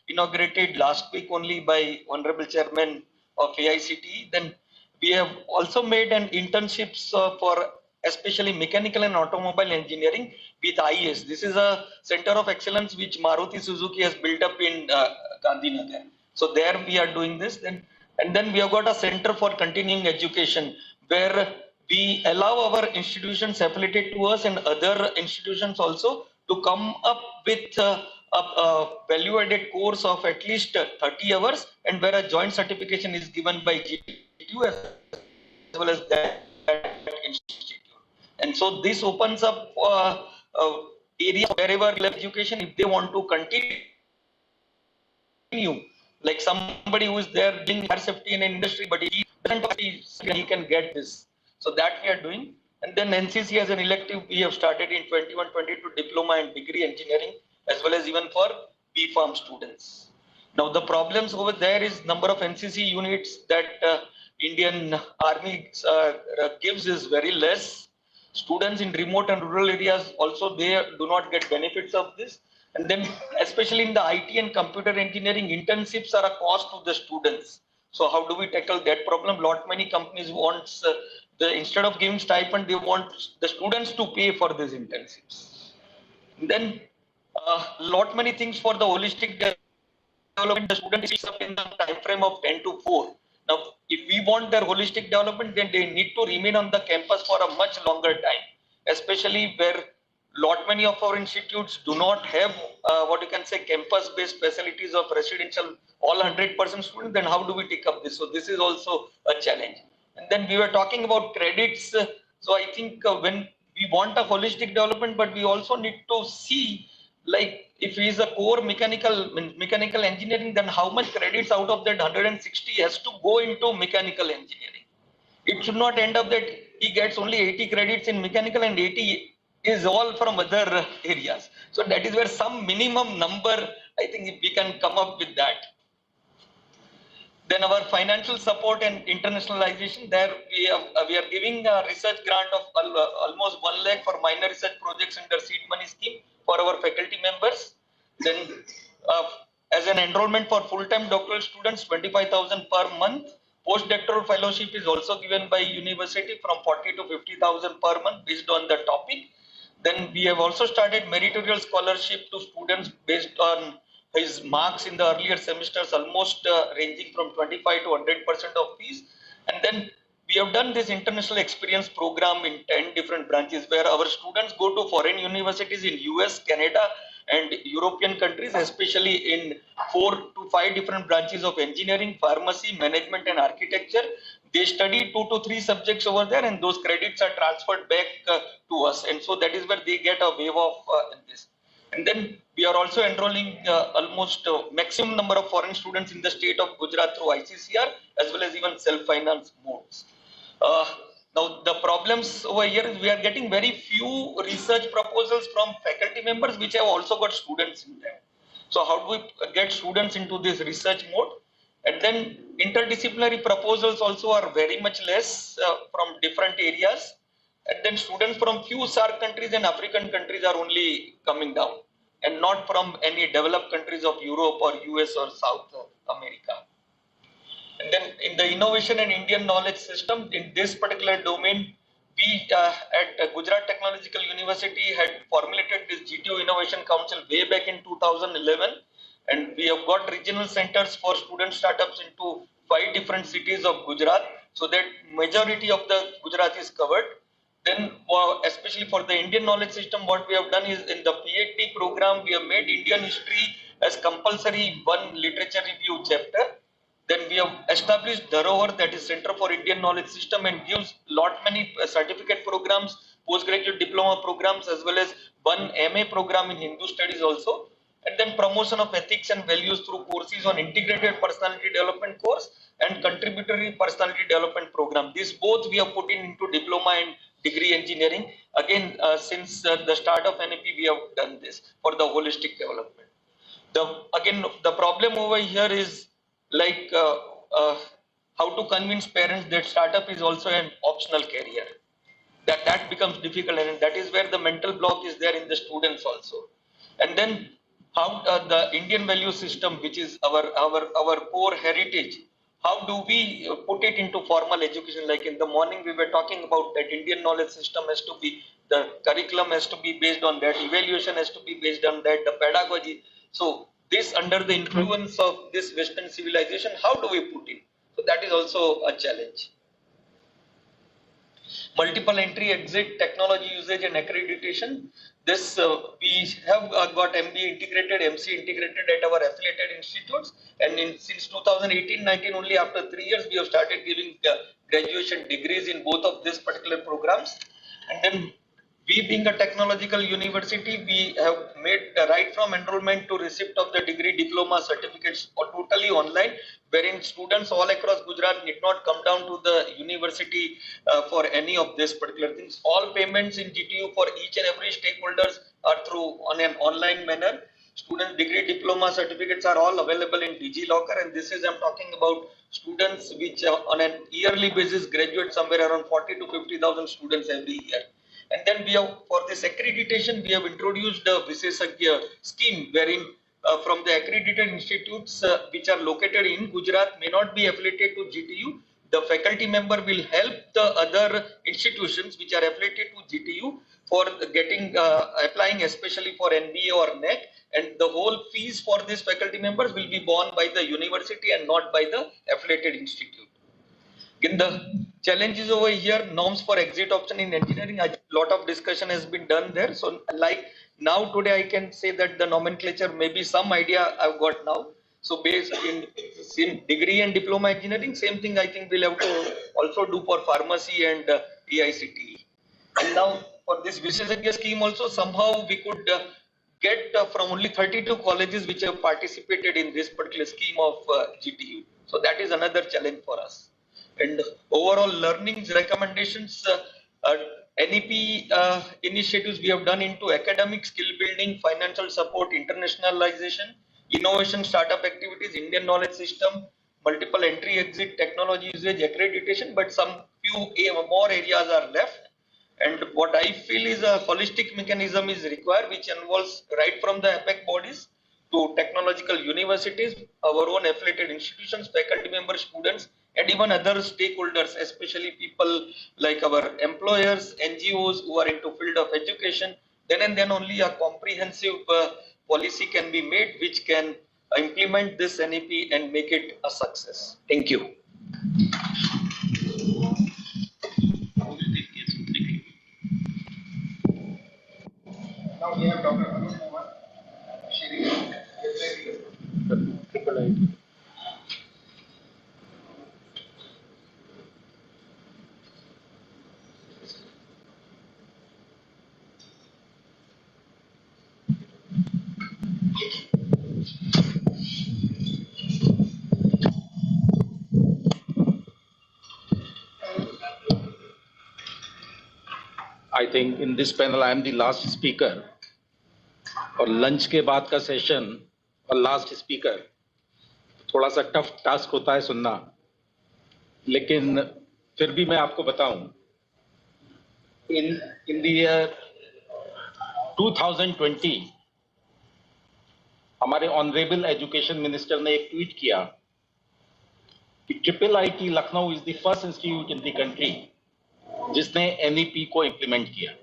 inaugurated last week only by Honorable Chairman of AICTE. Then we have also made an internships for especially mechanical and automobile engineering with IES. This is a center of excellence which Maruti Suzuki has built up in Gandhinagar. So there we are doing this. And then we have got a center for continuing education where we allow our institutions affiliated to us and other institutions also to come up with a value-added course of at least 30 hours and where a joint certification is given by GTU as well as that institute. And so this opens up area wherever education, if they want to continue, like somebody who is there doing fire safety in an industry, but he doesn't, he can get this. So that we are doing. And then NCC as an elective, we have started in 21-22 diploma and degree engineering, as well as even for B.Pharm students. Now the problems over there is number of NCC units that Indian Army gives is very less. Students in remote and rural areas also, they do not get benefits of this. And then especially in the IT and computer engineering, internships are a cost to the students. So how do we tackle that problem? Lot many companies wants instead of giving stipend, they want the students to pay for these internships. And then lot many things for the holistic development, the student is up in the time frame of 10 to 4. Now, if we want their holistic development, then they need to remain on the campus for a much longer time, especially where lot many of our institutes do not have what you can say campus-based facilities of residential all 100% students. Then how do we take up this? So this is also a challenge. And then we were talking about credits. So I think when we want a holistic development, but we also need to see, like if he is a core mechanical engineering, then how much credits out of that 160 has to go into mechanical engineering. It should not end up that he gets only 80 credits in mechanical and 80 is all from other areas. So that is where some minimum number, I think if we can come up with that. Then our financial support and internationalization, there we are giving a research grant of almost 1 lakh for minor research projects under seed money scheme for our faculty members. Then as an enrollment for full-time doctoral students, 25,000 per month. Postdoctoral fellowship is also given by university from 40 to 50,000 per month based on the topic. Then we have also started meritorial scholarship to students based on his marks in the earlier semesters, almost ranging from 25 to 100% of fees. And then we have done this international experience program in 10 different branches where our students go to foreign universities in US, Canada, and European countries, especially in 4 to 5 different branches of engineering, pharmacy, management, and architecture. They study 2 to 3 subjects over there, and those credits are transferred back to us. And so that is where they get a wave of this. And then we are also enrolling almost maximum number of foreign students in the state of Gujarat through ICCR, as well as even self-finance modes. Now the problems over here is we are getting very few research proposals from faculty members which have also got students in them. So how do we get students into this research mode? And then interdisciplinary proposals also are very much less from different areas. And then students from few SAARC countries and African countries are only coming down, and not from any developed countries of Europe or US or South America. And then in the innovation and Indian knowledge system, in this particular domain, we at Gujarat Technological University had formulated this GTO Innovation Council way back in 2011. And we have got regional centers for student startups into 5 different cities of Gujarat, so that majority of the Gujarat is covered. Then especially for the Indian knowledge system, what we have done is in the PhD program, we have made Indian history as compulsory one literature review chapter. Then we have established Dharohar, that is Center for Indian Knowledge System, and gives lot many certificate programs, postgraduate diploma programs, as well as one MA program in Hindu studies also. And then promotion of ethics and values through courses on integrated personality development course and contributory personality development program. These both we have put into diploma and degree engineering. Again, since the start of NAP, we have done this for the holistic development. Again, the problem over here is like how to convince parents that startup is also an optional career. That becomes difficult, and that is where the mental block is there in the students also. And then how the Indian value system, which is our core heritage, how do we put it into formal education? Like in the morning we were talking about that Indian knowledge system has to be, the curriculum has to be based on that, evaluation has to be based on that, the pedagogy. So this under the influence of this Western civilization, how do we put it? So that is also a challenge. Multiple entry exit technology usage and accreditation. This we have got MBA integrated, MC integrated at our affiliated institutes, and since 2018-19 only after 3 years we have started giving graduation degrees in both of these particular programs. And then We being a technological university, we have made right from enrollment to receipt of the degree, diploma, certificates totally online, wherein students all across Gujarat need not come down to the university for any of these particular things. All payments in GTU for each and every stakeholders are through on an online manner. Students degree, diploma, certificates are all available in DigiLocker, and this is I'm talking about students which on an yearly basis graduate somewhere around 40 to 50,000 students every year. And then we have, for this accreditation, we have introduced a Visesagya scheme wherein from the accredited institutes which are located in Gujarat may not be affiliated to GTU. The faculty member will help the other institutions which are affiliated to GTU for getting applying especially for NBA or NEC, and the whole fees for these faculty members will be borne by the university and not by the affiliated institute. In the challenges over here, norms for exit option in engineering, a lot of discussion has been done there. So like now today I can say that the nomenclature, maybe some idea I've got now. So based in degree and diploma engineering, same thing I think we'll have to also do for pharmacy and AICTE. And now for this Visesagya scheme also somehow we could get from only 32 colleges which have participated in this particular scheme of GTU. So that is another challenge for us. And overall learnings recommendations, NEP initiatives we have done into academic skill building, financial support, internationalization, innovation, startup activities, Indian knowledge system, multiple entry exit, technology usage, accreditation, but some few more areas are left. And what I feel is a holistic mechanism is required, which involves right from the APEC bodies to technological universities, our own affiliated institutions, faculty members, students, and even other stakeholders, especially people like our employers, NGOs who are into field of education. Then and then only a comprehensive policy can be made, which can implement this NEP and make it a success. Thank you. Now we have Dr. Anuj Kumar. Triple ID. I think in this panel I am the last speaker. और lunch के बाद का session और last speaker थोड़ा सा tough task होता है सुनना, लेकिन फिर भी मैं आपको बताऊं, in the year 2020 हमारे ऑनरेबल एजुकेशन मिनिस्टर ने एक ट्वीट किया कि IIIT Lucknow is the first institute in the country जिसने NEP को इंप्लीमेंट किया.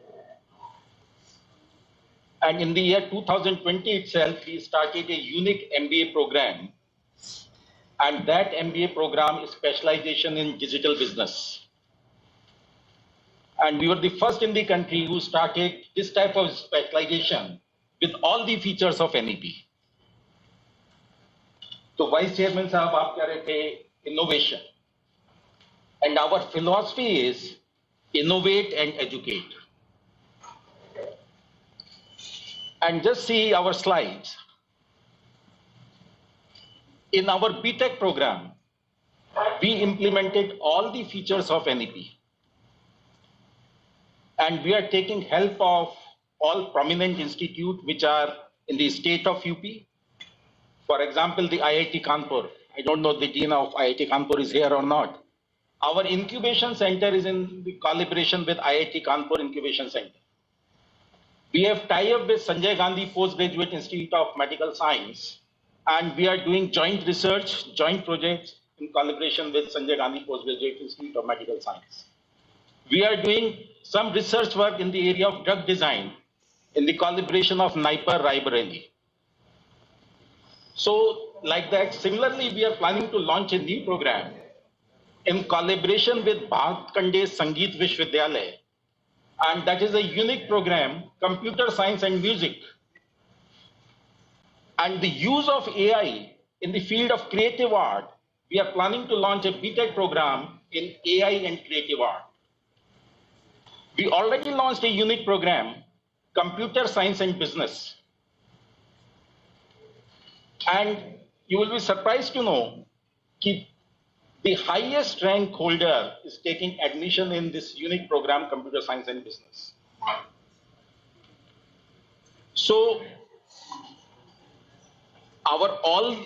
And in the year 2020 itself, we started a unique MBA program, and that MBA program is specialization in digital business. And we were the first in the country who started this type of specialization with all the features of NEP. So Vice Chairman साहब आप कह रहे थे innovation, and our philosophy is innovate and educate. And just see our slides. In our BTech program, we implemented all the features of NEP. And we are taking help of all prominent institutes which are in the state of UP. For example, the IIT Kanpur. I don't know the dean of IIT Kanpur is here or not. Our incubation center is in the collaboration with IIT Kanpur Incubation Center. We have tie-up with Sanjay Gandhi Postgraduate Institute of Medical Science, and we are doing joint research, joint projects in collaboration with Sanjay Gandhi Postgraduate Institute of Medical Science. We are doing some research work in the area of drug design in the collaboration of NIPER Raebareli. So like that, similarly, we are planning to launch a new program in collaboration with Bhatkande Sangeet Vishwavidyalaya. And that is a unique program, computer science and music. And the use of AI in the field of creative art, we are planning to launch a BTech program in AI and creative art. We already launched a unique program, Computer Science and Business. And you will be surprised to know that the highest rank holder is taking admission in this unique program, Computer Science and Business. So our all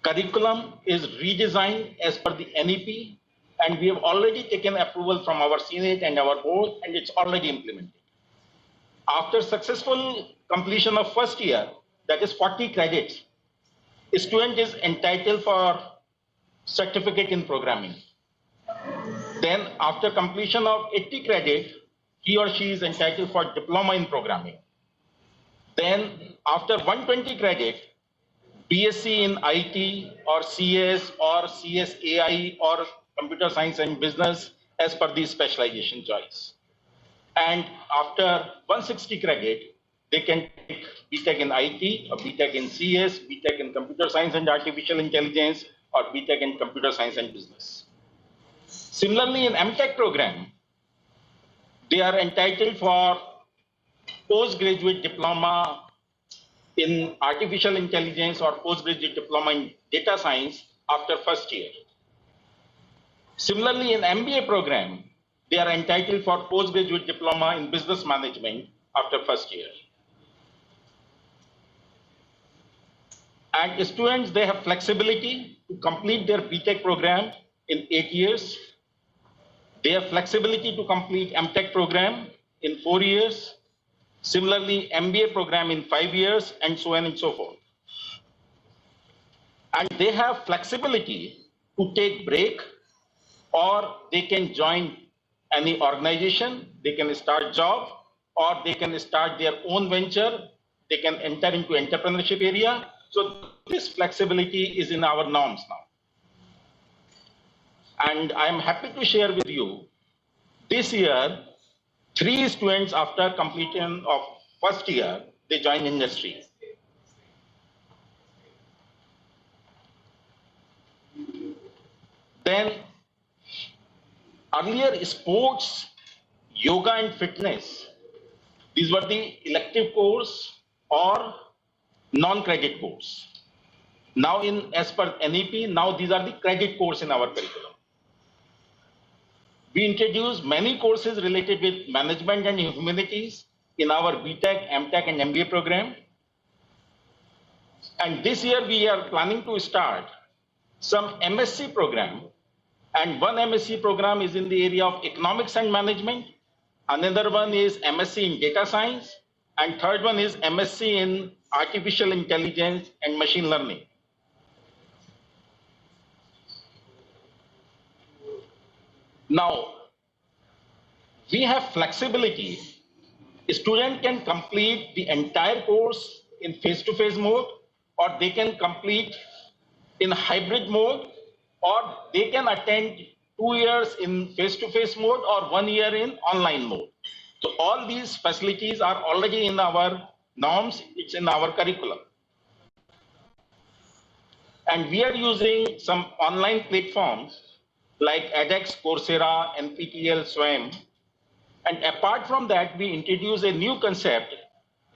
curriculum is redesigned as per the NEP, and we have already taken approval from our Senate and our board, and it's already implemented. After successful completion of first year, that is 40 credits, a student is entitled for certificate in programming. Then after completion of 80 credit, he or she is entitled for diploma in programming. Then after 120 credit, BSc in IT or CS or CSAI or computer science and business as per the specialization choice. And after 160 credit, they can take BTech in IT or BTech in CS, BTech in computer science and artificial intelligence, or BTech in computer science and business. Similarly, in MTech program, they are entitled for postgraduate diploma in artificial intelligence or postgraduate diploma in data science after first year. Similarly, in MBA program, they are entitled for postgraduate diploma in business management after first year. And students, they have flexibility to complete their BTech program in 8 years. They have flexibility to complete MTech program in 4 years. Similarly, MBA program in 5 years, and so on and so forth. And they have flexibility to take break, or they can join any organization, they can start job, or they can start their own venture, they can enter into entrepreneurship area. So this flexibility is in our norms now. And I'm happy to share with you, this year, 3 students after completion of first year, they join industry. Then earlier sports, yoga and fitness, these were the elective course or non-credit course. Now as per NEP, now these are the credit course in our curriculum. We introduced many courses related with management and humanities in our BTech, MTech and MBA program. And this year we are planning to start some MSc program, and one MSc program is in the area of economics and management, another one is MSc in data science, and third one is MSc in artificial intelligence and machine learning. Now, we have flexibility. A student can complete the entire course in face-to-face mode, or they can complete in hybrid mode, or they can attend 2 years in face-to-face mode or 1 year in online mode. So all these facilities are already in our norms, it's in our curriculum. And we are using some online platforms like edX, Coursera, NPTEL, SWAYAM. And apart from that, we introduce a new concept,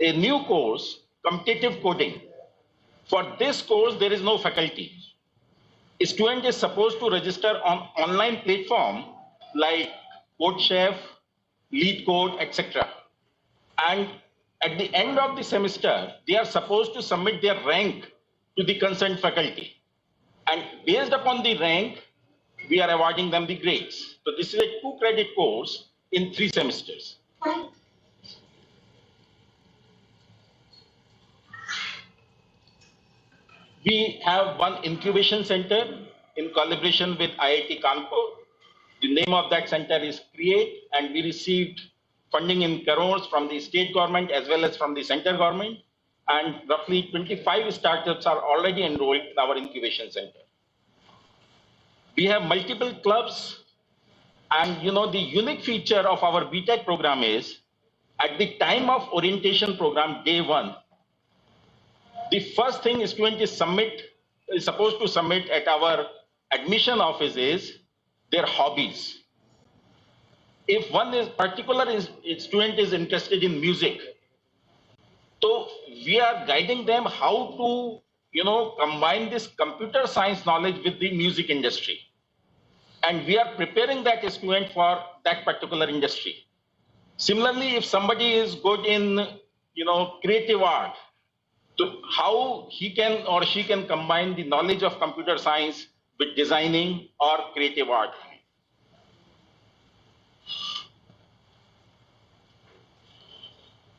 a new course, competitive coding. For this course, there is no faculty. A student is supposed to register on online platform like CodeChef, LeetCode, etc. And at the end of the semester, they are supposed to submit their rank to the concerned faculty. And based upon the rank, we are awarding them the grades. So this is a 2-credit course in 3 semesters. We have one incubation center in collaboration with IIT Kanpur. The name of that center is CREATE, and we received funding in crores from the state government as well as from the central government. And roughly 25 startups are already enrolled in our incubation center. We have multiple clubs, and the unique feature of our BTech program is at the time of orientation program, day 1, the first thing a student is supposed to submit at our admission office is their hobbies. if one is particular student is interested in music, so we are guiding them how to, combine this computer science knowledge with the music industry. And we are preparing that student for that particular industry. Similarly, if somebody is good in, creative art, so how he can or she can combine the knowledge of computer science with designing or creative art.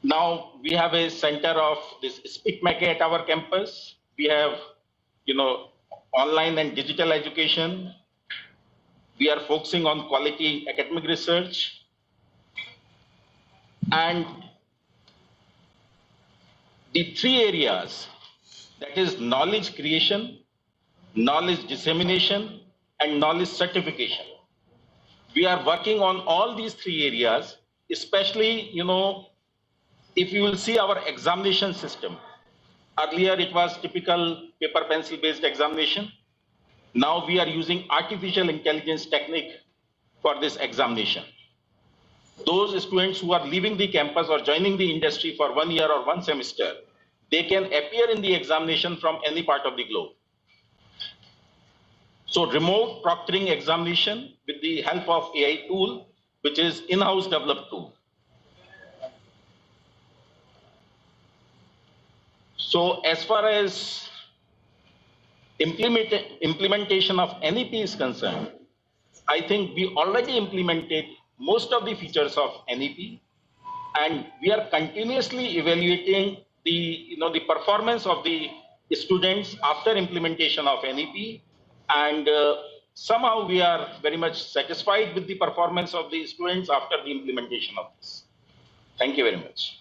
Now we have a center of this Speak Mackey at our campus. We have, online and digital education. We are focusing on quality academic research. And the three areas, that is knowledge creation, knowledge dissemination, and knowledge certification. We are working on all these three areas, especially, if you will see our examination system. Earlier it was typical paper pencil based examination. Now we are using artificial intelligence technique for this examination. Those students who are leaving the campus or joining the industry for 1 year or 1 semester, they can appear in the examination from any part of the globe. So remote proctoring examination with the help of AI tool, which is in-house developed tool. So as far as implementation of NEP is concerned, I think we already implemented most of the features of NEP, and we are continuously evaluating the, the performance of the students after implementation of NEP, and somehow we are very much satisfied with the performance of the students after the implementation of this. Thank you very much.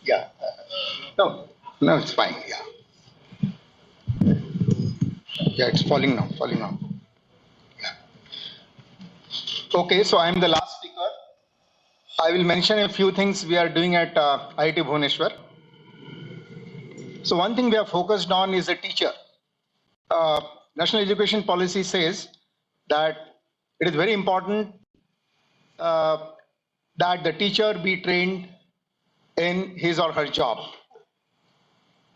Yeah. No, it's fine. Yeah. Yeah, it's falling now. Yeah. Okay, so I'm the last speaker. I will mention a few things we are doing at IIT Bhubaneswar. So one thing we are focused on is a teacher. National education policy says that it is very important that the teacher be trained in his or her job.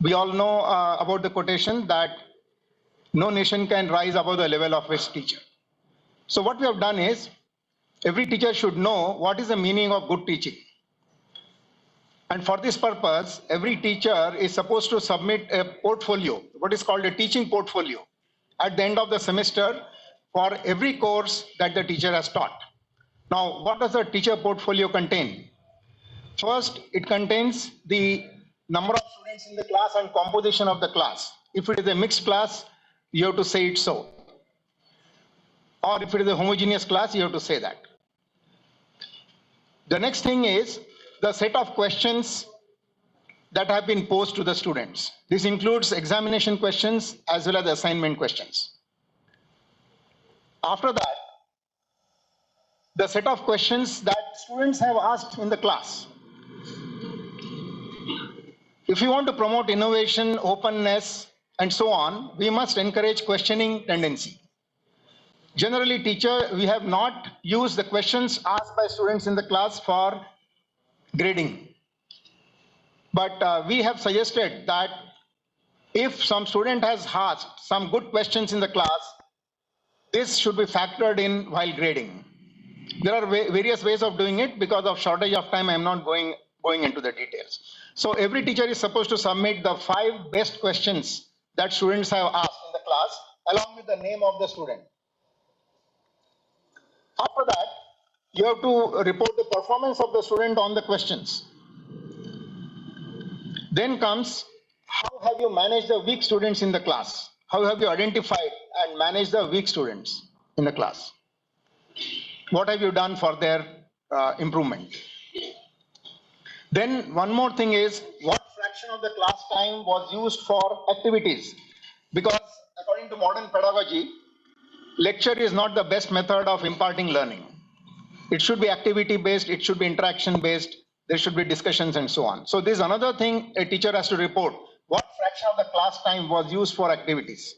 We all know about the quotation that no nation can rise above the level of its teacher. So what we have done is, every teacher should know what is the meaning of good teaching. And for this purpose, every teacher is supposed to submit a portfolio, what is called a teaching portfolio, at the end of the semester for every course that the teacher has taught. Now, what does the teacher portfolio contain? First, it contains the number of students in the class and composition of the class. If it is a mixed class, you have to say it so. Or if it is a homogeneous class, you have to say that. The next thing is the set of questions that have been posed to the students. This includes examination questions as well as assignment questions. After that, the set of questions that students have asked in the class. If we want to promote innovation, openness, and so on, we must encourage questioning tendency. Generally, we have not used the questions asked by students in the class for grading. But we have suggested that if some student has asked some good questions in the class, this should be factored in while grading. There are various ways of doing it. Because of shortage of time, I am not going into the details. So every teacher is supposed to submit the 5 best questions that students have asked in the class, along with the name of the student. After that, you have to report the performance of the student on the questions. Then comes, how have you managed the weak students in the class? how have you identified and managed the weak students in the class? What have you done for their improvement? Then one more thing is, what fraction of the class time was used for activities? Because according to modern pedagogy, lecture is not the best method of imparting learning. It should be activity based, it should be interaction based, there should be discussions and so on. So this is another thing a teacher has to report. What fraction of the class time was used for activities?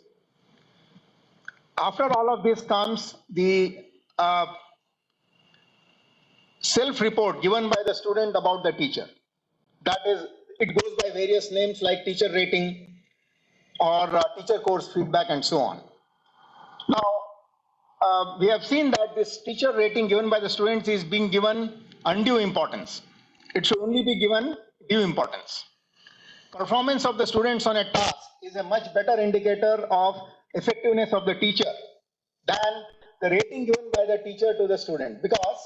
After all of this comes the self-report given by the student about the teacher. That is, it goes by various names like teacher rating or teacher course feedback and so on. Now, we have seen that this teacher rating given by the students is being given undue importance. It should only be given due importance. Performance of the students on a task is a much better indicator of effectiveness of the teacher than the rating given by the teacher to the student, because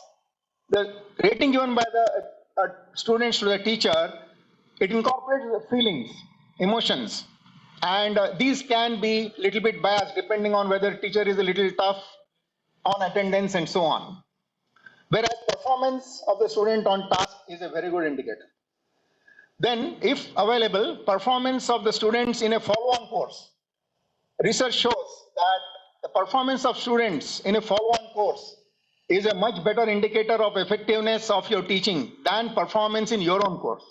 the rating given by the students to the teacher, it incorporates the feelings, emotions, and these can be little bit biased depending on whether teacher is a little tough on attendance and so on. Whereas performance of the student on task is a very good indicator. Then, if available, performance of the students in a follow-on course. Research shows that the performance of students in a follow-on course is a much better indicator of effectiveness of your teaching than performance in your own course.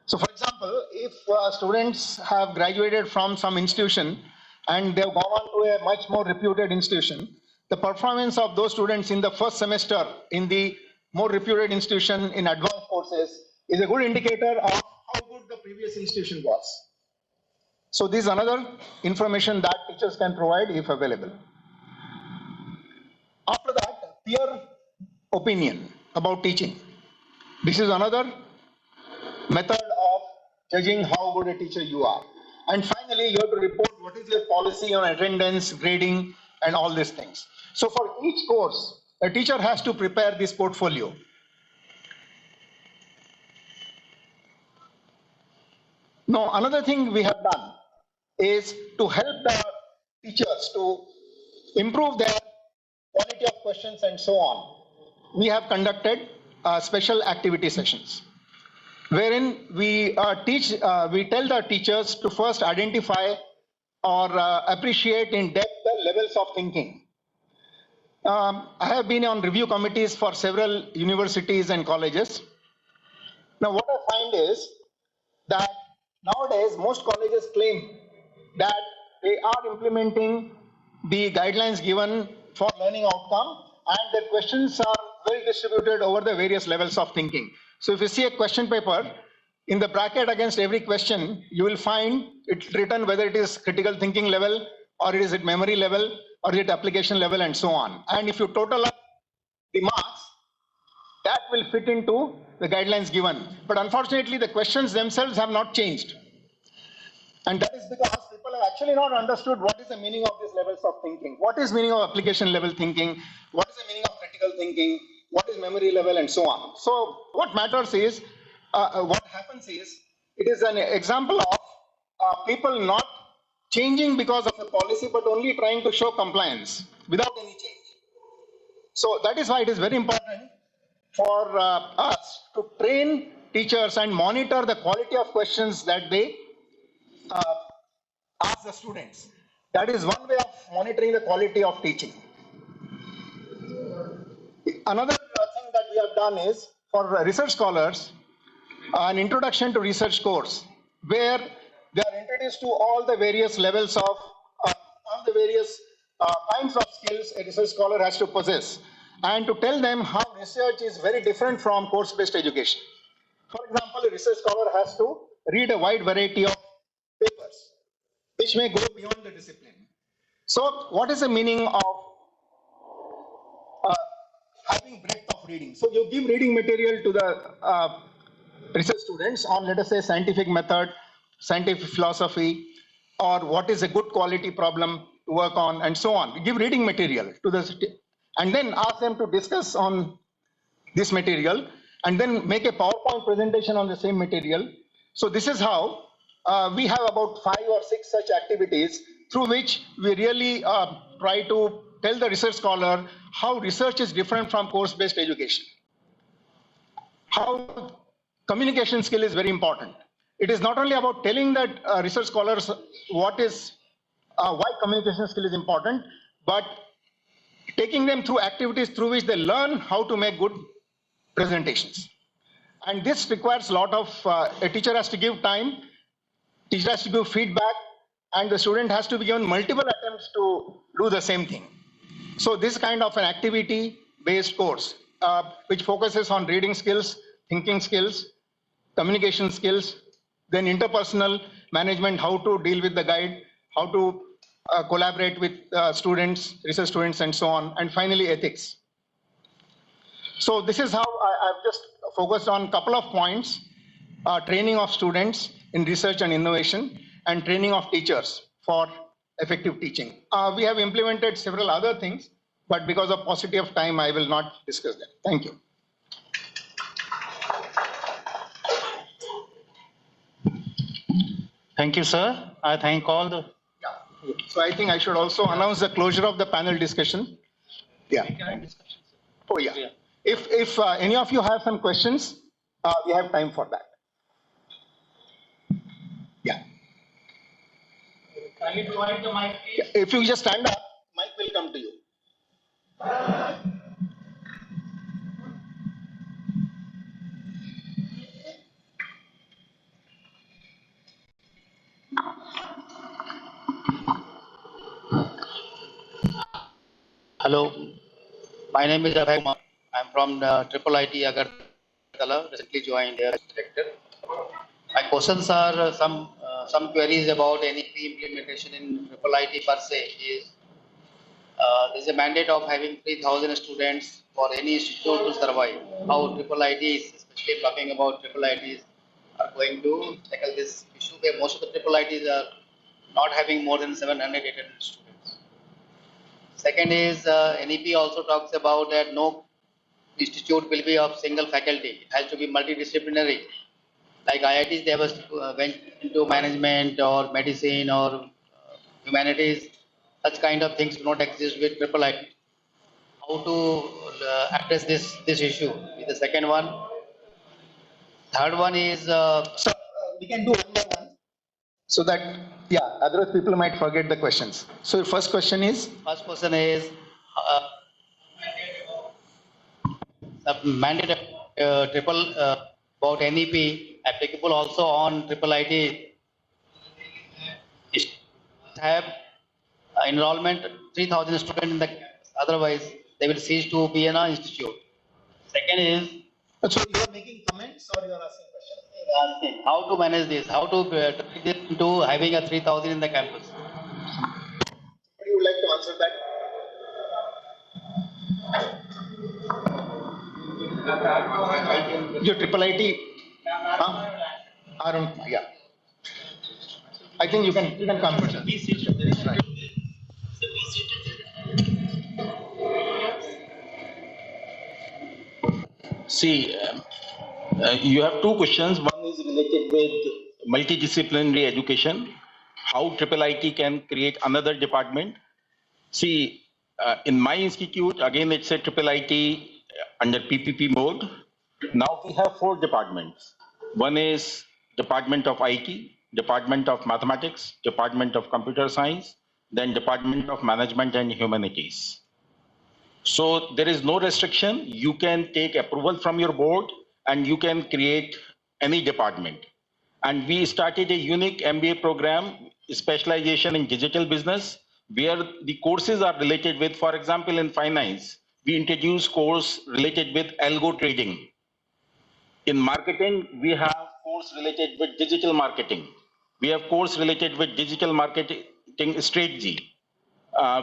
So for example, if students have graduated from some institution and they've gone on to a much more reputed institution, the performance of those students in the first semester in the more reputed institution in advanced courses is a good indicator of how good the previous institution was. So this is another information that teachers can provide if available. After that, peer opinion about teaching. This is another method of judging how good a teacher you are. And finally, you have to report what is your policy on attendance, grading, and all these things. So for each course, a teacher has to prepare this portfolio. Now, another thing we have done is to help the teachers to improve their quality of questions and so on. We have conducted special activity sessions, wherein we tell the teachers to first identify or appreciate in depth the levels of thinking. I have been on review committees for several universities and colleges. Now, what I find is that nowadays most colleges claim that they are implementing the guidelines given for learning outcome, and the questions are well distributed over the various levels of thinking. So if you see a question paper, in the bracket against every question, you will find it's written whether it is critical thinking level, or it is at memory level, or is it application level, and so on. And if you total up the marks, that will fit into the guidelines given. But unfortunately, the questions themselves have not changed. And that is because people have actually not understood what is the meaning of these levels of thinking. What is meaning of application level thinking? What is the meaning of critical thinking? What is memory level, and so on. So what matters is, what happens is, it is an example of people not changing because of a policy, but only trying to show compliance without any change. So that is why it is very important for us to train teachers and monitor the quality of questions that they ask the students. That is one way of monitoring the quality of teaching. Another thing that we have done is, for research scholars, an introduction to research course, where they are introduced to all the various levels of, all the various kinds of skills a research scholar has to possess, and to tell them how research is very different from course-based education. For example, a research scholar has to read a wide variety of papers, which may go beyond the discipline. So what is the meaning of having breadth of reading? So you give reading material to the research students on, let us say, scientific method, scientific philosophy, or what is a good quality problem to work on, and so on. You give reading material to the, and then ask them to discuss on this material, and then make a PowerPoint presentation on the same material. So this is how we have about 5 or 6 such activities through which we really try to tell the research scholar how research is different from course-based education. How communication skill is very important. It is not only about telling that research scholars why communication skill is important, but taking them through activities through which they learn how to make good presentations. And this requires a lot of, a teacher has to give time, teacher has to give feedback, and the student has to be given multiple attempts to do the same thing. So this kind of an activity-based course, which focuses on reading skills, thinking skills, communication skills, then interpersonal management, how to deal with the guide, how to collaborate with students, research students, and so on, and finally ethics. So this is how I've just focused on a couple of points: training of students in research and innovation, and training of teachers for effective teaching. We have implemented several other things, but because of paucity of time, I will not discuss them. Thank you. Thank you, sir. I thank all the... So I think I should also announce the closure of the panel discussion. Yeah. Oh, yeah. If any of you have some questions, we have time for that. Yeah. Can you provide the mic, please? If you just stand up, mic will come to you. Hello, my name is Abhay Kumar. I'm from Triple IT Agartala, recently joined as director. My questions are some queries about NEP implementation in Triple IT per se. Is there's a mandate of having 3,000 students for any institute to survive. How Triple ITs, especially talking about Triple ITs, are going to tackle this issue where most of the Triple ITs are not having more than 700, 800 students. Second is NEP also talks about that no institute will be of single faculty. It has to be multidisciplinary. Like IITs, they have went into management or medicine or humanities. Such kind of things do not exist with Triple IT. How to address this issue is the second one. Third one is we can do one by one, so that otherwise people might forget the questions. So your first question is? First question is mandate triple about NEP applicable also on Triple IT. Have enrollment 3,000 students in the campus. Otherwise, they will cease to be an institute. Second is. So you are making comments or you are asking questions? Asking how to manage this, how to take this into having a 3,000 in the campus. Somebody would like to answer that? Your Triple IT? Arun, yeah. I think you can come. Right. See, you have two questions. One is related with multidisciplinary education, how Triple IT can create another department. See, in my institute, again, it's a Triple IT under PPP mode. Now we have 4 departments. One is Department of IT, Department of Mathematics, Department of Computer Science, then Department of Management and Humanities. So there is no restriction. You can take approval from your board and you can create any department. And we started a unique MBA program, specialization in digital business, where the courses are related with, for example, in finance, we introduce course related with algo trading. In marketing, we have course related with digital marketing. We have course related with digital marketing strategy.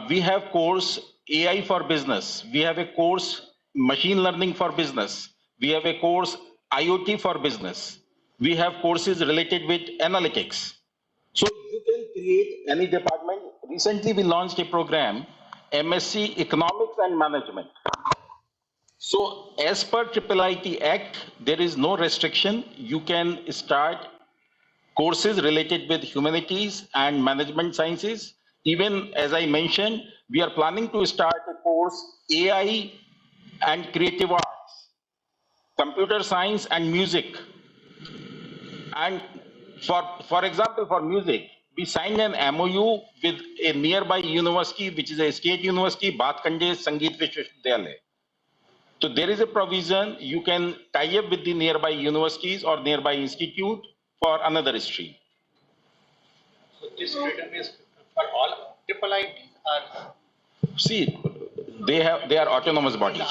We have course AI for business. We have a course machine learning for business. We have a course IoT for business. We have courses related with analytics. So you can create any department. Recently, we launched a program, MSc Economics and Management. So as per Triple IT Act, there is no restriction. You can start courses related with humanities and management sciences. Even as I mentioned, we are planning to start a course AI and creative arts, computer science and music. And for example, for music, we signed an MOU with a nearby university, which is a state university, Bhatkande Sangeet Vishwavidyalaya. So there is a provision, you can tie up with the nearby universities or nearby institute for another stream. So this freedom is for all triple ITs or? See, they are autonomous bodies.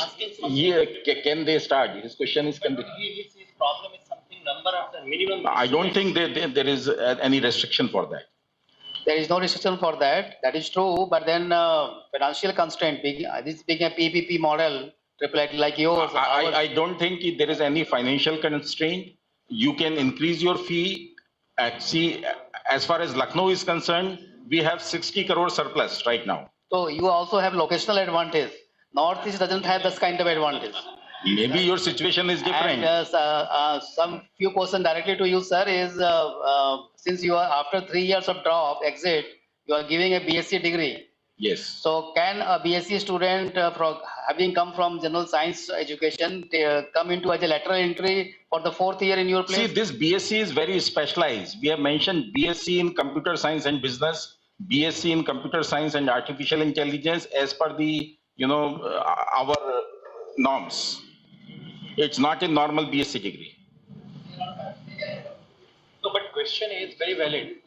Yeah, can they start? His question is, can they? His problem is something number of the minimum. I don't think there is any restriction for that. There is no restriction for that. That is true, but then financial constraint. This being a PPP model, triple IT like yours. I don't think there is any financial constraint. You can increase your fee. See, as far as Lucknow is concerned, we have 60 crore surplus right now. So you also have locational advantage. Northeast doesn't have this kind of advantage. Maybe your situation is different. And some few questions directly to you, sir, is since you are after 3 years of drop exit, you are giving a BSc degree. Yes. So can a BSc student having come from general science education come into as a lateral entry for the 4th year in your place? See, this BSc is very specialized. We have mentioned BSc in computer science and business, BSc in computer science and artificial intelligence as per the, our norms. It's not a normal BSc degree. No, but question is very valid.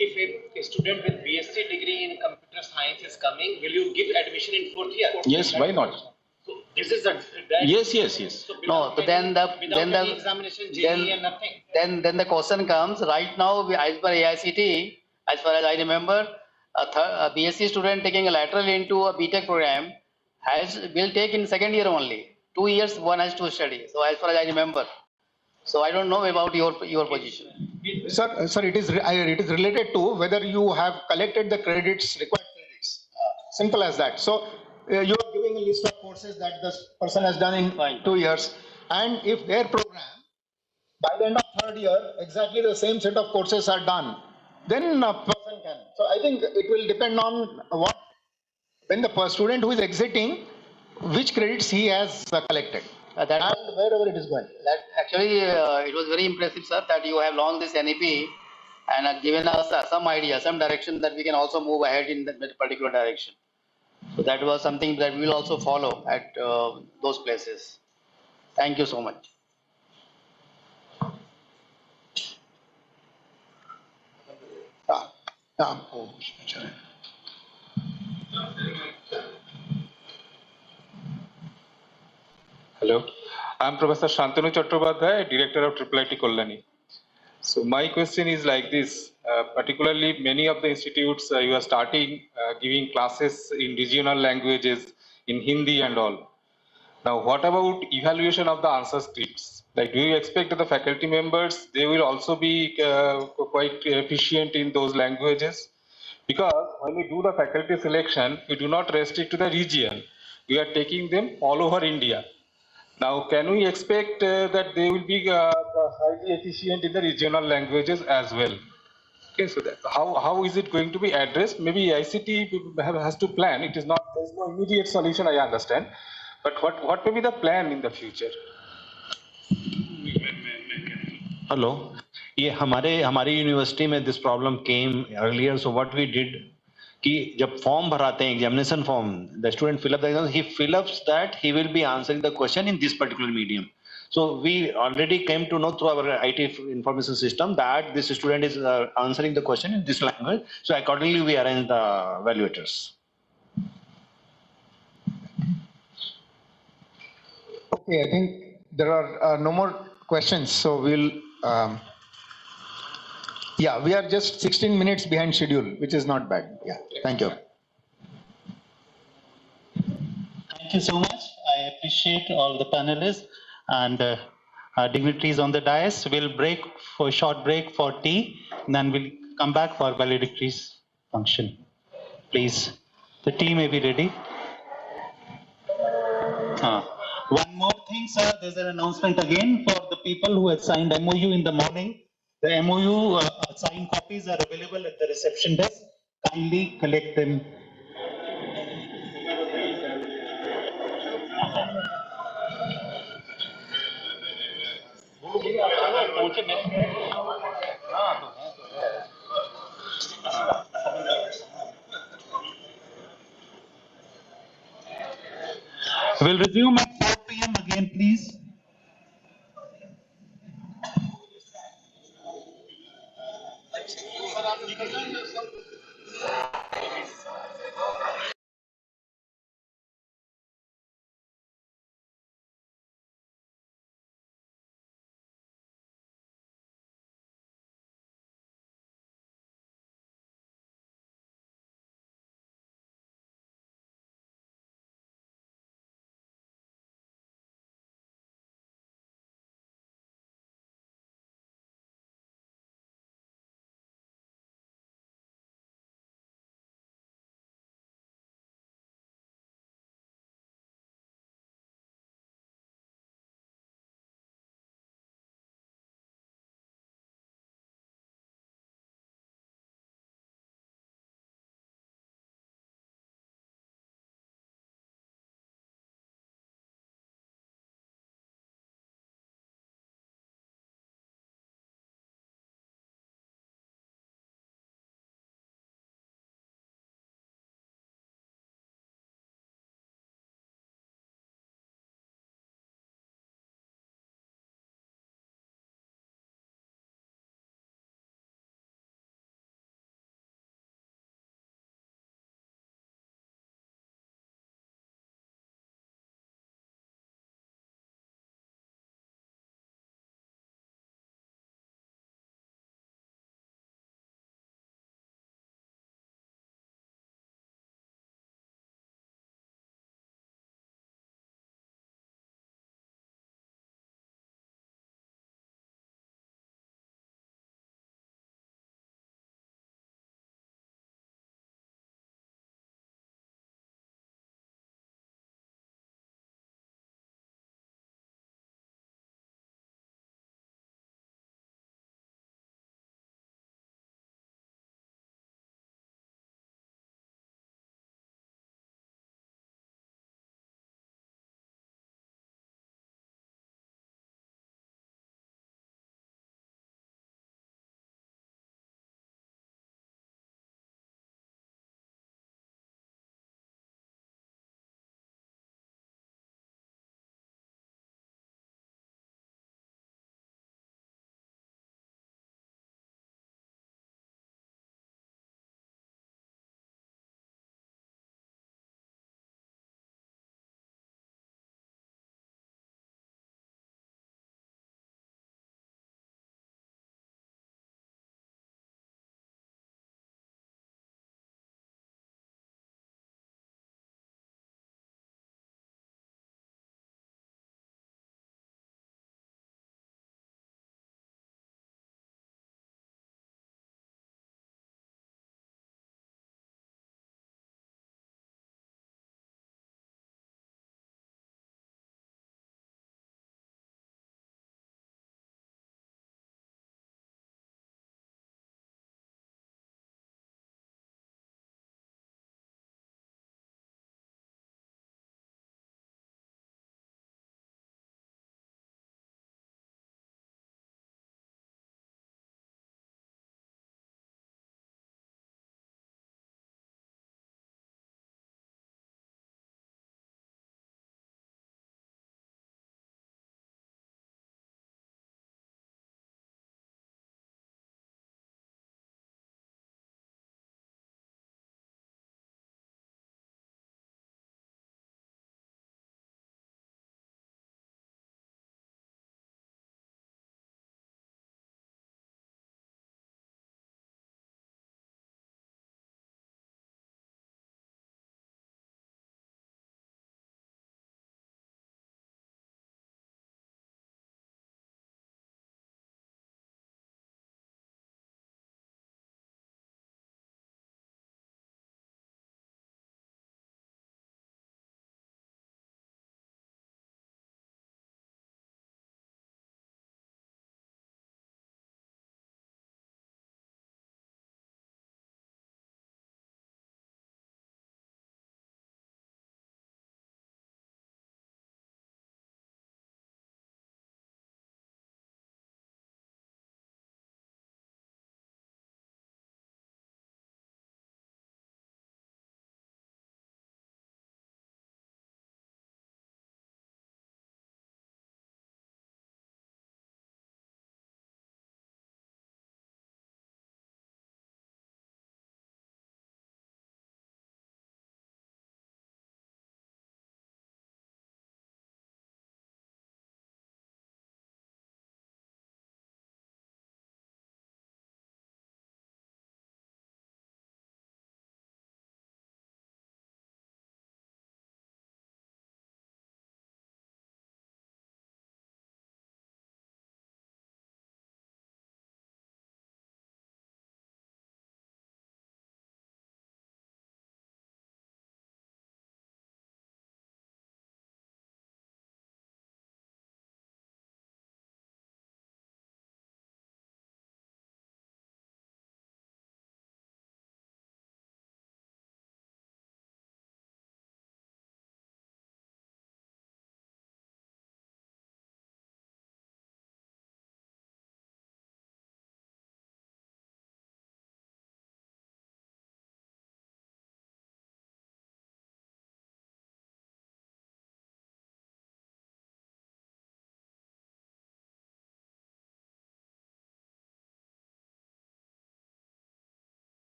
If a student with BSc degree in computer science is coming, will you give admission in 4th year? Yes, why not? So this is the Yes. So no, but then the examination, JEE and nothing. Then the question comes right now as per AICT, as far as I remember, a BSc student taking a lateral into a BTech program will take in 2nd year only. 2 years one has to study. So as far as I remember. So I don't know about your position. Sir, it is related to whether you have collected the credits, required credits. Simple as that. So you are giving a list of courses that this person has done in 2 years, and if their program by the end of 3rd year exactly the same set of courses are done, then a person can. So I think it will depend on when the student who is exiting, which credits he has collected. And wherever it is going. That actually, it was very impressive, sir, that you have launched this NEP and given us some idea, some direction that we can also move ahead in that particular direction. So that was something that we will also follow at those places. Thank you so much. Hello, I'm Professor Shantanu Chattopadhyay, Director of Triple IT Kollani. So my question is like this, particularly many of the institutes you are starting giving classes in regional languages, in Hindi and all. Now what about evaluation of the answer scripts? Like, do you expect that the faculty members, they will also be quite efficient in those languages? Because when we do the faculty selection, we do not restrict to the region. We are taking them all over India. Now, can we expect that they will be highly efficient in the regional languages as well? Okay, so how is it going to be addressed? Maybe ICT has to plan. It is not, there is no immediate solution, I understand. But what may be the plan in the future? Hello. ये हमारी university में this problem came earlier. So what we did कि जब form भराते हैं examination form, the student fill up the exam, he fill ups that he will be answering the question in this particular medium. So we already came to know through our IT information system that this student is answering the question in this language. So accordingly we arrange the evaluators. Okay, I think there are no more questions. So we'll. Yeah, we are just 16 minutes behind schedule, which is not bad. Yeah, thank you. Thank you so much. I appreciate all the panelists and dignitaries on the dais. We'll break for a short break for tea, and then we'll come back for valedictories function. Please, the tea may be ready. One more thing, sir. There's an announcement again for the people who had signed MOU in the morning. The MOU signed copies are available at the reception desk. Kindly collect them. We'll resume at 4 p.m. again, please.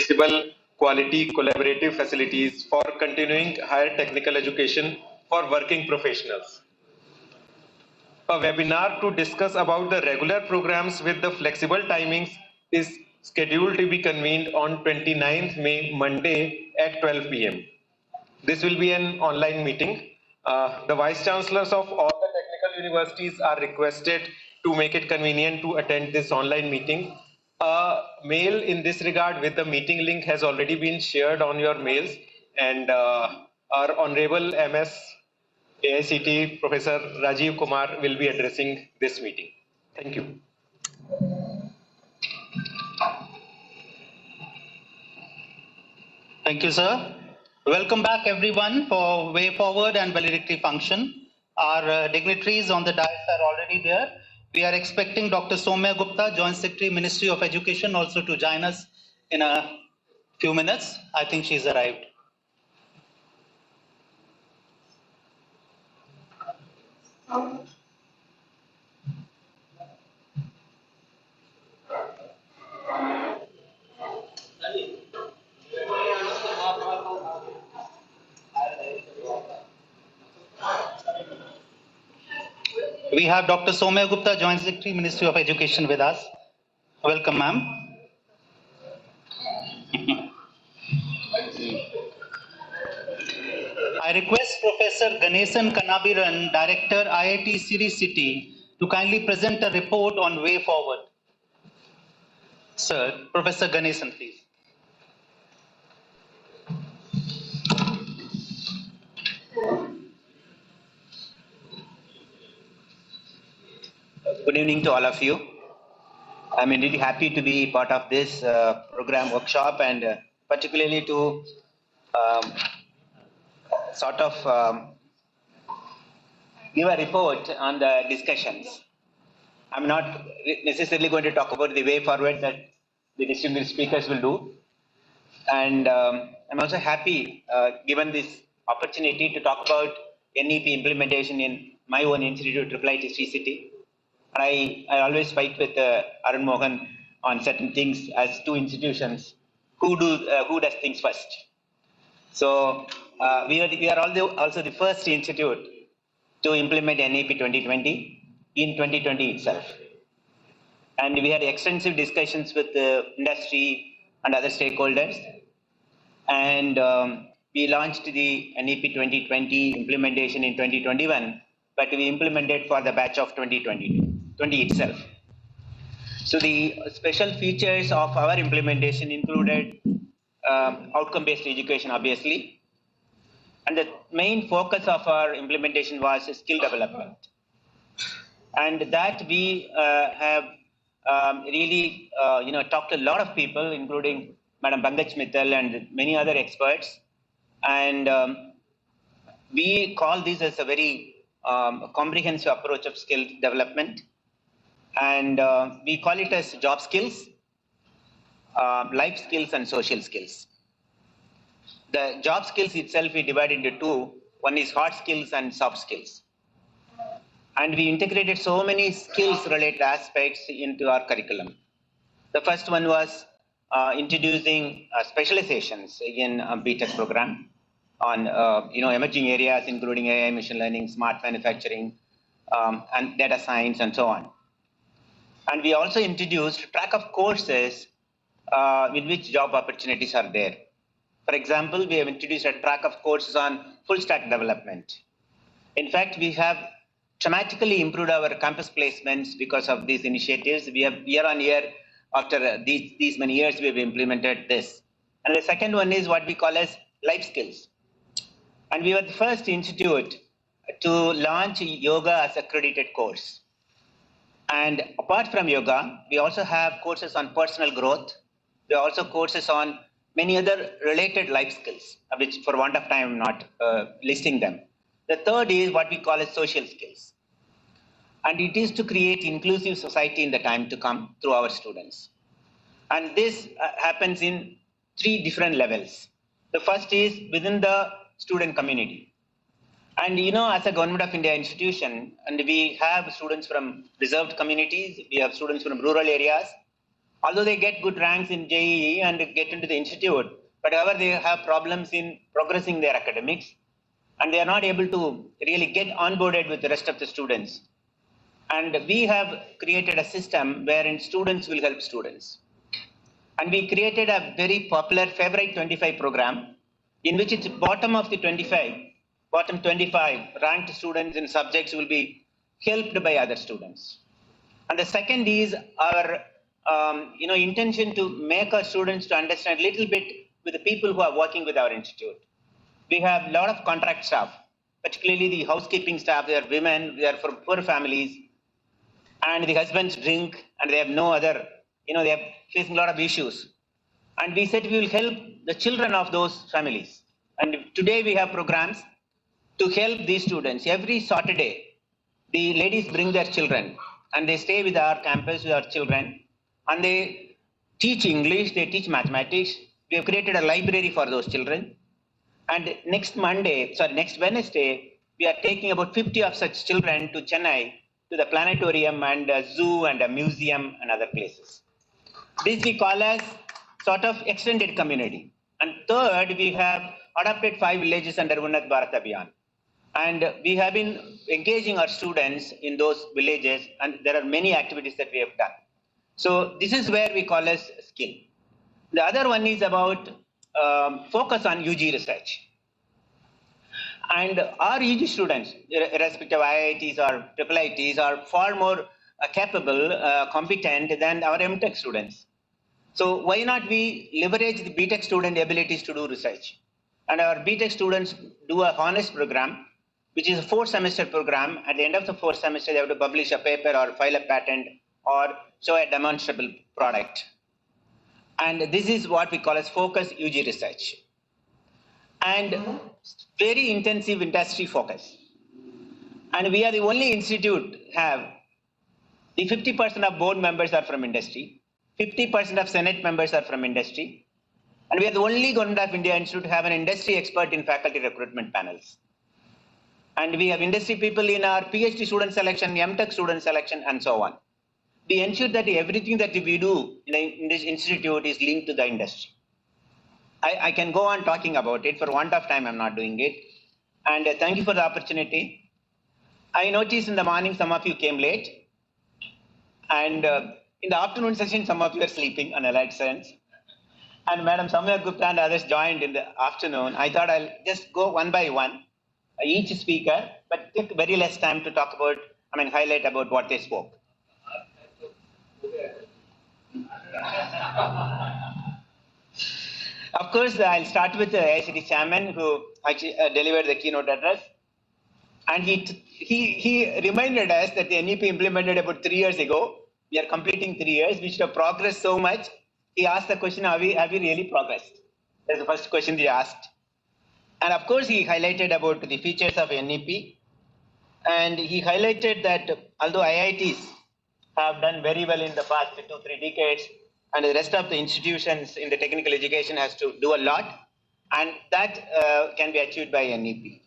flexible, quality, collaborative facilities for continuing higher technical education for working professionals. A webinar to discuss about the regular programs with the flexible timings is scheduled to be convened on 29th May, Monday at 12 p.m. This will be an online meeting. The Vice Chancellors of all the technical universities are requested to make it convenient to attend this online meeting. A mail in this regard with the meeting link has already been shared on your mails, and our Honorable MS AICT Professor Rajiv Kumar will be addressing this meeting. Thank you. Thank you, sir. Welcome back, everyone, for Way Forward and valedictory function. Our dignitaries on the dais are already there. We are expecting Dr. Soumya Gupta, Joint Secretary, Ministry of Education, also to join us in a few minutes. I think she's arrived. We have Dr. Soumya Gupta, Joint Secretary, Ministry of Education with us. Welcome, ma'am. I request Professor Ganesan Kanabiran, Director, IIT Siri City, to kindly present a report on Way Forward. Sir, Professor Ganesan, please. Good evening to all of you. I'm indeed happy to be part of this program workshop, and particularly to give a report on the discussions. I'm not necessarily going to talk about the way forward that the distinguished speakers will do. And I'm also happy, given this opportunity, to talk about NEP implementation in my own institute, IIT Sri City. I always fight with Arun Mohan on certain things as two institutions. Who does things first? So we are also the first institute to implement NEP 2020 in 2020 itself. And we had extensive discussions with the industry and other stakeholders. And we launched the NEP 2020 implementation in 2021, but we implemented for the batch of 2020 itself. So the special features of our implementation included outcome-based education, obviously. And the main focus of our implementation was skill development. And that we have really talked to a lot of people, including Madam Pankaj Mittal and many other experts. And we call this as a very comprehensive approach of skill development. And we call it as job skills, life skills, and social skills. The job skills itself we divide into two. One is hard skills and soft skills. And we integrated so many skills related aspects into our curriculum. The first one was introducing specializations in a BTech program on emerging areas, including AI, machine learning, smart manufacturing, and data science, and so on. And we also introduced track of courses in which job opportunities are there. For example, we have introduced a track of courses on full stack development. In fact, we have dramatically improved our campus placements because of these initiatives. We have year on year, after these many years, we have implemented this. And the second one is what we call as life skills. And we were the first institute to launch yoga as accredited course. And apart from yoga, we also have courses on personal growth. There are also courses on many other related life skills, which for want of time, I'm not listing them. The third is what we call as social skills. And it is to create inclusive society in the time to come through our students. And this happens in three different levels. The first is within the student community. And as a Government of India institution, and we have students from reserved communities, we have students from rural areas, Although they get good ranks in JEE and get into the institute, but however they have problems in progressing their academics, and they are not able to really get onboarded with the rest of the students. And we have created a system wherein students will help students. And we created a very popular Favorite 25 program in which it's bottom 25 ranked students in subjects will be helped by other students. And the second is our intention to make our students to understand a little bit with the people who are working with our institute. We have a lot of contract staff, particularly the housekeeping staff. They are women, they are from poor families, and the husbands drink and they have no other, they are facing a lot of issues. And we said we will help the children of those families. And today we have programs to help these students. Every Saturday, the ladies bring their children and they stay with our campus with our children, and they teach English, they teach mathematics. We have created a library for those children. And next Wednesday, we are taking about 50 of such children to Chennai, to the planetarium and a zoo and a museum and other places. This we call as sort of extended community. And third, we have adopted 5 villages under Unnat Bharat Abhiyan. And we have been engaging our students in those villages, and there are many activities that we have done. So this is where we call as skill. The other one is about focus on UG research. And our UG students, irrespective of IITs or IIITs, are far more capable, competent than our MTech students. So why not we leverage the BTech student abilities to do research? And our BTech students do a honors program, which is a 4-semester program. At the end of the 4th semester, they have to publish a paper or file a patent or show a demonstrable product. And this is what we call as focus UG research. And very intensive industry focus. And we are the only institute have the 50% of board members are from industry, 50% of Senate members are from industry, and we are the only Government of India institute to have an industry expert in faculty recruitment panels. And we have industry people in our PhD student selection, MTech student selection, and so on. We ensure that everything that we do in this institute is linked to the industry. I can go on talking about it. For want of time, I'm not doing it. And thank you for the opportunity. I noticed in the morning some of you came late. And in the afternoon session, some of you are sleeping on a light sense. And Madam Samya Gupta and others joined in the afternoon. I thought I'll just go one by one, each speaker, but take very less time to talk about, highlight about what they spoke. Of course, I'll start with the AICT chairman who actually delivered the keynote address. And he reminded us that the NEP implemented about 3 years ago. We are completing 3 years. We should have progressed so much. He asked the question, have we really progressed? That's the first question he asked. And of course, he highlighted about the features of NEP. And he highlighted that although IITs have done very well in the past 2-3 decades, and the rest of the institutions in the technical education has to do a lot, and that can be achieved by NEP.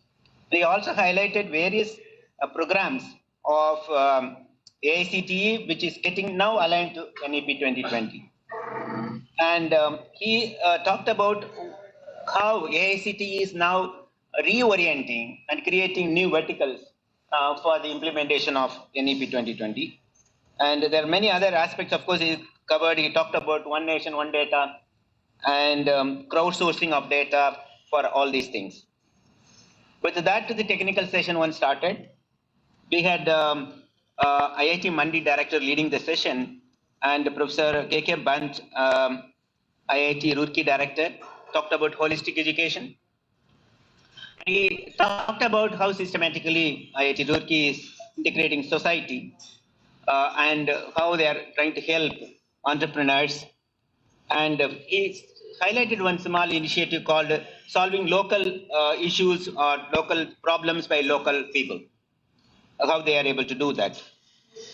They also highlighted various programs of AICTE, which is getting now aligned to NEP 2020. And he talked about how AICTE is now reorienting and creating new verticals for the implementation of NEP 2020. And there are many other aspects, of course, he talked about one nation, one data, and crowdsourcing of data for all these things. With that, the technical session one started. We had IIT Mandi director leading the session, and Professor K.K. Bant, IIT Roorkee director, talked about holistic education. He talked about how systematically IIT Roorkee is integrating society and how they are trying to help entrepreneurs. And he highlighted one small initiative called Solving Local Issues or Local Problems by Local People, how they are able to do that.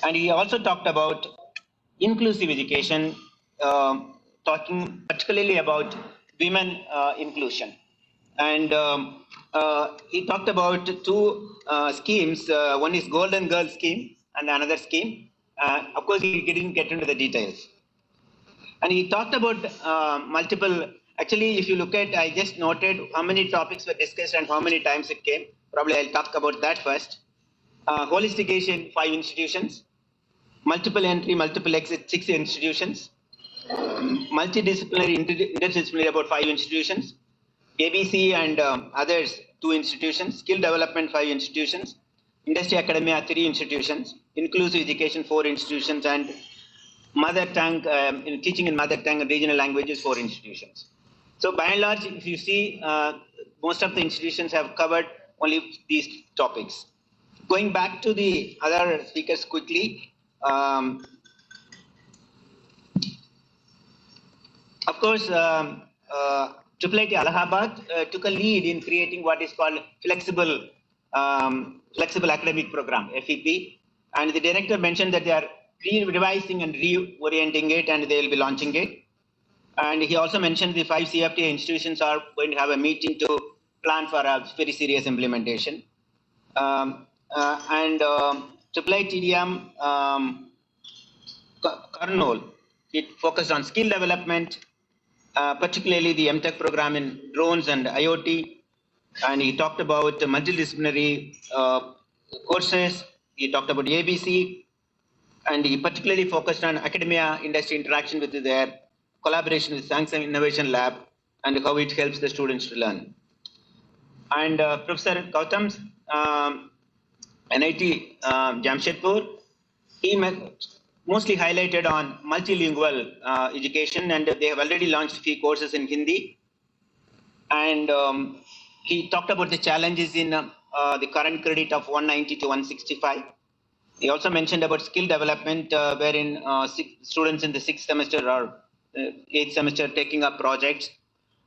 And he also talked about inclusive education, talking particularly about women inclusion. And he talked about 2 schemes. One is Golden Girl scheme and another scheme. Of course, he didn't get into the details. And he talked about multiple, actually, if you look at, I just noted how many topics were discussed and how many times it came. Probably I'll talk about that first. Holistic 5 institutions, multiple entry, multiple exit, 6 institutions, multidisciplinary, interdisciplinary, about 5 institutions, ABC and others, 2 institutions, skill development, 5 institutions, industry academia, 3 institutions, inclusive education, 4 institutions, and mother tongue, in teaching in mother tongue and regional languages, 4 institutions. So by and large, if you see, most of the institutions have covered only these topics. Going back to the other speakers quickly, of course, IIIT Allahabad took a lead in creating what is called flexible academic program, FEP, and the director mentioned that they are revising and reorienting it, and they will be launching it. And he also mentioned the 5 CFTA institutions are going to have a meeting to plan for a very serious implementation. IIIT TDM Karnool, it focused on skill development, particularly the MTech program in drones and IoT. And he talked about multidisciplinary courses. He talked about ABC, and he particularly focused on academia industry interaction with their collaboration with Samsung Innovation Lab and how it helps the students to learn. And Professor Gautam's NIT Jamshedpur, he mostly highlighted on multilingual education, and they have already launched a few courses in Hindi. And he talked about the challenges in the current credit of 190 to 165. He also mentioned about skill development, wherein students in the 6th semester or 8th semester taking up projects.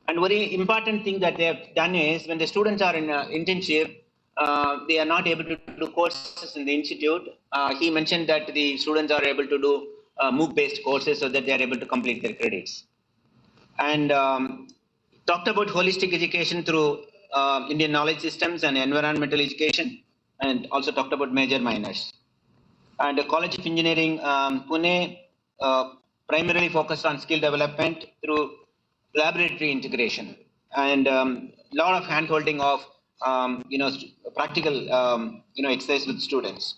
And very important thing that they have done is when the students are in internship, they are not able to do courses in the institute. He mentioned that the students are able to do MOOC-based courses so that they are able to complete their credits. And talked about holistic education through Indian knowledge systems and environmental education, and also talked about major minors. And the College of Engineering Pune primarily focused on skill development through laboratory integration and lot of hand-holding of practical exercise with students.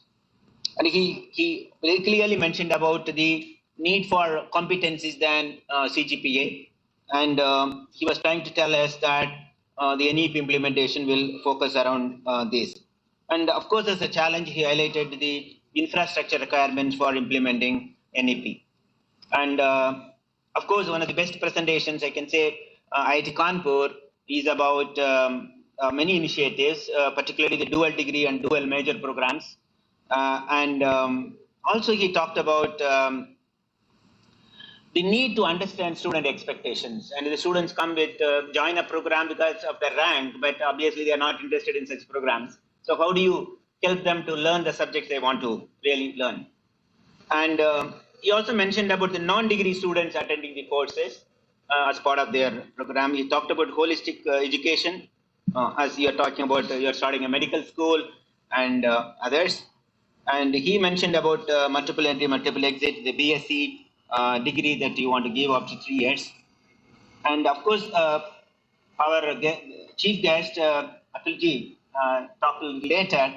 And he very clearly mentioned about the need for competencies than CGPA, and he was trying to tell us that the NEP implementation will focus around this. And of course, as a challenge, he highlighted the infrastructure requirements for implementing NEP. And of course, one of the best presentations I can say, IIT Kanpur is about many initiatives, particularly the dual degree and dual major programs. Also he talked about the need to understand student expectations. And the students come with join a program because of their rank, but obviously they are not interested in such programs. So how do you help them to learn the subjects they want to really learn? And he also mentioned about the non-degree students attending the courses as part of their program. He talked about holistic education, as you're talking about, you're starting a medical school and others. And he mentioned about multiple entry, multiple exit, the BSc degree that you want to give after 3 years. And of course, our chief guest, Atulji, talked later,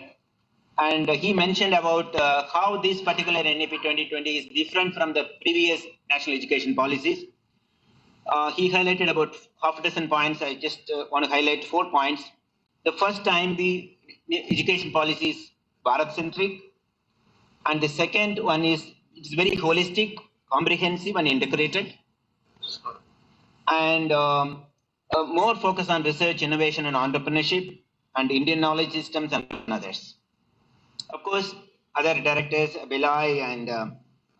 and he mentioned about how this particular NEP 2020 is different from the previous national education policies. He highlighted about half a dozen points. I just want to highlight 4 points. The first time the education policy is Bharat-centric, and the second one is it's very holistic, comprehensive, and integrated, and more focus on research, innovation, and entrepreneurship, and Indian knowledge systems and others. Of course, other directors, Belay and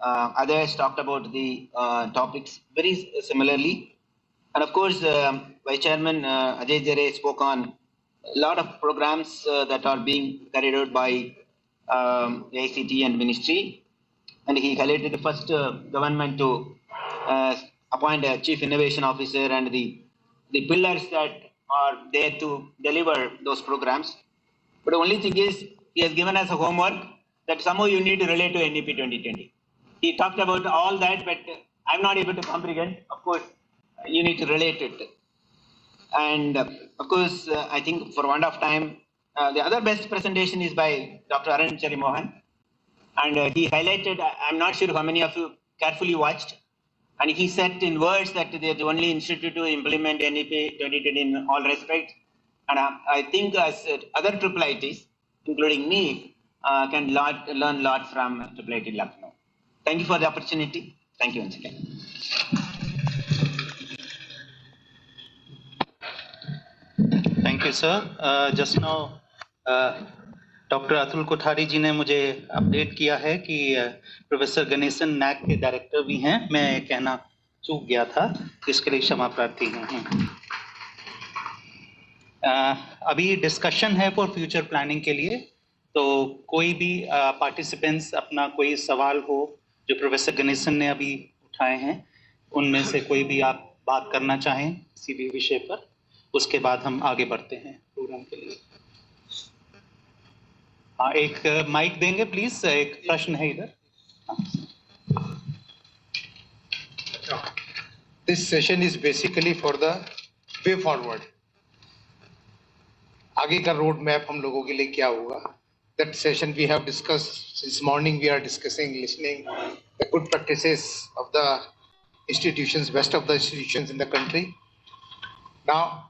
others talked about the topics very similarly. And of course, Vice Chairman Ajay Jare spoke on a lot of programs that are being carried out by AICT and Ministry. And he highlighted the first government to appoint a Chief Innovation Officer and the pillars that are there to deliver those programs. But the only thing is, he has given us a homework that somehow you need to relate to NEP 2020. He talked about all that, but I'm not able to comprehend, of course, you need to relate it. And of course, I think for want of time, the other best presentation is by Dr. Arun Mohan. And he highlighted, I'm not sure how many of you carefully watched, and he said in words that they're the only institute to implement NEP 2020 in all respects. And I think as other triple ITs, including me, can learn a lot from triple IT Lucknow. Thank you for the opportunity. Thank you once again. Thank you, sir. Just now, doctor Atul Kothari ji ने मुझे update किया है कि professor Ganeshan NAAC के director भी हैं। मैं कहना चूक गया था, इसके लिए क्षमा प्रार्थी हूँ। अभी डिस्कशन है फॉर फ्यूचर प्लानिंग के लिए, तो कोई भी पार्टिसिपेंट्स अपना कोई सवाल हो जो प्रोफेसर गणेशन ने अभी उठाए हैं, उनमें से कोई भी आप बात करना चाहें किसी भी विषय पर, उसके बाद हम आगे बढ़ते हैं प्रोग्राम के लिए। हाँ, एक माइक देंगे प्लीज, एक प्रश्न है इधर। This session is basically for the way forward. आगे का रोड मैप हम लोगों के लिए क्या होगा? That session we have discussed this morning. We are discussing, listening the good practices of the institutions, best of the institutions in the country. Now,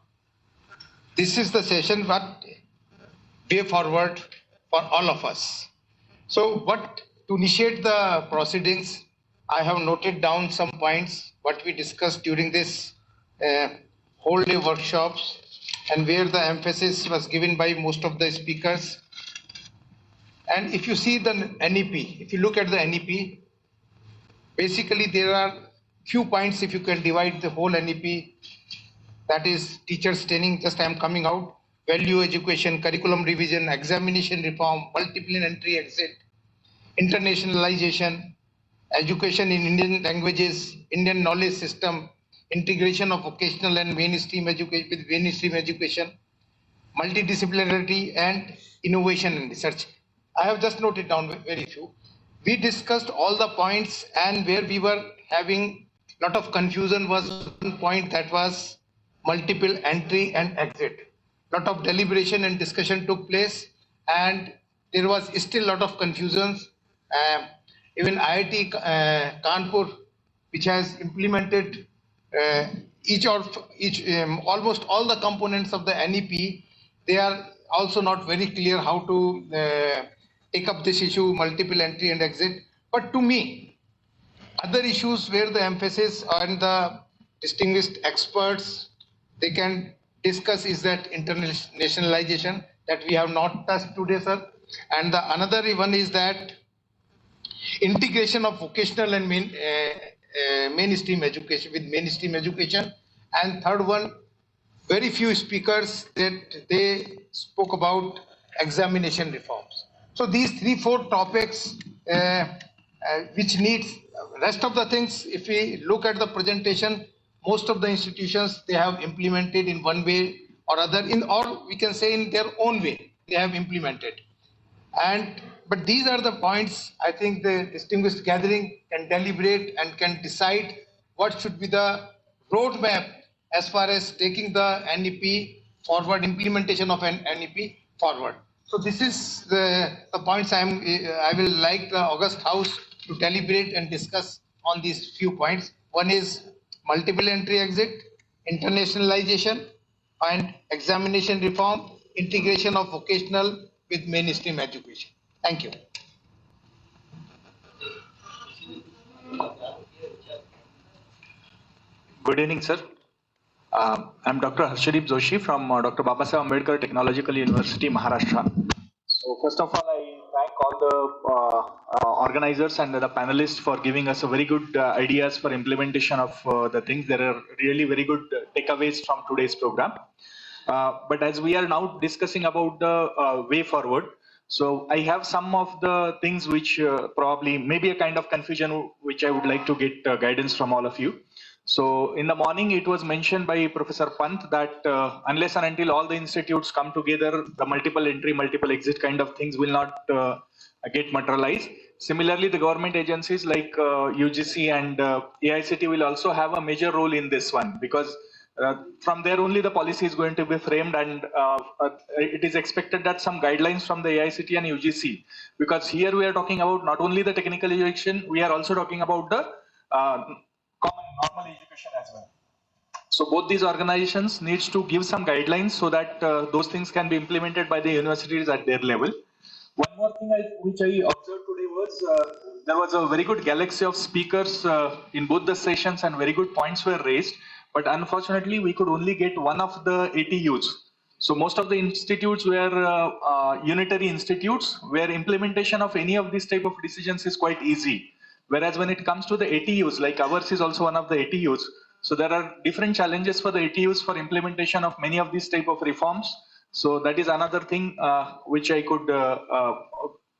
this is the session, but way forward for all of us. So, what to initiate the proceedings, I have noted down some points what we discussed during this whole day workshops, and where the emphasis was given by most of the speakers. And if you see the NEP, if you look at the NEP, basically there are few points. If you can divide the whole NEP, that is teachers training, just I am coming out, value education, curriculum revision, examination reform, multiple entry exit, internationalization, education in Indian languages, Indian knowledge system, integration of vocational and mainstream education with mainstream education, multidisciplinarity, and innovation and research. I have just noted down very few. We discussed all the points, and where we were having a lot of confusion was one point, that was multiple entry and exit. Lot of deliberation and discussion took place, and there was still a lot of confusions. Even IIT Kanpur, which has implemented almost all the components of the NEP, they are also not very clear how to take up this issue, multiple entry and exit. But to me, other issues where the emphasis on the distinguished experts they can discuss is that internationalization that we have not touched today, sir. And the another one is that integration of vocational and mainstream education with mainstream education. And third one, very few speakers that they spoke about examination reforms. So these 3-4 topics which needs rest of the things, if we look at the presentation, most of the institutions they have implemented in one way or other, or we can say in their own way they have implemented. But these are the points I think the distinguished gathering can deliberate and can decide what should be the roadmap as far as taking the NEP forward, implementation of an NEP forward. So this is the points I will like the August House to deliberate and discuss on these few points. One is multiple entry exit, internationalization, and examination reform, integration of vocational with mainstream education. Thank you. Good evening, sir. I'm Dr. Harshdeep Joshi from Dr. Babasaheb Ambedkar Technological University, Maharashtra. So first of all, I thank all the organizers and the panelists for giving us a very good ideas for implementation of the things. There are really very good takeaways from today's program. But as we are now discussing about the way forward, so I have some of the things which probably may be a kind of confusion which I would like to get guidance from all of you. So in the morning, it was mentioned by Professor Pant that unless and until all the institutes come together, the multiple entry, multiple exit kind of things will not get materialized. Similarly, the government agencies like UGC and AICT will also have a major role in this one, because from there only the policy is going to be framed, and it is expected that some guidelines from the AICT and UGC, because here we are talking about not only the technical education, we are also talking about the common normal education as well. So both these organizations needs to give some guidelines so that those things can be implemented by the universities at their level. One more thing which I observed today was there was a very good galaxy of speakers in both the sessions, and very good points were raised. But unfortunately, we could only get one of the ATUs. So most of the institutes were unitary institutes where implementation of any of these type of decisions is quite easy. Whereas when it comes to the ATUs, like ours is also one of the ATUs, so there are different challenges for the ATUs for implementation of many of these type of reforms. So that is another thing which I could I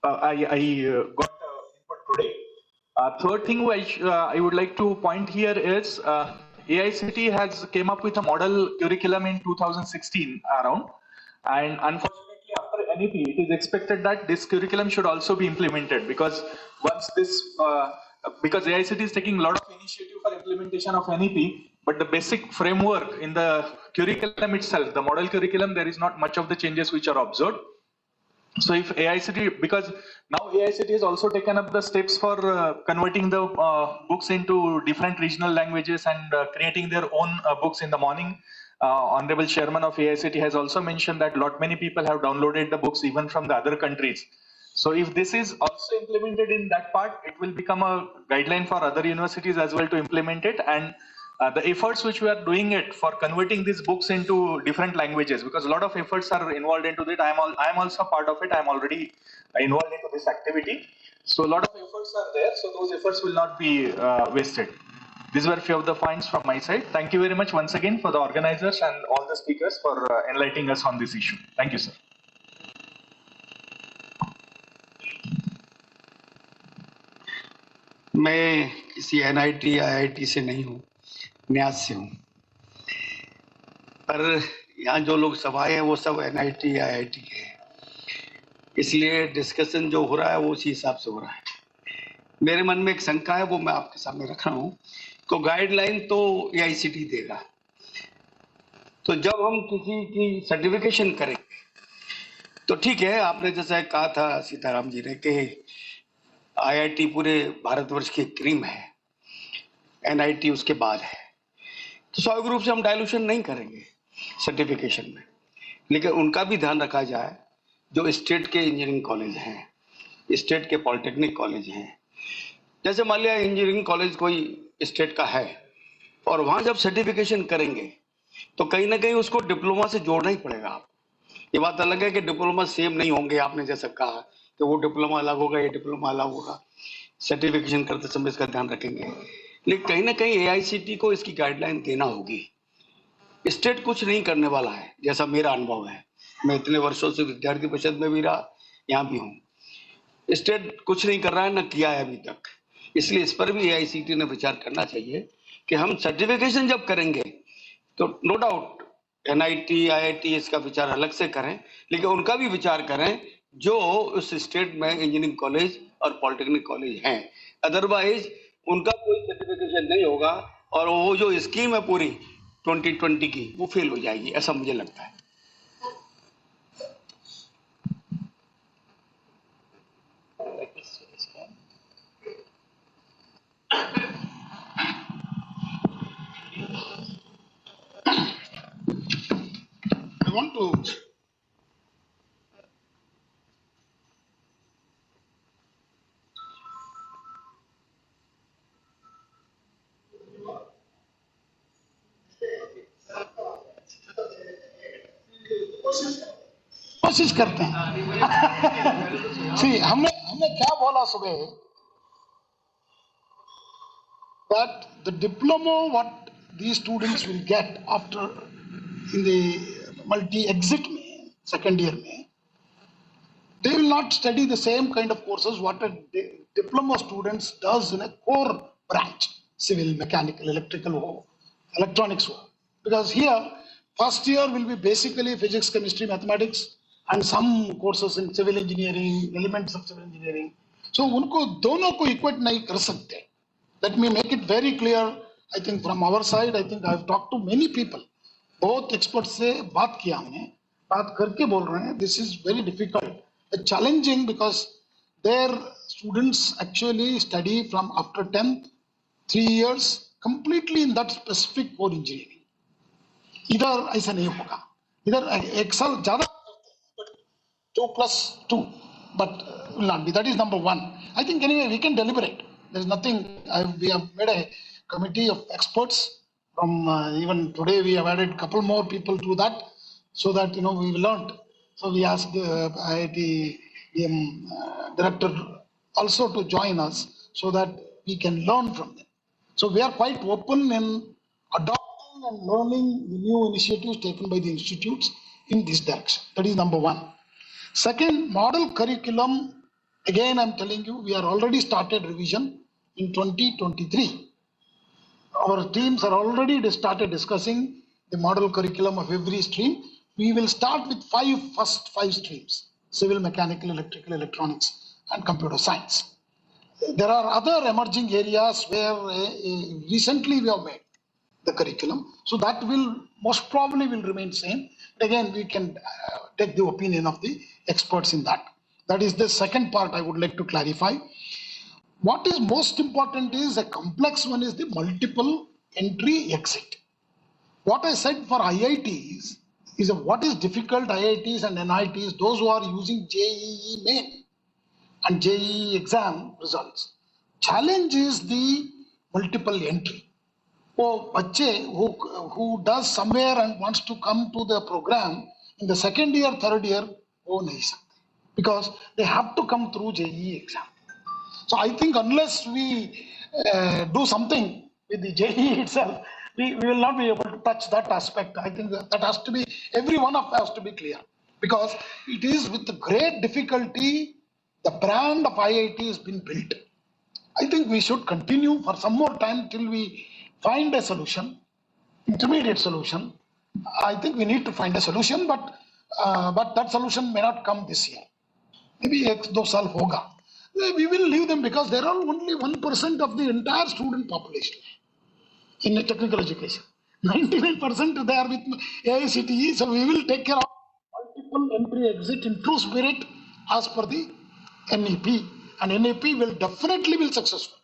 got input today. Third thing which I would like to point here is AICT has came up with a model curriculum in 2016 around, and unfortunately after NEP it is expected that this curriculum should also be implemented, because once this because AICT is taking a lot of initiative for implementation of NEP, but the basic framework in the curriculum itself, the model curriculum, there is not much of the changes which are observed. So if AICT, because now AICT has also taken up the steps for converting the books into different regional languages and creating their own books in the morning. Honorable Chairman of AICT has also mentioned that lot many people have downloaded the books even from the other countries. So if this is also implemented in that part, it will become a guideline for other universities as well to implement it. And the efforts which we are doing it for converting these books into different languages, because a lot of efforts are involved into it. I am also part of it. I am already involved into this activity. So a lot of efforts are there. So those efforts will not be wasted. These were a few of the points from my side. Thank you very much once again for the organizers and all the speakers for enlightening us on this issue. Thank you, sir. मैं किसी NIT या IIT से नहीं हूँ, न्यास से हूँ, पर यहाँ जो लोग सब आए हैं वो सब एनआईटी या आईआईटी के हैं, इसलिए डिस्कशन जो हो रहा है वो उसी हिसाब से हो रहा है। मेरे मन में एक शंका है, वो मैं आपके सामने रख रहा हूँ। तो गाइडलाइन तो एआईसीटी देगा, तो जब हम किसी की सर्टिफिकेशन करेंगे तो ठीक है, आपने जैसा कहा था सीताराम जी ने कि आईआईटी पूरे भारतवर्ष की क्रीम है, एनआईटी उसके बाद है, तो स्वाभाविक रूप से हम डायलूशन नहीं करेंगे सर्टिफिकेशन में, लेकिन उनका भी ध्यान रखा जाए जो स्टेट के इंजीनियरिंग कॉलेज हैं, स्टेट के पॉलिटेक्निक कॉलेज हैं। जैसे मान लिया इंजीनियरिंग कॉलेज कोई स्टेट का है और वहां जब सर्टिफिकेशन करेंगे तो कहीं ना कहीं उसको डिप्लोमा से जोड़ना ही पड़ेगा। आप ये बात अलग है कि डिप्लोमा सेम नहीं होंगे, आपने जैसा कहा कि वो डिप्लोमा अलग होगा, ये डिप्लोमा अलग होगा, सर्टिफिकेशन करते समय इसका ध्यान रखेंगे, लेकिन कहीं ना कहीं एआईसीटी को इसकी गाइडलाइन देना होगी। स्टेट कुछ नहीं करने वाला है, जैसा मेरा अनुभव है। मैं इतने वर्षों से विद्यार्थी परिषद में भी रहा, यहाँ भी हूँ। स्टेट कुछ नहीं कर रहा है, न किया है अभी तक, इसलिए इस पर भी एआईसीटी ने विचार करना चाहिए कि हम सर्टिफिकेशन जब करेंगे तो नो डाउट एनआईटी आईआईटी इसका विचार अलग से करें, लेकिन उनका भी विचार करें जो उस स्टेट में इंजीनियरिंग कॉलेज और पॉलिटेक्निक कॉलेज हैं। अदरवाइज उनका कोई सर्टिफिकेशन नहीं होगा और वो जो स्कीम है पूरी 2020 की वो फेल हो जाएगी, ऐसा मुझे लगता है। I want to कोशिश करते हैं। See, हमने क्या बोला सुबह, that the diploma what these students will get after in the multi-exit में, second year में, they will not study the same kind of courses what a diploma students does in a core branch. civil, mechanical, electrical, electronics. Because here, first year will be basically physics, chemistry, mathematics, and some courses in civil engineering, elements of civil engineering. So उनको दोनों को equate नहीं कर सकते. Let me make it very clear. I think from our side, I think I've talked to many people. बहुत experts से बात किया हमने, बात करके बोल रहे हैं. This is very difficult, challenging because their students actually study from after 10th, 3 years completely in that specific core engineering. इधर ऐसा नहीं होगा. इधर एक साल ज़्यादा 2+2, but will not be. That is number one. I think anyway we can deliberate. There is nothing. We have made a committee of experts. From even today we have added a couple more people to that, so that we learned. So we asked the IIT director also to join us, so that we can learn from them. So we are quite open in adopting and learning the new initiatives taken by the institutes in this direction. That is number one. Second, model curriculum, again I'm telling you, we are already started revision in 2023. Our teams are already started discussing the model curriculum of every stream. We will start with first five streams: civil, mechanical, electrical, electronics, and computer science. There are other emerging areas where recently we have made the curriculum. So that will most probably will remain same. Again, we can take the opinion of the experts in that. That is the second part I would like to clarify. What is most important is a complex one is the multiple entry exit. What I said for IITs is what is difficult IITs and NITs, those who are using JEE main and JEE exam results. Challenge is the multiple entry. वो बच्चे who does somewhere and wants to come to the program in the second year, third year, वो नहीं सकते, because they have to come through JEE exam. So I think unless we do something with the JEE itself, we will not be able to touch that aspect. I think that has to be, every one of us has to be clear, because it is with great difficulty the brand of IIT has been built. I think we should continue for some more time till we find a solution, intermediate solution. I think we need to find a solution, but that solution may not come this year. Maybe 1-2 साल होगा. We will leave them because there are only 1% of the entire student population in the technical education. 99% they are with AICTE, so we will take care of multiple entry exit in true spirit as per the NEP, and NEP will definitely be successful.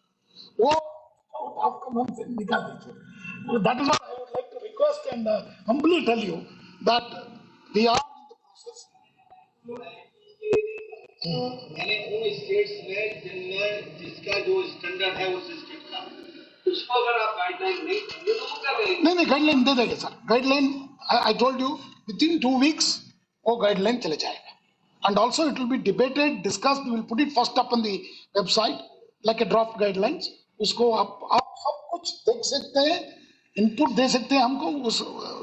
That is what I would like to request and humbly tell you that we are in the process. मैंने उन states में जिनमें जिसका जो standard है उस state का, उसको अगर आप गाइडलाइन नहीं देंगे तो वो क्या करेंगे? नहीं गाइडलाइन दे देंगे sir. Guideline I told you within 2 weeks वो गाइडलाइन चले जाएगा. And also it will be debated, discussed. We will put it first up on the website like a draft guidelines. उसको आप सब कुछ देख सकते हैं, इनपुट दे सकते हैं हमको, उस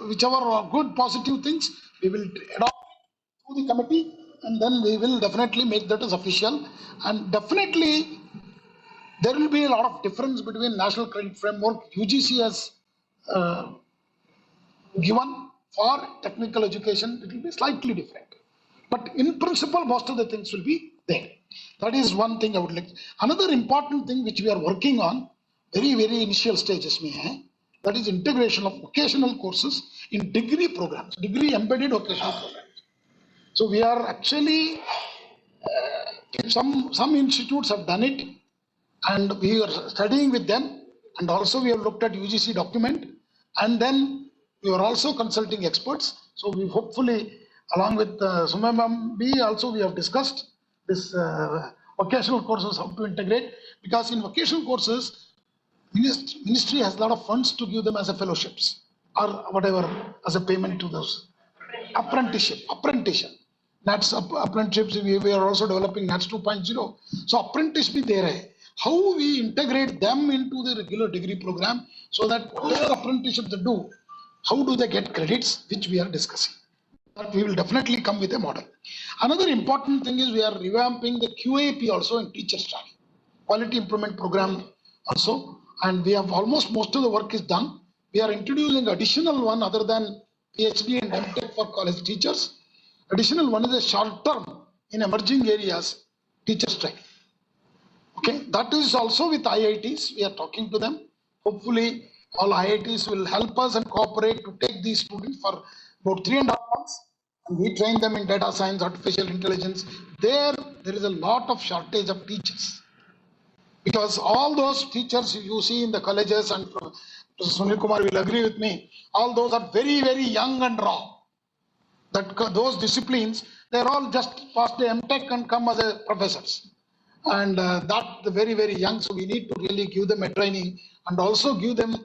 whichever good positive things we will adopt to the committee, and then we will definitely make that as official. And definitely there will be a lot of difference between national credit framework UGC has given for technical education. It will be slightly different, but in principle most of the things will be there. That is one thing I would like. Another important thing which we are working on, very initial stages में है, that is integration of vocational courses in degree programs, degree embedded vocational programs. So we are actually some institutes have done it, and we are studying with them, and also we have looked at UGC document, and then we are also consulting experts. So we hopefully, along with Sumam B, also we have discussed this vocational courses, how to integrate, because in vocational courses ministry has a lot of funds to give them as a fellowships or whatever as a payment to those apprenticeship. NATS apprenticeships, we are also developing NATS 2.0. So apprentice bhi de rahe. How we integrate them into the regular degree program, so that whatever apprenticeship they do, how do they get credits, which we are discussing. But we will definitely come with a model. Another important thing is we are revamping the QAP also in teacher training, quality improvement program also. and we have almost most of the work is done. We are introducing additional one other than PhD and MTech for college teachers. Additional one is a short term in emerging areas teachers training. Okay, that is also with IITs. We are talking to them. Hopefully, all IITs will help us and cooperate to take these students for about 3.5 months. And we train them in data science, artificial intelligence. There is a lot of shortage of teachers. Because all those teachers you see in the colleges, and Professor Sunil Kumar will agree with me, all those are very, very young and raw. That those disciplines, they're all just past the MTech and come as a professors. And that the very, very young, so we need to really give them a training and also give them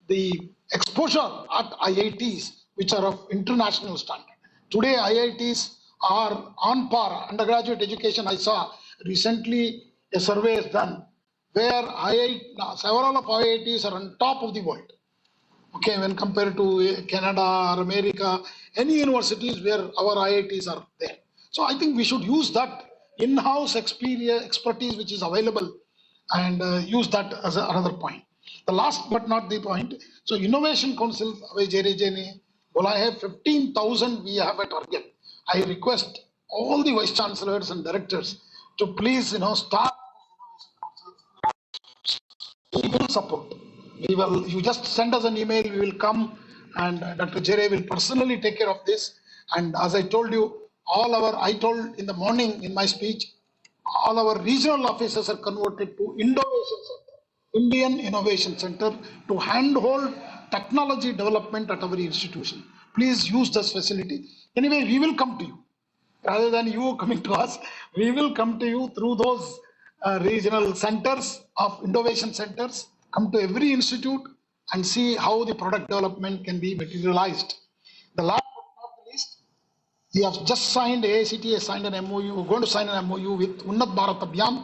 the exposure at IITs, which are of international standard. Today, IITs are on par. Undergraduate education, I saw recently a survey is done where several of IITs are on top of the world. Okay, when compared to Canada or America, any universities where our IITs are there. So I think we should use that in-house expertise which is available and use that as another point. The last but not the point, so Innovation Council, well, I have 15,000, we have a target. I request all the vice chancellors and directors to please, start people support. You just send us an email, we will come, and Dr. Jere will personally take care of this. And as I told you, I told in the morning in my speech, all our regional offices are converted to Innovation Center, Indian Innovation Center, to handhold technology development at our institution. Please use this facility. Anyway, we will come to you. Rather than you coming to us, we will come to you through those regional centers of innovation centers, come to every institute and see how the product development can be materialized. The last but not the least, we have just signed, AICT has signed an MOU, we're going to sign an MOU with Unnat Bharat Abhiyan.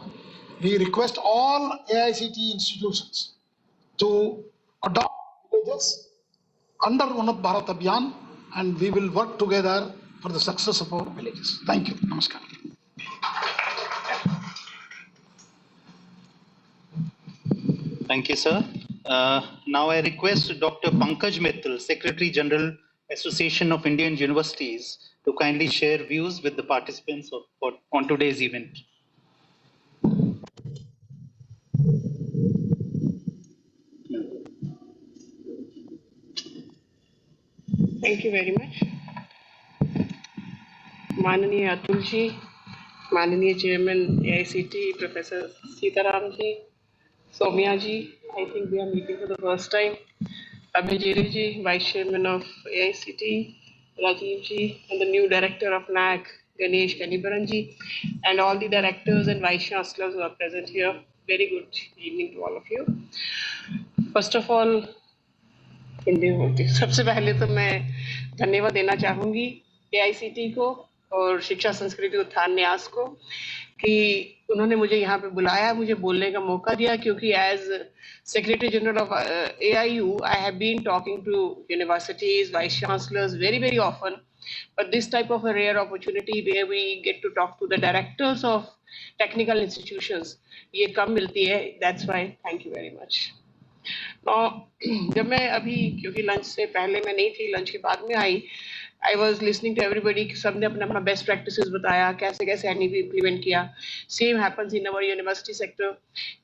We request all AICT institutions to adopt villages under Unnat Bharat Abhiyan, and we will work together for the success of our villages. Thank you. Namaskar. Thank you, sir. Now I request Dr. Pankaj Mittal, Secretary General, Association of Indian Universities, to kindly share views with the participants on today's event. Thank you very much. माननीय अतुल जी, माननीय chairman AICT Professor Sitaram ji, Soumya ji, I think we are meeting for the first time. Abhay Jere ji, Vice Chairman of AICT, Rajiv ji, and the new Director of NAC, Ganesh Kanibaran ji, and all the directors and Vice Chancellors who are present here. Very good evening to all of you. First of all, Hindi बोलती सबसे पहले तो मैं धन्यवाद देना चाहूँगी AICT को और शिक्षा संस्कृति उत्थान न्यास को कि उन्होंने मुझे यहाँ पे बुलाया, मुझे बोलने का मौका दिया, क्योंकि as secretary general of AIU I have been talking to universities, vice chancellors very often, but this type of a rare opportunity where we get to talk to the directors of technical institutions, ये कम मिलती है. That's why thank you very much. जब मैं अभी, क्योंकि lunch से पहले मैं नहीं थी, लंच के बाद में I, I was listening to everybody, सबने अपना अपना बेस्ट प्रैक्टिसेस बताया, कैसे कैसे NEP इम्प्लीमेंट किया. Same happens in our university sector.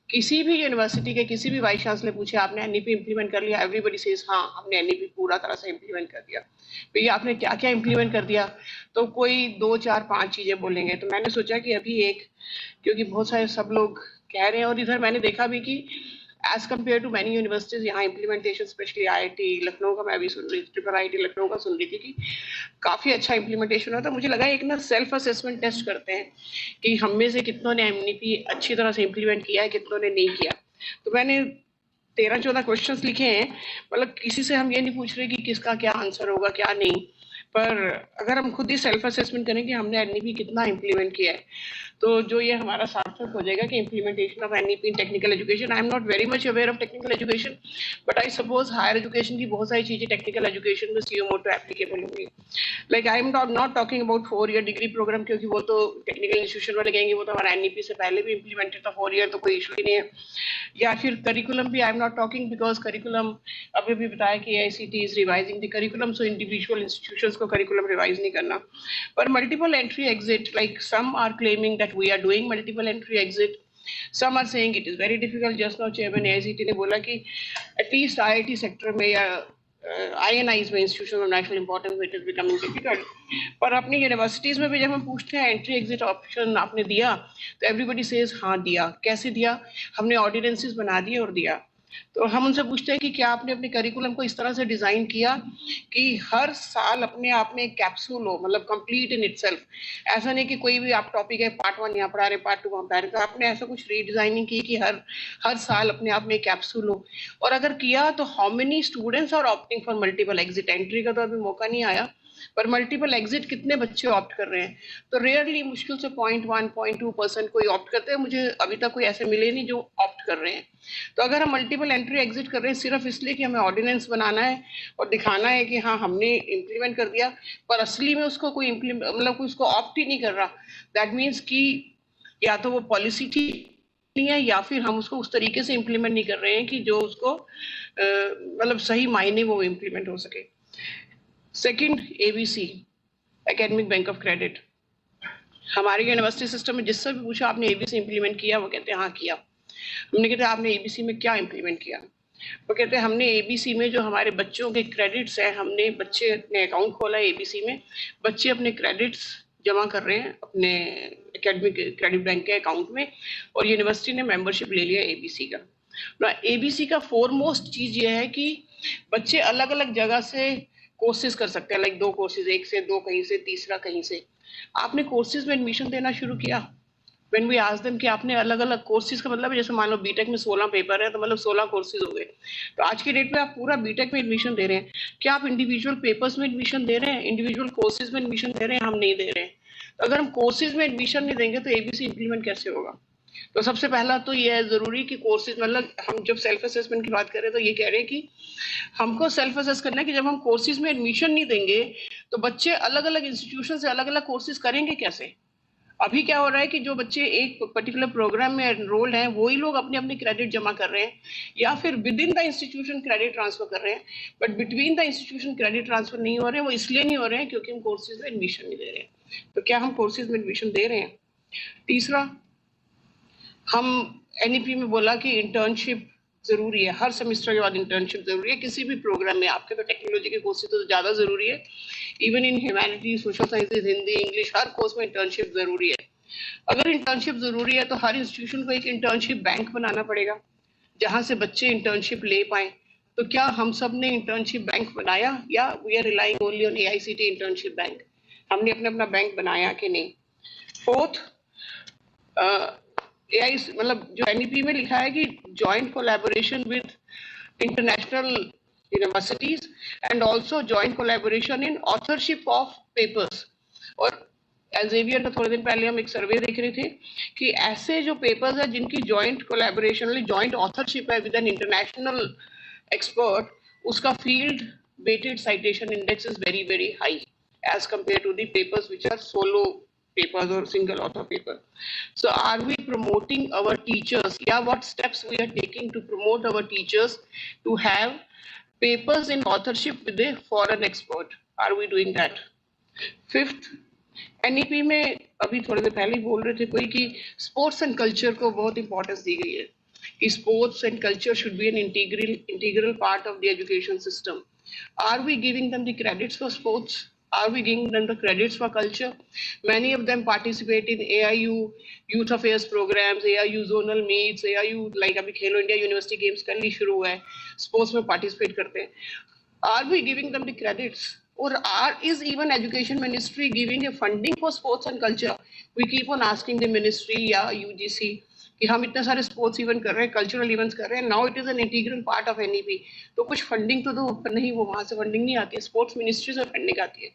किसी भी यूनिवर्सिटी के किसी भी वाइस चांसलर पूछे आपने NEP इम्प्लीमेंट कर लिया, एवरीबडी सेज हाँ हमने NEP पूरा तरह से इम्प्लीमेंट कर दिया. भैया आपने क्या क्या इम्प्लीमेंट कर दिया, तो कोई 2, 4, 5 चीजें बोलेंगे. तो मैंने सोचा कि अभी क्योंकि बहुत सारे सब लोग कह रहे हैं, और इधर मैंने देखा भी कि as compared to many universities, यहाँ implementation, especially IIT लखनऊ का मैं अभी सुन रही थी, IIT लखनऊ का सुन रही थी कि काफ़ी अच्छा implementation होता. मुझे लगा एक ना सेल्फ असेसमेंट टेस्ट करते हैं कि हम में से कितनों ने NEP अच्छी तरह से implement किया है, कितनों ने नहीं किया. तो मैंने 13-14 क्वेश्चंस लिखे हैं. मतलब किसी से हम ये नहीं पूछ रहे कि किसका क्या आंसर होगा क्या नहीं, पर अगर हम खुद ही सेल्फ असेसमेंट करें कि हमने एनईपी कितना इम्प्लीमेंट किया है, तो जो ये हमारा सार्थक हो जाएगा कि implementation of NEP in technical education. I am not very much aware of technical education, but I suppose higher education की बहुत सारी चीजें टेक्निकल एजुकेशन में सीओ मोटो एप्लीकेबल होंगी. Like I am not talking about 4 year degree programme, क्योंकि वो तो technical institution वाले कहेंगे वो तो हमारा एनईपी से पहले भी इम्प्लीमेंटेड था, 4 ईयर तो कोई इशू ही नहीं है. या फिर करिकुलम भी I am not talking, because curriculum अभी भी बताया कि AICTE is revising the curriculum, so individual institutions को करिकुलम रिवाइज नहीं करना. पर multiple entry exit, like some are claiming that we are doing multiple entry exit, some are saying it is very difficult. Just now chairman AICTE ने बोला कि at least IIT sector में या INIs में institution of national importance it is becoming difficult. पर अपनी universities में भी जब हम पूछते हैं एंट्री एग्जिट ऑप्शन आपने दिया, तो एवरीबडी सेज हाँ दिया. कैसे दिया? हमने ऑर्डिनेंसेस बना दिए और दिया. तो हम उनसे पूछते हैं कि क्या आपने अपने करिकुलम को इस तरह से डिजाइन किया कि हर साल अपने आप में एक कैप्सूल हो, मतलब कंप्लीट इन इटसेल्फ. ऐसा नहीं कि कोई भी आप टॉपिक है पार्ट 1 यहाँ पढ़ा रहे, पार्ट 2 वहाँ पढ़ा रहे. तो आपने ऐसा कुछ रीडिजाइनिंग की कि हर साल अपने आप में एक कैप्सूल हो. और अगर किया तो how many students are opting for multiple exit? Entry का तो अभी मौका नहीं आया, पर मल्टीपल एग्जिट कितने बच्चे ऑप्ट कर रहे हैं? तो रेयरली, मुश्किल से 0.1-0.2% कोई ऑप्ट करते हैं. मुझे अभी तक कोई ऐसे मिले नहीं जो ऑप्ट कर रहे हैं. तो अगर हम मल्टीपल एंट्री एग्जिट कर रहे हैं सिर्फ इसलिए कि हमें ऑर्डिनेंस बनाना है और दिखाना है कि हाँ हमने इम्प्लीमेंट कर दिया, पर असली में उसको कोई मतलब कोई उसको ऑप्ट ही नहीं कर रहा, दैट मीन्स कि या तो वो पॉलिसी ठीक नहीं है या फिर हम उसको उस तरीके से इम्प्लीमेंट नहीं कर रहे हैं कि जो उसको मतलब सही मायने वो इम्प्लीमेंट हो सके. Second, ABC academic bank of credit. हमारे यूनिवर्सिटी सिस्टम में जिससे भी पूछा आपने ABC इम्प्लीमेंट किया, वो कहते हैं हाँ किया. हमने कहते हैं आपने ABC में क्या इम्प्लीमेंट किया? वो कहते हैं हमने ABC में जो हमारे बच्चों के क्रेडिट्स हैं, हमने बच्चे ने अकाउंट खोला है ABC में, बच्चे अपने क्रेडिट्स जमा कर रहे हैं अपने एकेडमिक क्रेडिट बैंक के अकाउंट में, और यूनिवर्सिटी ने मेंबरशिप ले लिया ABC का. ABC का फोरमोस्ट चीज ये है कि बच्चे अलग अलग जगह से कोर्सेज कर सकते हैं, लाइक 2 कोर्सेज, 1 से 2 कहीं से, तीसरा कहीं से. आपने कोर्सेज में एडमिशन देना शुरू किया. When we ask them कि आपने अलग अलग कोर्सेज का मतलब है, जैसे मान लो बीटेक में 16 पेपर है तो मतलब 16 कोर्सेज हो गए. तो आज की डेट में आप पूरा बीटेक में एडमिशन दे रहे हैं, क्या आप इंडिविजुअल पेपर्स में एडमिशन दे रहे हैं, इंडिविजुअल कोर्सेज में एडमिशन दे रहे हैं? हम नहीं दे रहे हैं. तो अगर हम कोर्सेज में एडमिशन नहीं देंगे तो ABC इम्प्लीमेंट कैसे होगा? तो सबसे पहला तो ये है जरूरी कि कोर्सेज, मतलब हम जब सेल्फ असेसमेंट की बात कर रहे हैं तो ये कह रहे हैं कि हमको सेल्फ असेस करना है कि जब हम कोर्सेज में एडमिशन नहीं देंगे तो बच्चे अलग अलग इंस्टीट्यूशन से अलग अलग कोर्सेज करेंगे कैसे? अभी क्या हो रहा है कि जो बच्चे एक पर्टिकुलर प्रोग्राम में एनरोल्ड हैं वही लोग अपने अपने क्रेडिट जमा कर रहे हैं, या फिर with in the institution credit transfer कर रहे हैं, but between the institution credit transfer नहीं हो रहे हैं. वो इसलिए नहीं हो रहे हैं क्योंकि हम कोर्सेज में एडमिशन नहीं दे रहे हैं. तो क्या हम कोर्सेज में एडमिशन दे रहे हैं? तीसरा, हम NEP में बोला कि इंटर्नशिप जरूरी है, हर सेमेस्टर के बाद इंटर्नशिप जरूरी है किसी भी प्रोग्राम में. आपके तो टेक्नोलॉजी के कोर्सेज तो ज्यादा जरूरी है, even in humanities, social sciences, Hindi, English, her course में इंटर्नशिप जरूरी है. अगर इंटर्नशिप जरूरी है तो हर इंस्टीट्यूशन को एक इंटर्नशिप बैंक बनाना पड़ेगा जहां से बच्चे इंटर्नशिप ले पाए. तो क्या हम सब ने इंटर्नशिप बैंक बनाया, या we are relying only on AICTE internship bank? हमने अपना अपना बैंक बनाया कि नहीं? फोर्थ, AI मतलब जो NEP में लिखा है कि joint collaboration with international universities and also joint collaboration in authorship of papers. और एल्जेवियर का थोड़े दिन पहले हम एक सर्वे देख रहे थे कि ऐसे जो पेपर्स है जिनकी जॉइंट कोलैबोरेशन, जॉइंट ऑथरशिप है विद एन इंटरनेशनल एक्सपर्ट, उसका field weighted citation index is very very high as compared to the papers which are solo papers or single author paper. So are we promoting our teachers? Yeah, what steps we are taking to promote our teachers to have papers in authorship with a foreign expert? Are we doing that? Fifth, NEP में अभी थोड़ी देर पहले बोल रहे थे कोई कि sports and culture को बहुत इंपॉर्टेंस दी गई है कि sports and culture should be an integral part of the education system. Are we giving them the credits for sports? Are we giving them the credits for culture? Many of them participate in AIU youth affairs programs, AIU zonal meets, AIU like अभी खेलो India university games कल ही शुरू हुआ है, sports में participate करते हैं. Are we giving them the credits? Or is even education ministry giving a funding for sports and culture? We keep on asking the ministry या UGC कि हम इतने सारे स्पोर्ट्स इवेंट कर रहे हैं, कल्चरल इवेंट्स कर रहे हैं, now it is an integral part of NEP, तो कुछ फंडिंग तो दो. पर नहीं, वो वहां से फंडिंग नहीं आती है, स्पोर्ट्स मिनिस्ट्री से फंडिंग आती है.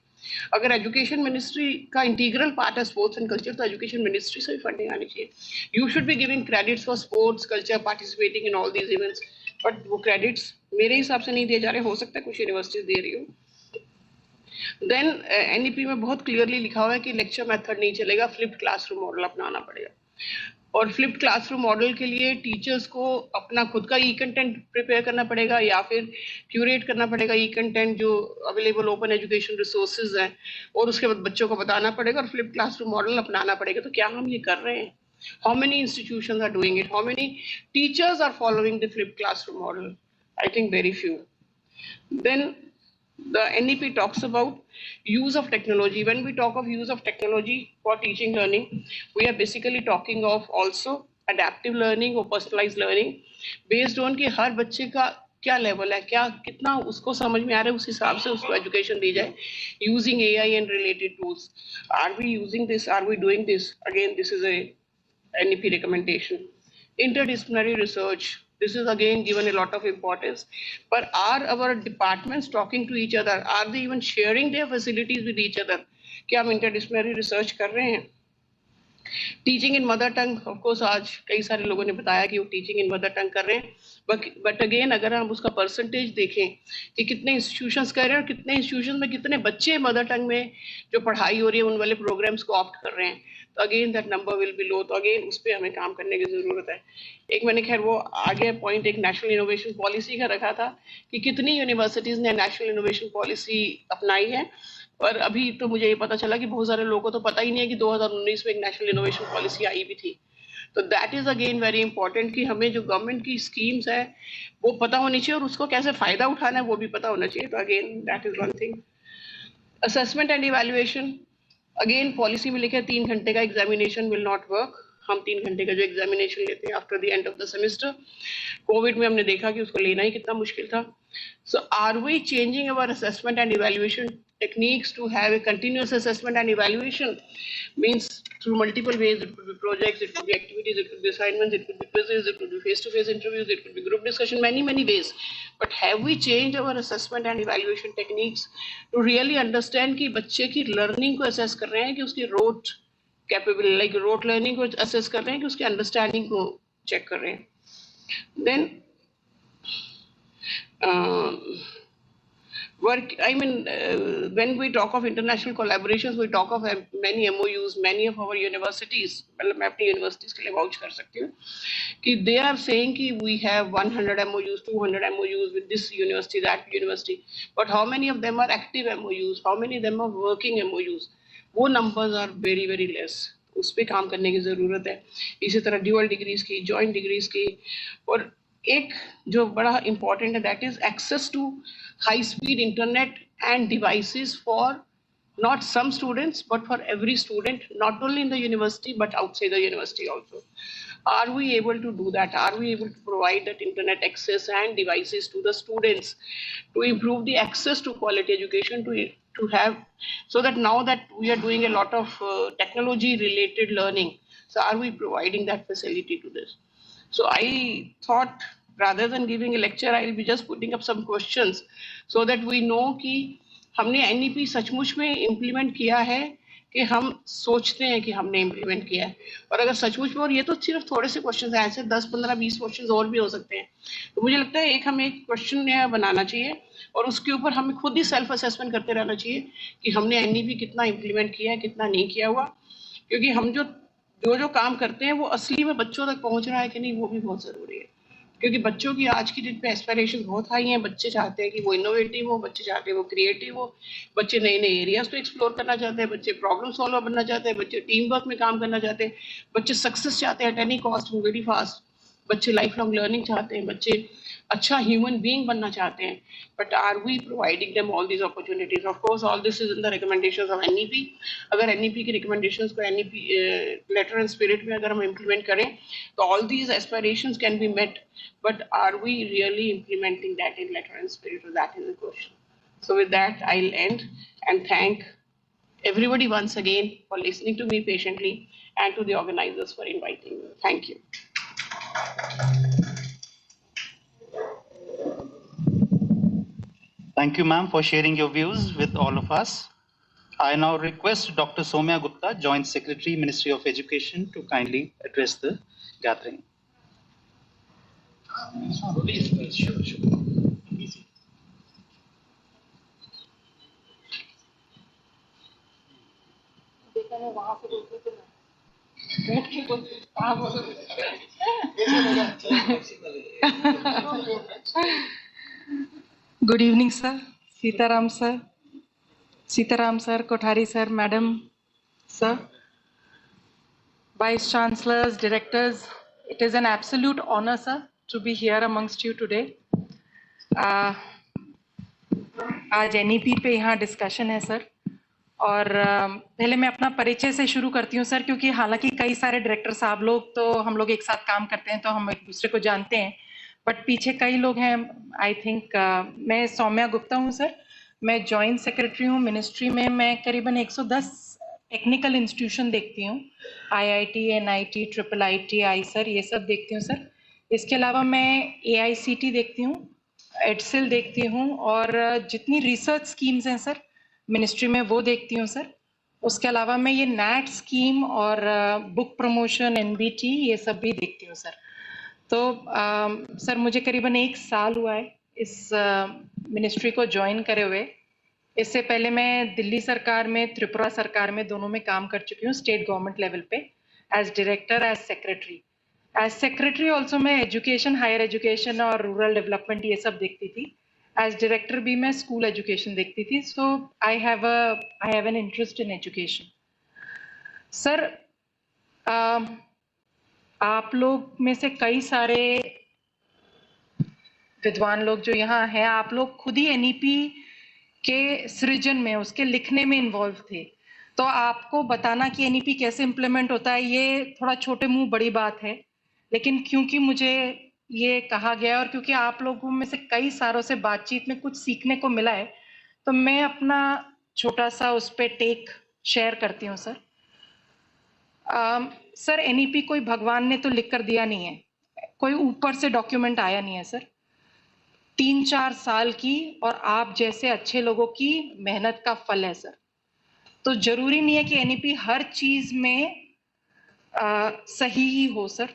अगर एजुकेशन मिनिस्ट्री का इंटीग्रल पार्ट है स्पोर्ट्स एंड कल्चर, तो एजुकेशन मिनिस्ट्री से भी फंडिंग आनी चाहिए. You should be giving credits for sports culture participating in all these events, but वो क्रेडिट्स मेरे हिसाब से नहीं दिए जा रहे. हो सकता है कुछ यूनिवर्सिटीज दे रही हो. देन एनईपी में बहुत क्लियरली लिखा हुआ है कि लेक्चर मेथड नहीं चलेगा, फ्लिप्ड क्लासरूम मॉडल अपनाना पड़ेगा. और फ्लिप्ड क्लासरूम मॉडल के लिए टीचर्स को अपना खुद का ई कंटेंट प्रिपेयर करना पड़ेगा या फिर क्यूरेट करना पड़ेगा ई कंटेंट जो अवेलेबल ओपन एजुकेशन रिसोर्सेज हैं, और उसके बाद बच्चों को बताना पड़ेगा और फ्लिप्ड क्लासरूम मॉडल अपनाना पड़ेगा. तो क्या हम ये कर रहे हैं? How many institutions are doing it? How many teachers are following the flipped classroom model? I think very few. Then the NEP talks about use of technology. When we talk of use of technology for teaching learning, we are basically talking of also adaptive learning or personalized learning based on कि हर बच्चे का क्या level है, क्या कितना उसको समझ में आ रहा है, उस हिसाब से उसको एजुकेशन दी जाए using AI and related tools. Are we using this? Are we doing this? Again, this is a NEP recommendation. Interdisciplinary research, this is again given a lot of importance. But are our departments talking to each other? Are they even sharing their facilities with each other? क्या हम interdisciplinary research कर रहे हैं? Teaching in mother tongue, of course आज कई सारे लोगों ने बताया कि वो टीचिंग इन मदर टंग कर रहे हैं, बट अगेन अगर हम उसका परसेंटेज देखें कि कितने इंस्टीट्यूशंस कर रहे हैं और कितने इंस्टीट्यूशंस में कितने बच्चे मदर टंग में जो पढ़ाई हो रही है उन वाले प्रोग्राम्स को ऑप्ट कर रहे हैं, तो again that number will be low. तो अगेन उस पर हमें काम करने की ज़रूरत है. एक मैंने खैर वो आगे पॉइंट एक नेशनल इनोवेशन पॉलिसी का रखा था कि कितनी यूनिवर्सिटीज़ ने नेशनल इनोवेशन पॉलिसी अपनाई है, और अभी तो मुझे ये पता चला कि बहुत सारे लोगों को तो पता ही नहीं है कि 2019 में एक नेशनल इनोवेशन पॉलिसी आई भी थी. तो that is again very important कि हमें जो गवर्नमेंट की स्कीम्स है वो पता होनी चाहिए और उसको कैसे फायदा उठाना है वो भी पता होना चाहिए. तो again that is one thing. Assessment and evaluation, again policy में लिखे 3 घंटे का एग्जामिनेशन विल नॉट वर्क. हम 3 घंटे का जो एग्जामिनेशन लेते हैं after the end of the semester, Covid में हमने देखा कि उसको लेना ही कितना मुश्किल था. So are we changing our assessment and evaluation techniques to have a continuous assessment and evaluation? Means through multiple ways. It could be projects, it could be activities, it could be assignments, it could be quizzes, it could be face-to-face interviews, it could be group discussion, many ways. But have we changed our assessment and evaluation techniques to really understand कि बच्चे की learning को assess कर रहे हैं, कि उसकी rote capable, like rote learning को assess कर रहे हैं, कि उसकी understanding को check कर रहे हैं. Then work, I mean, when we talk of international collaborations, we talk of many MOUs. Many of our universities, मतलब मैं अपनी universities के लिए vouch कर सकती हूँ कि they are saying कि we have 100 MOUs, 200 MOUs with this university, that university. But how many of them are active MOUs? How many of them are working MOUs? वो numbers are very less. उस पर काम करने की ज़रूरत है. इसी तरह ड्यूअल डिग्रीज की, जॉइंट डिग्रीज की, और एक जो बड़ा इंपॉर्टेंट है that is access to high speed internet and devices for not some students but for every student, not only in the university but outside the university also. Are we able to do that? Are we able to provide that internet access and devices to the students to improve the access to quality education, to have, so that now that we are doing a lot of technology related learning, so are we providing that facility to this? So I thought rather than giving a lecture, I will be just putting up some questions so that we know कि हमने NEP सचमुच में implement किया है कि हम सोचते हैं कि हमने इम्प्लीमेंट किया है. और अगर सचमुच में, और ये तो सिर्फ थोड़े से क्वेश्चन हैं, ऐसे 10, 15, 20 क्वेश्चन और भी हो सकते हैं, तो मुझे लगता है हमें एक क्वेश्चन बनाना चाहिए और उसके ऊपर हमें खुद ही सेल्फ असेसमेंट करते रहना चाहिए कि हमने एनईपी कितना इम्प्लीमेंट किया है, कितना नहीं किया हुआ. क्योंकि हम जो काम करते हैं वो असली में बच्चों तक पहुंच रहा है कि नहीं, वो भी बहुत ज़रूरी है. क्योंकि बच्चों की आज की डेट पे एस्पिरेशन बहुत हाई हैं. बच्चे चाहते हैं कि वो इनोवेटिव हो, बच्चे चाहते हैं वो क्रिएटिव हो, बच्चे नए नए एरियाज को एक्सप्लोर करना चाहते हैं, बच्चे प्रॉब्लम सॉल्वर बनना चाहते हैं, बच्चे टीम वर्क में काम करना चाहते हैं, बच्चे सक्सेस चाहते हैं at any cost, very fast, बच्चे लाइफ लॉन्ग लर्निंग चाहते हैं, बच्चे अच्छा ह्यूमन बीइंग बनना चाहते हैं. But are we providing them all these opportunities? Of course all this is in the recommendations of NEP. अगर एनईपी की रिकमेंडेशंस को एनईपी लेटर एंड स्पिरिट में अगर हम इम्प्लीमेंट करें तो all these aspirations can be met. But are we really implementing that in letter and spirit? That is the question. So with that, I'll end and thank everybody once again for listening to me patiently and to the organizers for inviting me. Thank you. Thank you, ma'am, for sharing your views with all of us. I now request Dr. Soumya Gupta, Joint Secretary, Ministry of Education, to kindly address the gathering. Good evening, sir. Sitaram, sir, Kothari, sir, Madam, sir, Vice Chancellors, Directors. It is an absolute honor, sir, to be here amongst you today. आज NEP पे यहाँ discussion है sir, और पहले मैं अपना परिचय से शुरू करती हूँ सर, क्योंकि हालांकि कई सारे डायरेक्टर साहब लोग तो हम लोग एक साथ काम करते हैं तो हम एक दूसरे को जानते हैं, बट पीछे कई लोग हैं. आई थिंक मैं सौम्या गुप्ता हूँ सर, मैं जॉइंट सेक्रेटरी हूँ मिनिस्ट्री में. मैं करीबन 110 टेक्निकल इंस्टीट्यूशन देखती हूँ, IIT, NIT, IIIT, आईसर, ये सब देखती हूँ सर. इसके अलावा मैं AICT देखती हूँ, एडसेल देखती हूँ, और जितनी रिसर्च स्कीम्स हैं सर मिनिस्ट्री में वो देखती हूँ सर. उसके अलावा मैं ये NAT स्कीम और बुक प्रमोशन, NBT, ये सब भी देखती हूँ सर. तो सर मुझे करीबन 1 साल हुआ है इस मिनिस्ट्री को ज्वाइन करे हुए. इससे पहले मैं दिल्ली सरकार में, त्रिपुरा सरकार में, दोनों में काम कर चुकी हूँ, स्टेट गवर्नमेंट लेवल पे, as director, as secretary. As secretary also मैं एजुकेशन, हायर एजुकेशन और रूरल डेवलपमेंट ये सब देखती थी. एज डायरेक्टर भी मैं स्कूल एजुकेशन देखती थी. So I have an interest in education. Sir आप लोग में से कई सारे विद्वान लोग जो यहाँ हैं, आप लोग खुद ही NEP के सृजन में, उसके लिखने में इन्वॉल्व थे. तो आपको बताना कि NEP कैसे इम्प्लीमेंट होता है ये थोड़ा छोटे मुंह बड़ी बात है, लेकिन क्योंकि मुझे ये कहा गया और क्योंकि आप लोगों में से कई सारों से बातचीत में कुछ सीखने को मिला है, तो मैं अपना छोटा सा उस पर टेक शेयर करती हूँ सर. सर NEP कोई भगवान ने तो लिख कर दिया नहीं है, कोई ऊपर से डॉक्यूमेंट आया नहीं है सर. 3-4 साल की और आप जैसे अच्छे लोगों की मेहनत का फल है सर. तो जरूरी नहीं है कि NEP हर चीज में सही ही हो सर,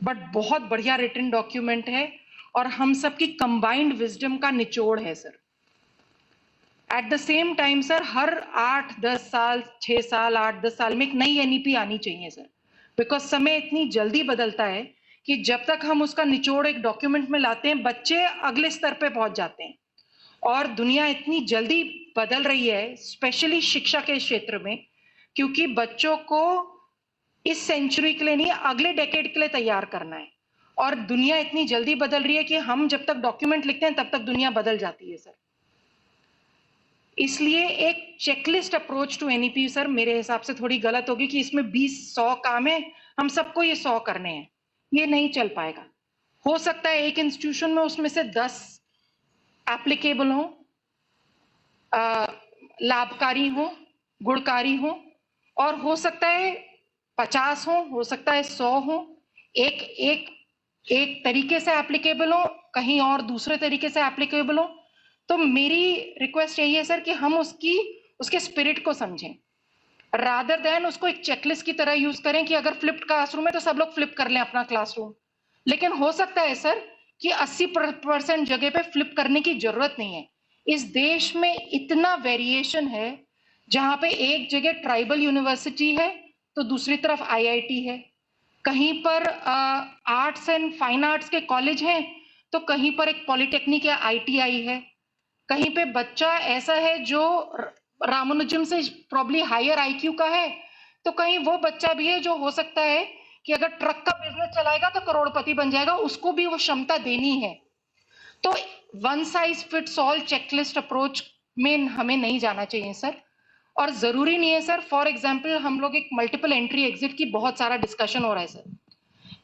बट बहुत बढ़िया रिटन डॉक्यूमेंट है और हम सबकी कंबाइंड विजडम का निचोड़ है sir. At the same time sir, हर 8-10 साल, 6 साल, 8-10 साल में एक नई NEP आनी चाहिए सर, बिकॉज समय इतनी जल्दी बदलता है कि जब तक हम उसका निचोड़ एक डॉक्यूमेंट में लाते हैं, बच्चे अगले स्तर पे पहुंच जाते हैं. और दुनिया इतनी जल्दी बदल रही है, स्पेशली शिक्षा के क्षेत्र में, क्योंकि बच्चों को इस सेंचुरी के लिए नहीं, अगले डेकेड के लिए तैयार करना है. और दुनिया इतनी जल्दी बदल रही है कि हम जब तक डॉक्यूमेंट लिखते हैं तब तक दुनिया बदल जाती है सर. इसलिए एक checklist approach to NEP sir मेरे हिसाब से थोड़ी गलत होगी कि इसमें 20-100 काम है, हम सबको ये 100 करने हैं, ये नहीं चल पाएगा. हो सकता है एक इंस्टीट्यूशन में उसमें से 10 एप्लीकेबल हो, लाभकारी हो, गुणकारी हो, और हो सकता है 50 हो सकता है 100 हो. एक तरीके से एप्लीकेबल हो, कहीं और दूसरे तरीके से एप्लीकेबल हो. तो मेरी रिक्वेस्ट यही है सर कि हम उसके स्पिरिट को समझें, रादर देन उसको एक चेकलिस्ट की तरह यूज करें कि अगर फ्लिप्ड क्लासरूम है तो सब लोग फ्लिप कर लें अपना क्लासरूम. लेकिन हो सकता है सर कि 80% जगह पे फ्लिप करने की जरूरत नहीं है. इस देश में इतना वेरिएशन है, जहां पे एक जगह ट्राइबल यूनिवर्सिटी है तो दूसरी तरफ IIT है, कहीं पर आर्ट्स एंड फाइन आर्ट्स के कॉलेज हैं तो कहीं पर एक पॉलिटेक्निक या ITI है, कहीं पे बच्चा ऐसा है जो रामानुजम से प्रॉब्ली हायर IQ का है, तो कहीं वो बच्चा भी है जो हो सकता है कि अगर ट्रक का बिजनेस चलाएगा तो करोड़पति बन जाएगा, उसको भी वो क्षमता देनी है. तो one size fits all checklist approach में हमें नहीं जाना चाहिए सर. और जरूरी नहीं है सर, फॉर एग्जाम्पल हम लोग एक मल्टीपल एंट्री एग्जिट की बहुत सारा डिस्कशन हो रहा है सर,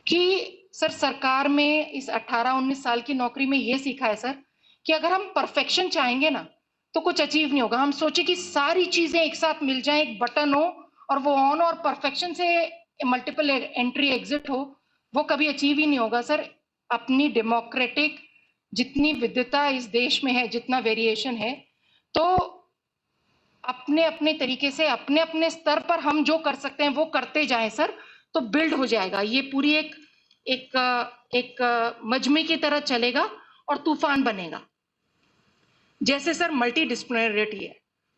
कि सर सरकार में इस 18-19 साल की नौकरी में ये सीखा है सर कि अगर हम परफेक्शन चाहेंगे ना तो कुछ अचीव नहीं होगा. हम सोचे कि सारी चीजें एक साथ मिल जाएं, एक बटन हो और वो ऑन, और परफेक्शन से मल्टीपल एंट्री एग्जिट हो, वो कभी अचीव ही नहीं होगा सर. अपनी डेमोक्रेटिक जितनी विविधता इस देश में है, जितना वेरिएशन है, तो अपने अपने तरीके से अपने अपने स्तर पर हम जो कर सकते हैं वो करते जाएं सर, तो बिल्ड हो जाएगा। ये पूरी एक मजमे की तरह चलेगा और तूफान बनेगा। जैसे सर मल्टी डिसिप्लिनरिटी है,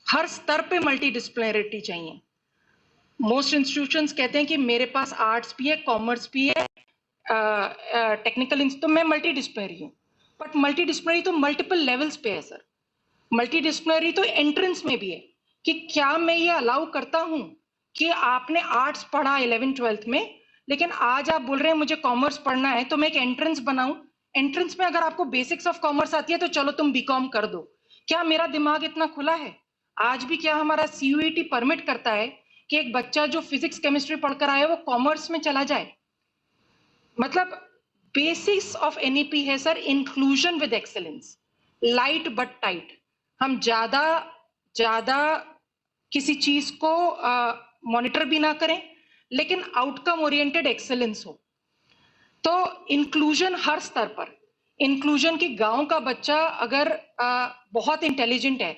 हर स्तर पे मल्टी डिसिप्लिनरिटी चाहिए। मोस्ट इंस्टीट्यूशंस कहते हैं कि मेरे पास आर्ट्स भी है, कॉमर्स भी है, टेक्निकल, तो मैं मल्टी डिसिप्लिनरी हूँ। बट मल्टी डिसिप्लिनरी तो मल्टीपल लेवल्स पे है सर। मल्टी डिसिप्लिनरी तो एंट्रेंस में भी है कि क्या मैं ये अलाउ करता हूं कि आपने आर्ट्स पढ़ा 11th-12th में, लेकिन आज आप बोल रहे हैं मुझे कॉमर्स पढ़ना है, तो मैं एक एंट्रेंस बनाऊं। एंट्रेंस में अगर आपको बेसिक्स ऑफ कॉमर्स आती है तो चलो तुम बीकॉम कर दो। क्या मेरा दिमाग इतना खुला है? आज भी क्या हमारा सीयूईटी परमिट करता है कि एक बच्चा जो फिजिक्स केमिस्ट्री पढ़कर आया वो कॉमर्स में चला जाए? मतलब बेसिक्स ऑफ एनईपी है sir inclusion with excellence, light but tight. हम ज्यादा किसी चीज को मॉनिटर भी ना करें, लेकिन आउटकम ओरिएंटेड एक्सेलेंस हो। तो इंक्लूजन हर स्तर पर, इंक्लूजन की गांव का बच्चा अगर बहुत इंटेलिजेंट है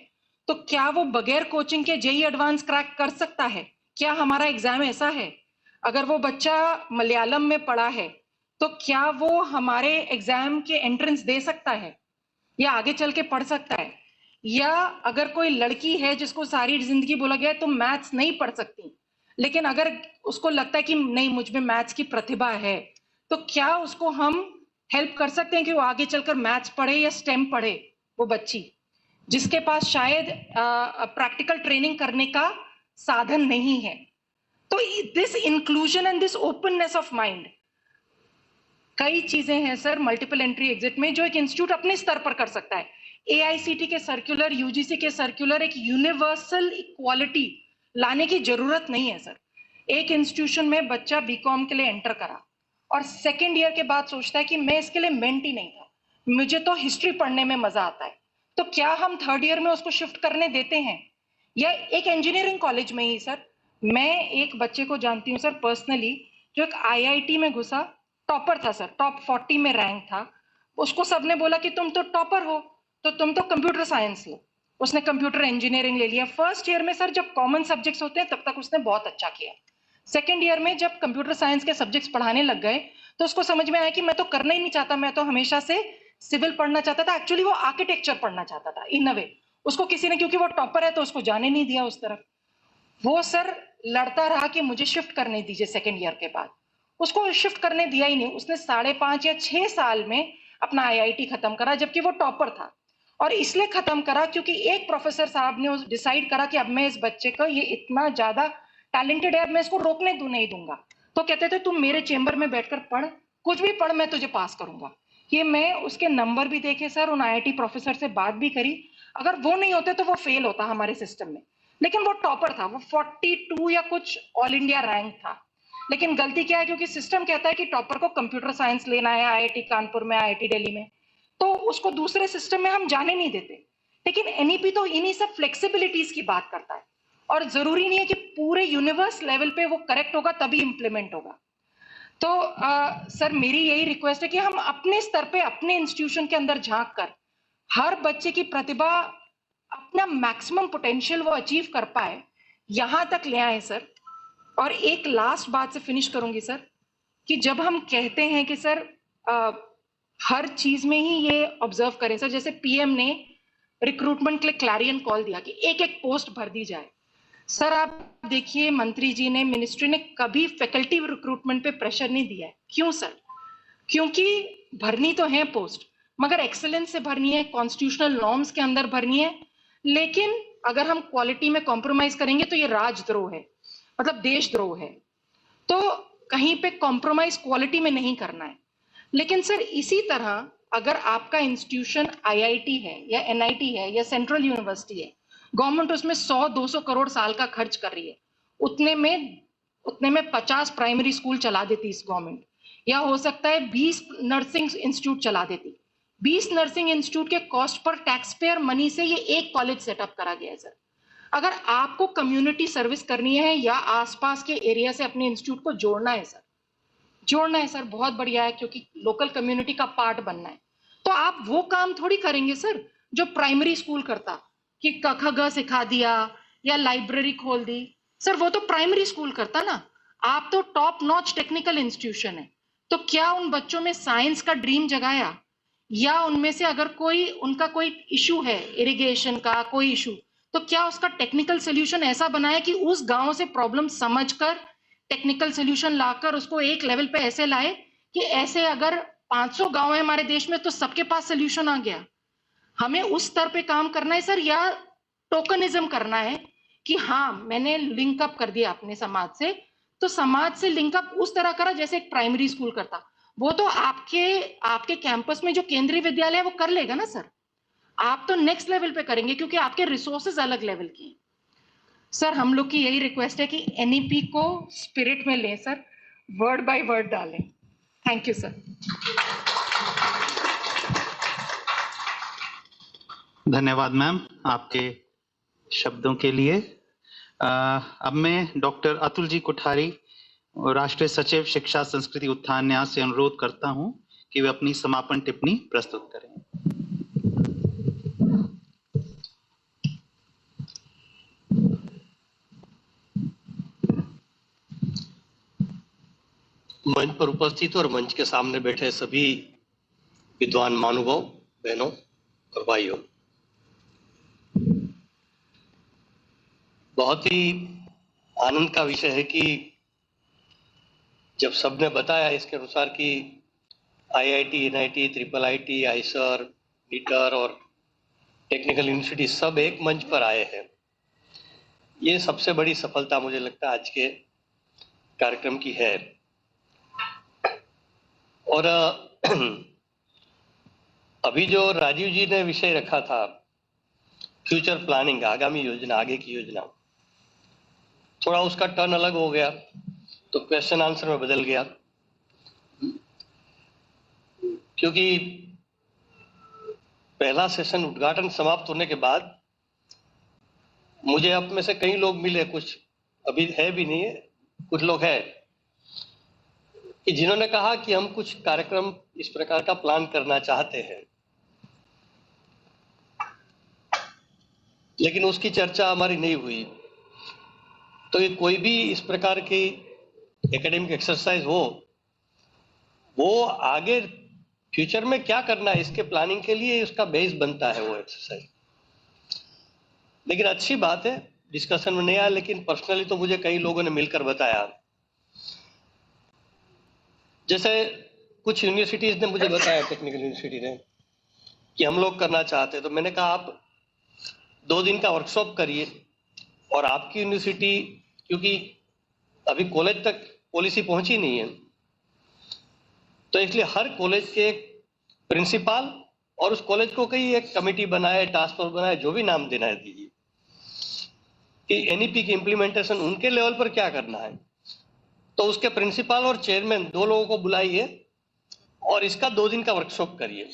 तो क्या वो बगैर कोचिंग के जेई एडवांस क्रैक कर सकता है? क्या हमारा एग्जाम ऐसा है? अगर वो बच्चा मलयालम में पढ़ा है तो क्या वो हमारे एग्जाम के एंट्रेंस दे सकता है या आगे चल के पढ़ सकता है? या अगर कोई लड़की है जिसको सारी जिंदगी बोला गया है तो मैथ्स नहीं पढ़ सकती, लेकिन अगर उसको लगता है कि नहीं मुझ में मैथ्स की प्रतिभा है, तो क्या उसको हम हेल्प कर सकते हैं कि वो आगे चलकर मैथ्स पढ़े या स्टेम पढ़े? वो बच्ची जिसके पास शायद प्रैक्टिकल ट्रेनिंग करने का साधन नहीं है। तो this inclusion and this openness of mind, कई चीजें हैं सर मल्टीपल एंट्री एग्जिट में जो एक इंस्टीट्यूट अपने स्तर पर कर सकता है। एआईसीटी के सर्कुलर, यूजीसी के सर्कुलर एक यूनिवर्सल इक्वालिटी लाने की जरूरत नहीं है सर। एक इंस्टीट्यूशन में बच्चा बीकॉम के लिए एंटर करा और सेकेंड ईयर के बाद सोचता है कि मैं इसके लिए मेंट ही नहीं था, मुझे तो हिस्ट्री पढ़ने में मजा आता है, तो क्या हम थर्ड ईयर में उसको शिफ्ट करने देते हैं? या एक इंजीनियरिंग कॉलेज में ही सर, मैं एक बच्चे को जानती हूँ सर पर्सनली, जो एक आईआईटी में घुसा, टॉपर था सर, टॉप 40 में रैंक था। उसको सबने बोला कि तुम तो टॉपर हो तो तुम तो कंप्यूटर साइंस लो। उसने कंप्यूटर इंजीनियरिंग ले लिया। फर्स्ट ईयर में सर जब कॉमन सब्जेक्ट्स होते हैं तब तक उसने बहुत अच्छा किया। सेकेंड ईयर में जब कंप्यूटर साइंस के सब्जेक्ट्स पढ़ाने लग गए तो उसको समझ में आया कि मैं तो करना ही नहीं चाहता, मैं तो हमेशा से सिविल पढ़ना चाहता था। एक्चुअली वो आर्किटेक्चर पढ़ना चाहता था इन अ वे। उसको किसी ने, क्योंकि वो टॉपर है तो उसको जाने नहीं दिया उस तरफ। वो सर लड़ता रहा कि मुझे शिफ्ट करने दीजिए सेकेंड ईयर के बाद, उसको शिफ्ट करने दिया ही नहीं। उसने 5.5 या 6 साल में अपना आईआईटी खत्म करा, जबकि वो टॉपर था। और इसलिए खत्म करा क्योंकि एक प्रोफेसर साहब ने डिसाइड करा कि अब मैं इस बच्चे को, ये इतना ज्यादा टैलेंटेड है, अब मैं इसको रोकने नहीं दूंगा। तो कहते थे तुम मेरे चेंबर में बैठकर पढ़, कुछ भी पढ़, मैं तुझे पास करूंगा। ये मैं उसके नंबर भी देखे सर, उन आईआईटी प्रोफेसर से बात भी करी। अगर वो नहीं होते तो वो फेल होता हमारे सिस्टम में। लेकिन वो टॉपर था, वो 42 या कुछ ऑल इंडिया रैंक था। लेकिन गलती क्या है, क्योंकि सिस्टम कहता है कि टॉपर को कंप्यूटर साइंस लेना है आईआईटी कानपुर में, आईआईटी दिल्ली में, तो उसको दूसरे सिस्टम में हम जाने नहीं देते। लेकिन एनईपी तो इन्हीं सब फ्लेक्सिबिलिटीज की बात करता है, और जरूरी नहीं है कि पूरे यूनिवर्स लेवल पे वो करेक्ट होगा तभी इंप्लीमेंट होगा। तो सर मेरी यही रिक्वेस्ट है कि हम अपने स्तर पे, अपने इंस्टीट्यूशन के अंदर झांक कर हर बच्चे की प्रतिभा, अपना मैक्सिमम पोटेंशियल वो अचीव कर पाए, यहां तक ले आए सर। और एक लास्ट बात से फिनिश करूंगी सर, कि जब हम कहते हैं कि सर हर चीज में ही ये ऑब्जर्व करें सर, जैसे पीएम ने रिक्रूटमेंट के लिए क्लैरियन कॉल दिया कि एक एक पोस्ट भर दी जाए। सर आप देखिए, मंत्री जी ने, मिनिस्ट्री ने कभी फैकल्टी रिक्रूटमेंट पे प्रेशर नहीं दिया है। क्यों सर? क्योंकि भरनी तो है पोस्ट, मगर एक्सेलेंस से भरनी है, कॉन्स्टिट्यूशनल नॉर्म्स के अंदर भरनी है। लेकिन अगर हम क्वालिटी में कॉम्प्रोमाइज करेंगे तो ये राजद्रोह है, मतलब देशद्रोह है। तो कहीं पे कॉम्प्रोमाइज क्वालिटी में नहीं करना है। लेकिन सर इसी तरह अगर आपका इंस्टीट्यूशन आईआईटी है या एनआईटी है या सेंट्रल यूनिवर्सिटी है, गवर्नमेंट उसमें 100-200 करोड़ साल का खर्च कर रही है, उतने में 50 प्राइमरी स्कूल चला देती इस गवर्नमेंट, या हो सकता है 20 नर्सिंग इंस्टीट्यूट चला देती। 20 नर्सिंग इंस्टीट्यूट के cost per tax payer money से ये एक कॉलेज सेटअप करा गया है सर। अगर आपको कम्युनिटी सर्विस करनी है या आसपास के एरिया से अपने इंस्टीट्यूट को जोड़ना है सर, बहुत बढ़िया है, क्योंकि लोकल कम्युनिटी का पार्ट बनना है। तो आप वो काम थोड़ी करेंगे सर जो प्राइमरी स्कूल करता, कि क ख ग सिखा दिया या लाइब्रेरी खोल दी। सर वो तो प्राइमरी स्कूल करता ना, आप तो टॉप नॉच टेक्निकल इंस्टीट्यूशन है, तो क्या उन बच्चों में साइंस का ड्रीम जगाया? या उनमें से अगर कोई उनका कोई इशू है इरिगेशन का कोई इशू, तो क्या उसका टेक्निकल सोल्यूशन ऐसा बनाया कि उस गांव से प्रॉब्लम समझकर टेक्निकल सोल्यूशन लाकर उसको एक लेवल पे ऐसे लाए कि ऐसे अगर 500 गांव है हमारे देश में तो सबके पास सोल्यूशन आ गया। हमें उस स्तर पे काम करना है सर, या टोकनिज्म करना है कि हाँ मैंने लिंक अप कर दिया अपने समाज से, तो समाज से लिंक अप उस तरह करा जैसे एक प्राइमरी स्कूल करता। वो तो आपके कैंपस में जो केंद्रीय विद्यालय है वो कर लेगा ना सर, आप तो नेक्स्ट लेवल पे करेंगे क्योंकि आपके रिसोर्सेज अलग लेवल की हैं। सर हम लोग की यही रिक्वेस्ट है कि एनईपी को स्पिरिट में लें सर, वर्ड बाय वर्ड डालें। Thank you sir. धन्यवाद मैम आपके शब्दों के लिए। अब मैं डॉक्टर अतुल जी कुठारी, राष्ट्रीय सचिव शिक्षा संस्कृति उत्थान न्यास से अनुरोध करता हूं कि वे अपनी समापन टिप्पणी प्रस्तुत करें। मंच पर उपस्थित और मंच के सामने बैठे सभी विद्वान महानुभाव, बहनों और भाइयों, बहुत ही आनंद का विषय है कि जब सबने बताया इसके अनुसार कि IIT, NIT, triple IT, Eicher, नीटर और टेक्निकल यूनिवर्सिटी सब एक मंच पर आए हैं, ये सबसे बड़ी सफलता मुझे लगता है आज के कार्यक्रम की है। और अभी जो राजीव जी ने विषय रखा था फ्यूचर प्लानिंग, आगामी योजना, आगे की योजना, थोड़ा उसका टर्न अलग हो गया तो क्वेश्चन आंसर में बदल गया, क्योंकि पहला सेशन उद्घाटन समाप्त होने के बाद मुझे आप में से कई लोग मिले, कुछ अभी है भी नहीं है, कुछ लोग हैं कि जिन्होंने कहा कि हम कुछ कार्यक्रम इस प्रकार का प्लान करना चाहते हैं, लेकिन उसकी चर्चा हमारी नहीं हुई। तो ये कोई भी इस प्रकार की एकेडमिक एक्सरसाइज हो, वो आगे फ्यूचर में क्या करना है इसके प्लानिंग के लिए उसका बेस बनता है वो एक्सरसाइज। लेकिन अच्छी बात है, डिस्कशन में नहीं आया, लेकिन पर्सनली तो मुझे कई लोगों ने मिलकर बताया, जैसे कुछ यूनिवर्सिटीज ने मुझे बताया, टेक्निकल यूनिवर्सिटी ने, कि हम लोग करना चाहते हैं। तो मैंने कहा आप 2 दिन का वर्कशॉप करिए, और आपकी यूनिवर्सिटी, क्योंकि अभी कॉलेज तक पॉलिसी पहुंची नहीं है, तो इसलिए हर कॉलेज के एक प्रिंसिपल और उस कॉलेज को कई एक कमेटी बनाए, टास्क फोर्स बनाए, जो भी नाम देना है दीजिए, कि एनईपी की इम्प्लीमेंटेशन उनके लेवल पर क्या करना है। तो उसके प्रिंसिपल और चेयरमैन 2 लोगों को बुलाइए और इसका 2 दिन का वर्कशॉप करिए।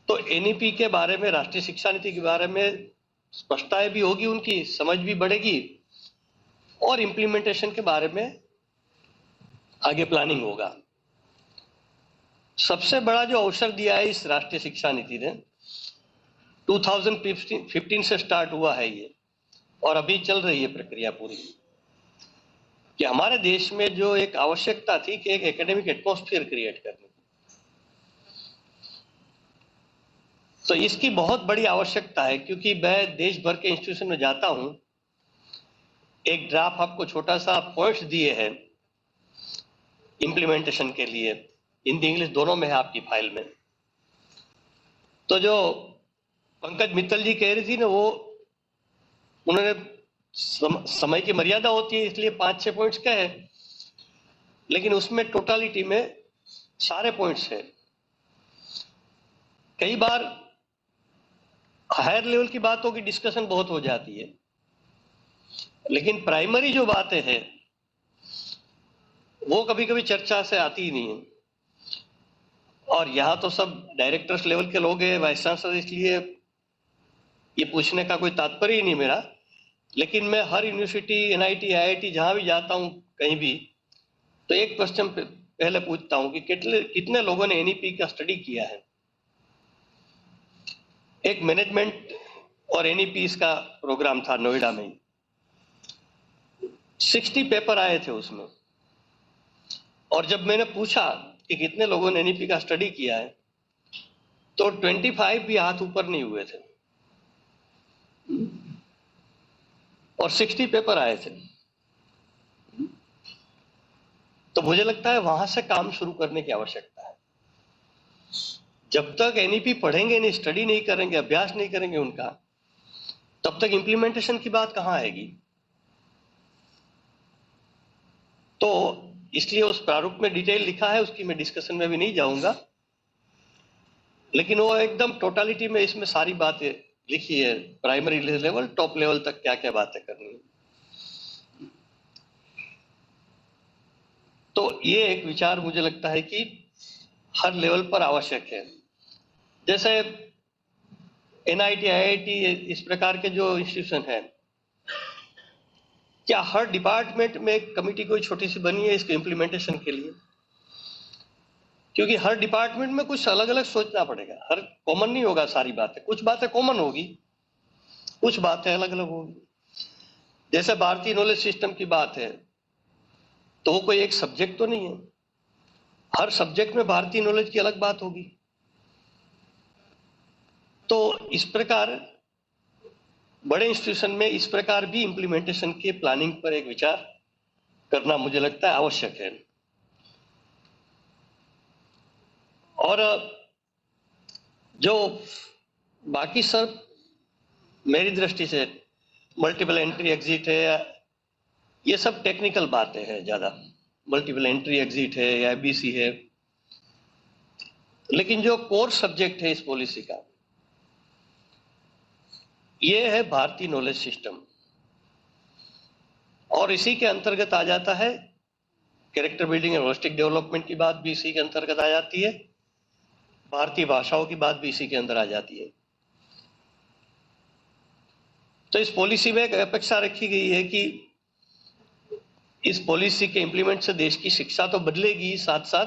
तो एनईपी के बारे में, राष्ट्रीय शिक्षा नीति के बारे में स्पष्टता भी होगी, उनकी समझ भी बढ़ेगी, और इम्प्लीमेंटेशन के बारे में आगे प्लानिंग होगा। सबसे बड़ा जो अवसर दिया है इस राष्ट्रीय शिक्षा नीति ने, 2015 से स्टार्ट हुआ है ये, और अभी चल रही है प्रक्रिया पूरी, कि हमारे देश में जो एक आवश्यकता थी कि एक एकेडमिक एटमॉस्फेयर क्रिएट करनी, तो इसकी बहुत बड़ी आवश्यकता है। क्योंकि मैं देश भर के इंस्टीट्यूशन में जाता हूं, एक ड्राफ्ट आपको छोटा सा पॉइंट्स दिए हैं इम्प्लीमेंटेशन के लिए, हिंदी इंग्लिश दोनों में है आपकी फाइल में। तो जो पंकज मित्तल जी कह रही थी ना, वो उन्होंने समय की मर्यादा होती है इसलिए 5-6 पॉइंट्स कहे, लेकिन उसमें टोटलिटी में सारे पॉइंट्स हैं। कई बार हायर लेवल की बातों की डिस्कशन बहुत हो जाती है, लेकिन प्राइमरी जो बातें हैं वो कभी कभी चर्चा से आती ही नहीं है। और यहाँ तो सब डायरेक्टर्स लेवल के लोग हैं, वाइस चांसलर, इसलिए ये पूछने का कोई तात्पर्य ही नहीं मेरा। लेकिन मैं हर यूनिवर्सिटी, एनआईटी, आईआईटी जहां भी जाता हूं कहीं भी, तो एक क्वेश्चन पहले पूछता हूं कि कितने लोगों ने एनईपी का स्टडी किया है। एक मैनेजमेंट और NEP का प्रोग्राम था नोएडा में। 60 पेपर आए थे उसमें, और जब मैंने पूछा कि कितने लोगों ने NEP का स्टडी किया है, तो 25 भी हाथ ऊपर नहीं हुए थे, और 60 पेपर आए थे। तो मुझे लगता है वहां से काम शुरू करने की आवश्यकता है। जब तक NEP पढ़ेंगे नहीं, स्टडी नहीं करेंगे, अभ्यास नहीं करेंगे उनका, तब तक इंप्लीमेंटेशन की बात कहां आएगी। तो इसलिए उस प्रारूप में डिटेल लिखा है, उसकी मैं डिस्कशन में भी नहीं जाऊंगा, लेकिन वो एकदम टोटालिटी में इसमें सारी बातें लिखी है, प्राइमरी लेवल टॉप लेवल तक क्या क्या बातें करनी है। तो ये एक विचार मुझे लगता है कि हर लेवल पर आवश्यक है। जैसे NIT, IIT इस प्रकार के जो इंस्टीट्यूशन है, क्या हर डिपार्टमेंट में एक कमिटी कोई छोटी सी बनी है इसके इम्प्लीमेंटेशन के लिए? क्योंकि हर डिपार्टमेंट में कुछ अलग अलग सोचना पड़ेगा, हर कॉमन नहीं होगा सारी बातें, कुछ बातें कॉमन होगी, कुछ बातें अलग अलग होगी। जैसे भारतीय नॉलेज सिस्टम की बात है, तो वो कोई एक सब्जेक्ट तो नहीं है, हर सब्जेक्ट में भारतीय नॉलेज की अलग बात होगी। तो इस प्रकार बड़े इंस्टीट्यूशन में इस प्रकार भी इम्प्लीमेंटेशन के प्लानिंग पर एक विचार करना मुझे लगता है आवश्यक है। और जो बाकी सब मेरी दृष्टि से मल्टीपल एंट्री एग्जिट है, ये सब टेक्निकल बातें हैं ज्यादा। मल्टीपल एंट्री एग्जिट है या ABC है, लेकिन जो कोर सब्जेक्ट है इस पॉलिसी का, ये है भारतीय नॉलेज सिस्टम, और इसी के अंतर्गत आ जाता है character building and holistic development की बात भी इसी के अंतर्गत आ जाती है, भारतीय भाषाओं की बात भी इसी के अंदर आ जाती है। तो इस पॉलिसी में एक अपेक्षा रखी गई है कि इस पॉलिसी के इम्प्लीमेंट से देश की शिक्षा तो बदलेगी, साथ साथ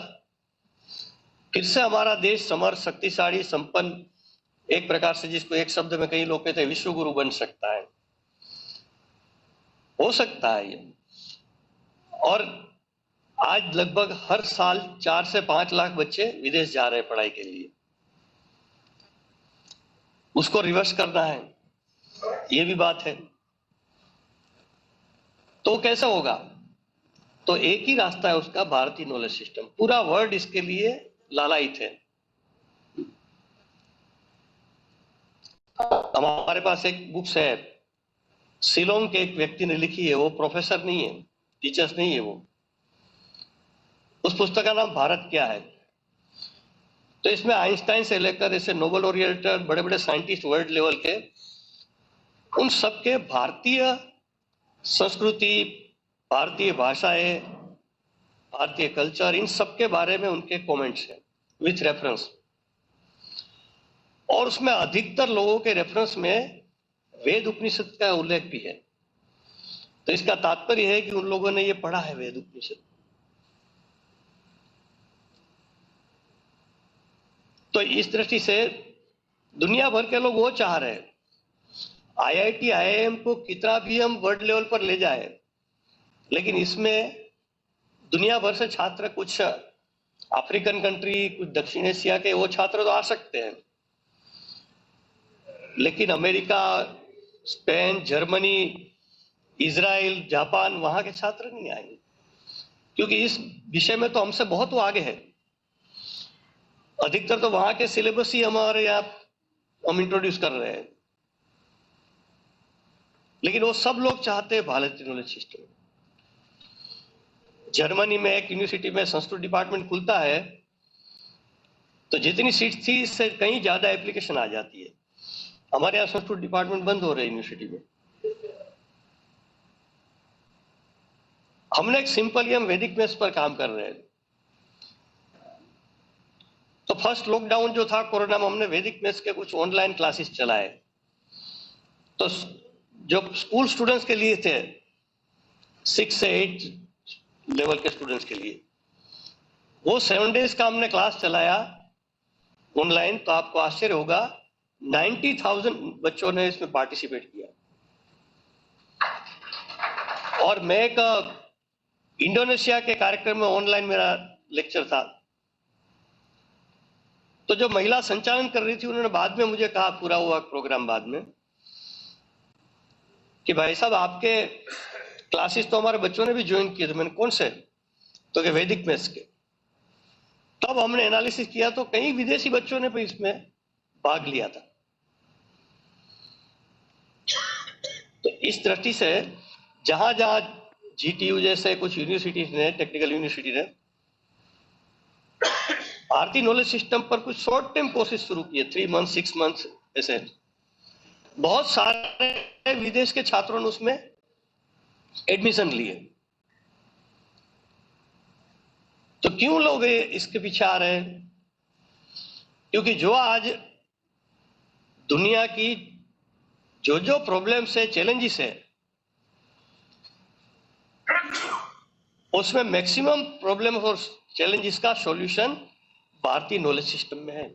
फिर से हमारा देश समर्थ, शक्तिशाली, संपन्न, एक प्रकार से जिसको एक शब्द में कई लोग कहते हैं विश्व गुरु बन सकता है, हो सकता है ये। और आज लगभग हर साल 4 से 5 लाख बच्चे विदेश जा रहे हैं पढ़ाई के लिए, उसको रिवर्स करना है, ये भी बात है। तो कैसा होगा? तो एक ही रास्ता है उसका, भारतीय नॉलेज सिस्टम। पूरा वर्ल्ड इसके लिए लालायित है। हमारे पास एक बुक्स है, शिलोंग के एक व्यक्ति ने लिखी है, वो प्रोफेसर नहीं है, टीचर्स नहीं है वो। उस पुस्तक का नाम भारत क्या है। तो इसमें आइंस्टाइन से लेकर ऐसे नोबेल लॉरिएट, बड़े बड़े साइंटिस्ट वर्ल्ड लेवल के, उन सबके भारतीय संस्कृति, भारतीय भाषाएं, भारतीय कल्चर, इन सब के बारे में उनके कमेंट्स हैं विथ रेफरेंस। और उसमें अधिकतर लोगों के रेफरेंस में वेद उपनिषद का उल्लेख भी है। तो इसका तात्पर्य है कि उन लोगों ने ये पढ़ा है वेद उपनिषद। तो इस दृष्टि से दुनिया भर के लोग वो चाह रहे हैं, IIT, IIM को कितना भी हम वर्ल्ड लेवल पर ले जाए, लेकिन इसमें दुनिया भर से छात्र, कुछ अफ्रीकन कंट्री, कुछ दक्षिण एशिया के वो छात्र तो आ सकते हैं, लेकिन America, Spain, Germany, Israel, Japan, वहां के छात्र नहीं आएंगे, क्योंकि इस विषय में तो हमसे बहुत वो आगे है। अधिकतर तो वहां के सिलेबस ही हमारे यहाँ हम इंट्रोड्यूस कर रहे हैं, लेकिन वो सब लोग चाहते हैं भारतीय नॉलेज सिस्टम। जर्मनी में एक यूनिवर्सिटी में संस्कृत डिपार्टमेंट खुलता है, तो जितनी सीट थी इससे कहीं ज्यादा एप्लीकेशन आ जाती है। हमारे यहाँ संस्कृत डिपार्टमेंट बंद हो रहे हैं यूनिवर्सिटी में। हमने एक सिंपल हम वैदिक मैथ्स पर काम कर रहे हैं। तो फर्स्ट लॉकडाउन जो था कोरोना में, हमने वैदिक मैथ्स के कुछ ऑनलाइन क्लासेस चलाए। तो जो स्कूल स्टूडेंट्स के लिए थे, 6 से 8 लेवल के स्टूडेंट्स के लिए, वो 7 डेज का हमने क्लास चलाया ऑनलाइन। तो आपको आश्चर्य होगा, 90,000 बच्चों ने इसमें पार्टिसिपेट किया। और मैं एक इंडोनेशिया के कार्यक्रम में ऑनलाइन मेरा लेक्चर था, तो जो महिला संचालन कर रही थी उन्होंने बाद में मुझे कहा, पूरा हुआ प्रोग्राम बाद में, कि भाई साहब आपके क्लासेस तो हमारे बच्चों ने भी ज्वाइन किए थे। मैंने कौन से? तो कि वैदिक मैथ्स के। तब हमने एनालिसिस किया तो कई विदेशी बच्चों ने भी इसमें भाग लिया था। तो इस दृष्टि से जहां जहां जीटीयू जैसे कुछ यूनिवर्सिटीज ने, टेक्निकल यूनिवर्सिटी ने भारतीय नॉलेज सिस्टम पर कुछ शॉर्ट टर्म कोर्सेज शुरू किए, 3 मंथ 6 मंथ ऐसे, बहुत सारे विदेश के छात्रों ने उसमें एडमिशन लिए। तो क्यों लोग इसके पीछे आ रहे हैं? क्योंकि जो आज दुनिया की जो प्रॉब्लम्स है, चैलेंजेस है, उसमें मैक्सिमम प्रॉब्लम और चैलेंजेस का सॉल्यूशन भारतीय नॉलेज सिस्टम में है।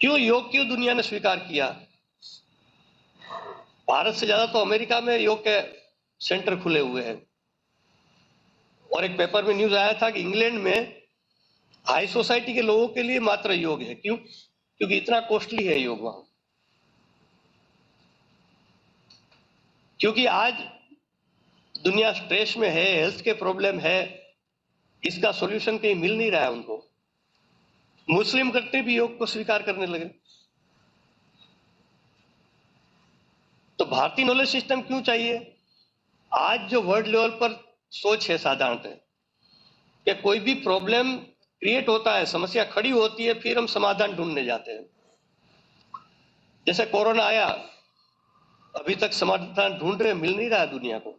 क्यों योग क्यों दुनिया ने स्वीकार किया? भारत से ज्यादा तो अमेरिका में योग के सेंटर खुले हुए हैं। और एक पेपर में न्यूज आया था कि इंग्लैंड में हाई सोसाइटी के लोगों के लिए मात्र योग है। क्यों? क्योंकि इतना कॉस्टली है योग वहां। क्योंकि आज दुनिया स्ट्रेस में है, हेल्थ के प्रॉब्लम है, इसका सॉल्यूशन कहीं मिल नहीं रहा है उनको। मुस्लिम करते भी योग को स्वीकार करने लगे। तो भारतीय नॉलेज सिस्टम क्यों चाहिए? आज जो वर्ल्ड लेवल पर सोच है साधारणतः कि कोई भी प्रॉब्लम क्रिएट होता है, समस्या खड़ी होती है, फिर हम समाधान ढूंढने जाते हैं। जैसे कोरोना आया, अभी तक समाधान ढूंढ रहे, मिल नहीं रहा है दुनिया को,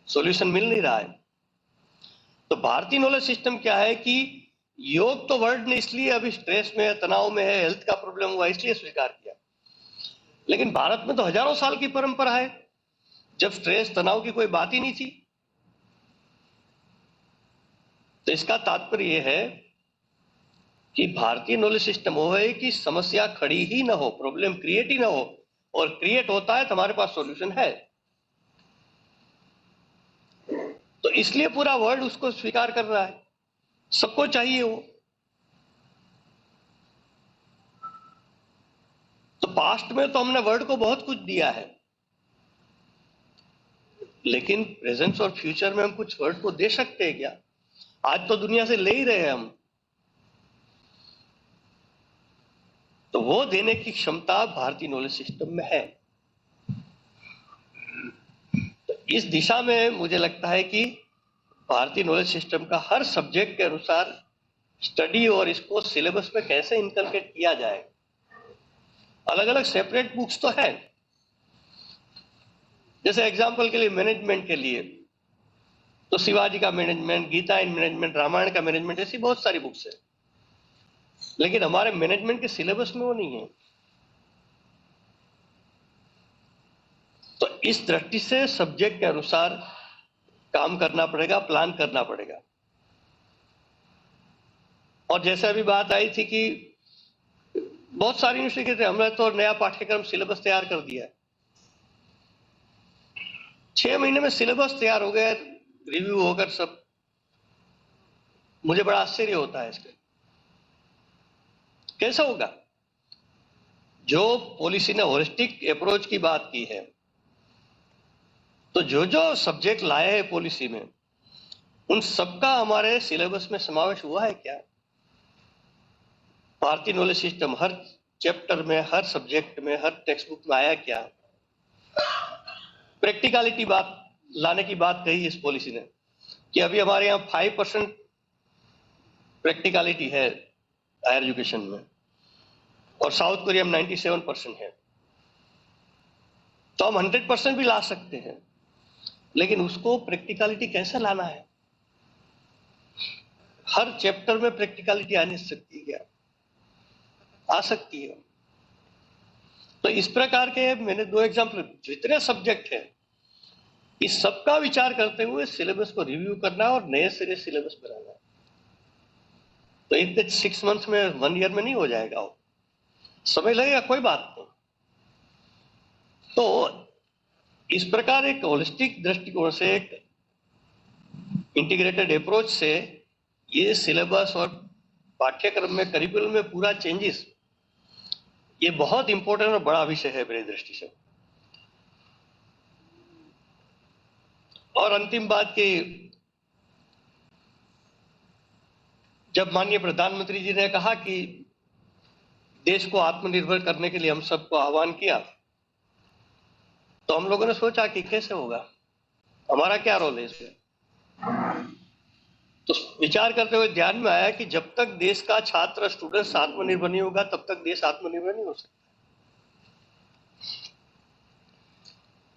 सॉल्यूशन मिल नहीं रहा है। तो भारतीय नॉलेज सिस्टम क्या है कि योग तो वर्ल्ड ने इसलिए अभी स्ट्रेस में है, तनाव में है, हेल्थ का प्रॉब्लम हुआ इसलिए स्वीकार किया। लेकिन भारत में तो हजारों साल की परंपरा है जब स्ट्रेस तनाव की कोई बात ही नहीं थी। तो इसका तात्पर्य यह है कि भारतीय नॉलेज सिस्टम वो है कि समस्या खड़ी ही ना हो, प्रॉब्लम क्रिएट ही ना हो, और क्रिएट होता है तो हमारे पास सॉल्यूशन है। तो इसलिए पूरा वर्ल्ड उसको स्वीकार कर रहा है, सबको चाहिए वो। तो पास्ट में तो हमने वर्ल्ड को बहुत कुछ दिया है, लेकिन प्रेजेंट और फ्यूचर में हम कुछ वर्ल्ड को दे सकते हैं क्या? आज तो दुनिया से ले ही रहे हैं हम। तो वो देने की क्षमता भारतीय नॉलेज सिस्टम में है। तो इस दिशा में मुझे लगता है कि भारतीय नॉलेज सिस्टम का हर सब्जेक्ट के अनुसार स्टडी और इसको सिलेबस में कैसे इनकलकेट किया जाए। अलग अलग सेपरेट बुक्स तो है, जैसे एग्जाम्पल के लिए मैनेजमेंट के लिए तो शिवाजी का management, Gita in management, Ramayana का मैनेजमेंट, ऐसी बहुत सारी बुक्स है। लेकिन हमारे मैनेजमेंट के सिलेबस में वो नहीं है। तो इस दृष्टि से सब्जेक्ट के अनुसार काम करना पड़ेगा, प्लान करना पड़ेगा। और जैसे अभी बात आई थी कि बहुत सारी यूनिवर्सिटी कहते हैं हमने तो नया पाठ्यक्रम सिलेबस तैयार कर दिया है। 6 महीने में सिलेबस तैयार हो गया, रिव्यू होकर सब। मुझे बड़ा आश्चर्य होता है इसके, कैसा होगा? जो पॉलिसी ने होलिस्टिक अप्रोच की बात की है, तो जो सब्जेक्ट लाए हैं पॉलिसी में, उन सबका हमारे सिलेबस में समावेश हुआ है क्या? भारतीय नॉलेज सिस्टम हर चैप्टर में, हर सब्जेक्ट में, हर टेक्स्ट बुक में आया क्या? प्रैक्टिकलिटी बात लाने की बात कही इस पॉलिसी ने कि अभी हमारे यहाँ 5% प्रैक्टिकलिटी है हायर एजुकेशन में, और साउथ कोरिया में 97% है। तो हम 100% भी ला सकते हैं, लेकिन उसको प्रैक्टिकलिटी कैसे लाना है? हर चैप्टर में प्रैक्टिकलिटी आ नहीं सकती क्या? आ सकती है। तो इस प्रकार के मैंने 2 एग्जाम्पल, जितने सब्जेक्ट हैं इस सबका विचार करते हुए सिलेबस को रिव्यू करना और नए सिरे सिलेबस बनाना है। तो इतने 6 मंथ में 1 ईयर में नहीं हो जाएगा, वो समय लगेगा, कोई बात नहीं। तो इस प्रकार एक होलिस्टिक दृष्टिकोण से, एक इंटीग्रेटेड अप्रोच से ये सिलेबस और पाठ्यक्रम में, करिकुलम में पूरा चेंजेस, ये बहुत इंपॉर्टेंट और बड़ा विषय है मेरी दृष्टि से। और अंतिम बात कि जब माननीय प्रधानमंत्री जी ने कहा कि देश को आत्मनिर्भर करने के लिए हम सबको आह्वान किया, तो हम लोगों ने सोचा कि कैसे होगा, हमारा क्या रोल है इसमें। तो विचार करते हुए ध्यान में आया कि जब तक देश का छात्र, स्टूडेंट्स आत्मनिर्भर नहीं होगा, तब तक देश आत्मनिर्भर नहीं हो सकता।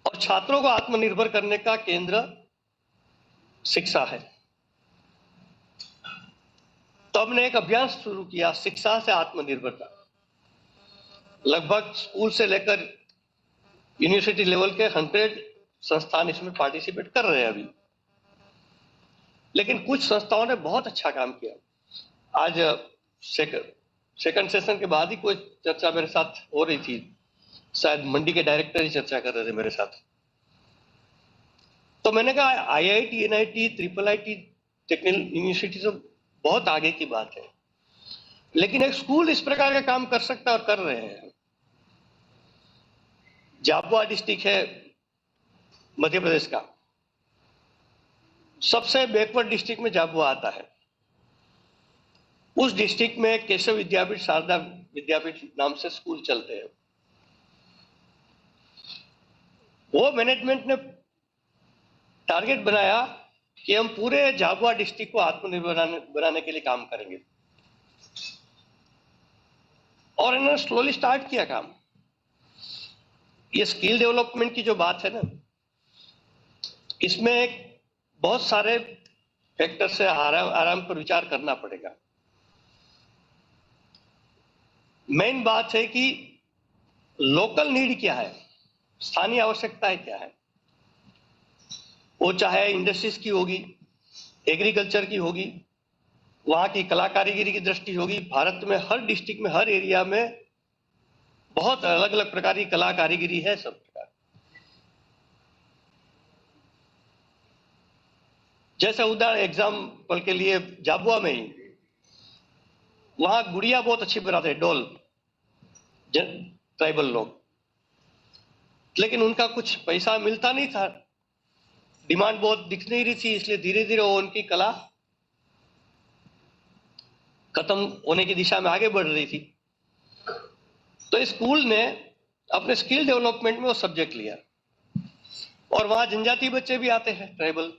और छात्रों को आत्मनिर्भर करने का केंद्र शिक्षा है। तो हमने एक अभियान शुरू किया, शिक्षा से आत्मनिर्भरता। लगभग स्कूल से लेकर यूनिवर्सिटी लेवल के 100 संस्थान इसमें पार्टिसिपेट कर रहे हैं अभी। लेकिन कुछ संस्थाओं ने बहुत अच्छा काम किया। आज सेकंड सेशन के बाद ही कोई चर्चा मेरे साथ हो रही थी, शायद मंडी के डायरेक्टर ही चर्चा कर रहे थे मेरे साथ। तो मैंने कहा IIT, NIT, triple IT, technical university तो बहुत आगे की बात है, लेकिन एक स्कूल इस प्रकार का काम कर सकता है और कर रहे हैं। झाबुआ डिस्ट्रिक्ट है मध्य प्रदेश का, सबसे बैकवर्ड डिस्ट्रिक्ट में झाबुआ आता है। उस डिस्ट्रिक्ट में केशव विद्यापीठ, शारदा विद्यापीठ नाम से स्कूल चलते हैं। वो मैनेजमेंट ने टारगेट बनाया कि हम पूरे झाबुआ डिस्ट्रिक्ट को आत्मनिर्भर बनाने के लिए काम करेंगे, और इन्होंने स्लोली स्टार्ट किया काम। ये स्किल डेवलपमेंट की जो बात है ना, इसमें एक बहुत सारे फैक्टर से आराम पर विचार करना पड़ेगा। मेन बात है कि लोकल नीड क्या है, स्थानीय आवश्यकताएं क्या है। वो चाहे इंडस्ट्रीज की होगी, एग्रीकल्चर की होगी, वहां की कला कारीगरी की दृष्टि होगी। भारत में हर डिस्ट्रिक्ट में, हर एरिया में बहुत अलग अलग प्रकार की कला कारीगरी है, सब प्रकार। जैसे उदाहरण एग्जाम्पल के लिए झाबुआ में ही, वहां गुड़िया बहुत अच्छी बनाते हैं, डॉल, ट्राइबल लोग, लेकिन उनका कुछ पैसा मिलता नहीं था, डिमांड बहुत दिख नहीं रही थी, इसलिए धीरे धीरे वो उनकी कला खत्म होने की दिशा में आगे बढ़ रही थी। तो स्कूल ने अपने स्किल डेवलपमेंट में वो सब्जेक्ट लिया, और वहां जनजाति बच्चे भी आते हैं, ट्राइबल,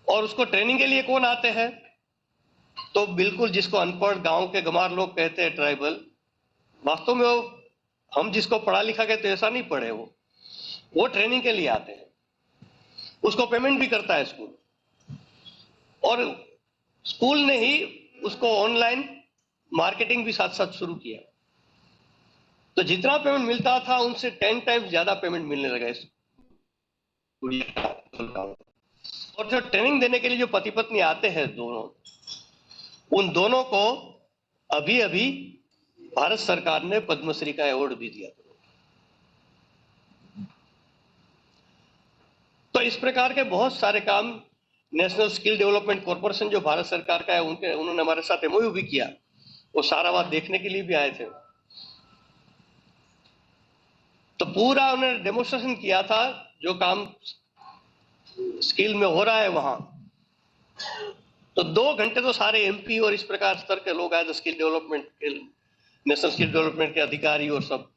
और उसको ट्रेनिंग के लिए कौन आते हैं, तो बिल्कुल जिसको अनपढ़ गांव के गंवार लोग कहते हैं ट्राइबल, वास्तव में वो हम जिसको पढ़ा लिखा कहते ऐसा नहीं पढ़े, वो ट्रेनिंग के लिए आते हैं। उसको पेमेंट भी करता है स्कूल, और स्कूल ने ही उसको ऑनलाइन मार्केटिंग भी साथ साथ शुरू किया। तो जितना पेमेंट मिलता था उनसे 10 टाइम्स ज्यादा पेमेंट मिलने लगा इस। और जो ट्रेनिंग देने के लिए जो पति पत्नी आते हैं दोनों, उन दोनों को अभी अभी भारत सरकार ने पद्मश्री का अवार्ड भी दिया। तो इस प्रकार के बहुत सारे काम नेशनल स्किल डेवलपमेंट कॉर्पोरेशन जो भारत सरकार का है, उन्होंने हमारे साथ एमओयू भी किया, वो सारा बात देखने के लिए भी आए थे। तो पूरा उन्होंने डेमोन्स्ट्रेशन किया था जो काम स्किल में हो रहा है वहां। तो 2 घंटे तो सारे एमपी और इस प्रकार स्तर के लोग आए थे, स्किल डेवलपमेंट के, नेशनल स्किल डेवलपमेंट के अधिकारी और सब,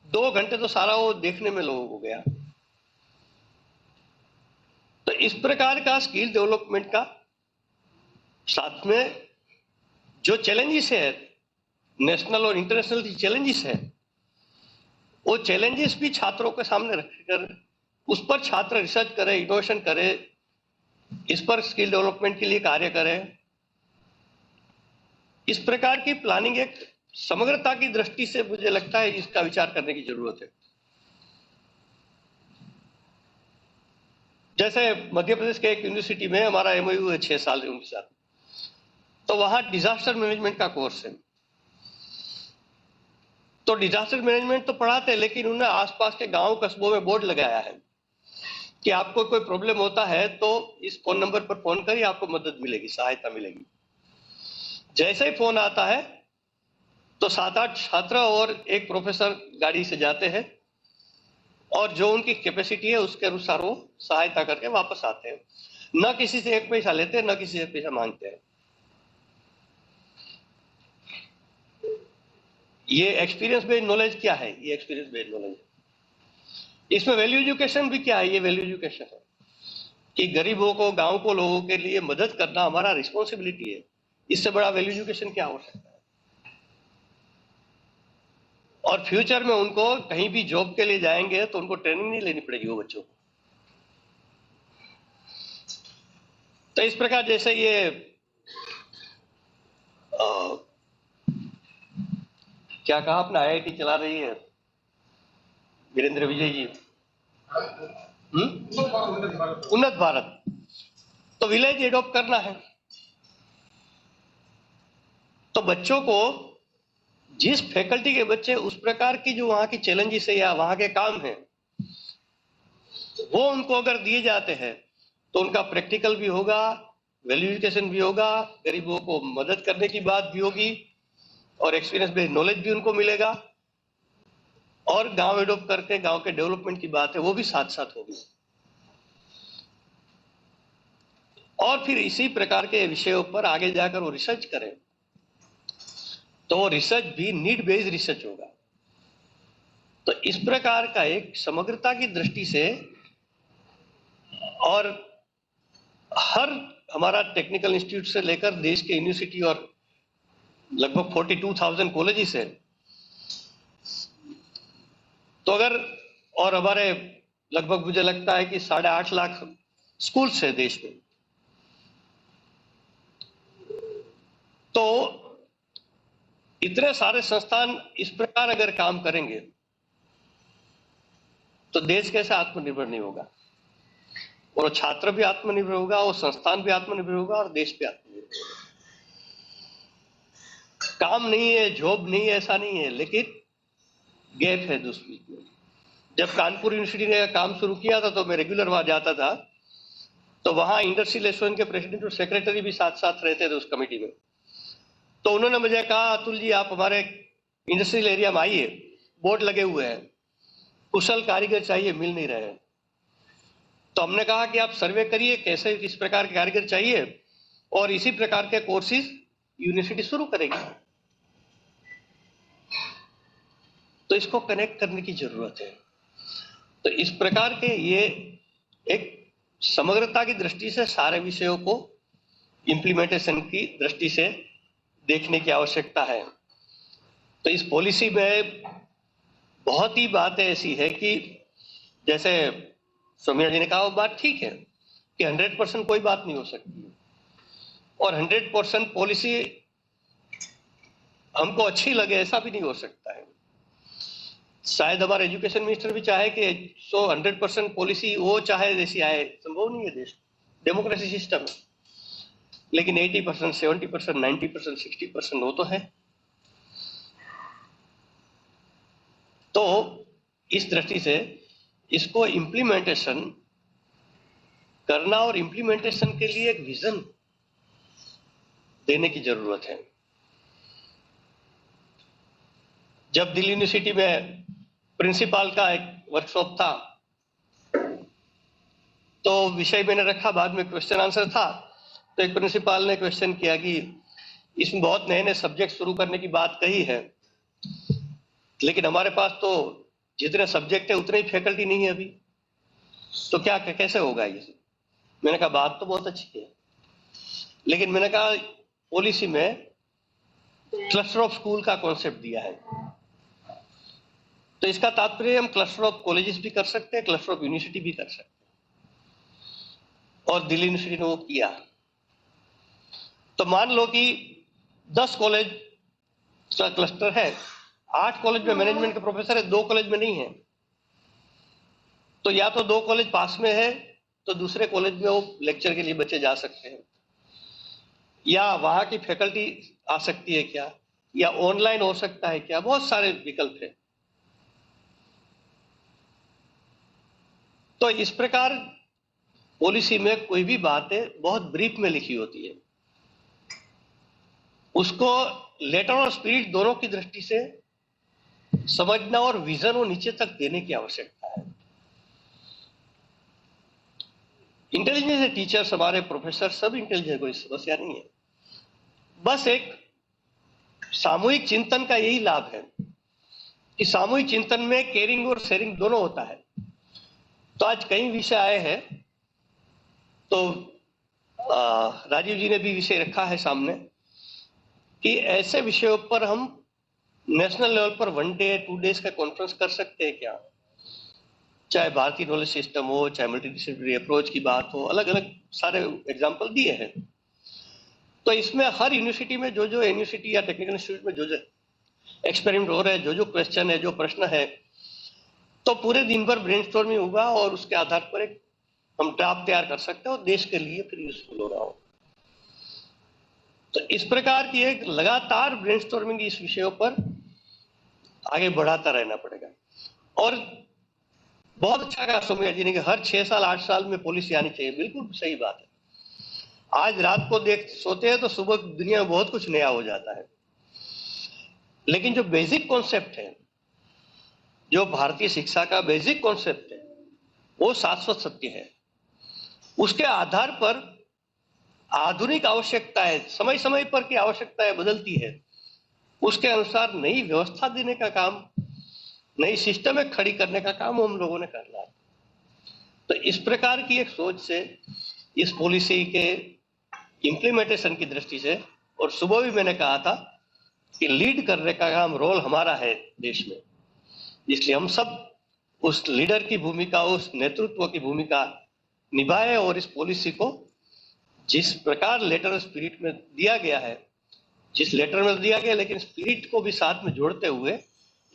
2 घंटे तो सारा वो देखने में लोगों को गया। तो इस प्रकार का स्किल डेवलपमेंट का साथ में जो चैलेंजेस है, नेशनल और इंटरनेशनल चैलेंजेस है, वो चैलेंजेस भी छात्रों के सामने रखकर उस पर छात्र रिसर्च करे, इनोवेशन करे, इस पर स्किल डेवलपमेंट के लिए कार्य करें। इस प्रकार की प्लानिंग एक समग्रता की दृष्टि से मुझे लगता है इसका विचार करने की जरूरत है। जैसे मध्य प्रदेश के एक यूनिवर्सिटी में हमारा एमओयू है 6 साल उनके साथ, तो वहां डिजास्टर मैनेजमेंट का कोर्स है। तो डिजास्टर मैनेजमेंट तो पढ़ाते हैं, लेकिन उन्होंने आसपास के गांव कस्बों में बोर्ड लगाया है कि आपको कोई प्रॉब्लम होता है तो इस फोन नंबर पर फोन करिए, आपको मदद मिलेगी, सहायता मिलेगी। जैसे ही फोन आता है तो 7-8 छात्र और एक प्रोफेसर गाड़ी से जाते हैं और जो उनकी कैपेसिटी है उसके अनुसार वो सहायता करके वापस आते हैं। न किसी से एक पैसा लेते हैं, न किसी से पैसा मांगते हैं। ये एक्सपीरियंस बेस्ड नॉलेज क्या है? ये एक्सपीरियंस बेस्ड नॉलेज है। इसमें वैल्यू एजुकेशन भी क्या है? ये वैल्यू एजुकेशन है कि गरीबों को, गांव को, लोगों के लिए मदद करना हमारा रिस्पॉन्सिबिलिटी है। इससे बड़ा वैल्यू एजुकेशन क्या हो सकता है? और फ्यूचर में उनको कहीं भी जॉब के लिए जाएंगे तो उनको ट्रेनिंग नहीं लेनी पड़ेगी वो बच्चों को। तो इस प्रकार जैसे ये क्या कहा आपने, आईआईटी चला रही है वीरेंद्र विजय जी, उन्नत भारत, तो विलेज एडॉप्ट करना है। तो बच्चों को, जिस फैकल्टी के बच्चे उस प्रकार की जो वहां की चैलेंजेस है या वहां के काम है वो उनको अगर दिए जाते हैं तो उनका प्रैक्टिकल भी होगा, वैल्यू एजुकेशन भी होगा, गरीबों को मदद करने की बात भी होगी और एक्सपीरियंस बेस्ड नॉलेज भी उनको मिलेगा और गांव एडॉप्ट करके गांव के डेवलपमेंट की बात है वो भी साथ साथ होगी। और फिर इसी प्रकार के विषयों पर आगे जाकर वो रिसर्च करें तो वो रिसर्च भी नीड बेस्ड रिसर्च होगा। तो इस प्रकार का एक समग्रता की दृष्टि से और हर हमारा टेक्निकल इंस्टीट्यूट से लेकर देश के यूनिवर्सिटी और लगभग 42,000 कॉलेजेस है, तो अगर और हमारे लगभग मुझे लगता है कि 8.5 लाख स्कूल्स है देश में, तो इतने सारे संस्थान इस प्रकार अगर काम करेंगे तो देश कैसे आत्मनिर्भर नहीं होगा? और छात्र भी आत्मनिर्भर होगा, वो संस्थान भी आत्मनिर्भर होगा और देश भी आत्मनिर्भर होगा। काम नहीं है, जॉब नहीं है, ऐसा नहीं है, लेकिन गैप है दूसरी में। जब कानपुर यूनिवर्सिटी ने काम शुरू किया था तो मैं रेगुलर वहां जाता था, तो वहां इंडस्ट्रियल एसोसिएशन के प्रेसिडेंट और सेक्रेटरी भी साथ साथ रहते थे उस कमेटी में। तो उन्होंने मुझे कहा, अतुल जी आप हमारे इंडस्ट्रियल एरिया में आइए, बोर्ड लगे हुए हैं, कुशल कारीगर चाहिए, मिल नहीं रहे हैं। तो हमने कहा कि आप सर्वे करिए कैसे, किस प्रकार के कारीगर चाहिए और इसी प्रकार के कोर्सेज यूनिवर्सिटी शुरू करेगी। तो इसको कनेक्ट करने की जरूरत है। तो इस प्रकार के ये एक समग्रता की दृष्टि से सारे विषयों को इंप्लीमेंटेशन की दृष्टि से देखने की आवश्यकता है। तो इस पॉलिसी में बहुत ही बातें ऐसी है कि जैसे सोमिया जी ने कहा वो बात ठीक है कि 100% कोई बात नहीं हो सकती और 100% पॉलिसी हमको अच्छी लगे ऐसा भी नहीं हो सकता है। शायद हमारे एजुकेशन मिनिस्टर भी चाहे कि 100% पॉलिसी वो चाहे जैसी आए, संभव नहीं है, देश डेमोक्रेसी सिस्टम है, लेकिन 80%, 70%, 90%, 60% वो तो है। तो इस दृष्टि से इसको इम्प्लीमेंटेशन करना और इम्प्लीमेंटेशन के लिए एक विजन देने की जरूरत है। जब दिल्ली यूनिवर्सिटी में प्रिंसिपल का एक वर्कशॉप था तो विषय मैंने रखा, बाद में क्वेश्चन आंसर था, तो एक प्रिंसिपल ने क्वेश्चन किया कि इसमें बहुत नए नए सब्जेक्ट शुरू करने की बात कही है, लेकिन हमारे पास तो जितने सब्जेक्ट है उतने ही फैकल्टी नहीं है अभी, तो क्या कैसे होगा ये? मैंने कहा बात तो बहुत अच्छी है, लेकिन मैंने कहा पॉलिसी में क्लस्टर ऑफ स्कूल का कॉन्सेप्ट दिया है, तो इसका तात्पर्य हम क्लस्टर ऑफ कॉलेजेस भी कर सकते हैं, क्लस्टर ऑफ यूनिवर्सिटी भी कर सकते हैं, और दिल्ली यूनिवर्सिटी ने वो किया। तो मान लो कि 10 कॉलेज का क्लस्टर है, 8 कॉलेज में मैनेजमेंट के प्रोफेसर है, 2 कॉलेज में नहीं है, तो या तो 2 कॉलेज पास में है तो दूसरे कॉलेज में वो लेक्चर के लिए बच्चे जा सकते हैं, या वहां की फैकल्टी आ सकती है क्या, या ऑनलाइन हो सकता है क्या, बहुत सारे विकल्प है। तो इस प्रकार पॉलिसी में कोई भी बातें बहुत ब्रीफ में लिखी होती है, उसको लेटर और स्पिरिट दोनों की दृष्टि से समझना और विजन और नीचे तक देने की आवश्यकता है। इंटेलिजेंस है, टीचर्स हमारे प्रोफेसर सब इंटेलिजेंस, कोई समस्या नहीं है। बस एक सामूहिक चिंतन का यही लाभ है कि सामूहिक चिंतन में केयरिंग और शेयरिंग दोनों होता है। तो आज कई विषय आए हैं, तो राजीव जी ने भी विषय रखा है सामने कि ऐसे विषयों पर हम नेशनल लेवल पर 1 डे 2 डेज का कॉन्फ्रेंस कर सकते हैं क्या, चाहे भारतीय नॉलेज सिस्टम हो, चाहे मल्टीडिसिप्लिनरी अप्रोच की बात हो, अलग अलग सारे एग्जाम्पल दिए हैं। तो इसमें हर यूनिवर्सिटी में जो जो यूनिवर्सिटी या टेक्निकल इंस्टीट्यूट में जो जो एक्सपेरिमेंट हो रहे हैं, जो जो क्वेश्चन है, जो प्रश्न है, तो पूरे दिन भर ब्रेनस्टॉर्मिंग होगा और उसके आधार पर एक हम ड्राफ्ट तैयार कर सकते हैं और देश के लिए फिर यूजफुल हो रहा हो। तो इस प्रकार की एक लगातार ब्रेनस्टॉर्मिंग इस विषयों पर आगे बढ़ाता रहना पड़ेगा। और बहुत अच्छा कहा सौम्या जी ने कि हर 6 साल 8 साल में पॉलिसी आनी चाहिए, बिल्कुल सही बात है। आज रात को सोते हैं तो सुबह दुनिया में बहुत कुछ नया हो जाता है, लेकिन जो बेसिक कॉन्सेप्ट है, जो भारतीय शिक्षा का बेसिक कॉन्सेप्ट है, वो शाश्वत सत्य है। उसके आधार पर आधुनिक आवश्यकताएं, समय समय पर की आवश्यकताएं बदलती है, उसके अनुसार नई व्यवस्था देने का काम, नई सिस्टम खड़ी करने का काम हम लोगों ने करना है। तो इस प्रकार की एक सोच से इस पॉलिसी के इम्प्लीमेंटेशन की दृष्टि से, और सुबह भी मैंने कहा था कि लीड करने का काम रोल हमारा है देश में, इसलिए हम सब उस लीडर की भूमिका, उस नेतृत्व की भूमिका निभाए और इस पॉलिसी को जिस प्रकार लेटर स्पिरिट में दिया गया है, जिस लेटर में दिया गया, लेकिन स्पिरिट को भी साथ में जोड़ते हुए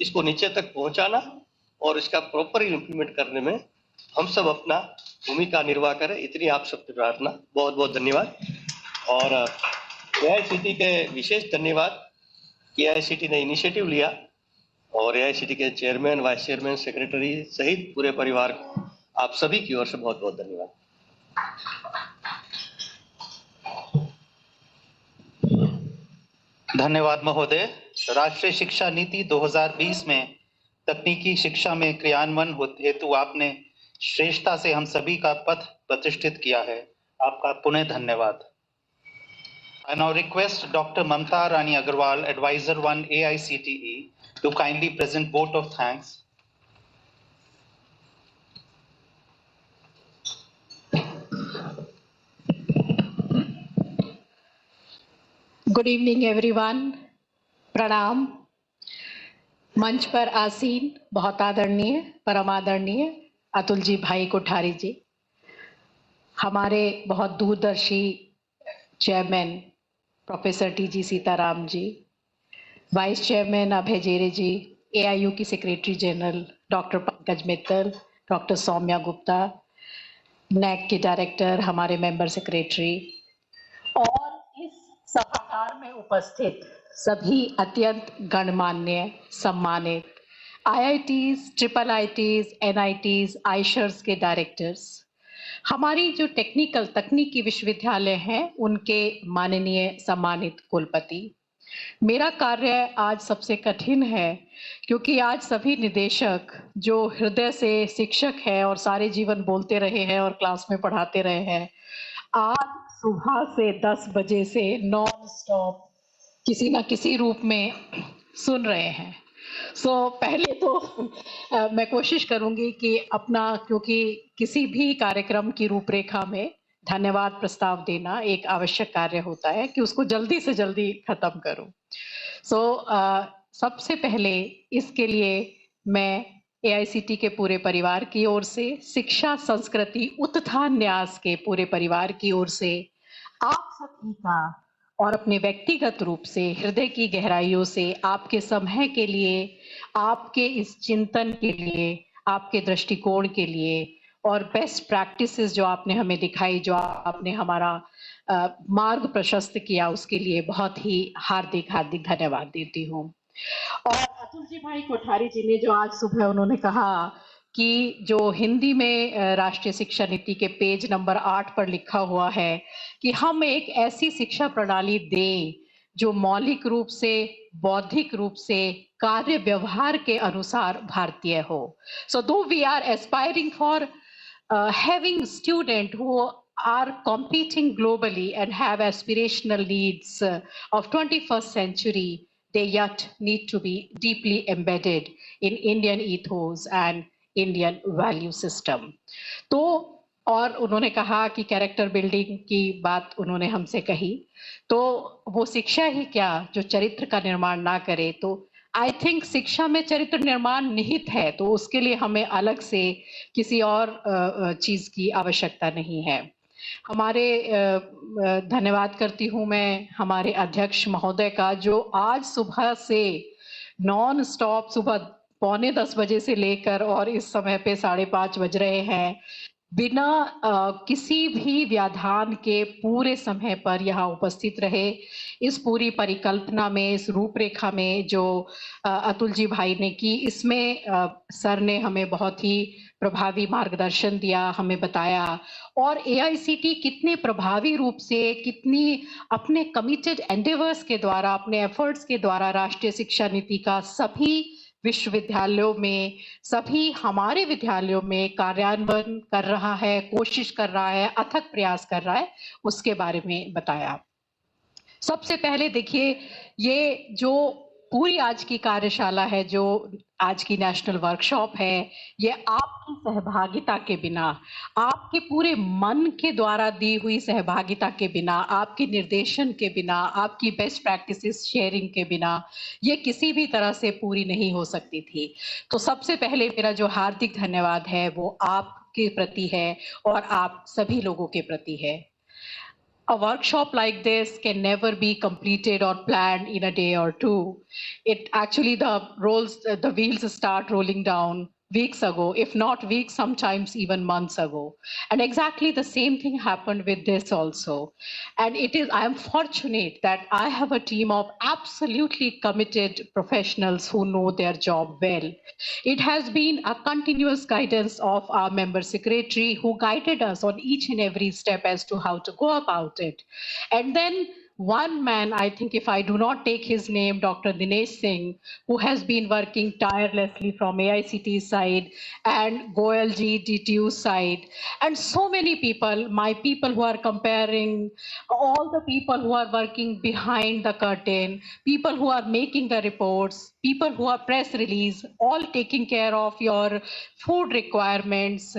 इसको नीचे तक पहुंचाना और इसका प्रॉपर इम्प्लीमेंट करने में हम सब अपना भूमिका निर्वाह करें, इतनी आप सबसे प्रार्थना। बहुत बहुत धन्यवाद। और एआईसीटी के विशेष धन्यवाद कि एआईसीटी ने इनिशिएटिव लिया, और एआईसीटी के चेयरमैन, वाइस चेयरमैन, सेक्रेटरी सहित पूरे परिवार को आप सभी की ओर से बहुत बहुत धन्यवाद। धन्यवाद महोदय। राष्ट्रीय शिक्षा नीति 2020 में तकनीकी शिक्षा में क्रियान्वयन हेतु आपने श्रेष्ठता से हम सभी का पथ प्रतिष्ठित किया है, आपका पुनः धन्यवाद। I now request Dr. Mamta Rani Agarwal, Advisor 1 AICTE, to kindly present vote of thanks. Good evening everyone, प्रणाम। मंच पर आसीन बहुत आदरणीय, परम आदरणीय अतुल जी भाई कोठारी जी, हमारे बहुत दूरदर्शी chairman professor TG Sitaram ji, vice chairman Abhay Jere ji, AIU की secretary general doctor Pankaj Mittal, doctor Saumya Gupta, NAAC के डायरेक्टर, हमारे मेंबर सेक्रेटरी, और इस सभागार में उपस्थित सभी अत्यंत गणमान्य सम्मानित IITs, triple ITs, NITs, IISERs के डायरेक्टर्स, हमारी जो तकनीकी विश्वविद्यालय हैं उनके माननीय सम्मानित कुलपति। मेरा कार्य आज सबसे कठिन है क्योंकि आज सभी निदेशक जो हृदय से शिक्षक हैं और सारे जीवन बोलते रहे हैं और क्लास में पढ़ाते रहे हैं, आज सुबह से 10 बजे से नॉन स्टॉप किसी ना किसी रूप में सुन रहे हैं। पहले तो मैं कोशिश करूंगी कि अपना, क्योंकि किसी भी कार्यक्रम की रूपरेखा में धन्यवाद प्रस्ताव देना एक आवश्यक कार्य होता है, कि उसको जल्दी से जल्दी खत्म करूं। सबसे पहले इसके लिए मैं एआईसीटी के पूरे परिवार की ओर से, शिक्षा संस्कृति उत्थान न्यास के पूरे परिवार की ओर से आप सभी का और अपने व्यक्तिगत रूप से हृदय की गहराइयों से आपके समय के लिए, आपके इस चिंतन के लिए, आपके दृष्टिकोण के लिए और बेस्ट प्रैक्टिसेस जो आपने हमें दिखाई, जो आपने हमारा मार्ग प्रशस्त किया, उसके लिए बहुत ही हार्दिक हार्दिक धन्यवाद देती हूँ। और अतुल जी भाई कोठारी जी ने जो आज सुबह उन्होंने कहा कि जो हिंदी में राष्ट्रीय शिक्षा नीति के पेज नंबर 8 पर लिखा हुआ है कि हम एक ऐसी शिक्षा प्रणाली दें जो मौलिक रूप से, बौद्धिक रूप से, कार्य व्यवहार के अनुसार भारतीय हो. So though we are aspiring for having students who are competing globally and have aspirational needs of 21st century, they yet need to be deeply embedded in Indian ethos and Indian value system. तो और उन्होंने कहा कि character building की बात उन्होंने हमसे कही, तो वो शिक्षा ही क्या जो चरित्र का निर्माण ना करे. तो आई थिंक शिक्षा में चरित्र निर्माण निहित है, तो उसके लिए हमें अलग से किसी और चीज की आवश्यकता नहीं है. हमारे धन्यवाद करती हूँ मैं हमारे अध्यक्ष महोदय का, जो आज सुबह से नॉन स्टॉप सुबह 9:45 बजे से लेकर और इस समय पे 5:30 बज रहे हैं, बिना किसी भी व्याधान के पूरे समय पर यहाँ उपस्थित रहे. इस पूरी परिकल्पना में, इस रूपरेखा में जो अतुल जी भाई ने की, इसमें सर ने हमें बहुत ही प्रभावी मार्गदर्शन दिया, हमें बताया. और एआईसीटी कितने प्रभावी रूप से, कितनी अपने कमिटेड एंडेवर्स के द्वारा, अपने एफर्ट्स के द्वारा राष्ट्रीय शिक्षा नीति का सभी विश्वविद्यालयों में, सभी हमारे विद्यालयों में कार्यान्वयन कर रहा है, कोशिश कर रहा है, अथक प्रयास कर रहा है, उसके बारे में बताया. सबसे पहले देखिए, ये जो पूरी आज की कार्यशाला है, जो आज की नेशनल वर्कशॉप है, ये आपकी सहभागिता के बिना, आपके पूरे मन के द्वारा दी हुई सहभागिता के बिना, आपके निर्देशन के बिना, आपकी बेस्ट प्रैक्टिसेस शेयरिंग के बिना ये किसी भी तरह से पूरी नहीं हो सकती थी. तो सबसे पहले मेरा जो हार्दिक धन्यवाद है वो आपके प्रति है और आप सभी लोगों के प्रति है. A workshop like this can never be completed or planned in a day or two. It actually, the wheels start rolling down weeks ago, if not weeks, sometimes even months ago. And exactly the same thing happened with this also. And I am fortunate that I have a team of absolutely committed professionals who know their job well. It has been a continuous guidance of our member secretary, who guided us on each and every step as to how to go about it. And then one man, I think if I do not take his name, Dr. Dinesh Singh, who has been working tirelessly from AICT's side and Goyalji DTU's side, and so many people, my people who are comparing, all the people who are working behind the curtain, people who are making the reports, people who are press release, all taking care of your food requirements.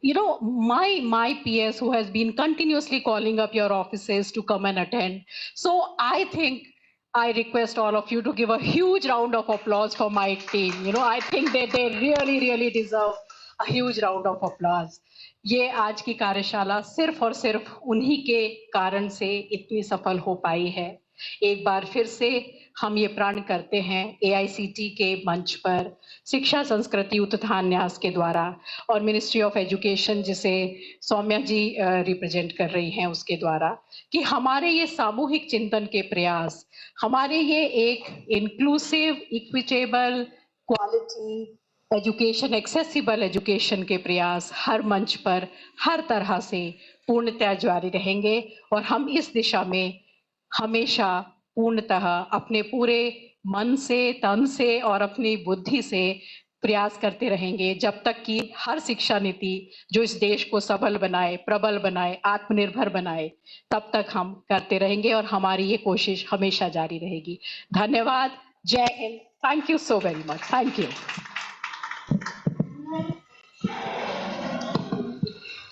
You know, my PS who has been continuously calling up your offices to come and attend. So I think I request all of you to give a huge round of applause for my team. You know, I think that they really, really deserve a huge round of applause. ये आज की कार्यशाला सिर्फ और सिर्फ उन्हीं के कारण से इतनी सफल हो पाई है. एक बार फिर से हम ये प्रण करते हैं एआईसीटी के मंच पर, शिक्षा संस्कृति उत्थान्यास के द्वारा और मिनिस्ट्री ऑफ एजुकेशन जिसे सौम्या जी रिप्रेजेंट कर रही हैं उसके द्वारा, कि हमारे ये सामूहिक चिंतन के प्रयास, हमारे ये एक inclusive, equitable, quality education, accessible education के प्रयास हर मंच पर हर तरह से पूर्णतः जारी रहेंगे. और हम इस दिशा में हमेशा पूर्णतः अपने पूरे मन से, तन से और अपनी बुद्धि से प्रयास करते रहेंगे, जब तक कि हर शिक्षा नीति जो इस देश को सबल बनाए, प्रबल बनाए, आत्मनिर्भर बनाए, तब तक हम करते रहेंगे और हमारी ये कोशिश हमेशा जारी रहेगी. धन्यवाद. जय Hind. Thank you so very much. Thank you.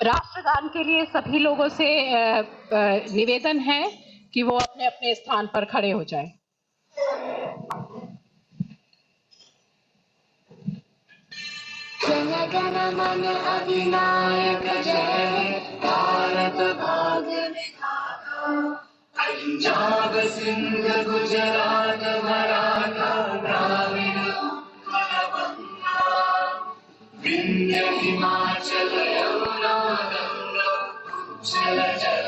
राष्ट्रगान के लिए सभी लोगों से निवेदन है कि वो अपने अपने स्थान पर खड़े हो जाएं. जन गण मन अधिनायक जय भारत भाग्य विधाता, पंजाब सिंध गुजरात मराठा द्राविड़ उत्कल बंगा, विंध्य हिमाचल चल चल